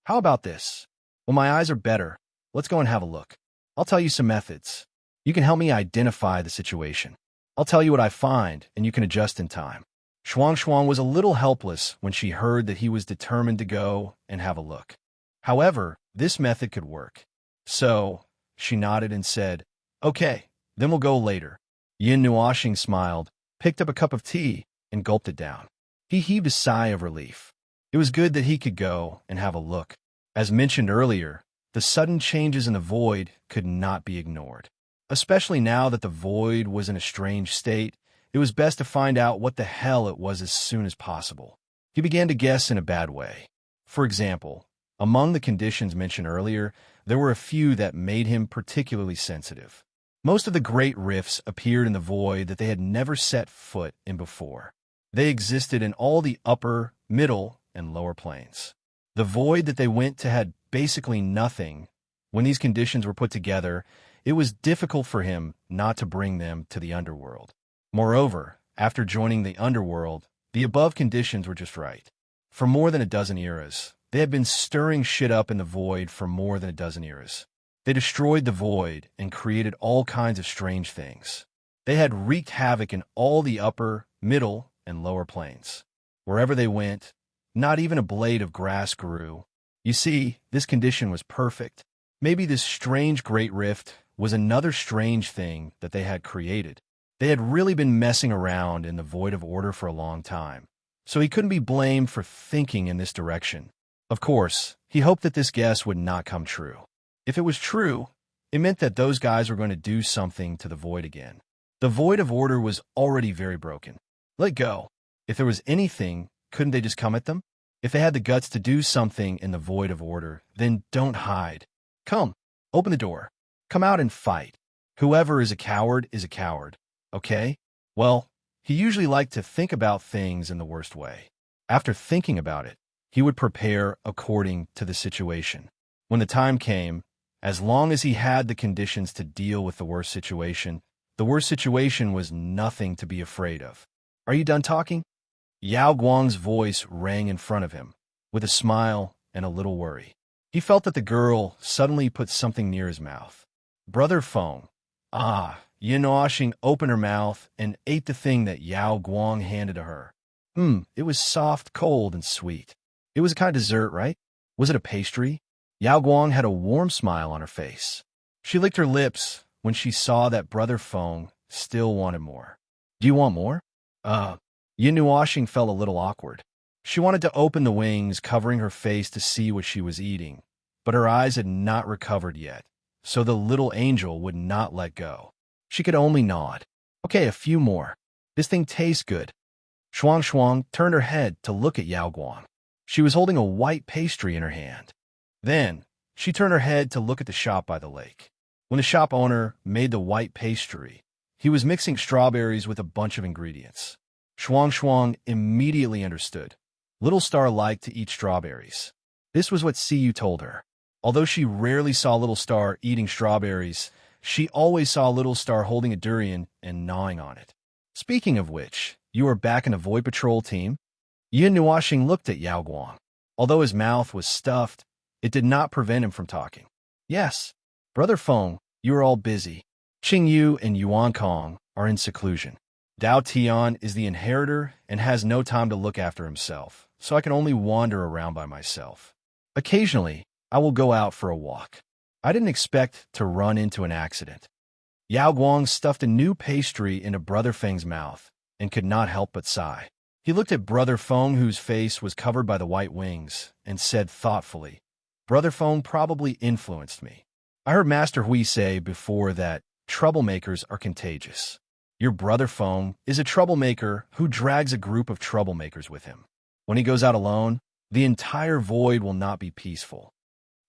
How about this? When my eyes are better, let's go and have a look. I'll tell you some methods. You can help me identify the situation. I'll tell you what I find, and you can adjust in time. Shuang Shuang was a little helpless when she heard that he was determined to go and have a look. However, this method could work. So, she nodded and said, Okay, then we'll go later. Yin Nuoxing smiled, picked up a cup of tea, and gulped it down. He heaved a sigh of relief. It was good that he could go and have a look. As mentioned earlier, the sudden changes in the void could not be ignored. Especially now that the void was in a strange state, it was best to find out what the hell it was as soon as possible. He began to guess in a bad way. For example, among the conditions mentioned earlier, there were a few that made him particularly sensitive. Most of the great rifts appeared in the void that they had never set foot in before. They existed in all the upper, middle, and lower planes. The void that they went to had basically nothing. When these conditions were put together, it was difficult for him not to bring them to the underworld. Moreover, after joining the underworld, the above conditions were just right. For more than a dozen eras, they had been stirring shit up in the void for more than a dozen eras. They destroyed the void and created all kinds of strange things. They had wreaked havoc in all the upper, middle, and lower planes. Wherever they went, not even a blade of grass grew. You see, this condition was perfect. Maybe this strange great rift was another strange thing that they had created. They had really been messing around in the void of order for a long time, so he couldn't be blamed for thinking in this direction. Of course, he hoped that this guess would not come true. If it was true, it meant that those guys were going to do something to the void again. The void of order was already very broken. Let go. If there was anything, couldn't they just come at them? If they had the guts to do something in the void of order, then don't hide. Come, open the door. Come out and fight. Whoever is a coward is a coward. Okay? Well, He usually liked to think about things in the worst way. After thinking about it, he would prepare according to the situation. When the time came, as long as he had the conditions to deal with the worst situation was nothing to be afraid of. Are you done talking? Yao Guang's voice rang in front of him, with a smile and a little worry. He felt that the girl suddenly put something near his mouth. Brother Feng. Yin Oxing opened her mouth and ate the thing that Yao Guang handed to her. It was soft, cold, and sweet. It was a kind of dessert, right? Was it a pastry? Yao Guang had a warm smile on her face. She licked her lips when she saw that Brother Feng still wanted more. Do you want more? Yin Oxing felt a little awkward. She wanted to open the wings, covering her face to see what she was eating, but her eyes had not recovered yet, so the little angel would not let go. She could only nod. Okay, a few more. This thing tastes good. Shuang turned her head to look at Yao Guang. She was holding a white pastry in her hand. Then, she turned her head to look at the shop by the lake. When the shop owner made the white pastry, he was mixing strawberries with a bunch of ingredients. Shuang immediately understood. Little Star liked to eat strawberries. This was what Siyu told her. Although she rarely saw Little Star eating strawberries, she always saw Little Star holding a durian and gnawing on it. Speaking of which, you are back in the Void Patrol team? Yin Nuoxing looked at Yao Guang. Although his mouth was stuffed, it did not prevent him from talking. Yes, Brother Feng, you are all busy. Qing Yu and Yuan Kong are in seclusion. Dao Tian is the inheritor and has no time to look after himself, so I can only wander around by myself. Occasionally, I will go out for a walk. I didn't expect to run into an accident. Yao Guang stuffed a new pastry into Brother Feng's mouth and could not help but sigh. He looked at Brother Feng, whose face was covered by the white wings, and said thoughtfully, Brother Feng probably influenced me. I heard Master Hui say before that troublemakers are contagious. Your Brother Feng is a troublemaker who drags a group of troublemakers with him. When he goes out alone, the entire void will not be peaceful.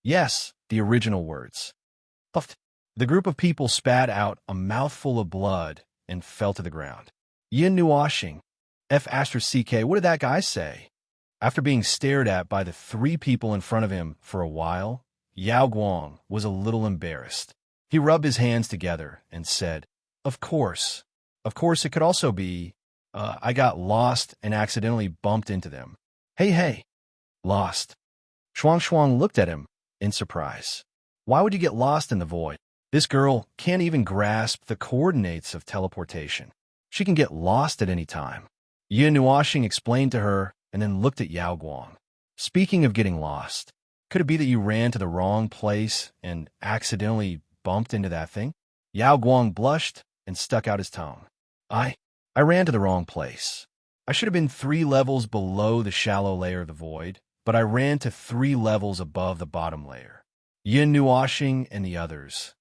Yes, the original words. Puffed. The group of people spat out a mouthful of blood and fell to the ground. Yin Nuoxing, F***, what did that guy say? After being stared at by the three people in front of him for a while, Yao Guang was a little embarrassed. He rubbed his hands together and said, Of course. Of course, it could also be, I got lost and accidentally bumped into them. Hey, lost. Shuang looked at him in surprise. Why would you get lost in the void? This girl can't even grasp the coordinates of teleportation. She can get lost at any time. Yin Nuoxing explained to her and then looked at Yao Guang. Speaking of getting lost, could it be that you ran to the wrong place and accidentally bumped into that thing? Yao Guang blushed and stuck out his tongue. I ran to the wrong place. I should have been 3 levels below the shallow layer of the void, but I ran to 3 levels above the bottom layer. Yin Nuoxing and the others.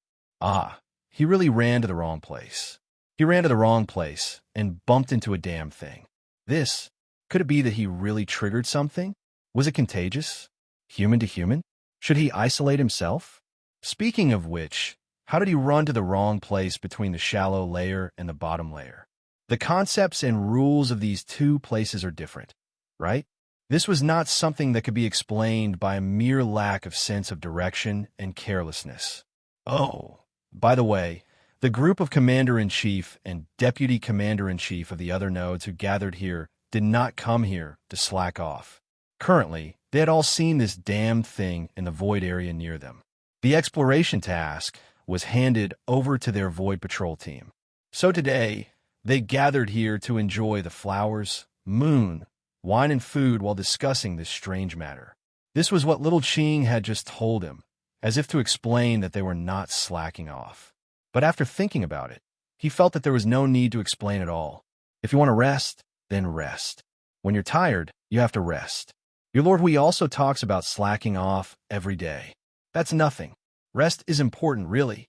He really ran to the wrong place. He ran to the wrong place and bumped into a damn thing. Could it be that he really triggered something? Was it contagious? Human to human? Should he isolate himself? Speaking of which, how did he run to the wrong place between the shallow layer and the bottom layer? The concepts and rules of these 2 places are different, right? This was not something that could be explained by a mere lack of sense of direction and carelessness. Oh, by the way, the group of Commander-in-Chief and Deputy Commander-in-Chief of the other nodes who gathered here did not come here to slack off. Currently, they had all seen this damn thing in the void area near them. The exploration task was handed over to their Void Patrol team. So today, they gathered here to enjoy the flowers, moon, wine, and food while discussing this strange matter. This was what little Qing had just told him, as if to explain that they were not slacking off. But after thinking about it, he felt that there was no need to explain at all. If you want to rest, then rest. When you're tired, you have to rest. Your Lord Hui also talks about slacking off every day. That's nothing. Rest is important, really.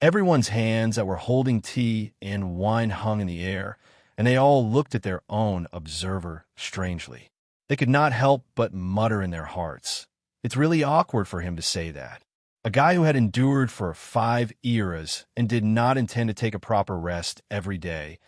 Everyone's hands that were holding tea and wine hung in the air, and they all looked at their own observer strangely. They could not help but mutter in their hearts. It's really awkward for him to say that. A guy who had endured for 5 eras and did not intend to take a proper rest every day,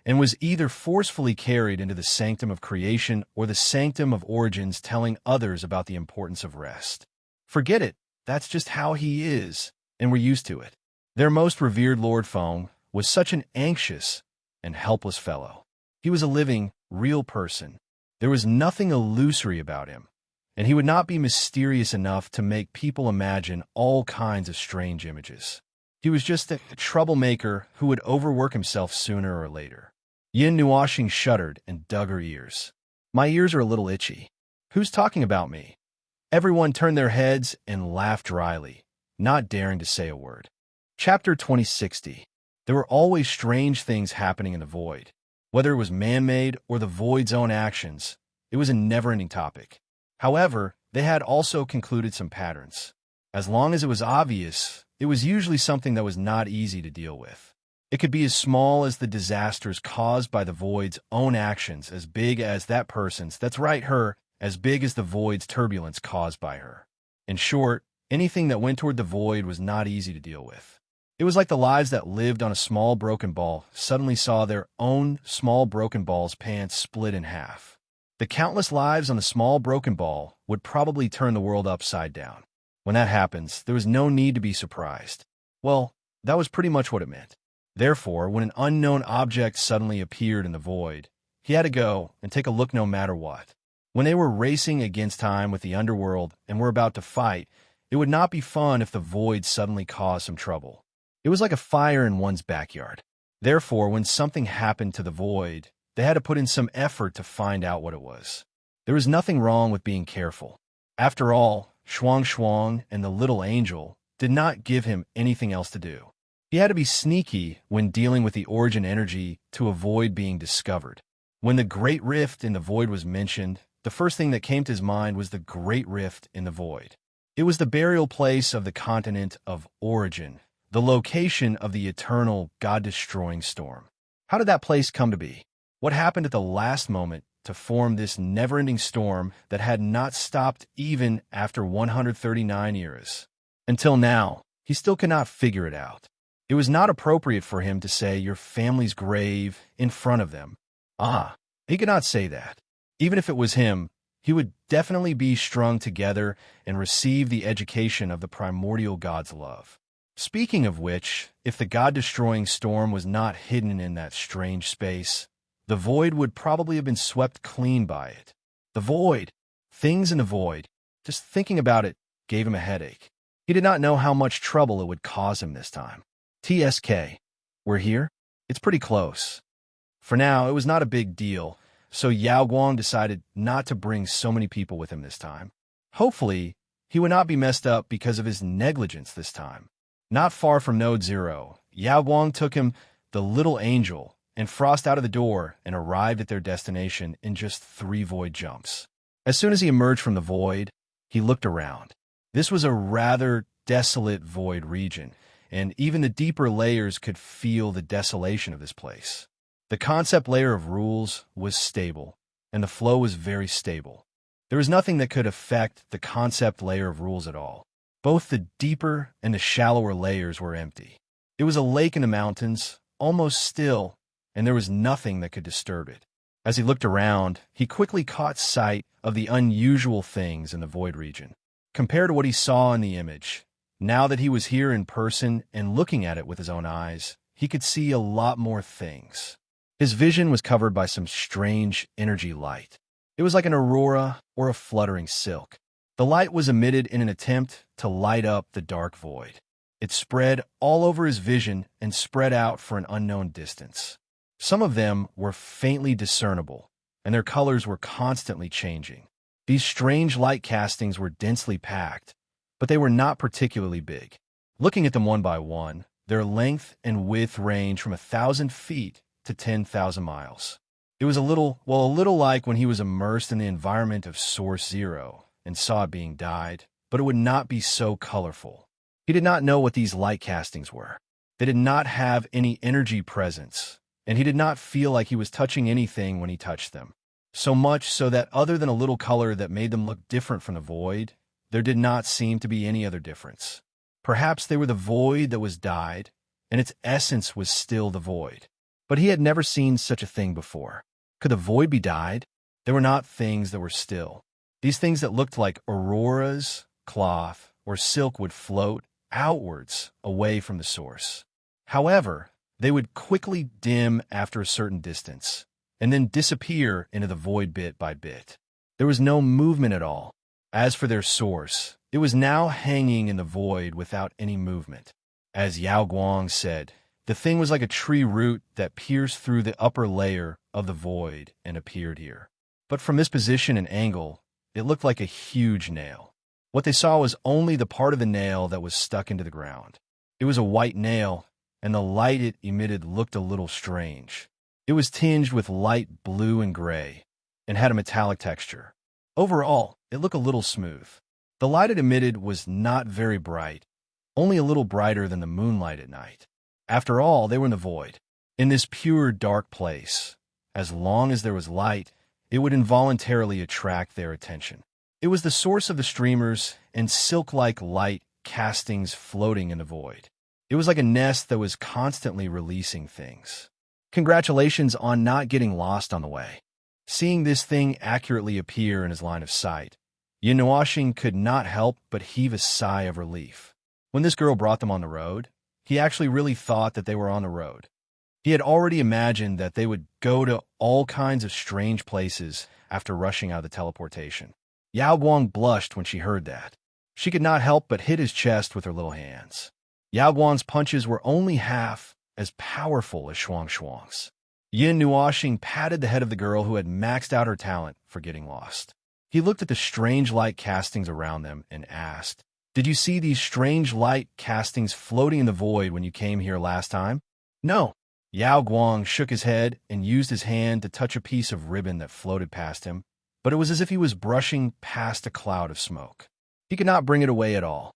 and was either forcefully carried into the sanctum of creation or the sanctum of origins, telling others about the importance of rest. Forget it, that's just how he is, and we're used to it. Their most revered Lord Feng was such an anxious and helpless fellow. He was a living, real person. There was nothing illusory about him, and he would not be mysterious enough to make people imagine all kinds of strange images. He was just a troublemaker who would overwork himself sooner or later. Yin Nuoxing shuddered and dug her ears. My ears are a little itchy. Who's talking about me? Everyone turned their heads and laughed dryly, not daring to say a word. Chapter 2060. There were always strange things happening in the void. Whether it was man-made or the void's own actions, it was a never-ending topic. However, they had also concluded some patterns. As long as it was obvious, it was usually something that was not easy to deal with. It could be as small as the disasters caused by the void's own actions, as big as that person's, that's right, her, as big as the void's turbulence caused by her. In short, anything that went toward the void was not easy to deal with. It was like the lives that lived on a small broken ball suddenly saw their own small broken ball's pants split in half. The countless lives on the small broken ball would probably turn the world upside down. When that happens, there was no need to be surprised. Well, that was pretty much what it meant. Therefore, when an unknown object suddenly appeared in the void, he had to go and take a look no matter what. When they were racing against time with the underworld and were about to fight, it would not be fun if the void suddenly caused some trouble. It was like a fire in one's backyard. Therefore, when something happened to the void, they had to put in some effort to find out what it was. There was nothing wrong with being careful. After all, Shuang Shuang and the little angel did not give him anything else to do. He had to be sneaky when dealing with the origin energy to avoid being discovered. When the Great Rift in the Void was mentioned, the first thing that came to his mind was the Great Rift in the Void. It was the burial place of the continent of origin, the location of the eternal, God-destroying storm. How did that place come to be? What happened at the last moment to form this never-ending storm that had not stopped even after 139 eras? Until now, he still could not figure it out. It was not appropriate for him to say your family's grave in front of them. He could not say that. Even if it was him, he would definitely be strung together and receive the education of the primordial God's love. Speaking of which, if the God-destroying storm was not hidden in that strange space, the void would probably have been swept clean by it. The void, things in the void, just thinking about it gave him a headache. He did not know how much trouble it would cause him this time. TSK, we're here? It's pretty close. For now, it was not a big deal, so Yao Guang decided not to bring so many people with him this time. Hopefully, he would not be messed up because of his negligence this time. Not far from Node Zero, Yao Guang took him, the little angel, and Frost out of the door and arrived at their destination in just 3 void jumps. As soon as he emerged from the void, he looked around. This was a rather desolate void region, and even the deeper layers could feel the desolation of this place. The concept layer of rules was stable, and the flow was very stable. There was nothing that could affect the concept layer of rules at all. Both the deeper and the shallower layers were empty. It was a lake in the mountains, almost still, and there was nothing that could disturb it. As he looked around, he quickly caught sight of the unusual things in the void region. Compared to what he saw in the image, now that he was here in person and looking at it with his own eyes, he could see a lot more things. His vision was covered by some strange energy light. It was like an aurora or a fluttering silk. The light was emitted in an attempt to light up the dark void. It spread all over his vision and spread out for an unknown distance. Some of them were faintly discernible, and their colors were constantly changing. These strange light castings were densely packed, but they were not particularly big. Looking at them one by one, their length and width ranged from 1,000 feet to 10,000 miles. It was a little like when he was immersed in the environment of Source Zero and saw it being dyed, but it would not be so colorful. He did not know what these light castings were. They did not have any energy presence, and he did not feel like he was touching anything when he touched them. So much so that other than a little color that made them look different from the void, there did not seem to be any other difference. Perhaps they were the void that was dyed, and its essence was still the void. But he had never seen such a thing before. Could the void be dyed? They were not things that were still. These things that looked like auroras, cloth, or silk would float outwards away from the source. However, they would quickly dim after a certain distance, and then disappear into the void bit by bit. There was no movement at all. As for their source, it was now hanging in the void without any movement. As Yao Guang said, the thing was like a tree root that pierced through the upper layer of the void and appeared here. But from this position and angle, it looked like a huge nail. What they saw was only the part of the nail that was stuck into the ground. It was a white nail, and the light it emitted looked a little strange. It was tinged with light blue and gray, and had a metallic texture. Overall, it looked a little smooth. The light it emitted was not very bright, only a little brighter than the moonlight at night. After all, they were in the void, in this pure dark place. As long as there was light, it would involuntarily attract their attention. It was the source of the streamers and silk-like light castings floating in the void. It was like a nest that was constantly releasing things. Congratulations on not getting lost on the way. Seeing this thing accurately appear in his line of sight, Yin Nuoxing could not help but heave a sigh of relief. When this girl brought them on the road, he actually really thought that they were on the road. He had already imagined that they would go to all kinds of strange places after rushing out of the teleportation. Yao Guang blushed when she heard that. She could not help but hit his chest with her little hands. Yao Guang's punches were only half as powerful as Shuang Shuang's. Yin Nuoxing patted the head of the girl who had maxed out her talent for getting lost. He looked at the strange light castings around them and asked, "Did you see these strange light castings floating in the void when you came here last time?" "No." Yao Guang shook his head and used his hand to touch a piece of ribbon that floated past him, but it was as if he was brushing past a cloud of smoke. He could not bring it away at all.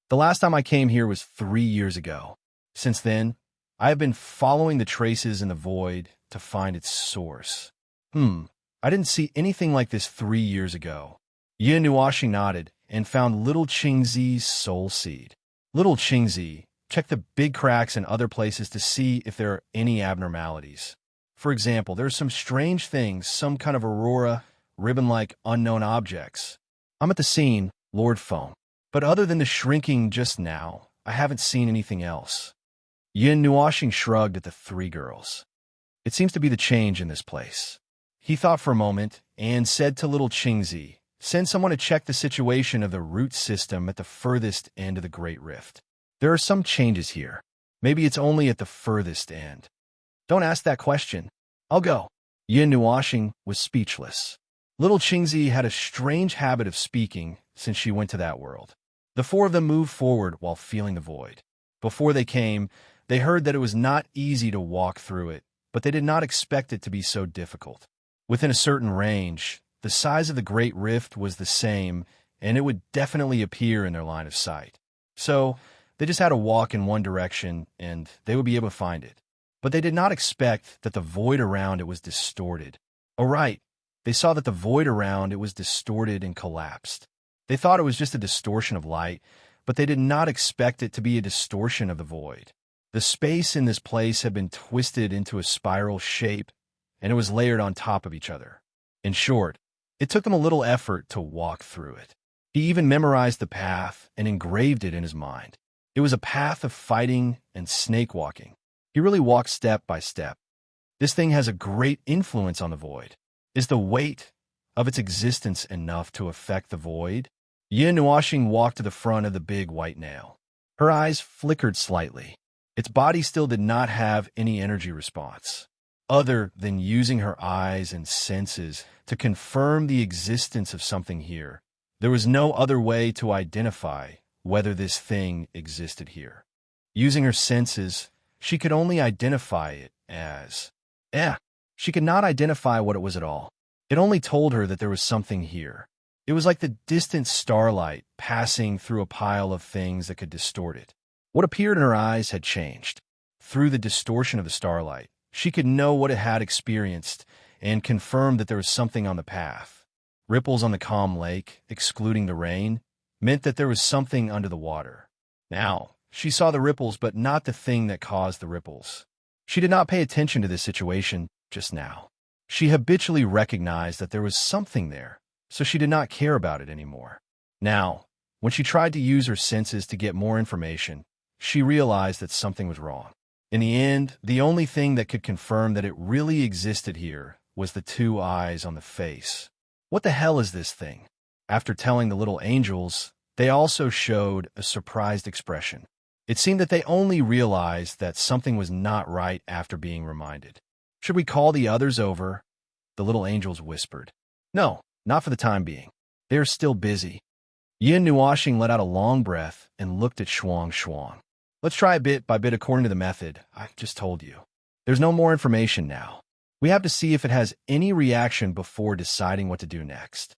"The last time I came here was 3 years ago. Since then, I have been following the traces in the void to find its source." I didn't see anything like this 3 years ago." Yin Nuoxing nodded and found little Qingzi's soul seed. Little Qingzi checked the big cracks and other places to see if there are any abnormalities. For example, there are some strange things, some kind of aurora, ribbon-like unknown objects. "I'm at the scene, Lord Foam. But other than the shrinking just now, I haven't seen anything else." Yin Nuoxing shrugged at the three girls. "It seems to be the change in this place." He thought for a moment and said to little Qingzi, "Send someone to check the situation of the root system at the furthest end of the Great Rift. There are some changes here. Maybe it's only at the furthest end." "Don't ask that question. I'll go." Yin Nuoxing was speechless. Little Qingzi had a strange habit of speaking since she went to that world. The four of them moved forward while feeling the void. Before they came, they heard that it was not easy to walk through it, but they did not expect it to be so difficult. Within a certain range, the size of the Great Rift was the same, and it would definitely appear in their line of sight. So, they just had to walk in one direction, and they would be able to find it. But they did not expect that the void around it was distorted. Oh, right. They saw that the void around it was distorted and collapsed. They thought it was just a distortion of light, but they did not expect it to be a distortion of the void. The space in this place had been twisted into a spiral shape, and it was layered on top of each other. In short, it took them a little effort to walk through it. He even memorized the path and engraved it in his mind. It was a path of fighting and snake walking. He really walked step by step. This thing has a great influence on the void. Is the weight of its existence enough to affect the void? Yin Nuoxing walked to the front of the big white nail. Her eyes flickered slightly. Its body still did not have any energy response, other than using her eyes and senses to confirm the existence of something here. There was no other way to identify whether this thing existed here. Using her senses, she could only identify it as, She could not identify what it was at all. It only told her that there was something here. It was like the distant starlight passing through a pile of things that could distort it. What appeared in her eyes had changed. Through the distortion of the starlight, she could know what it had experienced and confirmed that there was something on the path. Ripples on the calm lake, excluding the rain, meant that there was something under the water. Now, she saw the ripples but not the thing that caused the ripples. She did not pay attention to this situation just now. She habitually recognized that there was something there, so she did not care about it anymore. Now, when she tried to use her senses to get more information, she realized that something was wrong. In the end, the only thing that could confirm that it really existed here was the two eyes on the face. What the hell is this thing? After telling the little angels, they also showed a surprised expression. It seemed that they only realized that something was not right after being reminded. Should we call the others over? The little angels whispered. No, not for the time being. They are still busy. Yin Nuashing let out a long breath and looked at Shuang Shuang. Let's try it bit by bit according to the method I just told you. There's no more information now. We have to see if it has any reaction before deciding what to do next.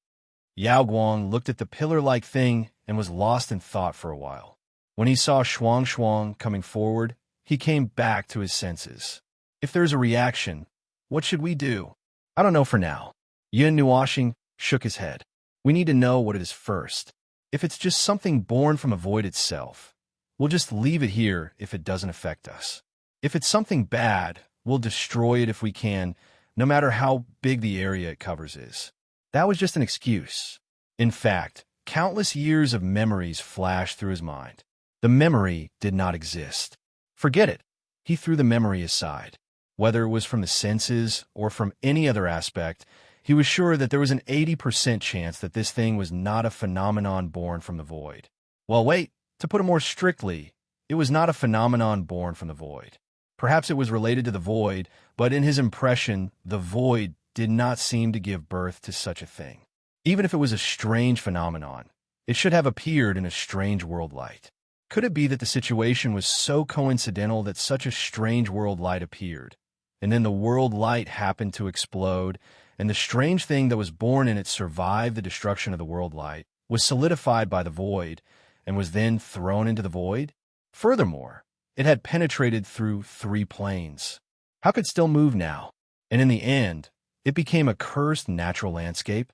Yao Guang looked at the pillar-like thing and was lost in thought for a while. When he saw Shuang Shuang coming forward, he came back to his senses. If there's a reaction, what should we do? I don't know for now. Yin Nuashing shook his head. We need to know what it is first. If it's just something born from a void itself, we'll just leave it here if it doesn't affect us. If it's something bad, we'll destroy it if we can, no matter how big the area it covers is. That was just an excuse. In fact, countless years of memories flashed through his mind. The memory did not exist. Forget it. He threw the memory aside. Whether it was from the senses or from any other aspect, he was sure that there was an 80% chance that this thing was not a phenomenon born from the void. Well, wait, to put it more strictly, it was not a phenomenon born from the void. Perhaps it was related to the void, but in his impression, the void did not seem to give birth to such a thing. Even if it was a strange phenomenon, it should have appeared in a strange world light. Could it be that the situation was so coincidental that such a strange world light appeared, and then the world light happened to explode, and the strange thing that was born in it survived the destruction of the world light, was solidified by the void, and was then thrown into the void? Furthermore, it had penetrated through 3 planes. How could it still move now? And in the end, it became a cursed natural landscape?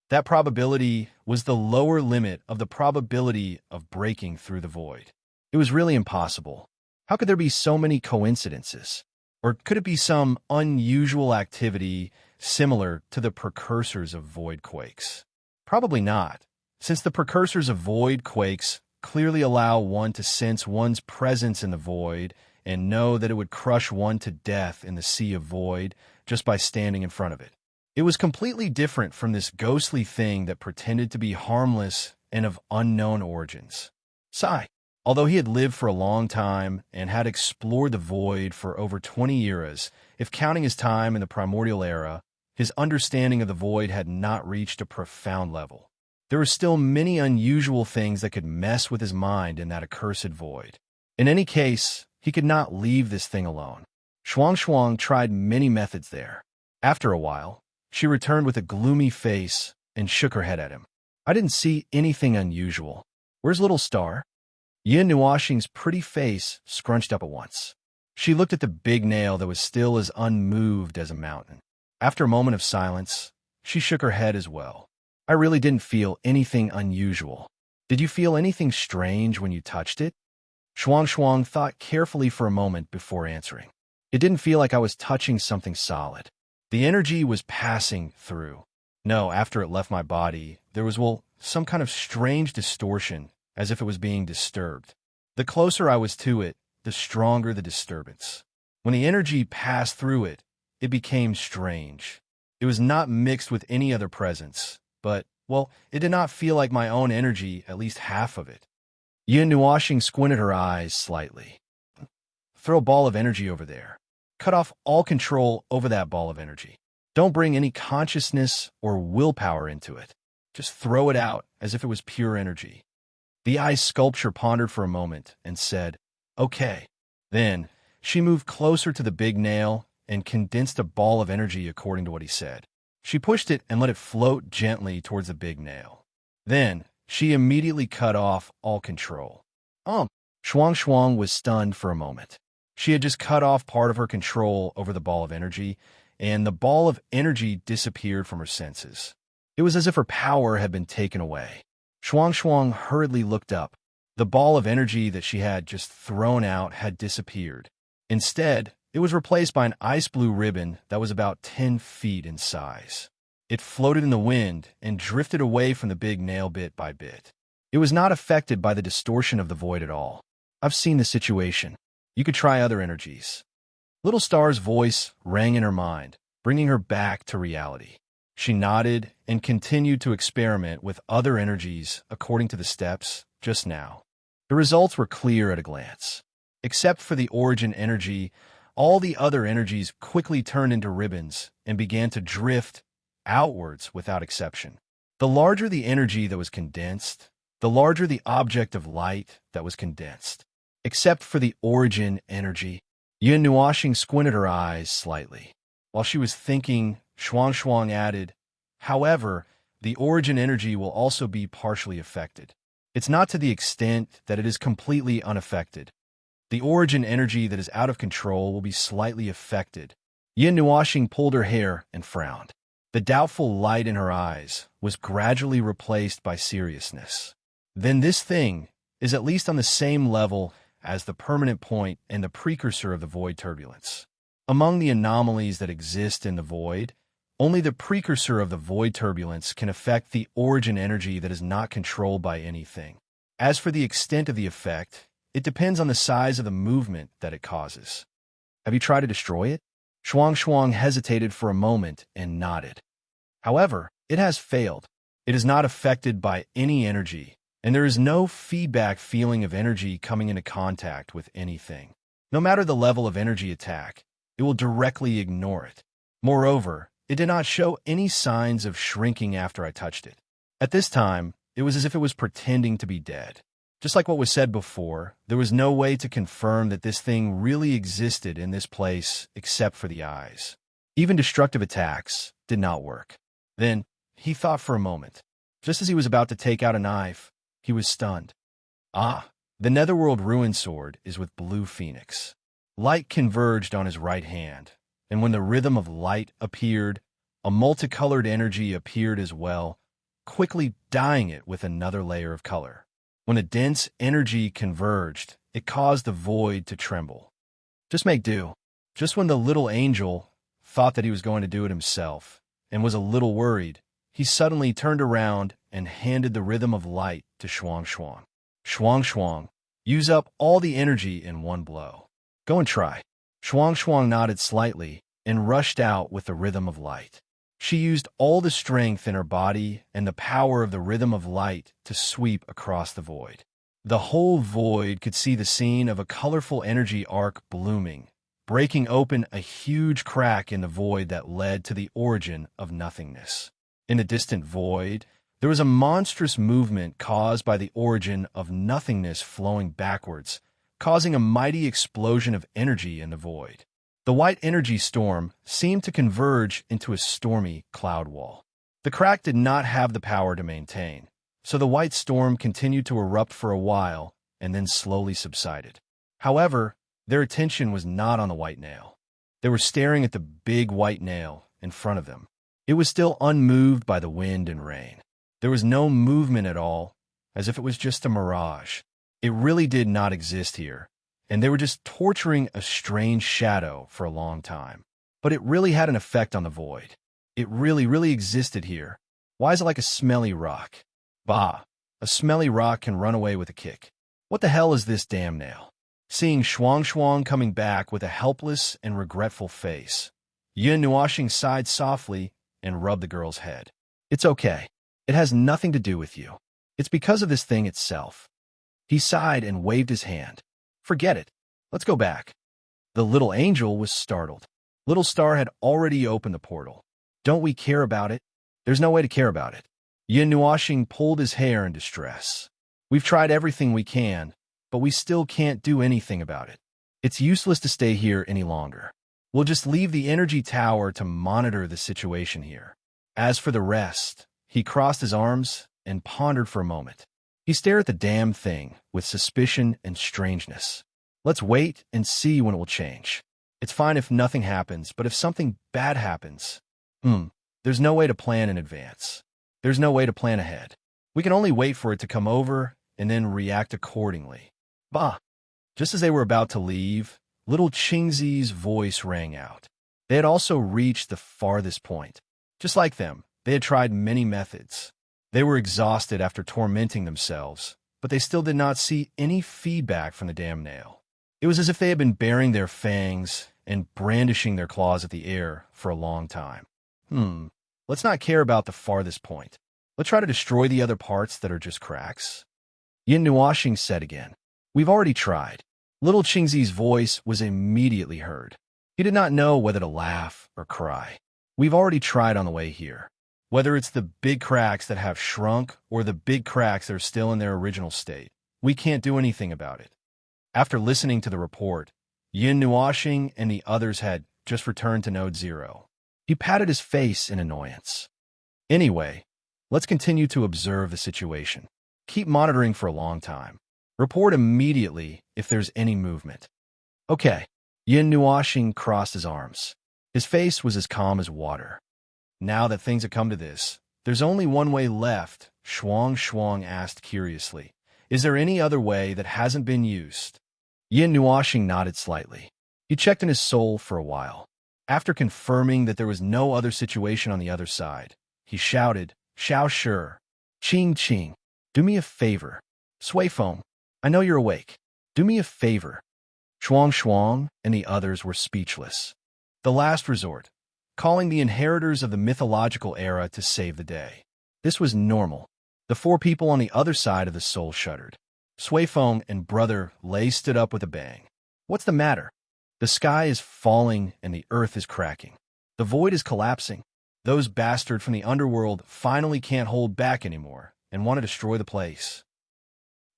That probability was the lower limit of the probability of breaking through the void. It was really impossible. How could there be so many coincidences? Or could it be some unusual activity similar to the precursors of void quakes? Probably not, since the precursors of void quakes clearly allow one to sense one's presence in the void and know that it would crush one to death in the sea of void just by standing in front of it. It was completely different from this ghostly thing that pretended to be harmless and of unknown origins. Sai, although he had lived for a long time and had explored the void for over 20 eras, if counting his time in the primordial era, his understanding of the void had not reached a profound level. There were still many unusual things that could mess with his mind in that accursed void. In any case, he could not leave this thing alone. Shuang Shuang tried many methods there. After a while, she returned with a gloomy face and shook her head at him. I didn't see anything unusual. Where's little star? Yin Nuashing's pretty face scrunched up at once. She looked at the big nail that was still as unmoved as a mountain. After a moment of silence, she shook her head as well. I really didn't feel anything unusual. Did you feel anything strange when you touched it? Shuang Shuang thought carefully for a moment before answering. It didn't feel like I was touching something solid. The energy was passing through. No, after it left my body, there was, some kind of strange distortion, as if it was being disturbed. The closer I was to it, the stronger the disturbance. When the energy passed through it, it became strange. It was not mixed with any other presence, but, it did not feel like my own energy, at least half of it. Yin Nuashing squinted her eyes slightly. Throw a ball of energy over there. Cut off all control over that ball of energy. Don't bring any consciousness or willpower into it. Just throw it out as if it was pure energy. The ice sculpture pondered for a moment and said, okay. Then she moved closer to the big nail and condensed a ball of energy according to what he said. She pushed it and let it float gently towards the big nail. Then she immediately cut off all control. Shuang Shuang was stunned for a moment. She had just cut off part of her control over the ball of energy, and the ball of energy disappeared from her senses. It was as if her power had been taken away. Shuang Shuang hurriedly looked up. The ball of energy that she had just thrown out had disappeared. Instead, it was replaced by an ice blue ribbon that was about 10 feet in size. It floated in the wind and drifted away from the big nail bit by bit. It was not affected by the distortion of the void at all. I've seen the situation. You could try other energies. Little Star's voice rang in her mind, bringing her back to reality. She nodded and continued to experiment with other energies according to the steps just now. The results were clear at a glance. Except for the origin energy, all the other energies quickly turned into ribbons and began to drift outwards without exception. The larger the energy that was condensed, the larger the object of light that was condensed. Except for the origin energy, Yin Nuashing squinted her eyes slightly. While she was thinking, Shuang added, however, the origin energy will also be partially affected. It's not to the extent that it is completely unaffected. The origin energy that is out of control will be slightly affected. Yin Nuashing pulled her hair and frowned. The doubtful light in her eyes was gradually replaced by seriousness. Then this thing is at least on the same level as the permanent point and the precursor of the void turbulence. Among the anomalies that exist in the void, only the precursor of the void turbulence can affect the origin energy that is not controlled by anything. As for the extent of the effect, it depends on the size of the movement that it causes. Have you tried to destroy it? Shuang hesitated for a moment and nodded. However, it has failed. It is not affected by any energy, and there is no feedback feeling of energy coming into contact with anything. No matter the level of energy attack, it will directly ignore it. Moreover, it did not show any signs of shrinking after I touched it. At this time, it was as if it was pretending to be dead. Just like what was said before, there was no way to confirm that this thing really existed in this place except for the eyes. Even destructive attacks did not work. Then, he thought for a moment. Just as he was about to take out a knife, he was stunned. Ah, the Netherworld Ruin Sword is with Blue Phoenix. Light converged on his right hand, and when the rhythm of light appeared, a multicolored energy appeared as well, quickly dyeing it with another layer of color. When a dense energy converged, it caused the void to tremble. Just make do. Just when the little angel thought that he was going to do it himself and was a little worried, he suddenly turned around and handed the rhythm of light to Shuang. Shuang, use up all the energy in one blow. Go and try. Shuang nodded slightly and rushed out with the rhythm of light. She used all the strength in her body and the power of the rhythm of light to sweep across the void. The whole void could see the scene of a colorful energy arc blooming, breaking open a huge crack in the void that led to the origin of nothingness. In the distant void, there was a monstrous movement caused by the origin of nothingness flowing backwards, causing a mighty explosion of energy in the void. The white energy storm seemed to converge into a stormy cloud wall. The crack did not have the power to maintain, so the white storm continued to erupt for a while and then slowly subsided. However, their attention was not on the white nail. They were staring at the big white nail in front of them. It was still unmoved by the wind and rain. There was no movement at all, as if it was just a mirage. It really did not exist here, and they were just torturing a strange shadow for a long time. But it really had an effect on the void. It really existed here. Why is it like a smelly rock? Bah, a smelly rock can run away with a kick. What the hell is this damn nail? Seeing Shuang coming back with a helpless and regretful face, Yin Nuashing sighed softly and rubbed the girl's head. It's okay. It has nothing to do with you. It's because of this thing itself. He sighed and waved his hand. Forget it. Let's go back. The little angel was startled. Little Star had already opened the portal. Don't we care about it? There's no way to care about it. Yin Nuashing pulled his hair in distress. We've tried everything we can, but we still can't do anything about it. It's useless to stay here any longer. We'll just leave the energy tower to monitor the situation here. As for the rest, he crossed his arms and pondered for a moment. He stared at the damn thing with suspicion and strangeness. Let's wait and see when it will change. It's fine if nothing happens, but if something bad happens, there's no way to plan in advance. There's no way to plan ahead. We can only wait for it to come over and then react accordingly. Bah! Just as they were about to leave, little Qingzi's voice rang out. They had also reached the farthest point. Just like them, they had tried many methods. They were exhausted after tormenting themselves, but they still did not see any feedback from the damn nail. It was as if they had been baring their fangs and brandishing their claws at the air for a long time. Let's not care about the farthest point. Let's try to destroy the other parts that are just cracks. Yin Nuoxing said again. We've already tried. Little Qingzi's voice was immediately heard. He did not know whether to laugh or cry. We've already tried on the way here. Whether it's the big cracks that have shrunk or the big cracks that are still in their original state, we can't do anything about it. After listening to the report, Yin Nuoxing and the others had just returned to Node 0. He patted his face in annoyance. Anyway, let's continue to observe the situation. Keep monitoring for a long time. Report immediately if there's any movement. Okay. Yin Nuoxing crossed his arms. His face was as calm as water. Now that things have come to this, there's only one way left, Shuang asked curiously. Is there any other way that hasn't been used? Yin Nuoxing nodded slightly. He checked in his soul for a while. After confirming that there was no other situation on the other side, he shouted, Xiao Shi, Qing, do me a favor. Sui Feng, I know you're awake. Do me a favor. Shuang and the others were speechless. The last resort, calling the inheritors of the mythological era to save the day. This was normal. The four people on the other side of the soul shuddered. Sui Feng and Brother Lei stood up with a bang. What's the matter? The sky is falling and the earth is cracking. The void is collapsing. Those bastards from the underworld finally can't hold back anymore and want to destroy the place.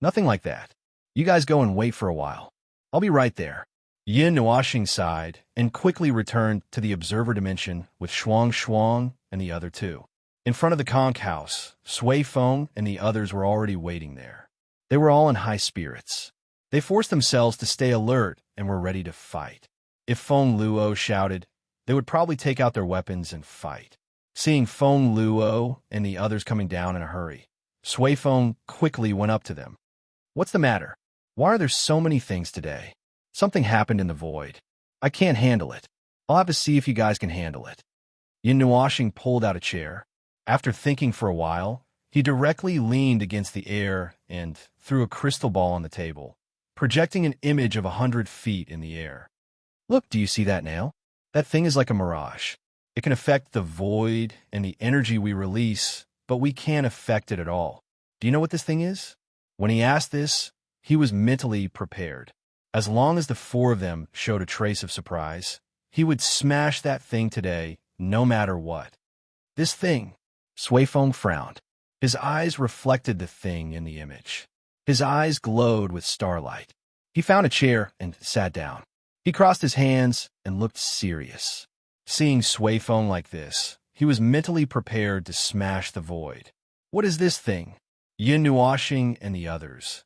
Nothing like that. You guys go and wait for a while. I'll be right there. Yin Nuoxing sighed and quickly returned to the observer dimension with Shuang and the other two. In front of the conch house, Sui Feng and the others were already waiting there. They were all in high spirits. They forced themselves to stay alert and were ready to fight. If Feng Luo shouted, they would probably take out their weapons and fight. Seeing Feng Luo and the others coming down in a hurry, Sui Feng quickly went up to them. What's the matter? Why are there so many things today? Something happened in the void. I can't handle it. I'll have to see if you guys can handle it. Yin Nuoxing pulled out a chair. After thinking for a while, he directly leaned against the air and threw a crystal ball on the table, projecting an image of 100 feet in the air. Look, do you see that nail? That thing is like a mirage. It can affect the void and the energy we release, but we can't affect it at all. Do you know what this thing is? When he asked this, he was mentally prepared. As long as the four of them showed a trace of surprise, he would smash that thing today, no matter what. This thing, Sui Feng frowned. His eyes reflected the thing in the image. His eyes glowed with starlight. He found a chair and sat down. He crossed his hands and looked serious. Seeing Sui Feng like this, he was mentally prepared to smash the void. What is this thing? Yin Nuoxing and the others.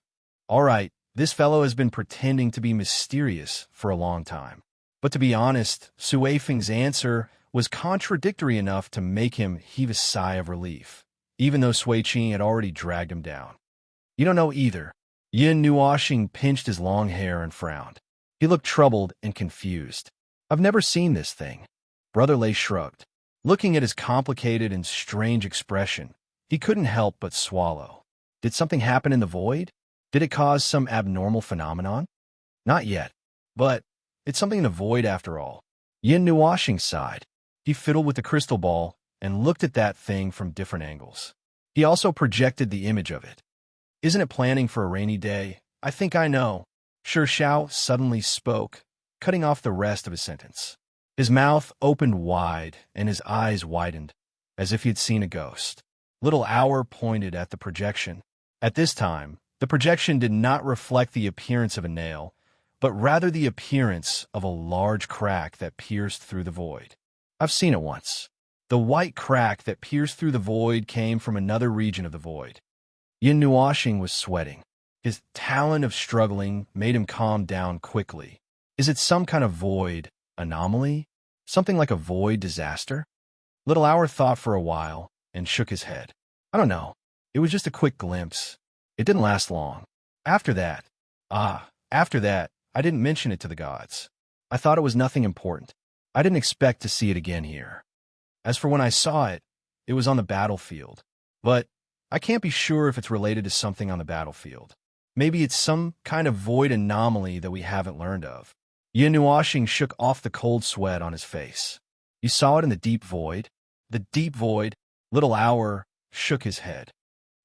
All right, this fellow has been pretending to be mysterious for a long time. But to be honest, Sui Feng's answer was contradictory enough to make him heave a sigh of relief, even though Sui Qing had already dragged him down. You don't know either. Yin Nuoxing pinched his long hair and frowned. He looked troubled and confused. I've never seen this thing. Brother Lei shrugged. Looking at his complicated and strange expression, he couldn't help but swallow. Did something happen in the void? Did it cause some abnormal phenomenon? Not yet. But it's something in the void after all. Yin Nuoxing sighed. He fiddled with the crystal ball and looked at that thing from different angles. He also projected the image of it. Isn't it planning for a rainy day? I think I know. Shi Xiao suddenly spoke, cutting off the rest of his sentence. His mouth opened wide and his eyes widened, as if he had seen a ghost. Little Hour pointed at the projection. At this time, the projection did not reflect the appearance of a nail, but rather the appearance of a large crack that pierced through the void. I've seen it once. The white crack that pierced through the void came from another region of the void. Yin Nuoxing was sweating. His talent of struggling made him calm down quickly. Is it some kind of void anomaly? Something like a void disaster? Little Hour thought for a while and shook his head. I don't know. It was just a quick glimpse. It didn't last long. After that, I didn't mention it to the gods. I thought it was nothing important. I didn't expect to see it again here. As for when I saw it, it was on the battlefield. But I can't be sure if it's related to something on the battlefield. Maybe it's some kind of void anomaly that we haven't learned of. Yin Nuashing shook off the cold sweat on his face. You saw it in the deep void? The deep void. Little Hour shook his head.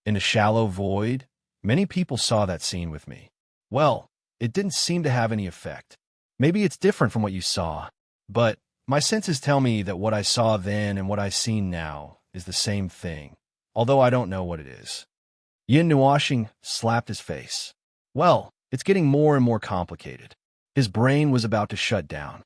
In the shallow void? Many people saw that scene with me. Well, it didn't seem to have any effect. Maybe it's different from what you saw, but my senses tell me that what I saw then and what I see now is the same thing, although I don't know what it is. Yin Nuashing slapped his face. Well, it's getting more and more complicated. His brain was about to shut down.